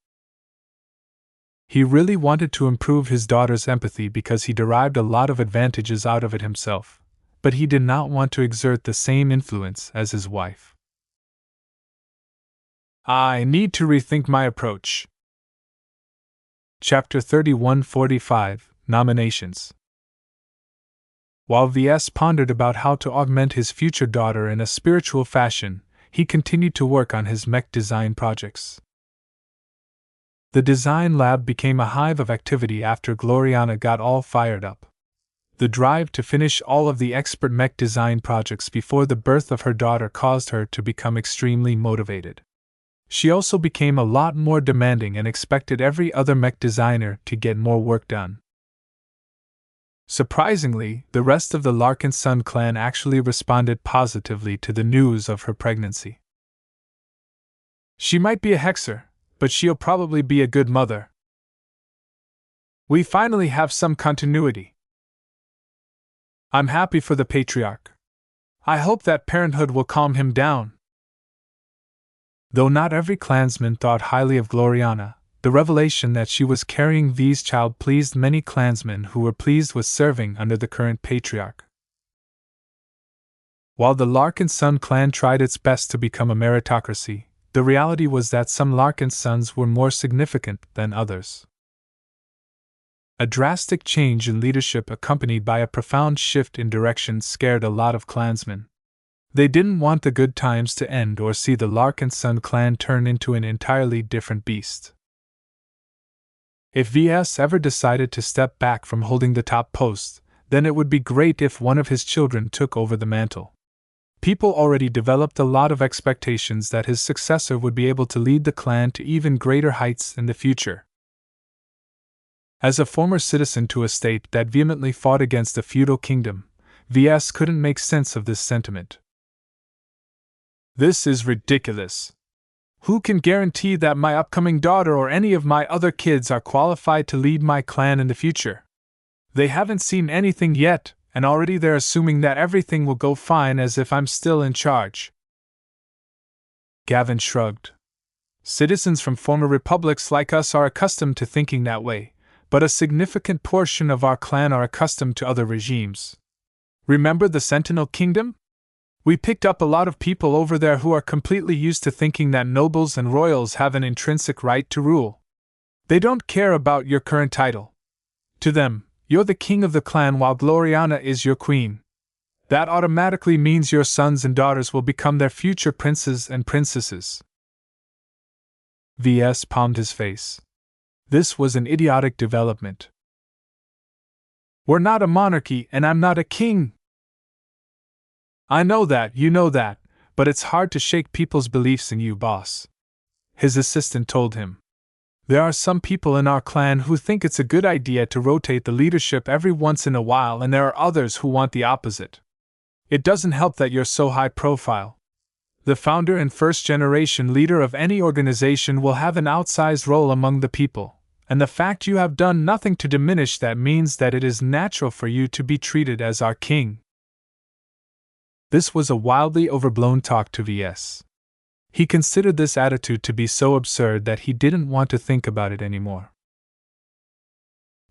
He really wanted to improve his daughter's empathy because he derived a lot of advantages out of it himself, but he did not want to exert the same influence as his wife. I need to rethink my approach. Chapter 3145, Nominations. While VS pondered about how to augment his future daughter in a spiritual fashion, he continued to work on his mech design projects. The design lab became a hive of activity after Gloriana got all fired up. The drive to finish all of the expert mech design projects before the birth of her daughter caused her to become extremely motivated. She also became a lot more demanding and expected every other mech designer to get more work done. Surprisingly, the rest of the Larkinson clan actually responded positively to the news of her pregnancy. She might be a hexer, but she'll probably be a good mother. We finally have some continuity. I'm happy for the patriarch. I hope that parenthood will calm him down. Though not every clansman thought highly of Gloriana, the revelation that she was carrying V's child pleased many clansmen who were pleased with serving under the current patriarch. While the Larkinson clan tried its best to become a meritocracy, the reality was that some Larkinsons were more significant than others. A drastic change in leadership accompanied by a profound shift in direction scared a lot of clansmen. They didn't want the good times to end or see the Larkinson clan turn into an entirely different beast. If VS ever decided to step back from holding the top post, then it would be great if one of his children took over the mantle. People already developed a lot of expectations that his successor would be able to lead the clan to even greater heights in the future. As a former citizen to a state that vehemently fought against a feudal kingdom, VS couldn't make sense of this sentiment. This is ridiculous. Who can guarantee that my upcoming daughter or any of my other kids are qualified to lead my clan in the future? They haven't seen anything yet, and already they're assuming that everything will go fine as if I'm still in charge. Gavin shrugged. Citizens from former republics like us are accustomed to thinking that way, but a significant portion of our clan are accustomed to other regimes. Remember the Sentinel Kingdom? We picked up a lot of people over there who are completely used to thinking that nobles and royals have an intrinsic right to rule. They don't care about your current title. To them, you're the king of the clan while Gloriana is your queen. That automatically means your sons and daughters will become their future princes and princesses. VS palmed his face. This was an idiotic development. We're not a monarchy and I'm not a king. I know that, you know that, but it's hard to shake people's beliefs in you, boss. His assistant told him. There are some people in our clan who think it's a good idea to rotate the leadership every once in a while, and there are others who want the opposite. It doesn't help that you're so high profile. The founder and first-generation leader of any organization will have an outsized role among the people, and the fact you have done nothing to diminish that means that it is natural for you to be treated as our king. This was a wildly overblown talk to VS. He considered this attitude to be so absurd that he didn't want to think about it anymore.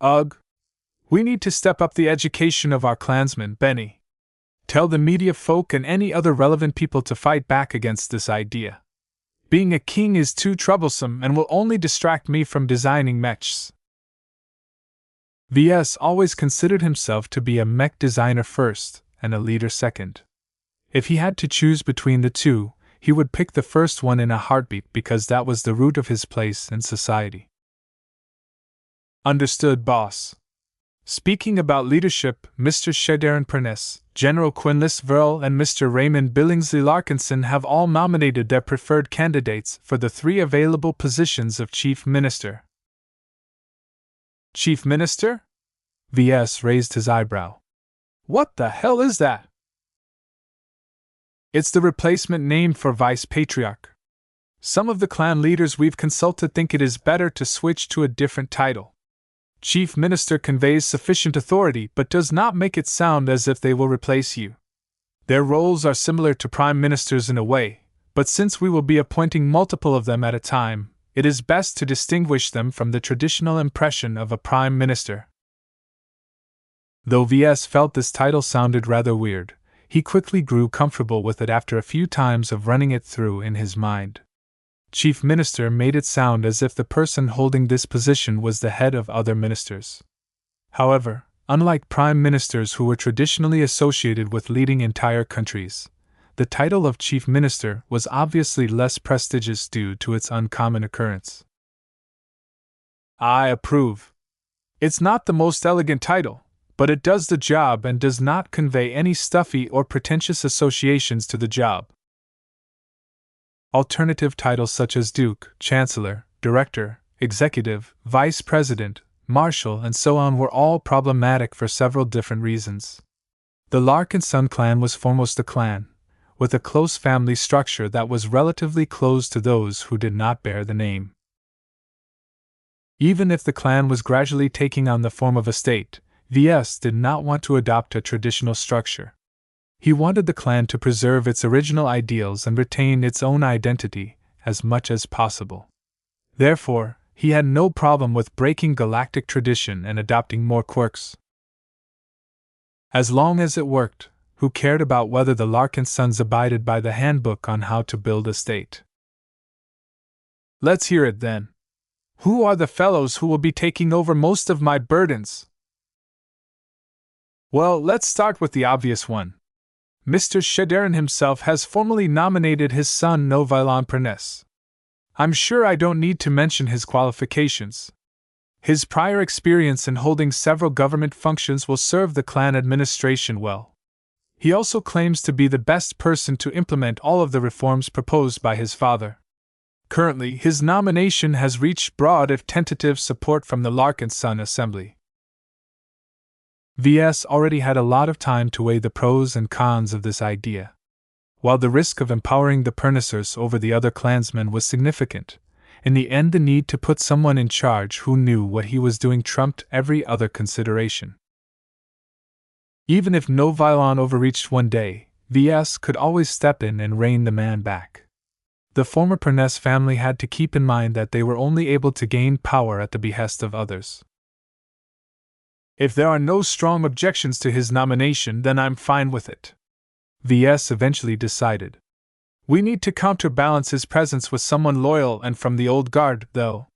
Ugh! We need to step up the education of our clansmen, Benny. Tell the media folk and any other relevant people to fight back against this idea. Being a king is too troublesome and will only distract me from designing mechs. Ves always considered himself to be a mech designer first and a leader second. If he had to choose between the two, he would pick the first one in a heartbeat because that was the root of his place in society. Understood, boss. Speaking about leadership, Mr. Shedaren Pernes, General Quinlis Verl, and Mr. Raymond Billingsley Larkinson have all nominated their preferred candidates for the 3 available positions of Chief Minister. Chief Minister? Ves raised his eyebrow. What the hell is that? It's the replacement name for Vice Patriarch. Some of the clan leaders we've consulted think it is better to switch to a different title. Chief Minister conveys sufficient authority but does not make it sound as if they will replace you. Their roles are similar to Prime Ministers in a way, but since we will be appointing multiple of them at a time, it is best to distinguish them from the traditional impression of a Prime Minister. Though Ves felt this title sounded rather weird, he quickly grew comfortable with it after a few times of running it through in his mind. Chief Minister made it sound as if the person holding this position was the head of other ministers. However, unlike prime ministers who were traditionally associated with leading entire countries, the title of Chief Minister was obviously less prestigious due to its uncommon occurrence. I approve. It's not the most elegant title, but it does the job and does not convey any stuffy or pretentious associations to the job. Alternative titles such as Duke, Chancellor, Director, Executive, Vice President, Marshal, and so on were all problematic for several different reasons. The Larkinson clan was foremost a clan, with a close family structure that was relatively closed to those who did not bear the name. Even if the clan was gradually taking on the form of a state, Ves did not want to adopt a traditional structure. He wanted the clan to preserve its original ideals and retain its own identity as much as possible. Therefore, he had no problem with breaking galactic tradition and adopting more quirks. As long as it worked, who cared about whether the Larkinsons abided by the handbook on how to build a state? Let's hear it then. Who are the fellows who will be taking over most of my burdens? Well, let's start with the obvious one. Mr. Shedaren himself has formally nominated his son Novilon Pernes. I'm sure I don't need to mention his qualifications. His prior experience in holding several government functions will serve the clan administration well. He also claims to be the best person to implement all of the reforms proposed by his father. Currently, his nomination has reached broad if tentative support from the Larkinson Assembly. Ves already had a lot of time to weigh the pros and cons of this idea. While the risk of empowering the Pernesers over the other clansmen was significant, in the end the need to put someone in charge who knew what he was doing trumped every other consideration. Even if Novilon overreached one day, Ves could always step in and rein the man back. The former Pernes family had to keep in mind that they were only able to gain power at the behest of others. If there are no strong objections to his nomination, then I'm fine with it. Ves eventually decided. We need to counterbalance his presence with someone loyal and from the old guard, though.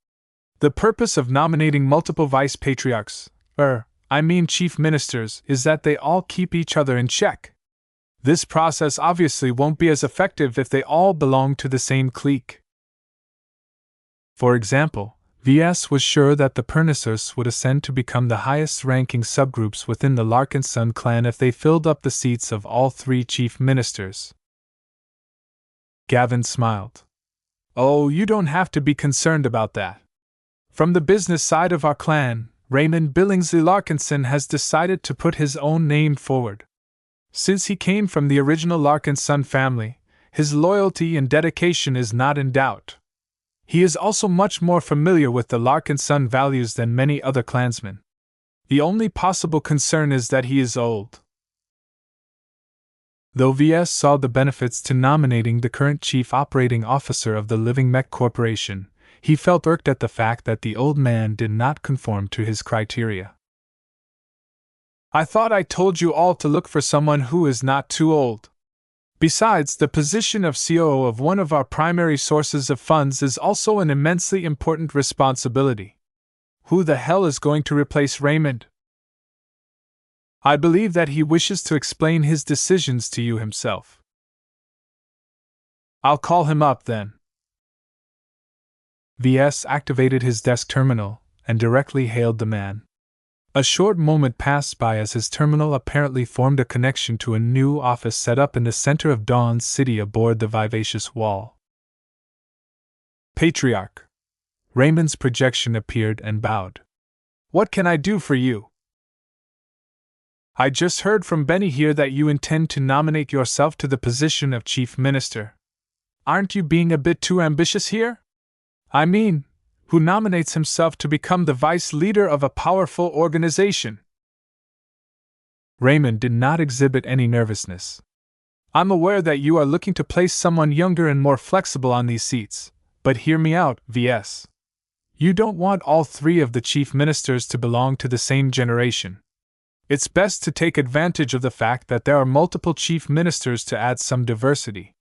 The purpose of nominating multiple vice patriarchs, chief ministers, is that they all keep each other in check. This process obviously won't be as effective if they all belong to the same clique. For example, Ves was sure that the Pernesers would ascend to become the highest-ranking subgroups within the Larkinson clan if they filled up the seats of all 3 chief ministers. Gavin smiled. Oh, you don't have to be concerned about that. From the business side of our clan, Raymond Billingsley Larkinson has decided to put his own name forward. Since he came from the original Larkinson family, his loyalty and dedication is not in doubt. He is also much more familiar with the Larkinson values than many other clansmen. The only possible concern is that he is old. Though Ves saw the benefits to nominating the current chief operating officer of the Living Mech Corporation, he felt irked at the fact that the old man did not conform to his criteria. I thought I told you all to look for someone who is not too old. Besides, the position of COO of one of our primary sources of funds is also an immensely important responsibility. Who the hell is going to replace Raymond? I believe that he wishes to explain his decisions to you himself. I'll call him up then. Ves activated his desk terminal and directly hailed the man. A short moment passed by as his terminal apparently formed a connection to a new office set up in the center of Dawn's city aboard the vivacious wall. Patriarch. Raymond's projection appeared and bowed. What can I do for you? I just heard from Benny here that you intend to nominate yourself to the position of Chief Minister. Aren't you being a bit too ambitious here? I mean, who nominates himself to become the vice leader of a powerful organization? Raymond did not exhibit any nervousness. I'm aware that you are looking to place someone younger and more flexible on these seats, but hear me out, Ves. You don't want all three of the chief ministers to belong to the same generation. It's best to take advantage of the fact that there are multiple chief ministers to add some diversity.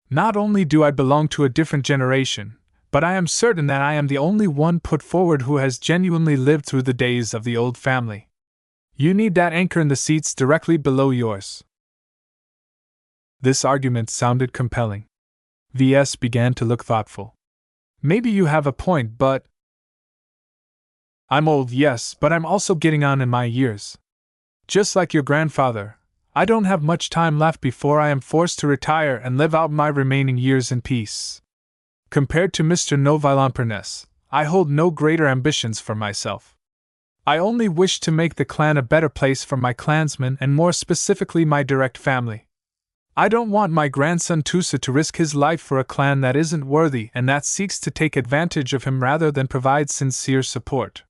Not only do I belong to a different generation, but I am certain that I am the only one put forward who has genuinely lived through the days of the old family. You need that anchor in the seats directly below yours. This argument sounded compelling. Ves began to look thoughtful. Maybe you have a point, but... I'm old, yes, but I'm also getting on in my years. Just like your grandfather, I don't have much time left before I am forced to retire and live out my remaining years in peace. Compared to Mr. Novillamperness, I hold no greater ambitions for myself. I only wish to make the clan a better place for my clansmen and more specifically my direct family. I don't want my grandson Tusa to risk his life for a clan that isn't worthy and that seeks to take advantage of him rather than provide sincere support.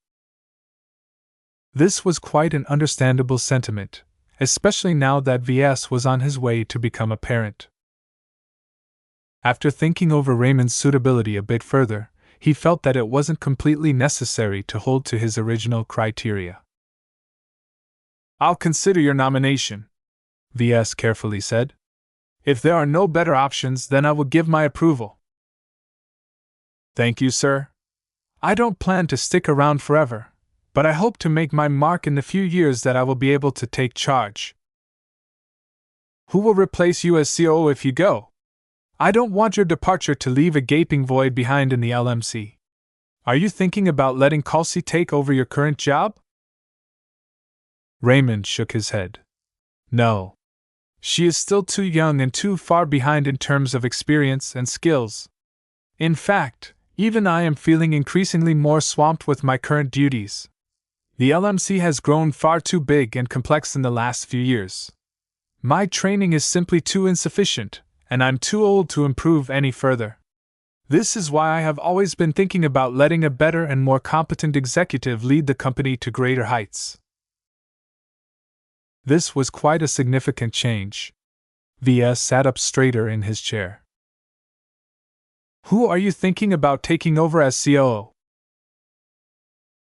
This was quite an understandable sentiment, especially now that Ves was on his way to become a parent. After thinking over Raymond's suitability a bit further, he felt that it wasn't completely necessary to hold to his original criteria. I'll consider your nomination, Ves carefully said. If there are no better options, then I will give my approval. Thank you, sir. I don't plan to stick around forever, but I hope to make my mark in the few years that I will be able to take charge. Who will replace you as COO if you go? I don't want your departure to leave a gaping void behind in the LMC. Are you thinking about letting Kelsey take over your current job? Raymond shook his head. No. She is still too young and too far behind in terms of experience and skills. In fact, even I am feeling increasingly more swamped with my current duties. The LMC has grown far too big and complex in the last few years. My training is simply too insufficient, and I'm too old to improve any further. This is why I have always been thinking about letting a better and more competent executive lead the company to greater heights. This was quite a significant change. Ves sat up straighter in his chair. Who are you thinking about taking over as COO?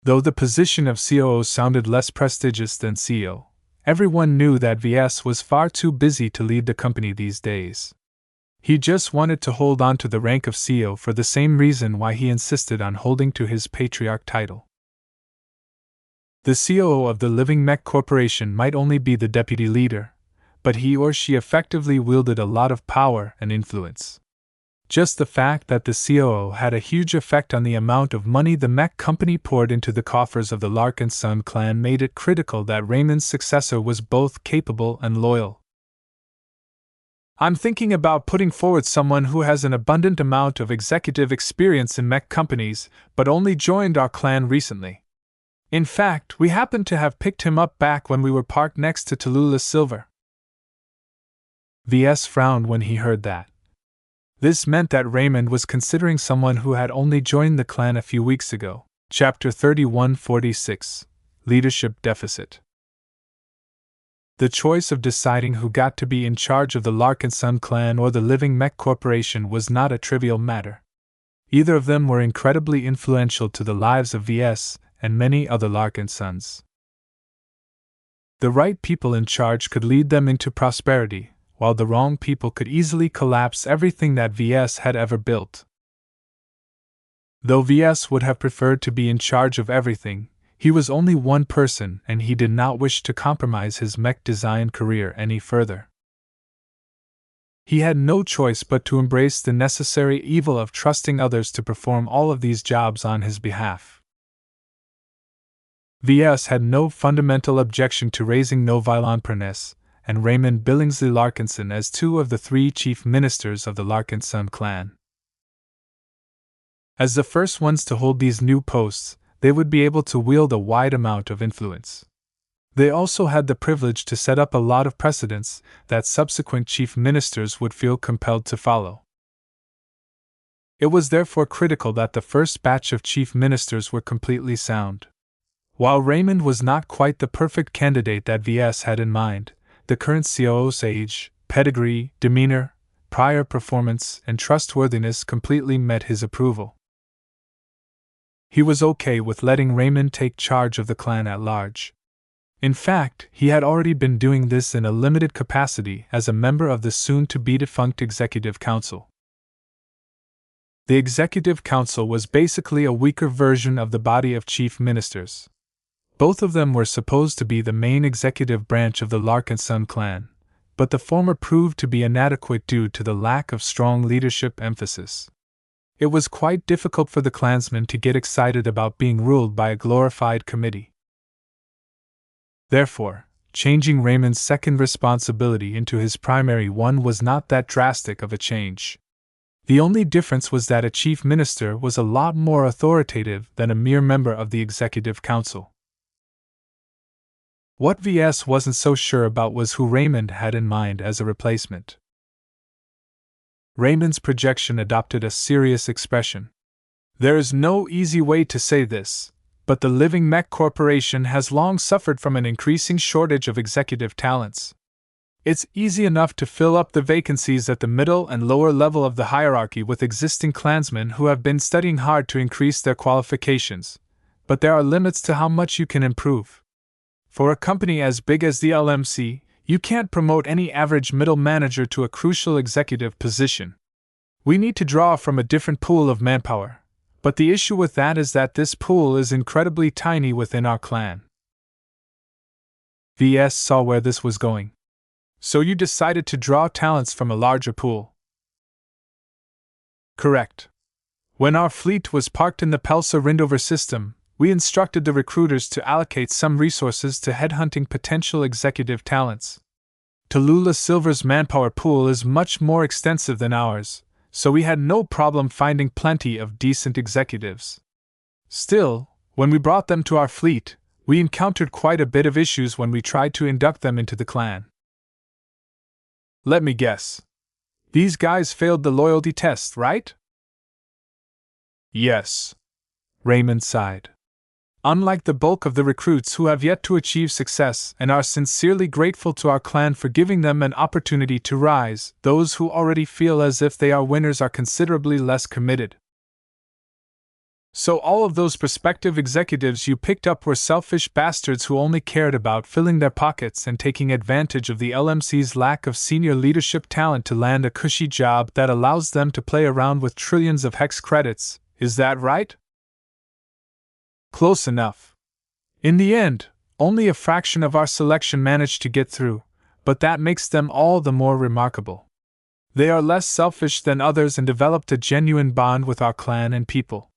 Though the position of COO sounded less prestigious than CEO, everyone knew that Ves was far too busy to lead the company these days. He just wanted to hold on to the rank of CEO for the same reason why he insisted on holding to his patriarch title. The COO of the Living Mech Corporation might only be the deputy leader, but he or she effectively wielded a lot of power and influence. Just the fact that the COO had a huge effect on the amount of money the mech company poured into the coffers of the Larkinson clan made it critical that Raymond's successor was both capable and loyal. I'm thinking about putting forward someone who has an abundant amount of executive experience in mech companies, but only joined our clan recently. In fact, we happened to have picked him up back when we were parked next to Tallulah Silver. Ves frowned when he heard that. This meant that Raymond was considering someone who had only joined the clan a few weeks ago. Chapter 3146 Leadership Deficit. The choice of deciding who got to be in charge of the Larkinson clan or the Living Mech Corporation was not a trivial matter. Either of them were incredibly influential to the lives of Ves and many other Larkinsons. The right people in charge could lead them into prosperity, while the wrong people could easily collapse everything that Ves had ever built. Though VS would have preferred to be in charge of everything, he was only one person and he did not wish to compromise his mech design career any further. He had no choice but to embrace the necessary evil of trusting others to perform all of these jobs on his behalf. VS had no fundamental objection to raising Novi Lamperness and Raymond Billingsley Larkinson as two of the three chief ministers of the Larkinson clan. As the first ones to hold these new posts, they would be able to wield a wide amount of influence. They also had the privilege to set up a lot of precedents that subsequent chief ministers would feel compelled to follow. It was therefore critical that the first batch of chief ministers were completely sound. While Raymond was not quite the perfect candidate that VS had in mind, the current COO's age, pedigree, demeanor, prior performance, and trustworthiness completely met his approval. He was okay with letting Raymond take charge of the clan at large. In fact, he had already been doing this in a limited capacity as a member of the soon-to-be-defunct Executive Council. The Executive Council was basically a weaker version of the body of chief ministers. Both of them were supposed to be the main executive branch of the Larkinson clan, but the former proved to be inadequate due to the lack of strong leadership emphasis. It was quite difficult for the clansmen to get excited about being ruled by a glorified committee. Therefore, changing Raymond's second responsibility into his primary one was not that drastic of a change. The only difference was that a chief minister was a lot more authoritative than a mere member of the Executive Council. What VS wasn't so sure about was who Raymond had in mind as a replacement. Raymond's projection adopted a serious expression. There is no easy way to say this, but the Living Mech Corporation has long suffered from an increasing shortage of executive talents. It's easy enough to fill up the vacancies at the middle and lower level of the hierarchy with existing clansmen who have been studying hard to increase their qualifications, but there are limits to how much you can improve. For a company as big as the LMC, you can't promote any average middle manager to a crucial executive position. We need to draw from a different pool of manpower. But the issue with that is that this pool is incredibly tiny within our clan. VS saw where this was going. So you decided to draw talents from a larger pool. Correct. When our fleet was parked in the Pelsa Rindover system, we instructed the recruiters to allocate some resources to headhunting potential executive talents. Tallulah Silver's manpower pool is much more extensive than ours, so we had no problem finding plenty of decent executives. Still, when we brought them to our fleet, we encountered quite a bit of issues when we tried to induct them into the clan. Let me guess. These guys failed the loyalty test, right? Yes. Raymond sighed. Unlike the bulk of the recruits who have yet to achieve success and are sincerely grateful to our clan for giving them an opportunity to rise, those who already feel as if they are winners are considerably less committed. So all of those prospective executives you picked up were selfish bastards who only cared about filling their pockets and taking advantage of the LMC's lack of senior leadership talent to land a cushy job that allows them to play around with trillions of hex credits, is that right? Close enough. In the end, only a fraction of our selection managed to get through, but that makes them all the more remarkable. They are less selfish than others and developed a genuine bond with our clan and people.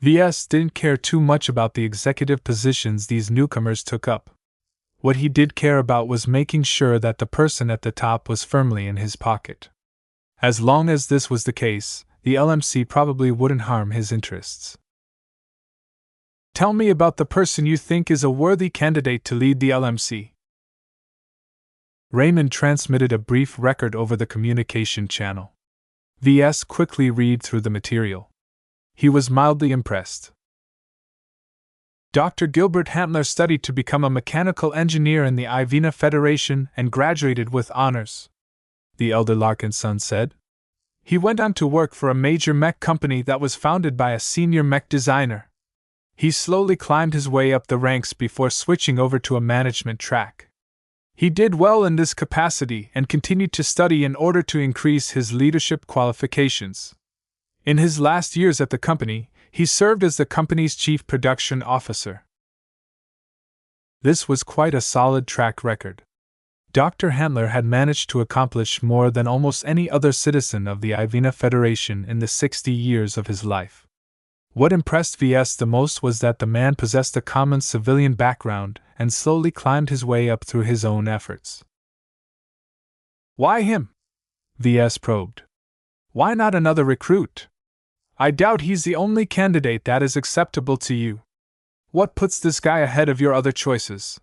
VS didn't care too much about the executive positions these newcomers took up. What he did care about was making sure that the person at the top was firmly in his pocket. As long as this was the case, the LMC probably wouldn't harm his interests. Tell me about the person you think is a worthy candidate to lead the LMC. Raymond transmitted a brief record over the communication channel. VS quickly read through the material. He was mildly impressed. Dr. Gilbert Hantler studied to become a mechanical engineer in the Ivina Federation and graduated with honors, the elder Larkinson said. He went on to work for a major mech company that was founded by a senior mech designer. He slowly climbed his way up the ranks before switching over to a management track. He did well in this capacity and continued to study in order to increase his leadership qualifications. In his last years at the company, he served as the company's chief production officer. This was quite a solid track record. Dr. Handler had managed to accomplish more than almost any other citizen of the Ivina Federation in the 60 years of his life. What impressed Ves the most was that the man possessed a common civilian background and slowly climbed his way up through his own efforts. Why him? Ves probed. Why not another recruit? I doubt he's the only candidate that is acceptable to you. What puts this guy ahead of your other choices?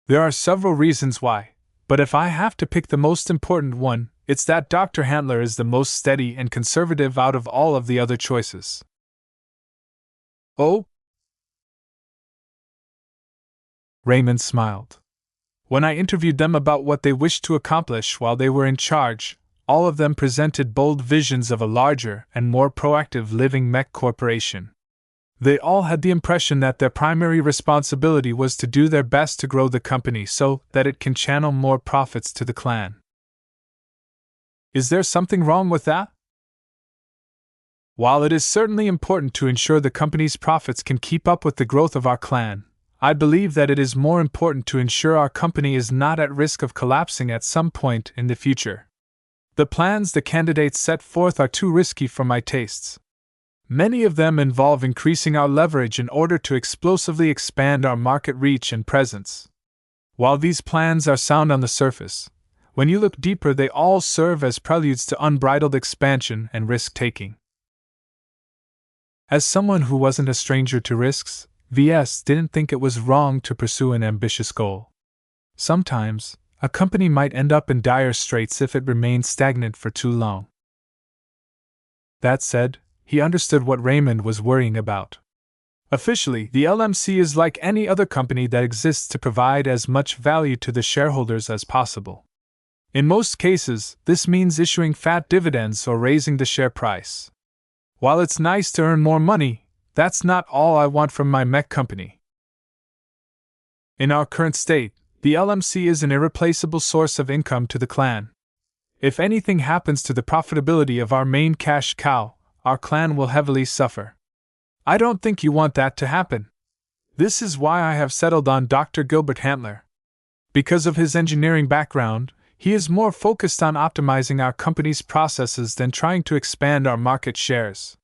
There are several reasons why, but if I have to pick the most important one, it's that Dr. Handler is the most steady and conservative out of all of the other choices. Oh? Raymond smiled. When I interviewed them about what they wished to accomplish while they were in charge, all of them presented bold visions of a larger and more proactive living mech corporation. They all had the impression that their primary responsibility was to do their best to grow the company so that it can channel more profits to the clan. Is there something wrong with that? While it is certainly important to ensure the company's profits can keep up with the growth of our clan, I believe that it is more important to ensure our company is not at risk of collapsing at some point in the future. The plans the candidates set forth are too risky for my tastes. Many of them involve increasing our leverage in order to explosively expand our market reach and presence. While these plans are sound on the surface, when you look deeper, they all serve as preludes to unbridled expansion and risk-taking. As someone who wasn't a stranger to risks, Ves didn't think it was wrong to pursue an ambitious goal. Sometimes, a company might end up in dire straits if it remained stagnant for too long. That said, he understood what Raymond was worrying about. Officially, the LMC is like any other company that exists to provide as much value to the shareholders as possible. In most cases, this means issuing fat dividends or raising the share price. While it's nice to earn more money, that's not all I want from my mech company. In our current state, the LMC is an irreplaceable source of income to the clan. If anything happens to the profitability of our main cash cow, our clan will heavily suffer. I don't think you want that to happen. This is why I have settled on Dr. Gilbert Handler. Because of his engineering background, he is more focused on optimizing our company's processes than trying to expand our market shares.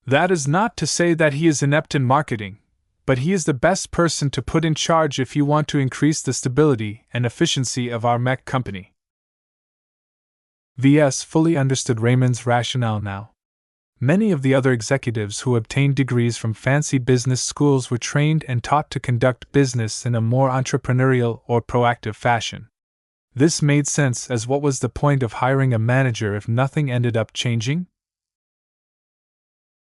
That is not to say that he is inept in marketing, but he is the best person to put in charge if you want to increase the stability and efficiency of our mech company. Ves fully understood Raymond's rationale now. Many of the other executives who obtained degrees from fancy business schools were trained and taught to conduct business in a more entrepreneurial or proactive fashion. This made sense, as what was the point of hiring a manager if nothing ended up changing?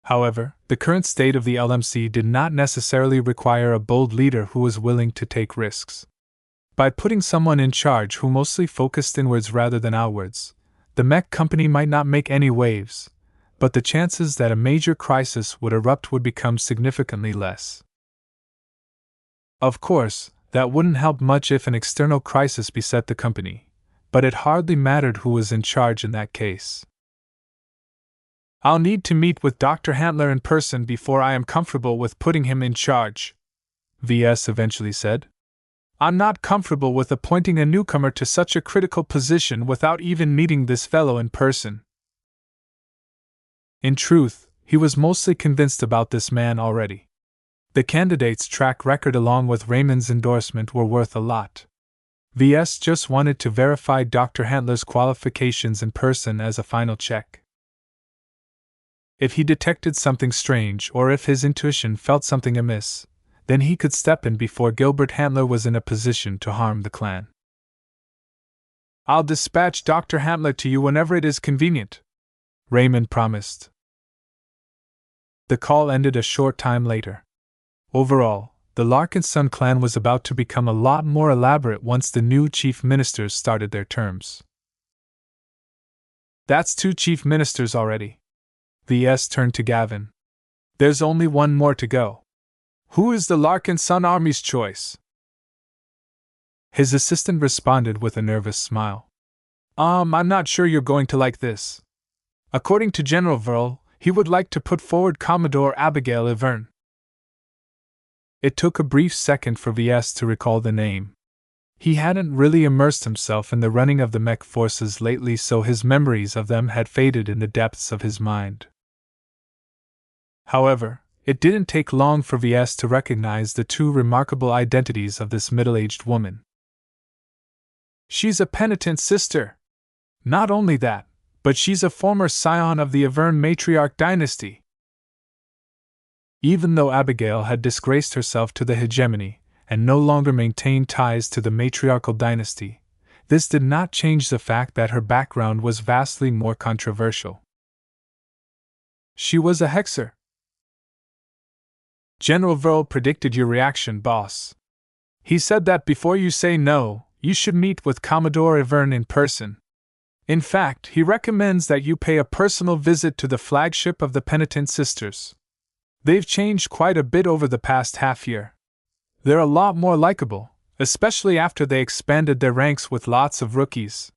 However, the current state of the LMC did not necessarily require a bold leader who was willing to take risks. By putting someone in charge who mostly focused inwards rather than outwards, the mech company might not make any waves, but the chances that a major crisis would erupt would become significantly less. Of course, that wouldn't help much if an external crisis beset the company, but it hardly mattered who was in charge in that case. I'll need to meet with Dr. Handler in person before I am comfortable with putting him in charge, Ves eventually said. I'm not comfortable with appointing a newcomer to such a critical position without even meeting this fellow in person. In truth, he was mostly convinced about this man already. The candidate's track record along with Raymond's endorsement were worth a lot. Ves just wanted to verify Dr. Handler's qualifications in person as a final check. If he detected something strange or if his intuition felt something amiss, then he could step in before Gilbert Handler was in a position to harm the clan. I'll dispatch Dr. Handler to you whenever it is convenient, Raymond promised. The call ended a short time later. Overall, the Larkinson clan was about to become a lot more elaborate once the new chief ministers started their terms. That's 2 chief ministers already. Ves turned to Gavin. There's only one more to go. Who is the Larkinson army's choice? His assistant responded with a nervous smile. I'm not sure you're going to like this. According to General Verl, he would like to put forward Commodore Abigail Ivern. It took a brief second for Ves to recall the name. He hadn't really immersed himself in the running of the mech forces lately, so his memories of them had faded in the depths of his mind. However, it didn't take long for Ves to recognize the two remarkable identities of this middle-aged woman. She's a penitent sister. Not only that, but she's a former scion of the Ivern matriarch dynasty. Even though Abigail had disgraced herself to the hegemony, and no longer maintained ties to the matriarchal dynasty, this did not change the fact that her background was vastly more controversial. She was a hexer. General Verl predicted your reaction, boss. He said that before you say no, you should meet with Commodore Ivern in person. In fact, he recommends that you pay a personal visit to the flagship of the Penitent Sisters. They've changed quite a bit over the past half year. They're a lot more likable, especially after they expanded their ranks with lots of rookies.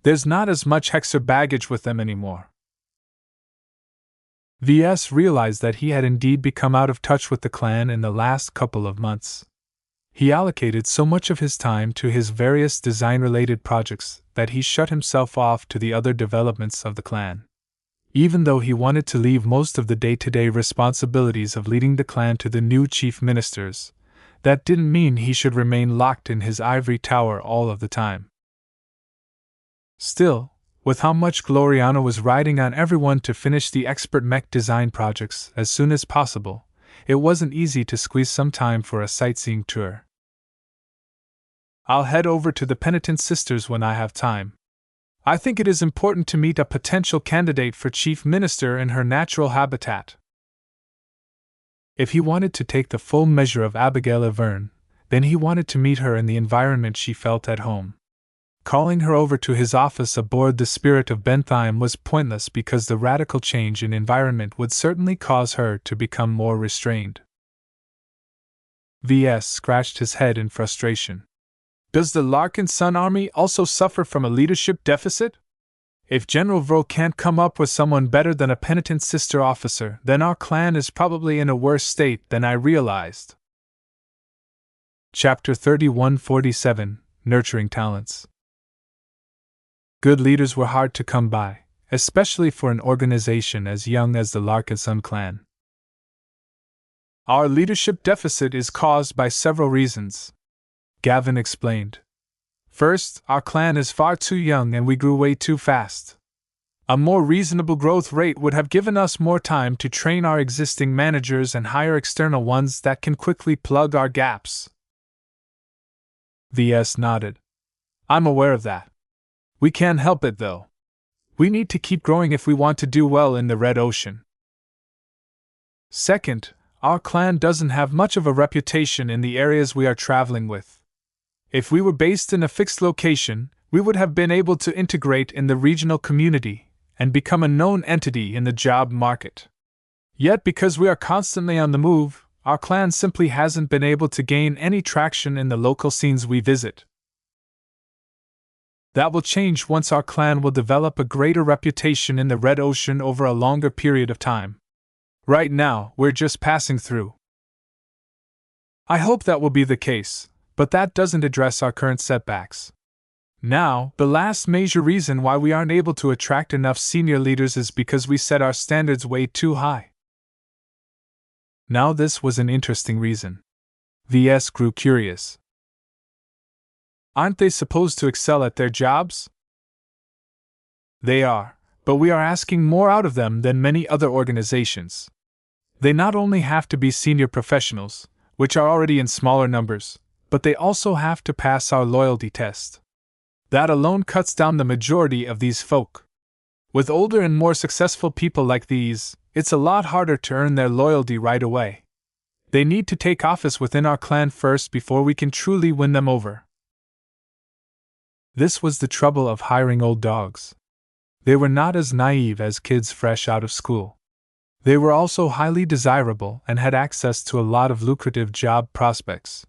There's not as much hexer baggage with them anymore. Ves realized that he had indeed become out of touch with the clan in the last couple of months. He allocated so much of his time to his various design-related projects that he shut himself off to the other developments of the clan. Even though he wanted to leave most of the day-to-day responsibilities of leading the clan to the new chief ministers, that didn't mean he should remain locked in his ivory tower all of the time. Still, with how much Gloriana was riding on everyone to finish the expert mech design projects as soon as possible, it wasn't easy to squeeze some time for a sightseeing tour. I'll head over to the Penitent Sisters when I have time. I think it is important to meet a potential candidate for chief minister in her natural habitat. If he wanted to take the full measure of Abigail Ivern, then he wanted to meet her in the environment she felt at home. Calling her over to his office aboard the Spirit of Bentheim was pointless because the radical change in environment would certainly cause her to become more restrained. Ves scratched his head in frustration. Does the Larkinson army also suffer from a leadership deficit? If General Verl can't come up with someone better than a penitent sister officer, then our clan is probably in a worse state than I realized. Chapter 3147 Nurturing Talents. Good leaders were hard to come by, especially for an organization as young as the Larkinson clan. Our leadership deficit is caused by several reasons, Gavin explained. First, our clan is far too young and we grew way too fast. A more reasonable growth rate would have given us more time to train our existing managers and hire external ones that can quickly plug our gaps. Ves nodded. I'm aware of that. We can't help it though. We need to keep growing if we want to do well in the Red Ocean. Second, our clan doesn't have much of a reputation in the areas we are traveling with. If we were based in a fixed location, we would have been able to integrate in the regional community and become a known entity in the job market. Yet because we are constantly on the move, our clan simply hasn't been able to gain any traction in the local scenes we visit. That will change once our clan will develop a greater reputation in the Red Ocean over a longer period of time. Right now, we're just passing through. I hope that will be the case. But that doesn't address our current setbacks. Now, the last major reason why we aren't able to attract enough senior leaders is because we set our standards way too high. Now this was an interesting reason. Ves grew curious. Aren't they supposed to excel at their jobs? They are, but we are asking more out of them than many other organizations. They not only have to be senior professionals, which are already in smaller numbers, but they also have to pass our loyalty test. That alone cuts down the majority of these folk. With older and more successful people like these, it's a lot harder to earn their loyalty right away. They need to take office within our clan first before we can truly win them over. This was the trouble of hiring old dogs. They were not as naive as kids fresh out of school. They were also highly desirable and had access to a lot of lucrative job prospects.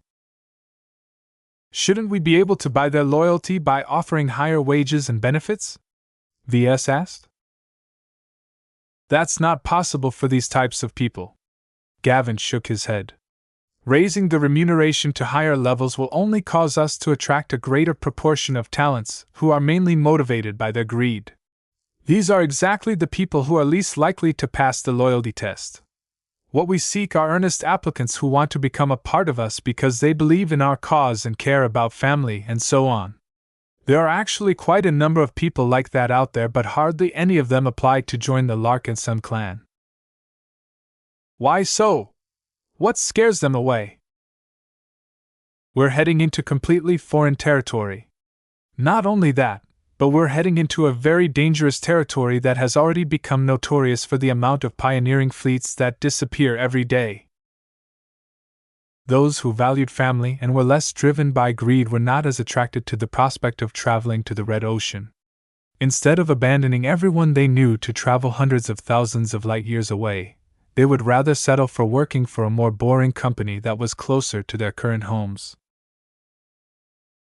Shouldn't we be able to buy their loyalty by offering higher wages and benefits? Ves asked. That's not possible for these types of people. Gavin shook his head. Raising the remuneration to higher levels will only cause us to attract a greater proportion of talents who are mainly motivated by their greed. These are exactly the people who are least likely to pass the loyalty test. What we seek are earnest applicants who want to become a part of us because they believe in our cause and care about family and so on. There are actually quite a number of people like that out there, but hardly any of them apply to join the Larkinson clan. Why so? What scares them away? We're heading into completely foreign territory. Not only that, but we're heading into a very dangerous territory that has already become notorious for the amount of pioneering fleets that disappear every day. Those who valued family and were less driven by greed were not as attracted to the prospect of traveling to the Red Ocean. Instead of abandoning everyone they knew to travel hundreds of thousands of light years away, they would rather settle for working for a more boring company that was closer to their current homes.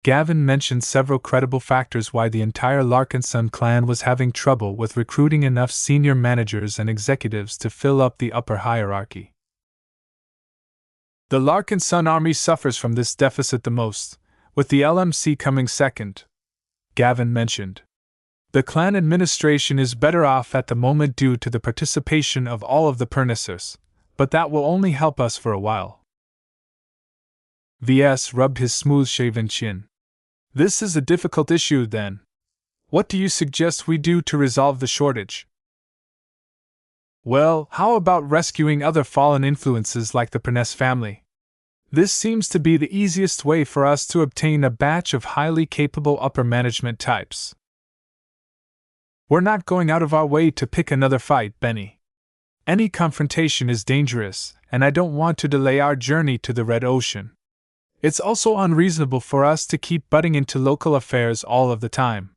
Gavin mentioned several credible factors why the entire Larkinson clan was having trouble with recruiting enough senior managers and executives to fill up the upper hierarchy. The Larkinson army suffers from this deficit the most, with the LMC coming second, Gavin mentioned. The clan administration is better off at the moment due to the participation of all of the Pernissers, but that will only help us for a while. Ves rubbed his smooth-shaven chin. This is a difficult issue, then. What do you suggest we do to resolve the shortage? Well, how about rescuing other fallen influences like the Perness family? This seems to be the easiest way for us to obtain a batch of highly capable upper management types. We're not going out of our way to pick another fight, Benny. Any confrontation is dangerous, and I don't want to delay our journey to the Red Ocean. It's also unreasonable for us to keep butting into local affairs all of the time.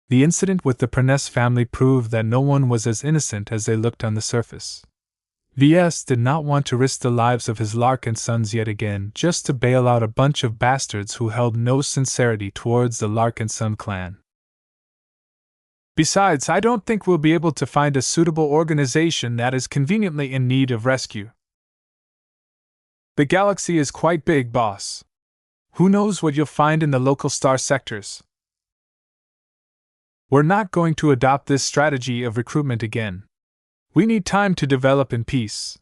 The incident with the Perness family proved that no one was as innocent as they looked on the surface. Ves did not want to risk the lives of his Larkinsons yet again just to bail out a bunch of bastards who held no sincerity towards the Larkinson clan. Besides, I don't think we'll be able to find a suitable organization that is conveniently in need of rescue. The galaxy is quite big, boss. Who knows what you'll find in the local star sectors? We're not going to adopt this strategy of recruitment again. We need time to develop in peace.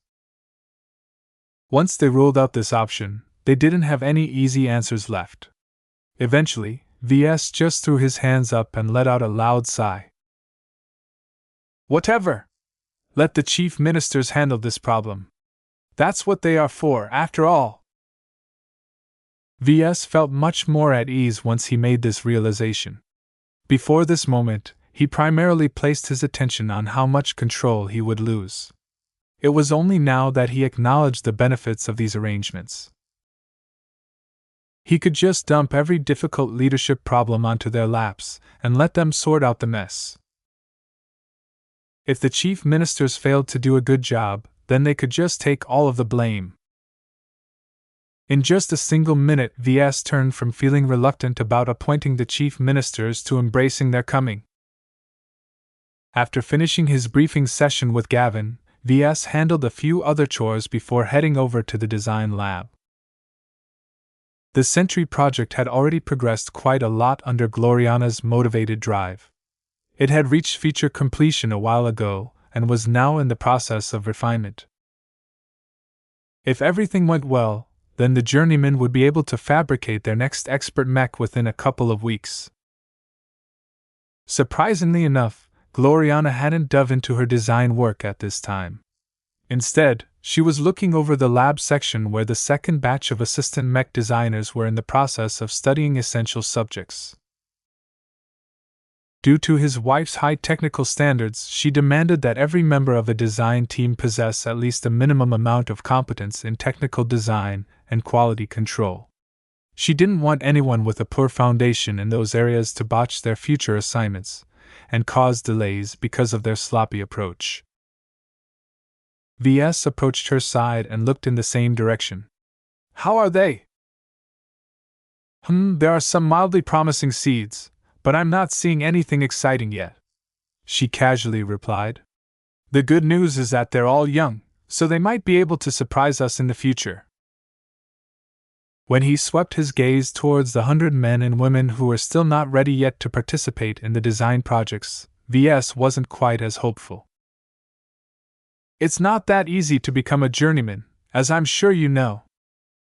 Once they ruled out this option, they didn't have any easy answers left. Eventually, Ves just threw his hands up and let out a loud sigh. Whatever! Let the chief ministers handle this problem. That's what they are for, after all. Ves felt much more at ease once he made this realization. Before this moment, he primarily placed his attention on how much control he would lose. It was only now that he acknowledged the benefits of these arrangements. He could just dump every difficult leadership problem onto their laps and let them sort out the mess. If the chief ministers failed to do a good job, then they could just take all of the blame. In just a single minute, Ves turned from feeling reluctant about appointing the chief ministers to embracing their coming. After finishing his briefing session with Gavin, Ves handled a few other chores before heading over to the design lab. The Sentry project had already progressed quite a lot under Gloriana's motivated drive. It had reached feature completion a while ago, and was now in the process of refinement. If everything went well, then the journeymen would be able to fabricate their next expert mech within a couple of weeks. Surprisingly enough, Gloriana hadn't dove into her design work at this time. Instead, she was looking over the lab section where the second batch of assistant mech designers were in the process of studying essential subjects. Due to his wife's high technical standards, she demanded that every member of a design team possess at least a minimum amount of competence in technical design and quality control. She didn't want anyone with a poor foundation in those areas to botch their future assignments and cause delays because of their sloppy approach. Ves approached her side and looked in the same direction. How are they? There are some mildly promising seeds, but I'm not seeing anything exciting yet. she casually replied. The good news is that they're all young, so they might be able to surprise us in the future. When he swept his gaze towards the 100 men and women who were still not ready yet to participate in the design projects, Ves wasn't quite as hopeful. It's not that easy to become a journeyman, as I'm sure you know.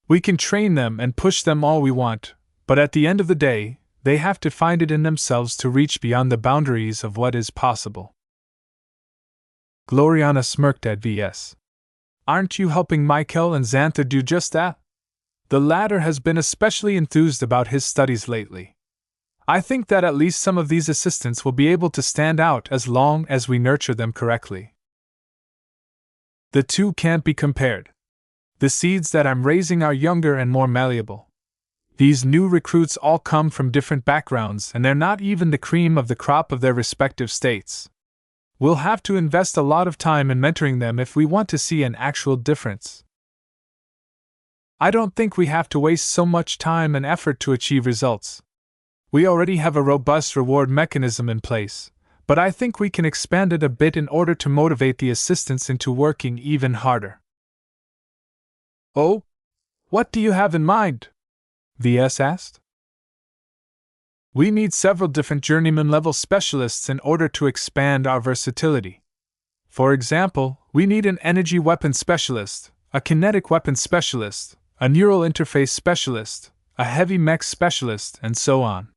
We can train them and push them all we want, but at the end of the day, they have to find it in themselves to reach beyond the boundaries of what is possible. Gloriana smirked at Ves. Aren't you helping Michael and Xanther do just that? The latter has been especially enthused about his studies lately. I think that at least some of these assistants will be able to stand out as long as we nurture them correctly. The two can't be compared. The seeds that I'm raising are younger and more malleable. These new recruits all come from different backgrounds and they're not even the cream of the crop of their respective states. We'll have to invest a lot of time in mentoring them if we want to see an actual difference. I don't think we have to waste so much time and effort to achieve results. We already have a robust reward mechanism in place, but I think we can expand it a bit in order to motivate the assistants into working even harder. Oh? What do you have in mind? Ves asked. We need several different journeyman-level specialists in order to expand our versatility. For example, we need an energy weapon specialist, a kinetic weapon specialist, a neural interface specialist, a heavy mech specialist, and so on.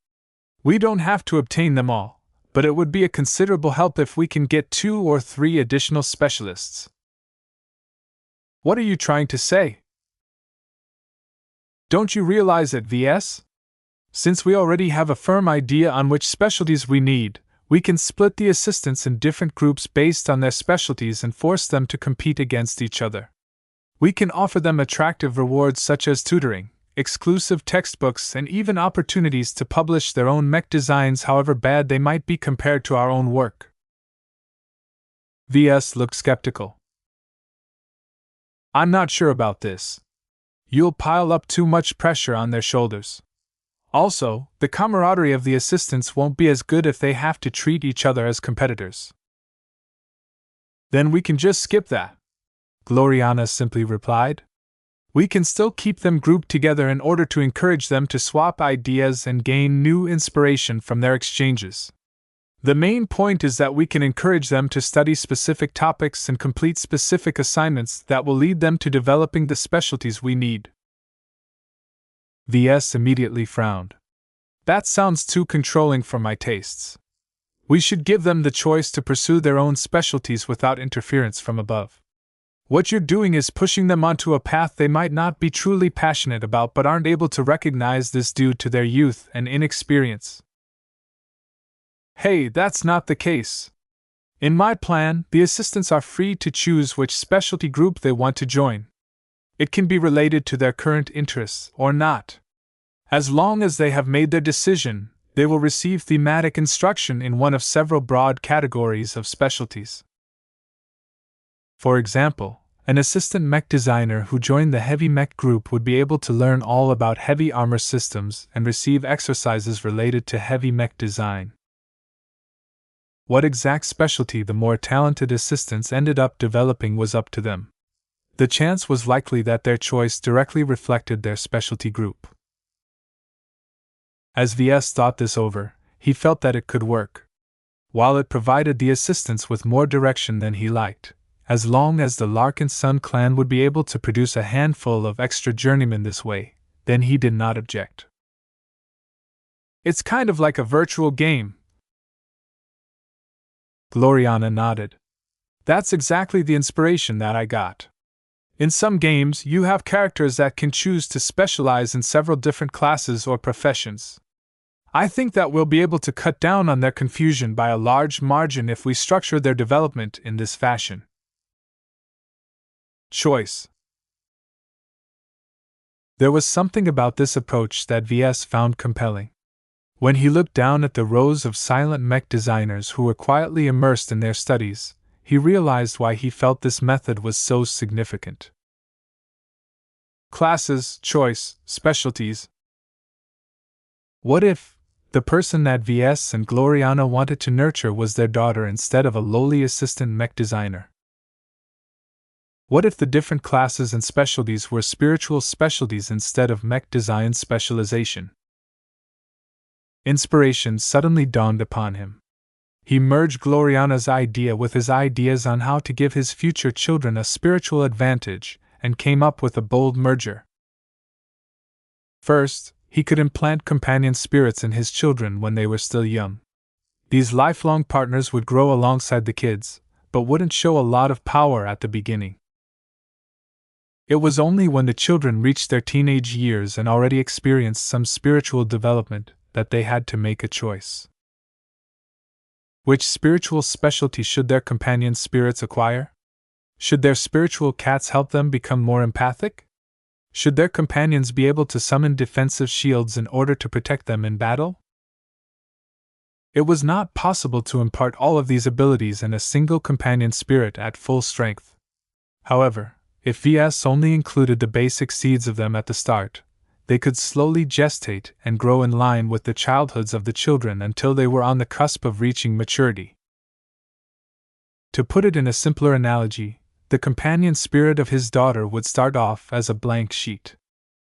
We don't have to obtain them all, but it would be a considerable help if we can get 2 or 3 additional specialists. What are you trying to say? Don't you realize it, Ves? Since we already have a firm idea on which specialties we need, we can split the assistants in different groups based on their specialties and force them to compete against each other. We can offer them attractive rewards such as tutoring, exclusive textbooks, and even opportunities to publish their own mech designs, however bad they might be compared to our own work. Ves looked skeptical. I'm not sure about this. You'll pile up too much pressure on their shoulders. Also, the camaraderie of the assistants won't be as good if they have to treat each other as competitors. Then we can just skip that, Gloriana simply replied. We can still keep them grouped together in order to encourage them to swap ideas and gain new inspiration from their exchanges. The main point is that we can encourage them to study specific topics and complete specific assignments that will lead them to developing the specialties we need. Ves immediately frowned. That sounds too controlling for my tastes. We should give them the choice to pursue their own specialties without interference from above. What you're doing is pushing them onto a path they might not be truly passionate about but aren't able to recognize this due to their youth and inexperience. Hey, that's not the case. In my plan, the assistants are free to choose which specialty group they want to join. It can be related to their current interests or not. As long as they have made their decision, they will receive thematic instruction in one of several broad categories of specialties. For example, an assistant mech designer who joined the heavy mech group would be able to learn all about heavy armor systems and receive exercises related to heavy mech design. What exact specialty the more talented assistants ended up developing was up to them. The chance was likely that their choice directly reflected their specialty group. As Ves thought this over, he felt that it could work. While it provided the assistants with more direction than he liked, as long as the Larkinson clan would be able to produce a handful of extra journeymen this way, then he did not object. It's kind of like a virtual game. Gloriana nodded. That's exactly the inspiration that I got. In some games, you have characters that can choose to specialize in several different classes or professions. I think that we'll be able to cut down on their confusion by a large margin if we structure their development in this fashion. Choice. There was something about this approach that Ves found compelling. When he looked down at the rows of silent mech designers who were quietly immersed in their studies, he realized why he felt this method was so significant. Classes, choice, specialties. What if, The person that Ves and Gloriana wanted to nurture was their daughter instead of a lowly assistant mech designer. What if the different classes and specialties were spiritual specialties instead of mech design specialization? Inspiration suddenly dawned upon him. He merged Gloriana's idea with his ideas on how to give his future children a spiritual advantage, and came up with a bold merger. First, he could implant companion spirits in his children when they were still young. These lifelong partners would grow alongside the kids, but wouldn't show a lot of power at the beginning. It was only when the children reached their teenage years and already experienced some spiritual development that they had to make a choice. Which spiritual specialty should their companion spirits acquire? Should their spiritual cats help them become more empathic? Should their companions be able to summon defensive shields in order to protect them in battle? It was not possible to impart all of these abilities in a single companion spirit at full strength. However, if Ves only included the basic seeds of them at the start, they could slowly gestate and grow in line with the childhoods of the children until they were on the cusp of reaching maturity. To put it in a simpler analogy, the companion spirit of his daughter would start off as a blank sheet.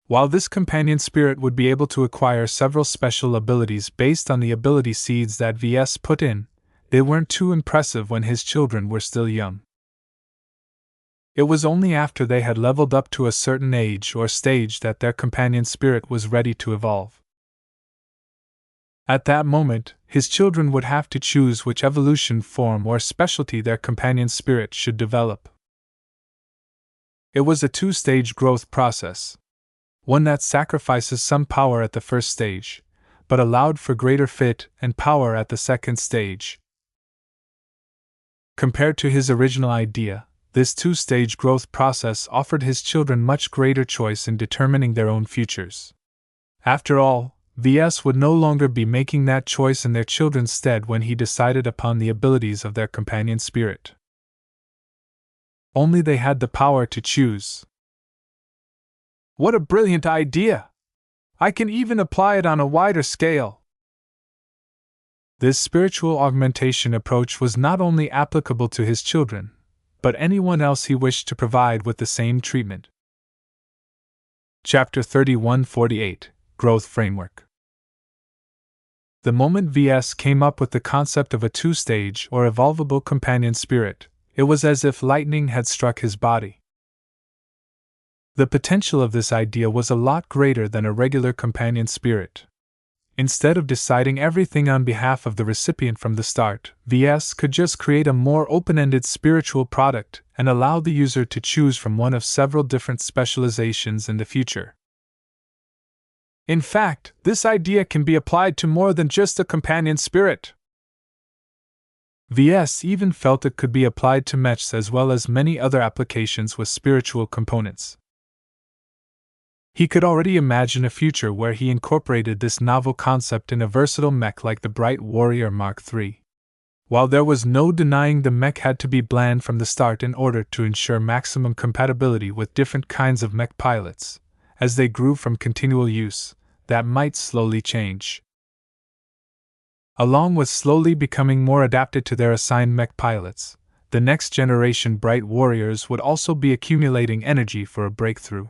While this companion spirit would be able to acquire several special abilities based on the ability seeds that Ves put in, they weren't too impressive when his children were still young. It was only after they had leveled up to a certain age or stage that their companion spirit was ready to evolve. At that moment, his children would have to choose which evolution form or specialty their companion spirit should develop. It was a two-stage growth process. One that sacrifices some power at the first stage, but allowed for greater fit and power at the second stage. Compared to his original idea, this two-stage growth process offered his children much greater choice in determining their own futures. After all, Ves would no longer be making that choice in their children's stead when he decided upon the abilities of their companion spirit. Only they had the power to choose. What a brilliant idea! I can even apply it on a wider scale. This spiritual augmentation approach was not only applicable to his children, but anyone else he wished to provide with the same treatment. Chapter 3148 Growth Framework. The moment Ves came up with the concept of a two-stage or evolvable companion spirit, it was as if lightning had struck his body. The potential of this idea was a lot greater than a regular companion spirit. Instead of deciding everything on behalf of the recipient from the start, Ves could just create a more open-ended spiritual product and allow the user to choose from one of several different specializations in the future. In fact, this idea can be applied to more than just a companion spirit. Ves even felt it could be applied to mechs as well as many other applications with spiritual components. He could already imagine a future where he incorporated this novel concept in a versatile mech like the Bright Warrior Mark III. While there was no denying the mech had to be bland from the start in order to ensure maximum compatibility with different kinds of mech pilots, as they grew from continual use, that might slowly change. Along with slowly becoming more adapted to their assigned mech pilots, the next generation Bright Warriors would also be accumulating energy for a breakthrough.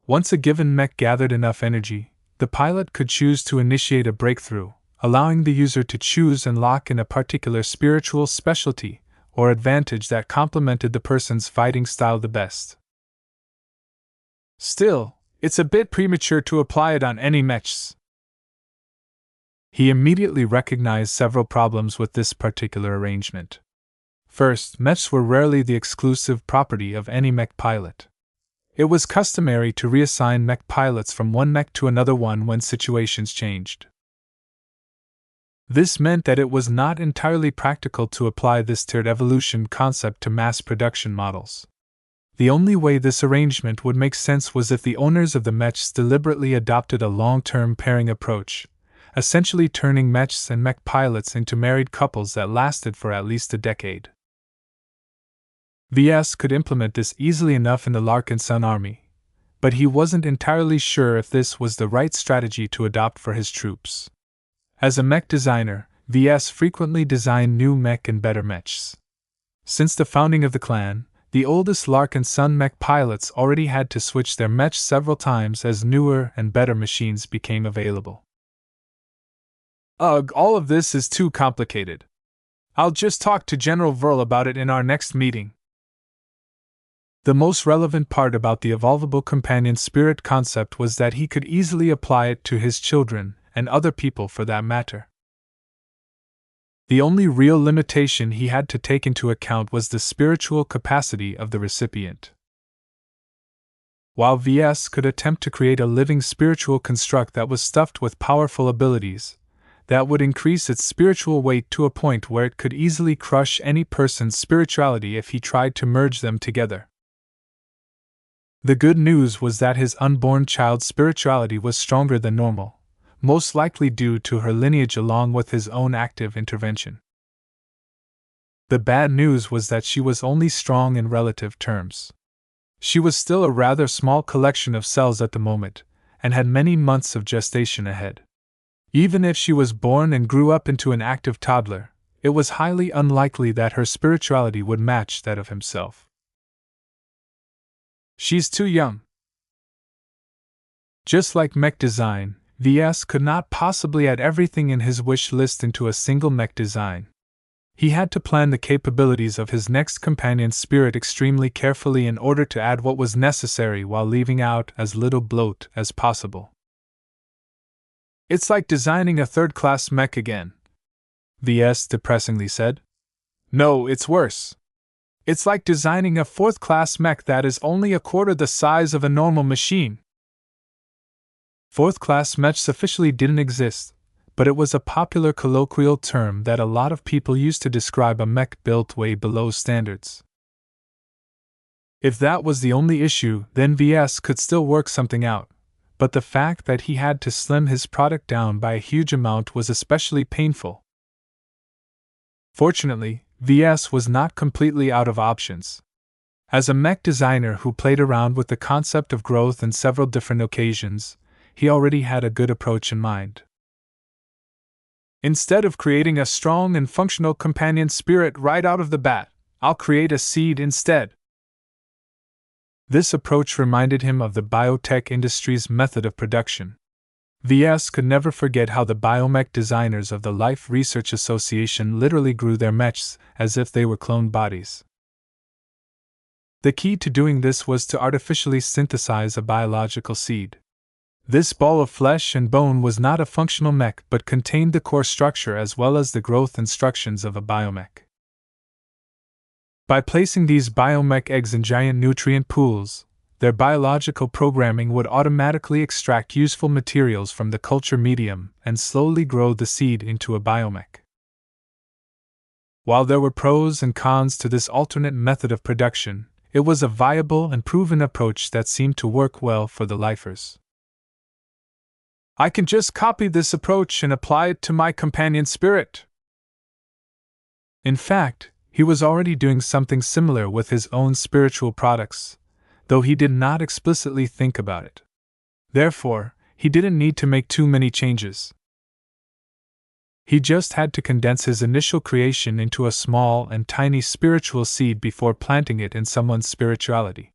Once a given mech gathered enough energy, the pilot could choose to initiate a breakthrough, allowing the user to choose and lock in a particular spiritual specialty or advantage that complemented the person's fighting style the best. Still, it's a bit premature to apply it on any mechs. He immediately recognized several problems with this particular arrangement. First, mechs were rarely the exclusive property of any mech pilot. It was customary to reassign mech pilots from one mech to another one when situations changed. This meant that it was not entirely practical to apply this tiered evolution concept to mass production models. The only way this arrangement would make sense was if the owners of the mechs deliberately adopted a long-term pairing approach, essentially turning mechs and mech pilots into married couples that lasted for at least a decade. Ves could implement this easily enough in the Larkinson army, but he wasn't entirely sure if this was the right strategy to adopt for his troops. As a mech designer, Ves frequently designed new mech and better mechs. Since the founding of the clan, the oldest Larkinson mech pilots already had to switch their mechs several times as newer and better machines became available. Ugh, all of this is too complicated. I'll just talk to General Verl about it in our next meeting. The most relevant part about the evolvable companion spirit concept was that he could easily apply it to his children, and other people for that matter. The only real limitation he had to take into account was the spiritual capacity of the recipient. While Ves could attempt to create a living spiritual construct that was stuffed with powerful abilities, that would increase its spiritual weight to a point where it could easily crush any person's spirituality if he tried to merge them together. The good news was that his unborn child's spirituality was stronger than normal, most likely due to her lineage along with his own active intervention. The bad news was that she was only strong in relative terms. She was still a rather small collection of cells at the moment, and had many months of gestation ahead. Even if she was born and grew up into an active toddler, it was highly unlikely that her spirituality would match that of himself. She's too young. Just like mech design, Ves could not possibly add everything in his wish list into a single mech design. He had to plan the capabilities of his next companion spirit extremely carefully in order to add what was necessary while leaving out as little bloat as possible. It's like designing a third-class mech again, Ves depressingly said. No, it's worse. It's like designing a fourth-class mech that is only a quarter the size of a normal machine. Fourth-class mechs officially didn't exist, but it was a popular colloquial term that a lot of people used to describe a mech built way below standards. If that was the only issue, then Ves could still work something out, but the fact that he had to slim his product down by a huge amount was especially painful. Fortunately, Ves was not completely out of options. As a mech designer who played around with the concept of growth on several different occasions, he already had a good approach in mind. Instead of creating a strong and functional companion spirit right out of the bat, I'll create a seed instead. This approach reminded him of the biotech industry's method of production. Ves could never forget how the biomech designers of the Life Research Association literally grew their mechs as if they were cloned bodies. The key to doing this was to artificially synthesize a biological seed. This ball of flesh and bone was not a functional mech but contained the core structure as well as the growth instructions of a biomech. By placing these biomech eggs in giant nutrient pools, their biological programming would automatically extract useful materials from the culture medium and slowly grow the seed into a biomech. While there were pros and cons to this alternate method of production, it was a viable and proven approach that seemed to work well for the lifers. I can just copy this approach and apply it to my companion spirit. In fact, he was already doing something similar with his own spiritual products, though he did not explicitly think about it. Therefore, he didn't need to make too many changes. He just had to condense his initial creation into a small and tiny spiritual seed before planting it in someone's spirituality.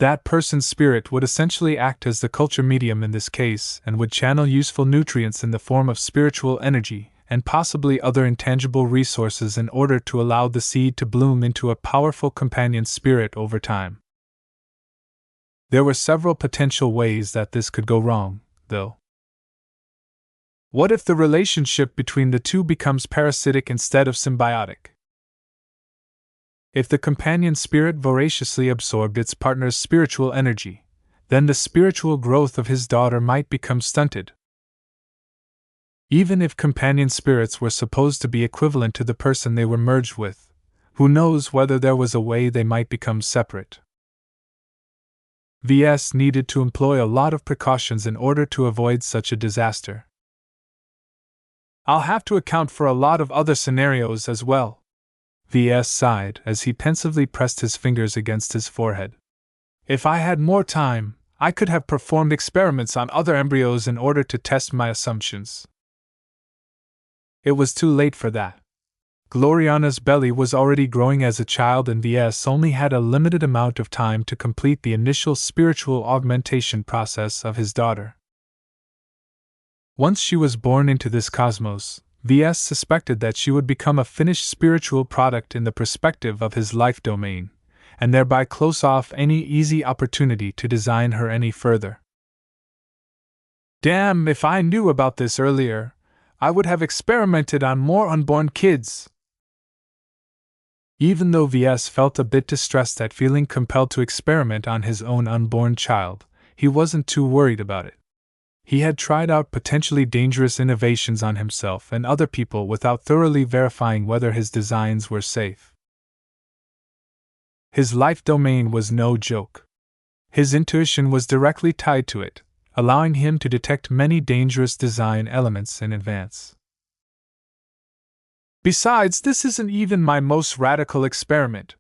That person's spirit would essentially act as the culture medium in this case and would channel useful nutrients in the form of spiritual energy and possibly other intangible resources in order to allow the seed to bloom into a powerful companion spirit over time. There were several potential ways that this could go wrong, though. What if the relationship between the two becomes parasitic instead of symbiotic? If the companion spirit voraciously absorbed its partner's spiritual energy, then the spiritual growth of his daughter might become stunted. Even if companion spirits were supposed to be equivalent to the person they were merged with, who knows whether there was a way they might become separate? Ves needed to employ a lot of precautions in order to avoid such a disaster. I'll have to account for a lot of other scenarios as well, Ves sighed as he pensively pressed his fingers against his forehead. If I had more time, I could have performed experiments on other embryos in order to test my assumptions. It was too late for that. Gloriana's belly was already growing as a child, and Ves only had a limited amount of time to complete the initial spiritual augmentation process of his daughter. Once she was born into this cosmos, Ves suspected that she would become a finished spiritual product in the perspective of his life domain, and thereby close off any easy opportunity to design her any further. Damn, if I knew about this earlier, I would have experimented on more unborn kids. Even though Ves felt a bit distressed at feeling compelled to experiment on his own unborn child, he wasn't too worried about it. He had tried out potentially dangerous innovations on himself and other people without thoroughly verifying whether his designs were safe. His life domain was no joke. His intuition was directly tied to it, allowing him to detect many dangerous design elements in advance. Besides, this isn't even my most radical experiment.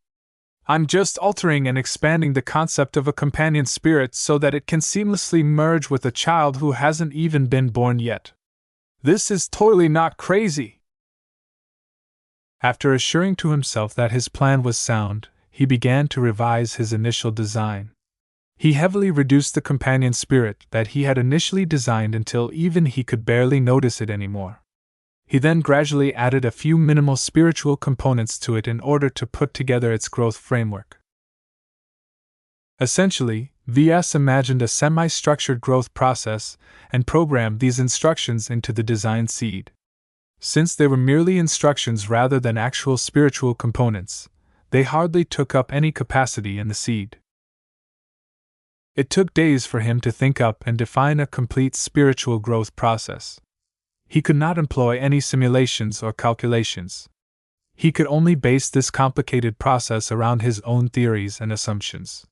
I'm just altering and expanding the concept of a companion spirit so that it can seamlessly merge with a child who hasn't even been born yet. This is totally not crazy. After assuring to himself that his plan was sound, he began to revise his initial design. He heavily reduced the companion spirit that he had initially designed until even he could barely notice it anymore. He then gradually added a few minimal spiritual components to it in order to put together its growth framework. Essentially, Ves imagined a semi-structured growth process and programmed these instructions into the design seed. Since they were merely instructions rather than actual spiritual components, they hardly took up any capacity in the seed. It took days for him to think up and define a complete spiritual growth process. He could not employ any simulations or calculations. He could only base this complicated process around his own theories and assumptions.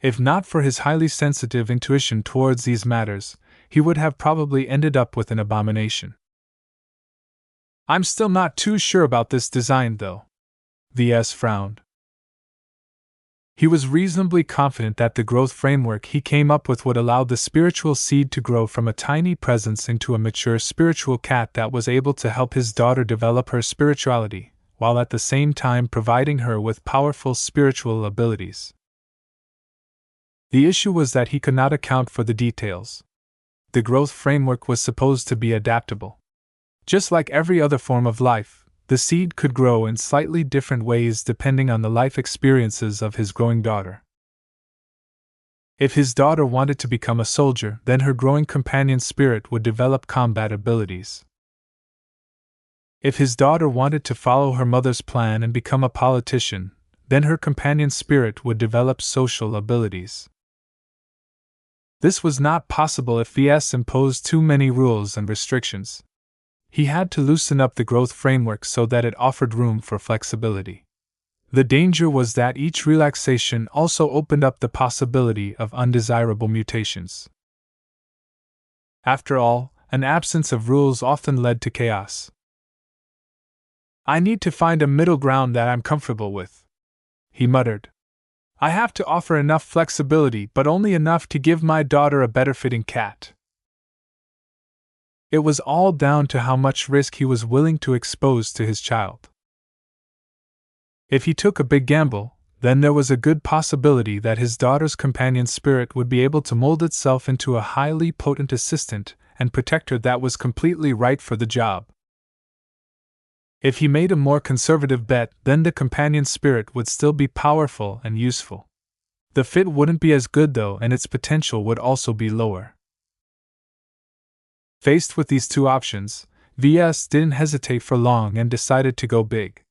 If not for his highly sensitive intuition towards these matters, he would have probably ended up with an abomination. I'm still not too sure about this design, though. Ves frowned. He was reasonably confident that the growth framework he came up with would allow the spiritual seed to grow from a tiny presence into a mature spiritual cat that was able to help his daughter develop her spirituality, while at the same time providing her with powerful spiritual abilities. The issue was that he could not account for the details. The growth framework was supposed to be adaptable. Just like every other form of life, the seed could grow in slightly different ways depending on the life experiences of his growing daughter. If his daughter wanted to become a soldier, then her growing companion spirit would develop combat abilities. If his daughter wanted to follow her mother's plan and become a politician, then her companion spirit would develop social abilities. This was not possible if Ves imposed too many rules and restrictions. He had to loosen up the growth framework so that it offered room for flexibility. The danger was that each relaxation also opened up the possibility of undesirable mutations. After all, an absence of rules often led to chaos. I need to find a middle ground that I'm comfortable with, he muttered. I have to offer enough flexibility, but only enough to give my daughter a better fitting cat. It was all down to how much risk he was willing to expose to his child. If he took a big gamble, then there was a good possibility that his daughter's companion spirit would be able to mold itself into a highly potent assistant and protector that was completely right for the job. If he made a more conservative bet, then the companion spirit would still be powerful and useful. The fit wouldn't be as good though, and its potential would also be lower. Faced with these two options, Ves didn't hesitate for long and decided to go big.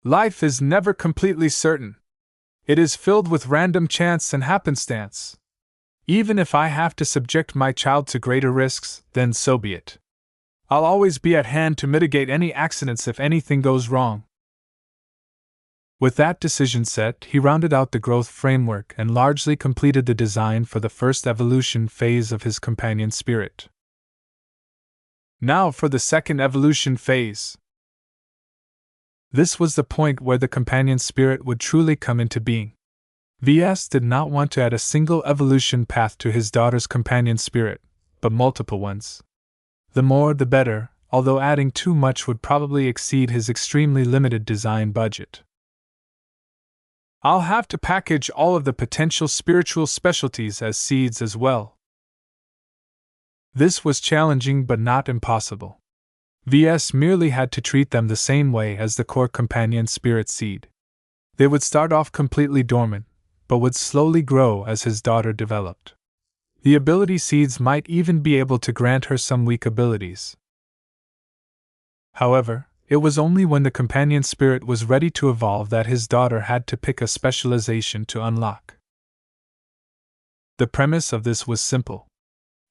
Life is never completely certain. It is filled with random chance and happenstance. Even if I have to subject my child to greater risks, then so be it. I'll always be at hand to mitigate any accidents if anything goes wrong. With that decision set, he rounded out the growth framework and largely completed the design for the first evolution phase of his companion spirit. Now for the second evolution phase. This was the point where the companion spirit would truly come into being. Ves did not want to add a single evolution path to his daughter's companion spirit, but multiple ones. The more the better, although adding too much would probably exceed his extremely limited design budget. I'll have to package all of the potential spiritual specialties as seeds as well. This was challenging but not impossible. Ves merely had to treat them the same way as the core companion spirit seed. They would start off completely dormant, but would slowly grow as his daughter developed. The ability seeds might even be able to grant her some weak abilities. However, it was only when the companion spirit was ready to evolve that his daughter had to pick a specialization to unlock. The premise of this was simple.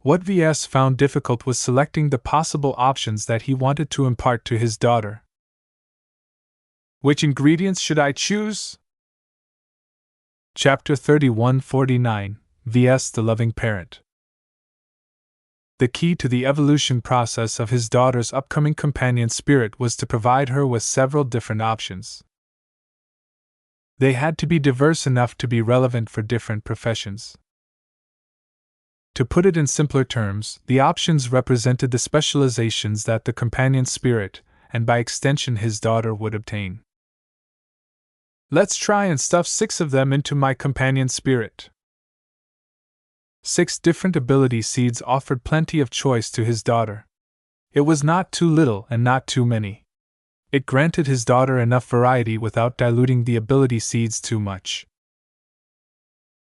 What Ves found difficult was selecting the possible options that he wanted to impart to his daughter. Which ingredients should I choose? Chapter 3149, Ves the Loving Parent. The key to the evolution process of his daughter's upcoming companion spirit was to provide her with several different options. They had to be diverse enough to be relevant for different professions. To put it in simpler terms, the options represented the specializations that the companion spirit, and by extension his daughter, would obtain. Let's try and stuff 6 of them into my companion spirit. 6 different ability seeds offered plenty of choice to his daughter. It was not too little and not too many. It granted his daughter enough variety without diluting the ability seeds too much.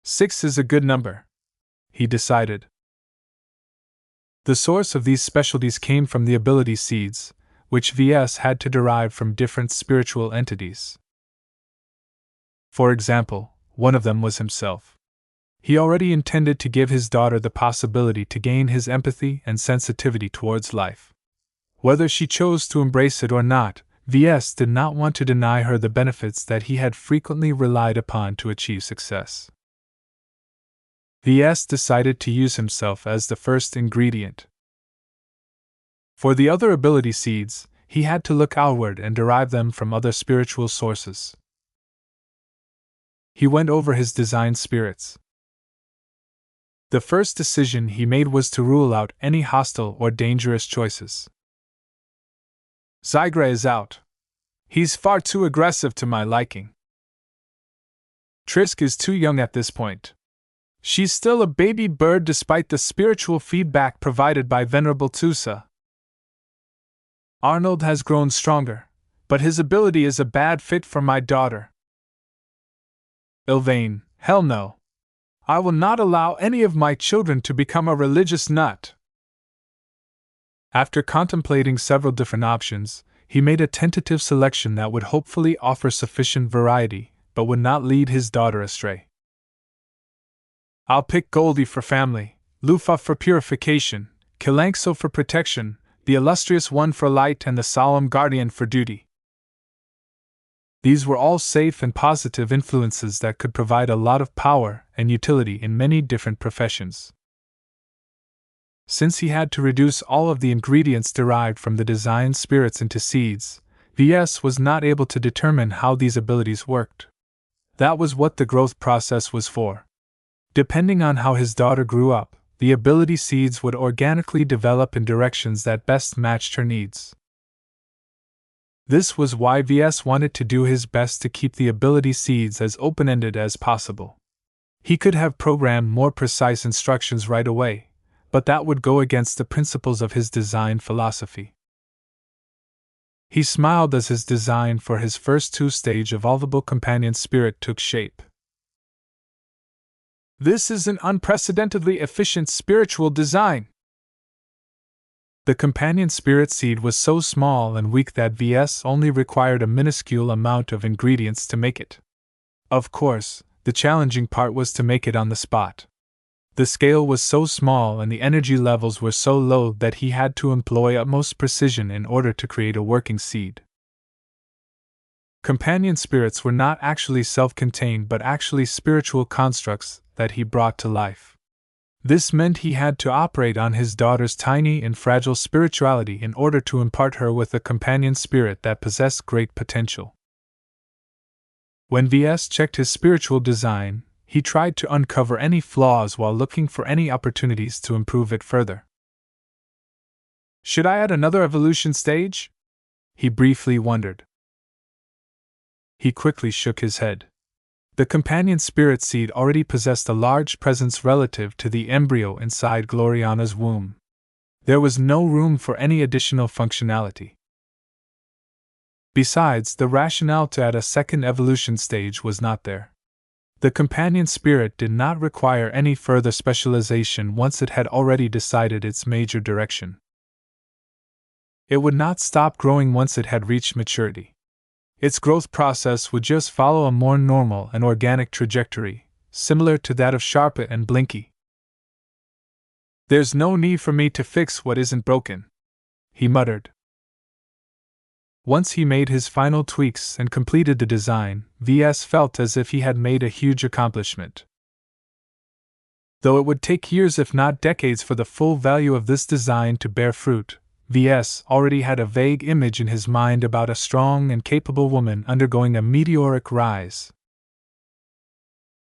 6 is a good number, he decided. The source of these specialties came from the ability seeds, which Ves had to derive from different spiritual entities. For example, one of them was himself. He already intended to give his daughter the possibility to gain his empathy and sensitivity towards life. Whether she chose to embrace it or not, Ves did not want to deny her the benefits that he had frequently relied upon to achieve success. Ves decided to use himself as the first ingredient. For the other ability seeds, he had to look outward and derive them from other spiritual sources. He went over his design spirits. The first decision he made was to rule out any hostile or dangerous choices. Zygra is out. He's far too aggressive to my liking. Trisk is too young at this point. She's still a baby bird despite the spiritual feedback provided by Venerable Tusa. Arnold has grown stronger, but his ability is a bad fit for my daughter. Ilvain, hell no. I will not allow any of my children to become a religious nut. After contemplating several different options, he made a tentative selection that would hopefully offer sufficient variety, but would not lead his daughter astray. I'll pick Goldie for family, Lufa for purification, Kilankso for protection, the illustrious one for light, and the solemn guardian for duty. These were all safe and positive influences that could provide a lot of power and utility in many different professions. Since he had to reduce all of the ingredients derived from the design spirits into seeds, Ves was not able to determine how these abilities worked. That was what the growth process was for. Depending on how his daughter grew up, the ability seeds would organically develop in directions that best matched her needs. This was why Ves wanted to do his best to keep the ability seeds as open-ended as possible. He could have programmed more precise instructions right away, but that would go against the principles of his design philosophy. He smiled as his design for his first 2-stage evolvable companion spirit took shape. This is an unprecedentedly efficient spiritual design. The companion spirit seed was so small and weak that Ves only required a minuscule amount of ingredients to make it. Of course, the challenging part was to make it on the spot. The scale was so small and the energy levels were so low that he had to employ utmost precision in order to create a working seed. Companion spirits were not actually self-contained but actually spiritual constructs that he brought to life. This meant he had to operate on his daughter's tiny and fragile spirituality in order to impart her with a companion spirit that possessed great potential. When Ves checked his spiritual design, he tried to uncover any flaws while looking for any opportunities to improve it further. Should I add another evolution stage? He briefly wondered. He quickly shook his head. The companion spirit seed already possessed a large presence relative to the embryo inside Gloriana's womb. There was no room for any additional functionality. Besides, the rationale to add a second evolution stage was not there. The companion spirit did not require any further specialization once it had already decided its major direction. It would not stop growing once it had reached maturity. Its growth process would just follow a more normal and organic trajectory, similar to that of Sharpa and Blinky. There's no need for me to fix what isn't broken, he muttered. Once he made his final tweaks and completed the design, Ves felt as if he had made a huge accomplishment. Though it would take years if not decades for the full value of this design to bear fruit, Ves already had a vague image in his mind about a strong and capable woman undergoing a meteoric rise.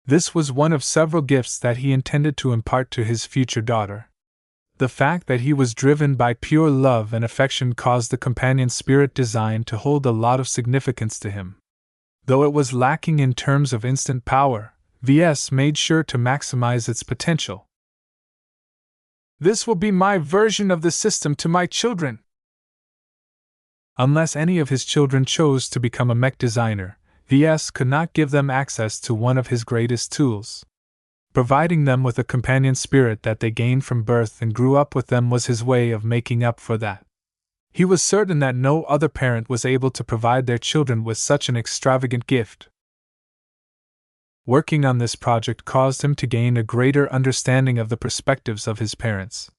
This was one of several gifts that he intended to impart to his future daughter. The fact that he was driven by pure love and affection caused the companion spirit design to hold a lot of significance to him. Though it was lacking in terms of instant power, Ves made sure to maximize its potential. This will be my version of the system to my children. Unless any of his children chose to become a mech designer, Ves could not give them access to one of his greatest tools. Providing them with a companion spirit that they gained from birth and grew up with them was his way of making up for that. He was certain that no other parent was able to provide their children with such an extravagant gift. Working on this project caused him to gain a greater understanding of the perspectives of his parents.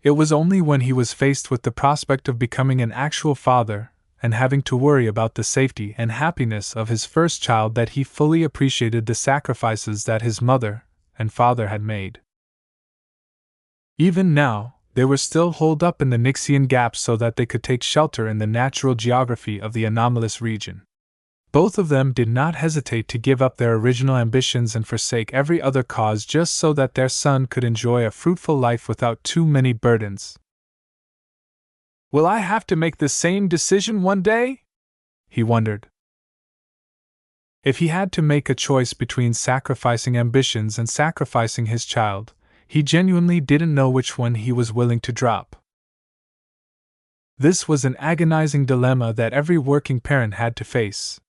It was only when he was faced with the prospect of becoming an actual father and having to worry about the safety and happiness of his first child that he fully appreciated the sacrifices that his mother and father had made. Even now, they were still holed up in the Nixian Gap so that they could take shelter in the natural geography of the anomalous region. Both of them did not hesitate to give up their original ambitions and forsake every other cause just so that their son could enjoy a fruitful life without too many burdens. Will I have to make the same decision one day? He wondered. If he had to make a choice between sacrificing ambitions and sacrificing his child, he genuinely didn't know which one he was willing to drop. This was an agonizing dilemma that every working parent had to face.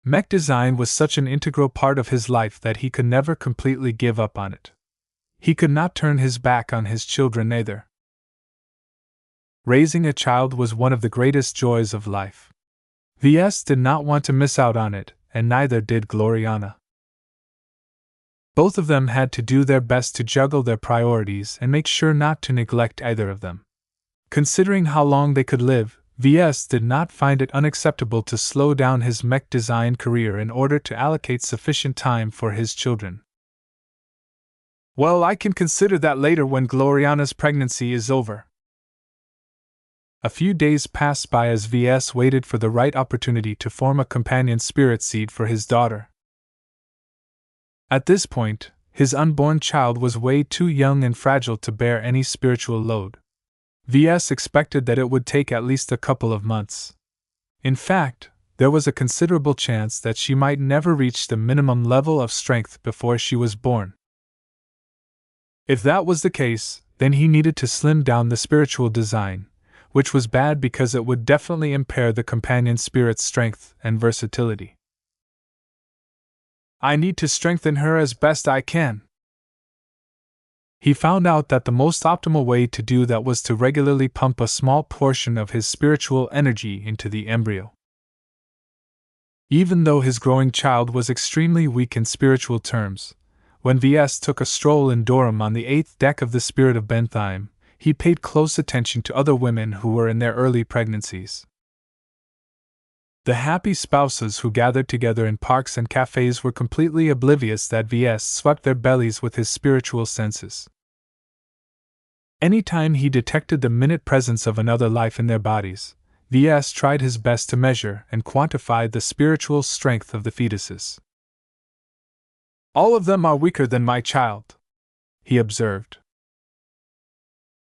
Mech design was such an integral part of his life that he could never completely give up on it. He could not turn his back on his children either. Raising a child was one of the greatest joys of life. Ves did not want to miss out on it, and neither did Gloriana. Both of them had to do their best to juggle their priorities and make sure not to neglect either of them. Considering how long they could live, Ves did not find it unacceptable to slow down his mech design career in order to allocate sufficient time for his children. Well, I can consider that later when Gloriana's pregnancy is over. A few days passed by as Ves waited for the right opportunity to form a companion spirit seed for his daughter. At this point, his unborn child was way too young and fragile to bear any spiritual load. Ves expected that it would take at least a couple of months. In fact, there was a considerable chance that she might never reach the minimum level of strength before she was born. If that was the case, then he needed to slim down the spiritual design, which was bad because it would definitely impair the companion spirit's strength and versatility. I need to strengthen her as best I can. He found out that the most optimal way to do that was to regularly pump a small portion of his spiritual energy into the embryo. Even though his growing child was extremely weak in spiritual terms, when Ves took a stroll in Durham on the 8th deck of the Spirit of Bentheim, he paid close attention to other women who were in their early pregnancies. The happy spouses who gathered together in parks and cafes were completely oblivious that Ves swept their bellies with his spiritual senses. Anytime he detected the minute presence of another life in their bodies, Ves tried his best to measure and quantify the spiritual strength of the fetuses. All of them are weaker than my child, he observed.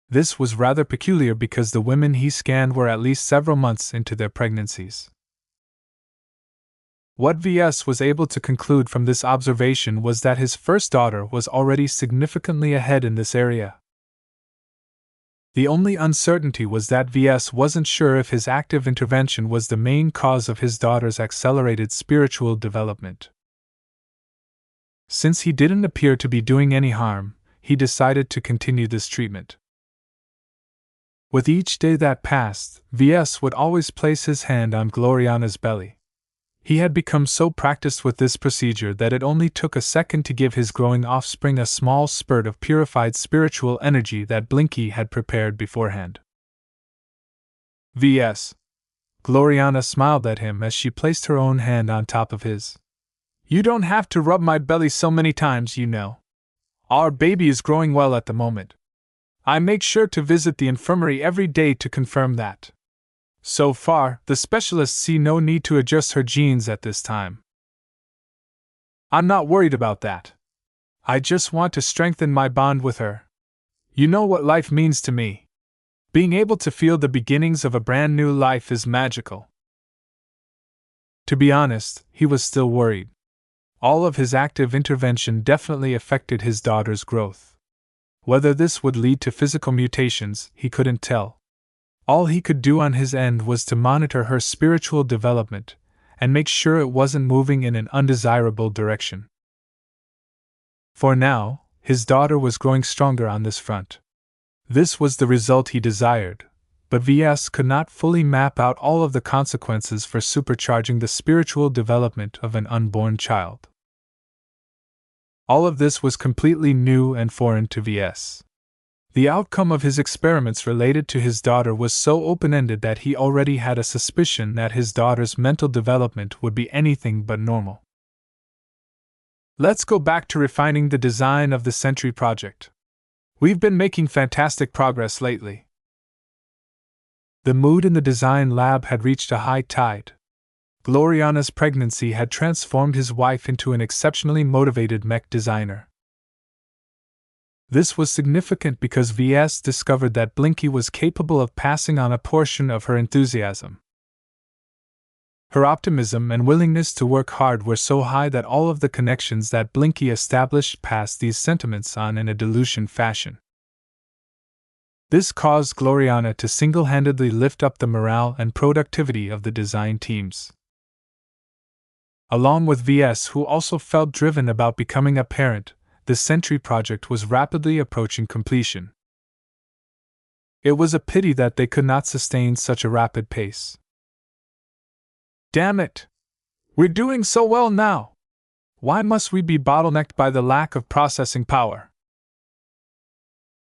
This was rather peculiar because the women he scanned were at least several months into their pregnancies. What Ves was able to conclude from this observation was that his first daughter was already significantly ahead in this area. The only uncertainty was that Ves wasn't sure if his active intervention was the main cause of his daughter's accelerated spiritual development. Since he didn't appear to be doing any harm, he decided to continue this treatment. With each day that passed, Ves would always place his hand on Gloriana's belly. He had become so practiced with this procedure that it only took a second to give his growing offspring a small spurt of purified spiritual energy that Blinky had prepared beforehand. Ves. Gloriana smiled at him as she placed her own hand on top of his. You don't have to rub my belly so many times, you know. Our baby is growing well at the moment. I make sure to visit the infirmary every day to confirm that. So far, the specialists see no need to adjust her genes at this time. I'm not worried about that. I just want to strengthen my bond with her. You know what life means to me. Being able to feel the beginnings of a brand new life is magical. To be honest, he was still worried. All of his active intervention definitely affected his daughter's growth. Whether this would lead to physical mutations, he couldn't tell. All he could do on his end was to monitor her spiritual development and make sure it wasn't moving in an undesirable direction. For now, his daughter was growing stronger on this front. This was the result he desired, but Ves could not fully map out all of the consequences for supercharging the spiritual development of an unborn child. All of this was completely new and foreign to Ves. The outcome of his experiments related to his daughter was so open-ended that he already had a suspicion that his daughter's mental development would be anything but normal. Let's go back to refining the design of the Sentry project. We've been making fantastic progress lately. The mood in the design lab had reached a high tide. Gloriana's pregnancy had transformed his wife into an exceptionally motivated mech designer. This was significant because Ves discovered that Blinky was capable of passing on a portion of her enthusiasm. Her optimism and willingness to work hard were so high that all of the connections that Blinky established passed these sentiments on in a dilution fashion. This caused Gloriana to single-handedly lift up the morale and productivity of the design teams. Along with Ves, who also felt driven about becoming a parent, the Sentry project was rapidly approaching completion. It was a pity that they could not sustain such a rapid pace. Damn it! We're doing so well now! Why must we be bottlenecked by the lack of processing power?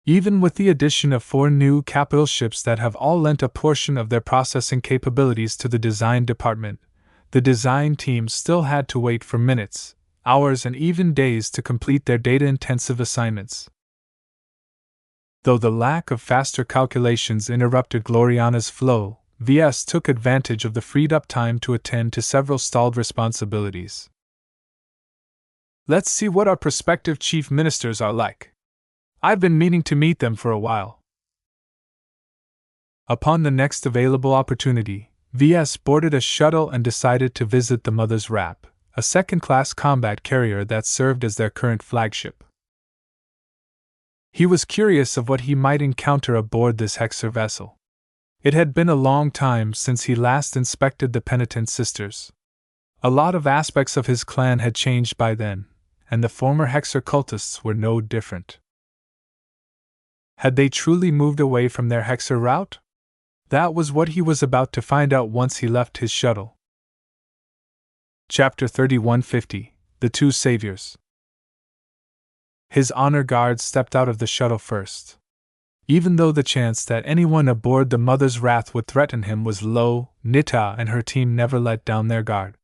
Even with the addition of 4 new capital ships that have all lent a portion of their processing capabilities to the design department, the design team still had to wait for minutes, hours, and even days to complete their data-intensive assignments. Though the lack of faster calculations interrupted Gloriana's flow, Ves took advantage of the freed-up time to attend to several stalled responsibilities. Let's see what our prospective chief ministers are like. I've been meaning to meet them for a while. Upon the next available opportunity, Ves boarded a shuttle and decided to visit the Mother's Rap, a second-class combat carrier that served as their current flagship. He was curious of what he might encounter aboard this Hexer vessel. It had been a long time since he last inspected the penitent sisters. A lot of aspects of his clan had changed by then, and the former Hexer cultists were no different. Had they truly moved away from their Hexer route? That was what he was about to find out once he left his shuttle. Chapter 3150 The Two Saviors. His honor guard stepped out of the shuttle first. Even though the chance that anyone aboard the Mother's Wrath would threaten him was low, Nita and her team never let down their guard.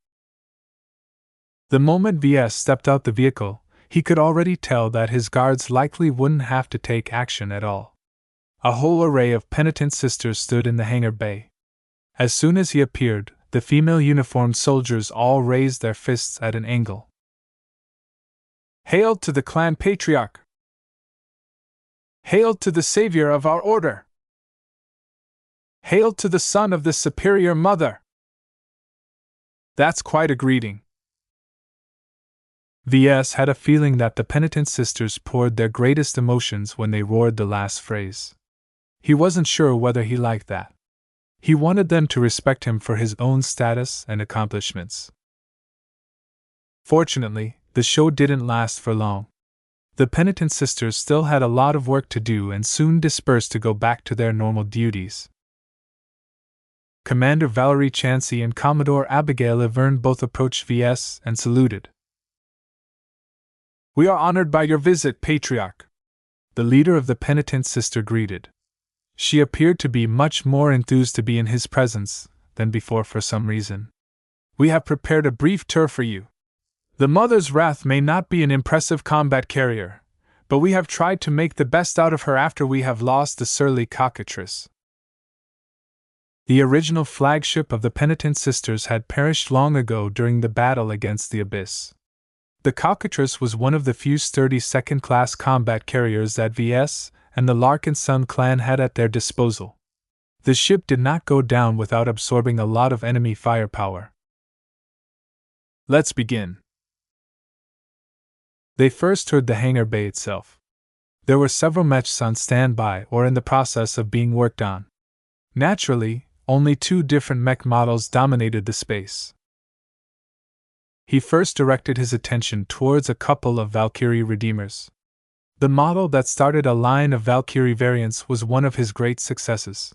The moment Ves stepped out the vehicle, he could already tell that his guards likely wouldn't have to take action at all. A whole array of penitent sisters stood in the hangar bay. As soon as he appeared, the female uniformed soldiers all raised their fists at an angle. Hail to the clan patriarch! Hail to the savior of our order! Hail to the son of the superior mother! That's quite a greeting. Ves had a feeling that the penitent sisters poured their greatest emotions when they roared the last phrase. He wasn't sure whether he liked that. He wanted them to respect him for his own status and accomplishments. Fortunately, the show didn't last for long. The penitent sisters still had a lot of work to do and soon dispersed to go back to their normal duties. Commander Valerie Chansey and Commodore Abigail Laverne both approached Ves and saluted. "We are honored by your visit, Patriarch," the leader of the penitent sister greeted. She appeared to be much more enthused to be in his presence than before for some reason. "We have prepared a brief tour for you. The Mother's Wrath may not be an impressive combat carrier, but we have tried to make the best out of her after we have lost the surly cockatrice." The original flagship of the penitent sisters had perished long ago during the battle against the Abyss. The cockatrice was one of the few sturdy second-class combat carriers that Ves and the Larkinson clan had at their disposal. The ship did not go down without absorbing a lot of enemy firepower. "Let's begin." They first toured the hangar bay itself. There were several mechs on standby or in the process of being worked on. Naturally, only two different mech models dominated the space. He first directed his attention towards a couple of Valkyrie Redeemers. The model that started a line of Valkyrie variants was one of his great successes.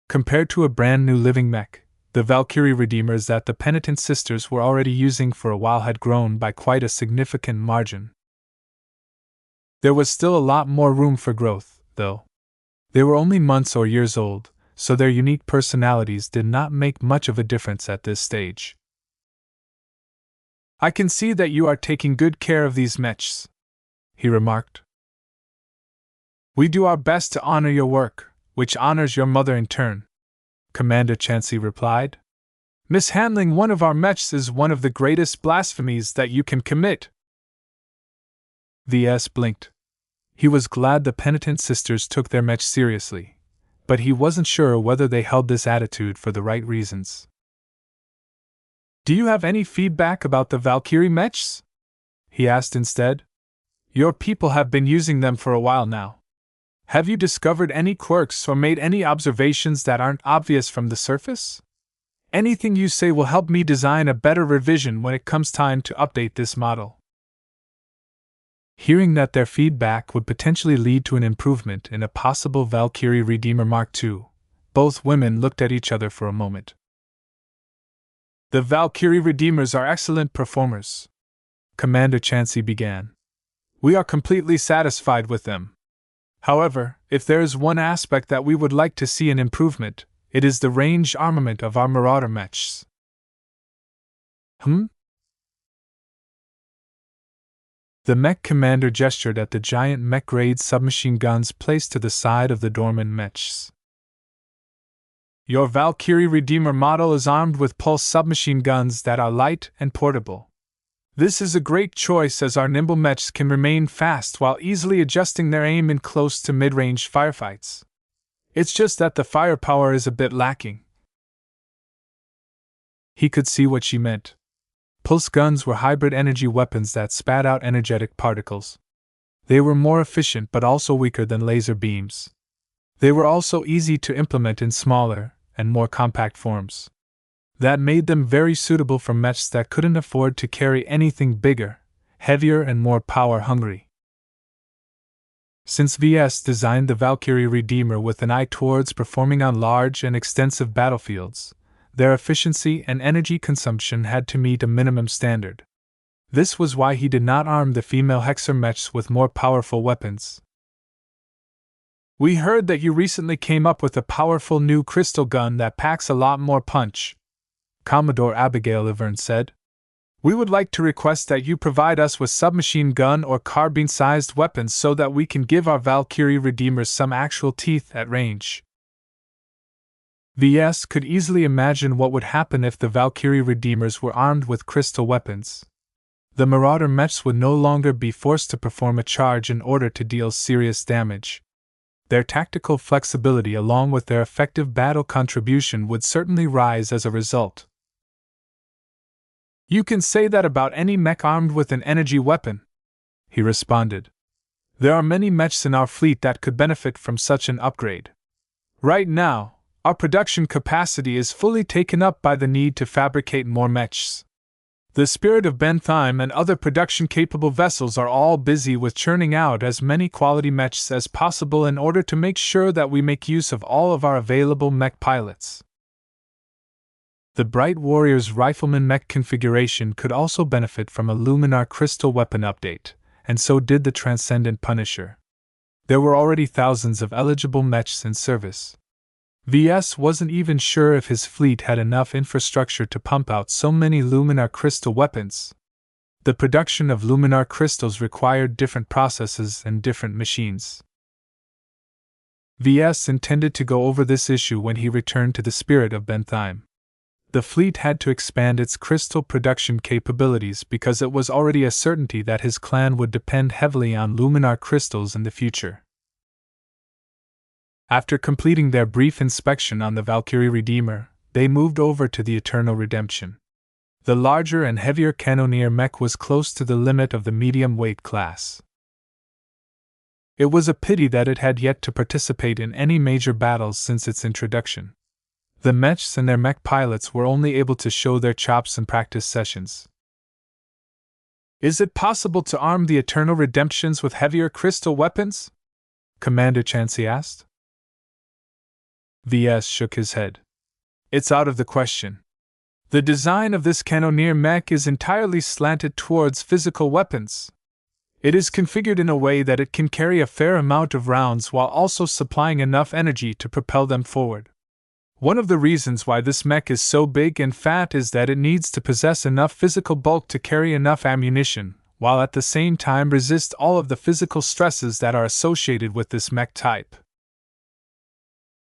Compared to a brand new living mech, the Valkyrie Redeemers that the penitent sisters were already using for a while had grown by quite a significant margin. There was still a lot more room for growth, though. They were only months or years old, so their unique personalities did not make much of a difference at this stage. "I can see that you are taking good care of these mechs," he remarked. "We do our best to honor your work, which honors your mother in turn," Commander Chansey replied. "Mishandling one of our mechs is one of the greatest blasphemies that you can commit." Ves blinked. He was glad the penitent sisters took their mech seriously, but he wasn't sure whether they held this attitude for the right reasons. "Do you have any feedback about the Valkyrie mechs?" he asked instead. "Your people have been using them for a while now. Have you discovered any quirks or made any observations that aren't obvious from the surface? Anything you say will help me design a better revision when it comes time to update this model." Hearing that their feedback would potentially lead to an improvement in a possible Valkyrie Redeemer Mark II, both women looked at each other for a moment. "The Valkyrie Redeemers are excellent performers," Commander Chansey began. "We are completely satisfied with them. However, if there is one aspect that we would like to see an improvement, it is the ranged armament of our Marauder mechs." The mech commander gestured at the giant mech-grade submachine guns placed to the side of the dormant mechs. "Your Valkyrie Redeemer model is armed with pulse submachine guns that are light and portable. This is a great choice as our nimble mechs can remain fast while easily adjusting their aim in close to mid-range firefights. It's just that the firepower is a bit lacking." He could see what she meant. Pulse guns were hybrid energy weapons that spat out energetic particles. They were more efficient but also weaker than laser beams. They were also easy to implement in smaller and more compact forms. That made them very suitable for mechs that couldn't afford to carry anything bigger, heavier and more power-hungry. Since Ves designed the Valkyrie Redeemer with an eye towards performing on large and extensive battlefields, their efficiency and energy consumption had to meet a minimum standard. This was why he did not arm the female Hexer mechs with more powerful weapons. "We heard that you recently came up with a powerful new crystal gun that packs a lot more punch," Commodore Abigail Laverne said. "We would like to request that you provide us with submachine gun or carbine-sized weapons so that we can give our Valkyrie Redeemers some actual teeth at range." Ves could easily imagine what would happen if the Valkyrie Redeemers were armed with crystal weapons. The marauder mechs would no longer be forced to perform a charge in order to deal serious damage. Their tactical flexibility along with their effective battle contribution would certainly rise as a result. "You can say that about any mech armed with an energy weapon," he responded. "There are many mechs in our fleet that could benefit from such an upgrade. Right now, our production capacity is fully taken up by the need to fabricate more mechs. The Spirit of Bentheim and other production-capable vessels are all busy with churning out as many quality mechs as possible in order to make sure that we make use of all of our available mech pilots." The Bright Warrior's Rifleman mech configuration could also benefit from a Luminar crystal weapon update, and so did the Transcendent Punisher. There were already thousands of eligible mechs in service. VS wasn't even sure if his fleet had enough infrastructure to pump out so many Luminar crystal weapons. The production of Luminar crystals required different processes and different machines. VS intended to go over this issue when he returned to the Spirit of Bentheim. The fleet had to expand its crystal production capabilities because it was already a certainty that his clan would depend heavily on Luminar crystals in the future. After completing their brief inspection on the Valkyrie Redeemer, they moved over to the Eternal Redemption. The larger and heavier Cannoneer mech was close to the limit of the medium weight class. It was a pity that it had yet to participate in any major battles since its introduction. The mechs and their mech pilots were only able to show their chops in practice sessions. "Is it possible to arm the Eternal Redemptions with heavier crystal weapons?" Commander Chansey asked. VS shook his head. "It's out of the question. The design of this Cannoneer mech is entirely slanted towards physical weapons. It is configured in a way that it can carry a fair amount of rounds while also supplying enough energy to propel them forward. One of the reasons why this mech is so big and fat is that it needs to possess enough physical bulk to carry enough ammunition, while at the same time resist all of the physical stresses that are associated with this mech type."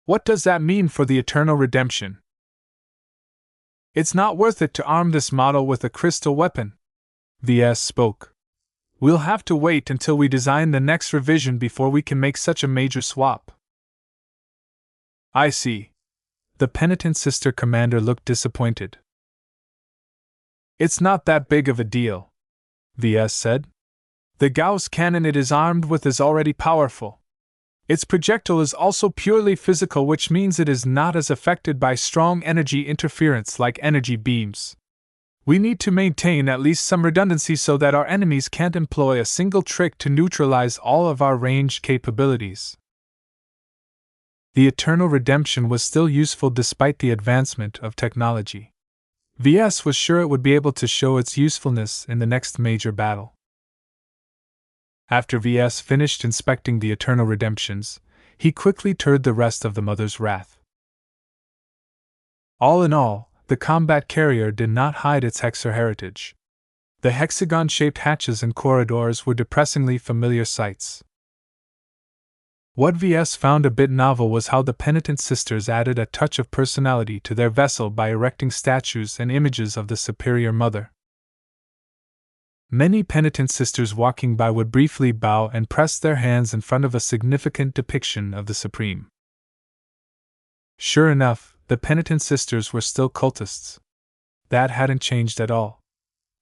"What does that mean for the Eternal Redemption?" "It's not worth it to arm this model with a crystal weapon," VS spoke. "We'll have to wait until we design the next revision before we can make such a major swap." "I see." The Penitent Sister Commander looked disappointed. "It's not that big of a deal," VS said. "The Gauss cannon it is armed with is already powerful. Its projectile is also purely physical, which means it is not as affected by strong energy interference like energy beams. We need to maintain at least some redundancy so that our enemies can't employ a single trick to neutralize all of our ranged capabilities." The Eternal Redemption was still useful despite the advancement of technology. VS was sure it would be able to show its usefulness in the next major battle. After VS finished inspecting the Eternal Redemptions, he quickly toured the rest of the Mother's Wrath. All in all, the combat carrier did not hide its Hexer heritage. The hexagon-shaped hatches and corridors were depressingly familiar sights. What VS found a bit novel was how the Penitent Sisters added a touch of personality to their vessel by erecting statues and images of the Superior Mother. Many Penitent Sisters walking by would briefly bow and press their hands in front of a significant depiction of the Supreme. Sure enough, the Penitent Sisters were still cultists. That hadn't changed at all.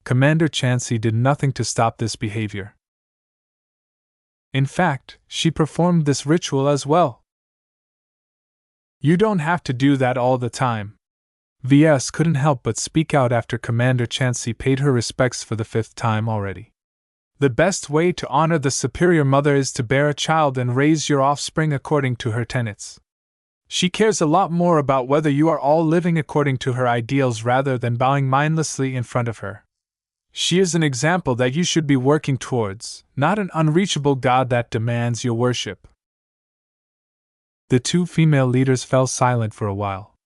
Commander Chansey did nothing to stop this behavior. In fact, she performed this ritual as well. "You don't have to do that all the time." VS couldn't help but speak out after Commander Chansey paid her respects for the 5th time already. "The best way to honor the Superior Mother is to bear a child and raise your offspring according to her tenets. She cares a lot more about whether you are all living according to her ideals rather than bowing mindlessly in front of her. She is an example that you should be working towards, not an unreachable god that demands your worship." The two female leaders fell silent for a while.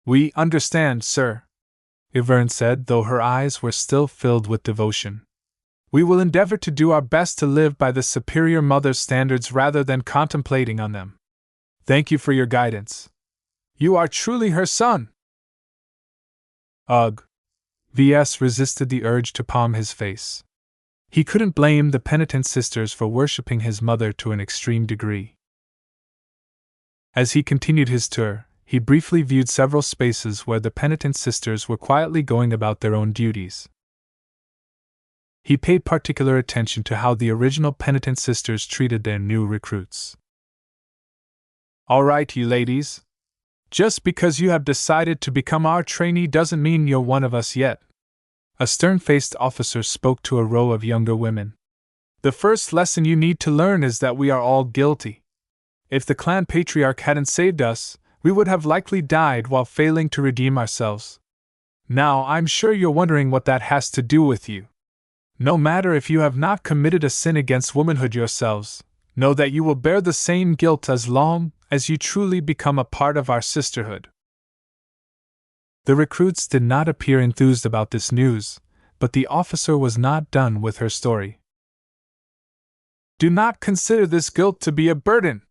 "We understand, sir," Ivern said, though her eyes were still filled with devotion. "We will endeavor to do our best to live by the Superior Mother's standards rather than contemplating on them. Thank you for your guidance. You are truly her son." "Ugh," Ves resisted the urge to palm his face. He couldn't blame the penitent sisters for worshipping his mother to an extreme degree. As he continued his tour, he briefly viewed several spaces where the penitent sisters were quietly going about their own duties. He paid particular attention to how the original penitent sisters treated their new recruits. "All right, you ladies. Just because you have decided to become our trainee doesn't mean you're one of us yet." A stern-faced officer spoke to a row of younger women. "The first lesson you need to learn is that we are all guilty. If the clan patriarch hadn't saved us, we would have likely died while failing to redeem ourselves. Now, I'm sure you're wondering what that has to do with you. No matter if you have not committed a sin against womanhood yourselves, know that you will bear the same guilt as long as you truly become a part of our sisterhood." The recruits did not appear enthused about this news, but the officer was not done with her story. "Do not consider this guilt to be a burden.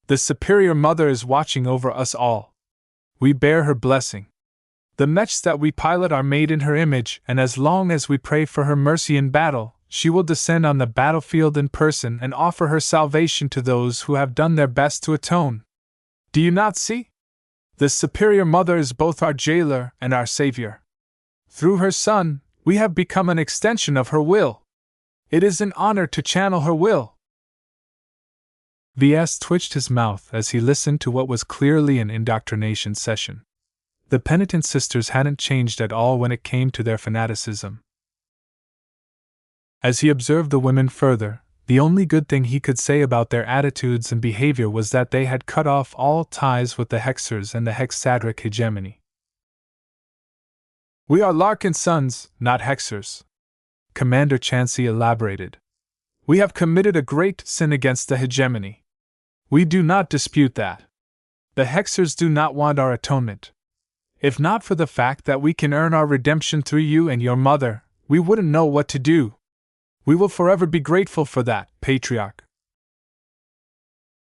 The Superior Mother is watching over us all. We bear her blessing. The mechs that we pilot are made in her image, and as long as we pray for her mercy in battle, she will descend on the battlefield in person and offer her salvation to those who have done their best to atone. Do you not see? The Superior Mother is both our jailer and our savior. Through her Son, we have become an extension of her will. It is an honor to channel her will." Ves twitched his mouth as he listened to what was clearly an indoctrination session. The penitent sisters hadn't changed at all when it came to their fanaticism. As he observed the women further, the only good thing he could say about their attitudes and behavior was that they had cut off all ties with the Hexers and the Hexadric hegemony. "We are Larkinsons, not Hexers," Commander Chansey elaborated. "We have committed a great sin against the hegemony. We do not dispute that. The Hexers do not want our atonement. If not for the fact that we can earn our redemption through you and your mother, we wouldn't know what to do. We will forever be grateful for that, Patriarch."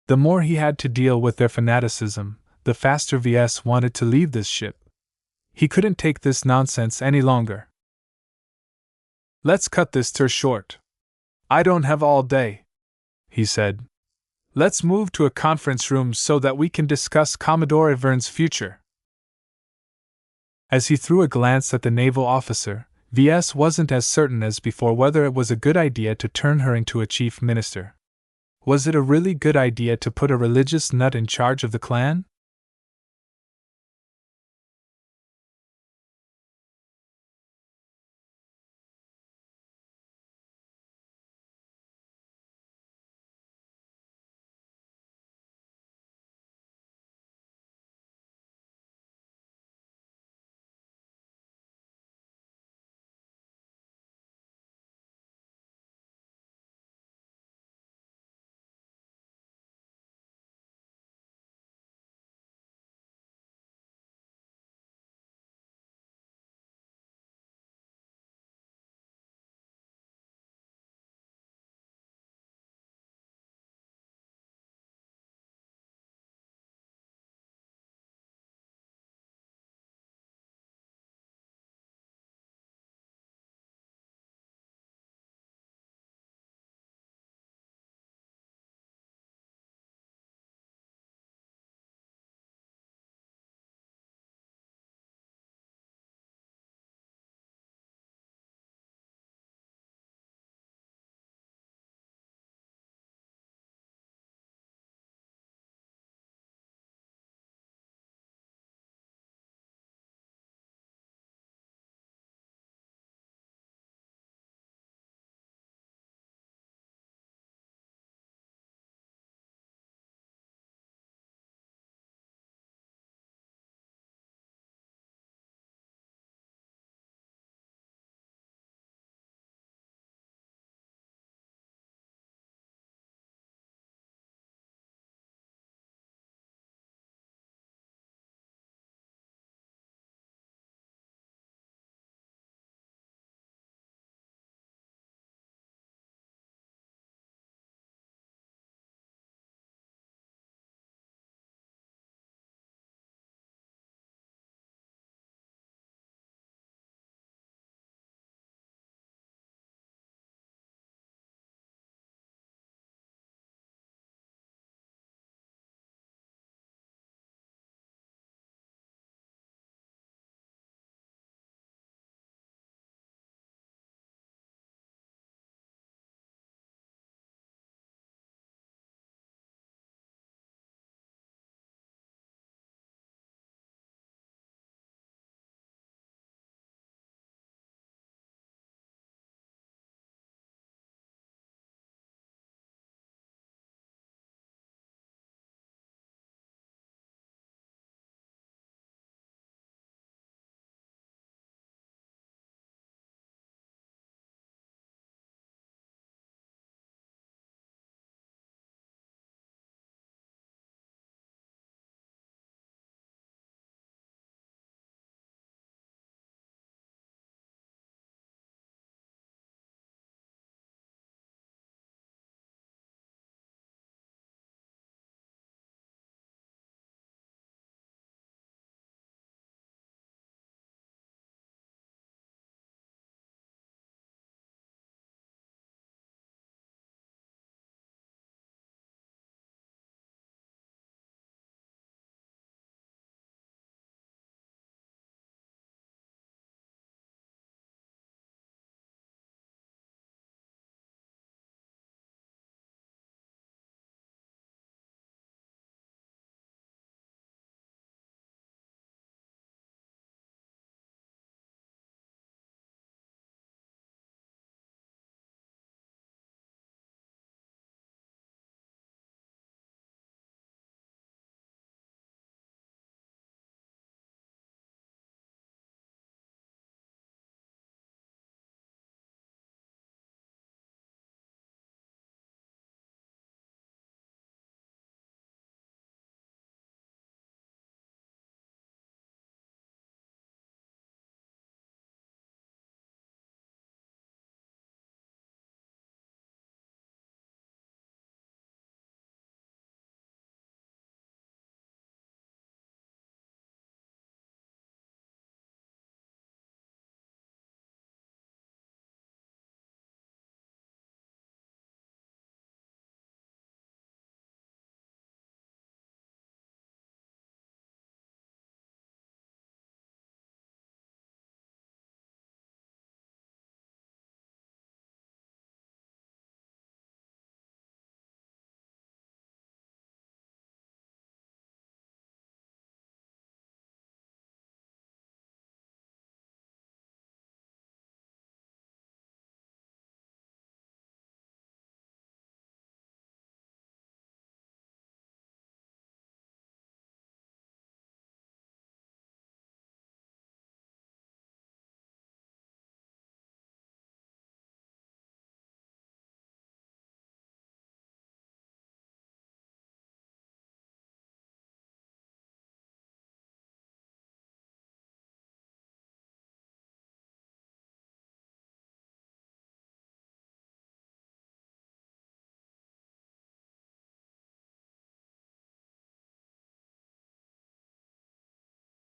The more he had to deal with their fanaticism, the faster Ves wanted to leave this ship. He couldn't take this nonsense any longer. "Let's cut this tour short. I don't have all day," he said. "Let's move to a conference room so that we can discuss Commodore Ivern's future." As he threw a glance at the naval officer, Ves wasn't as certain as before whether it was a good idea to turn her into a chief minister. Was it a really good idea to put a religious nut in charge of the clan?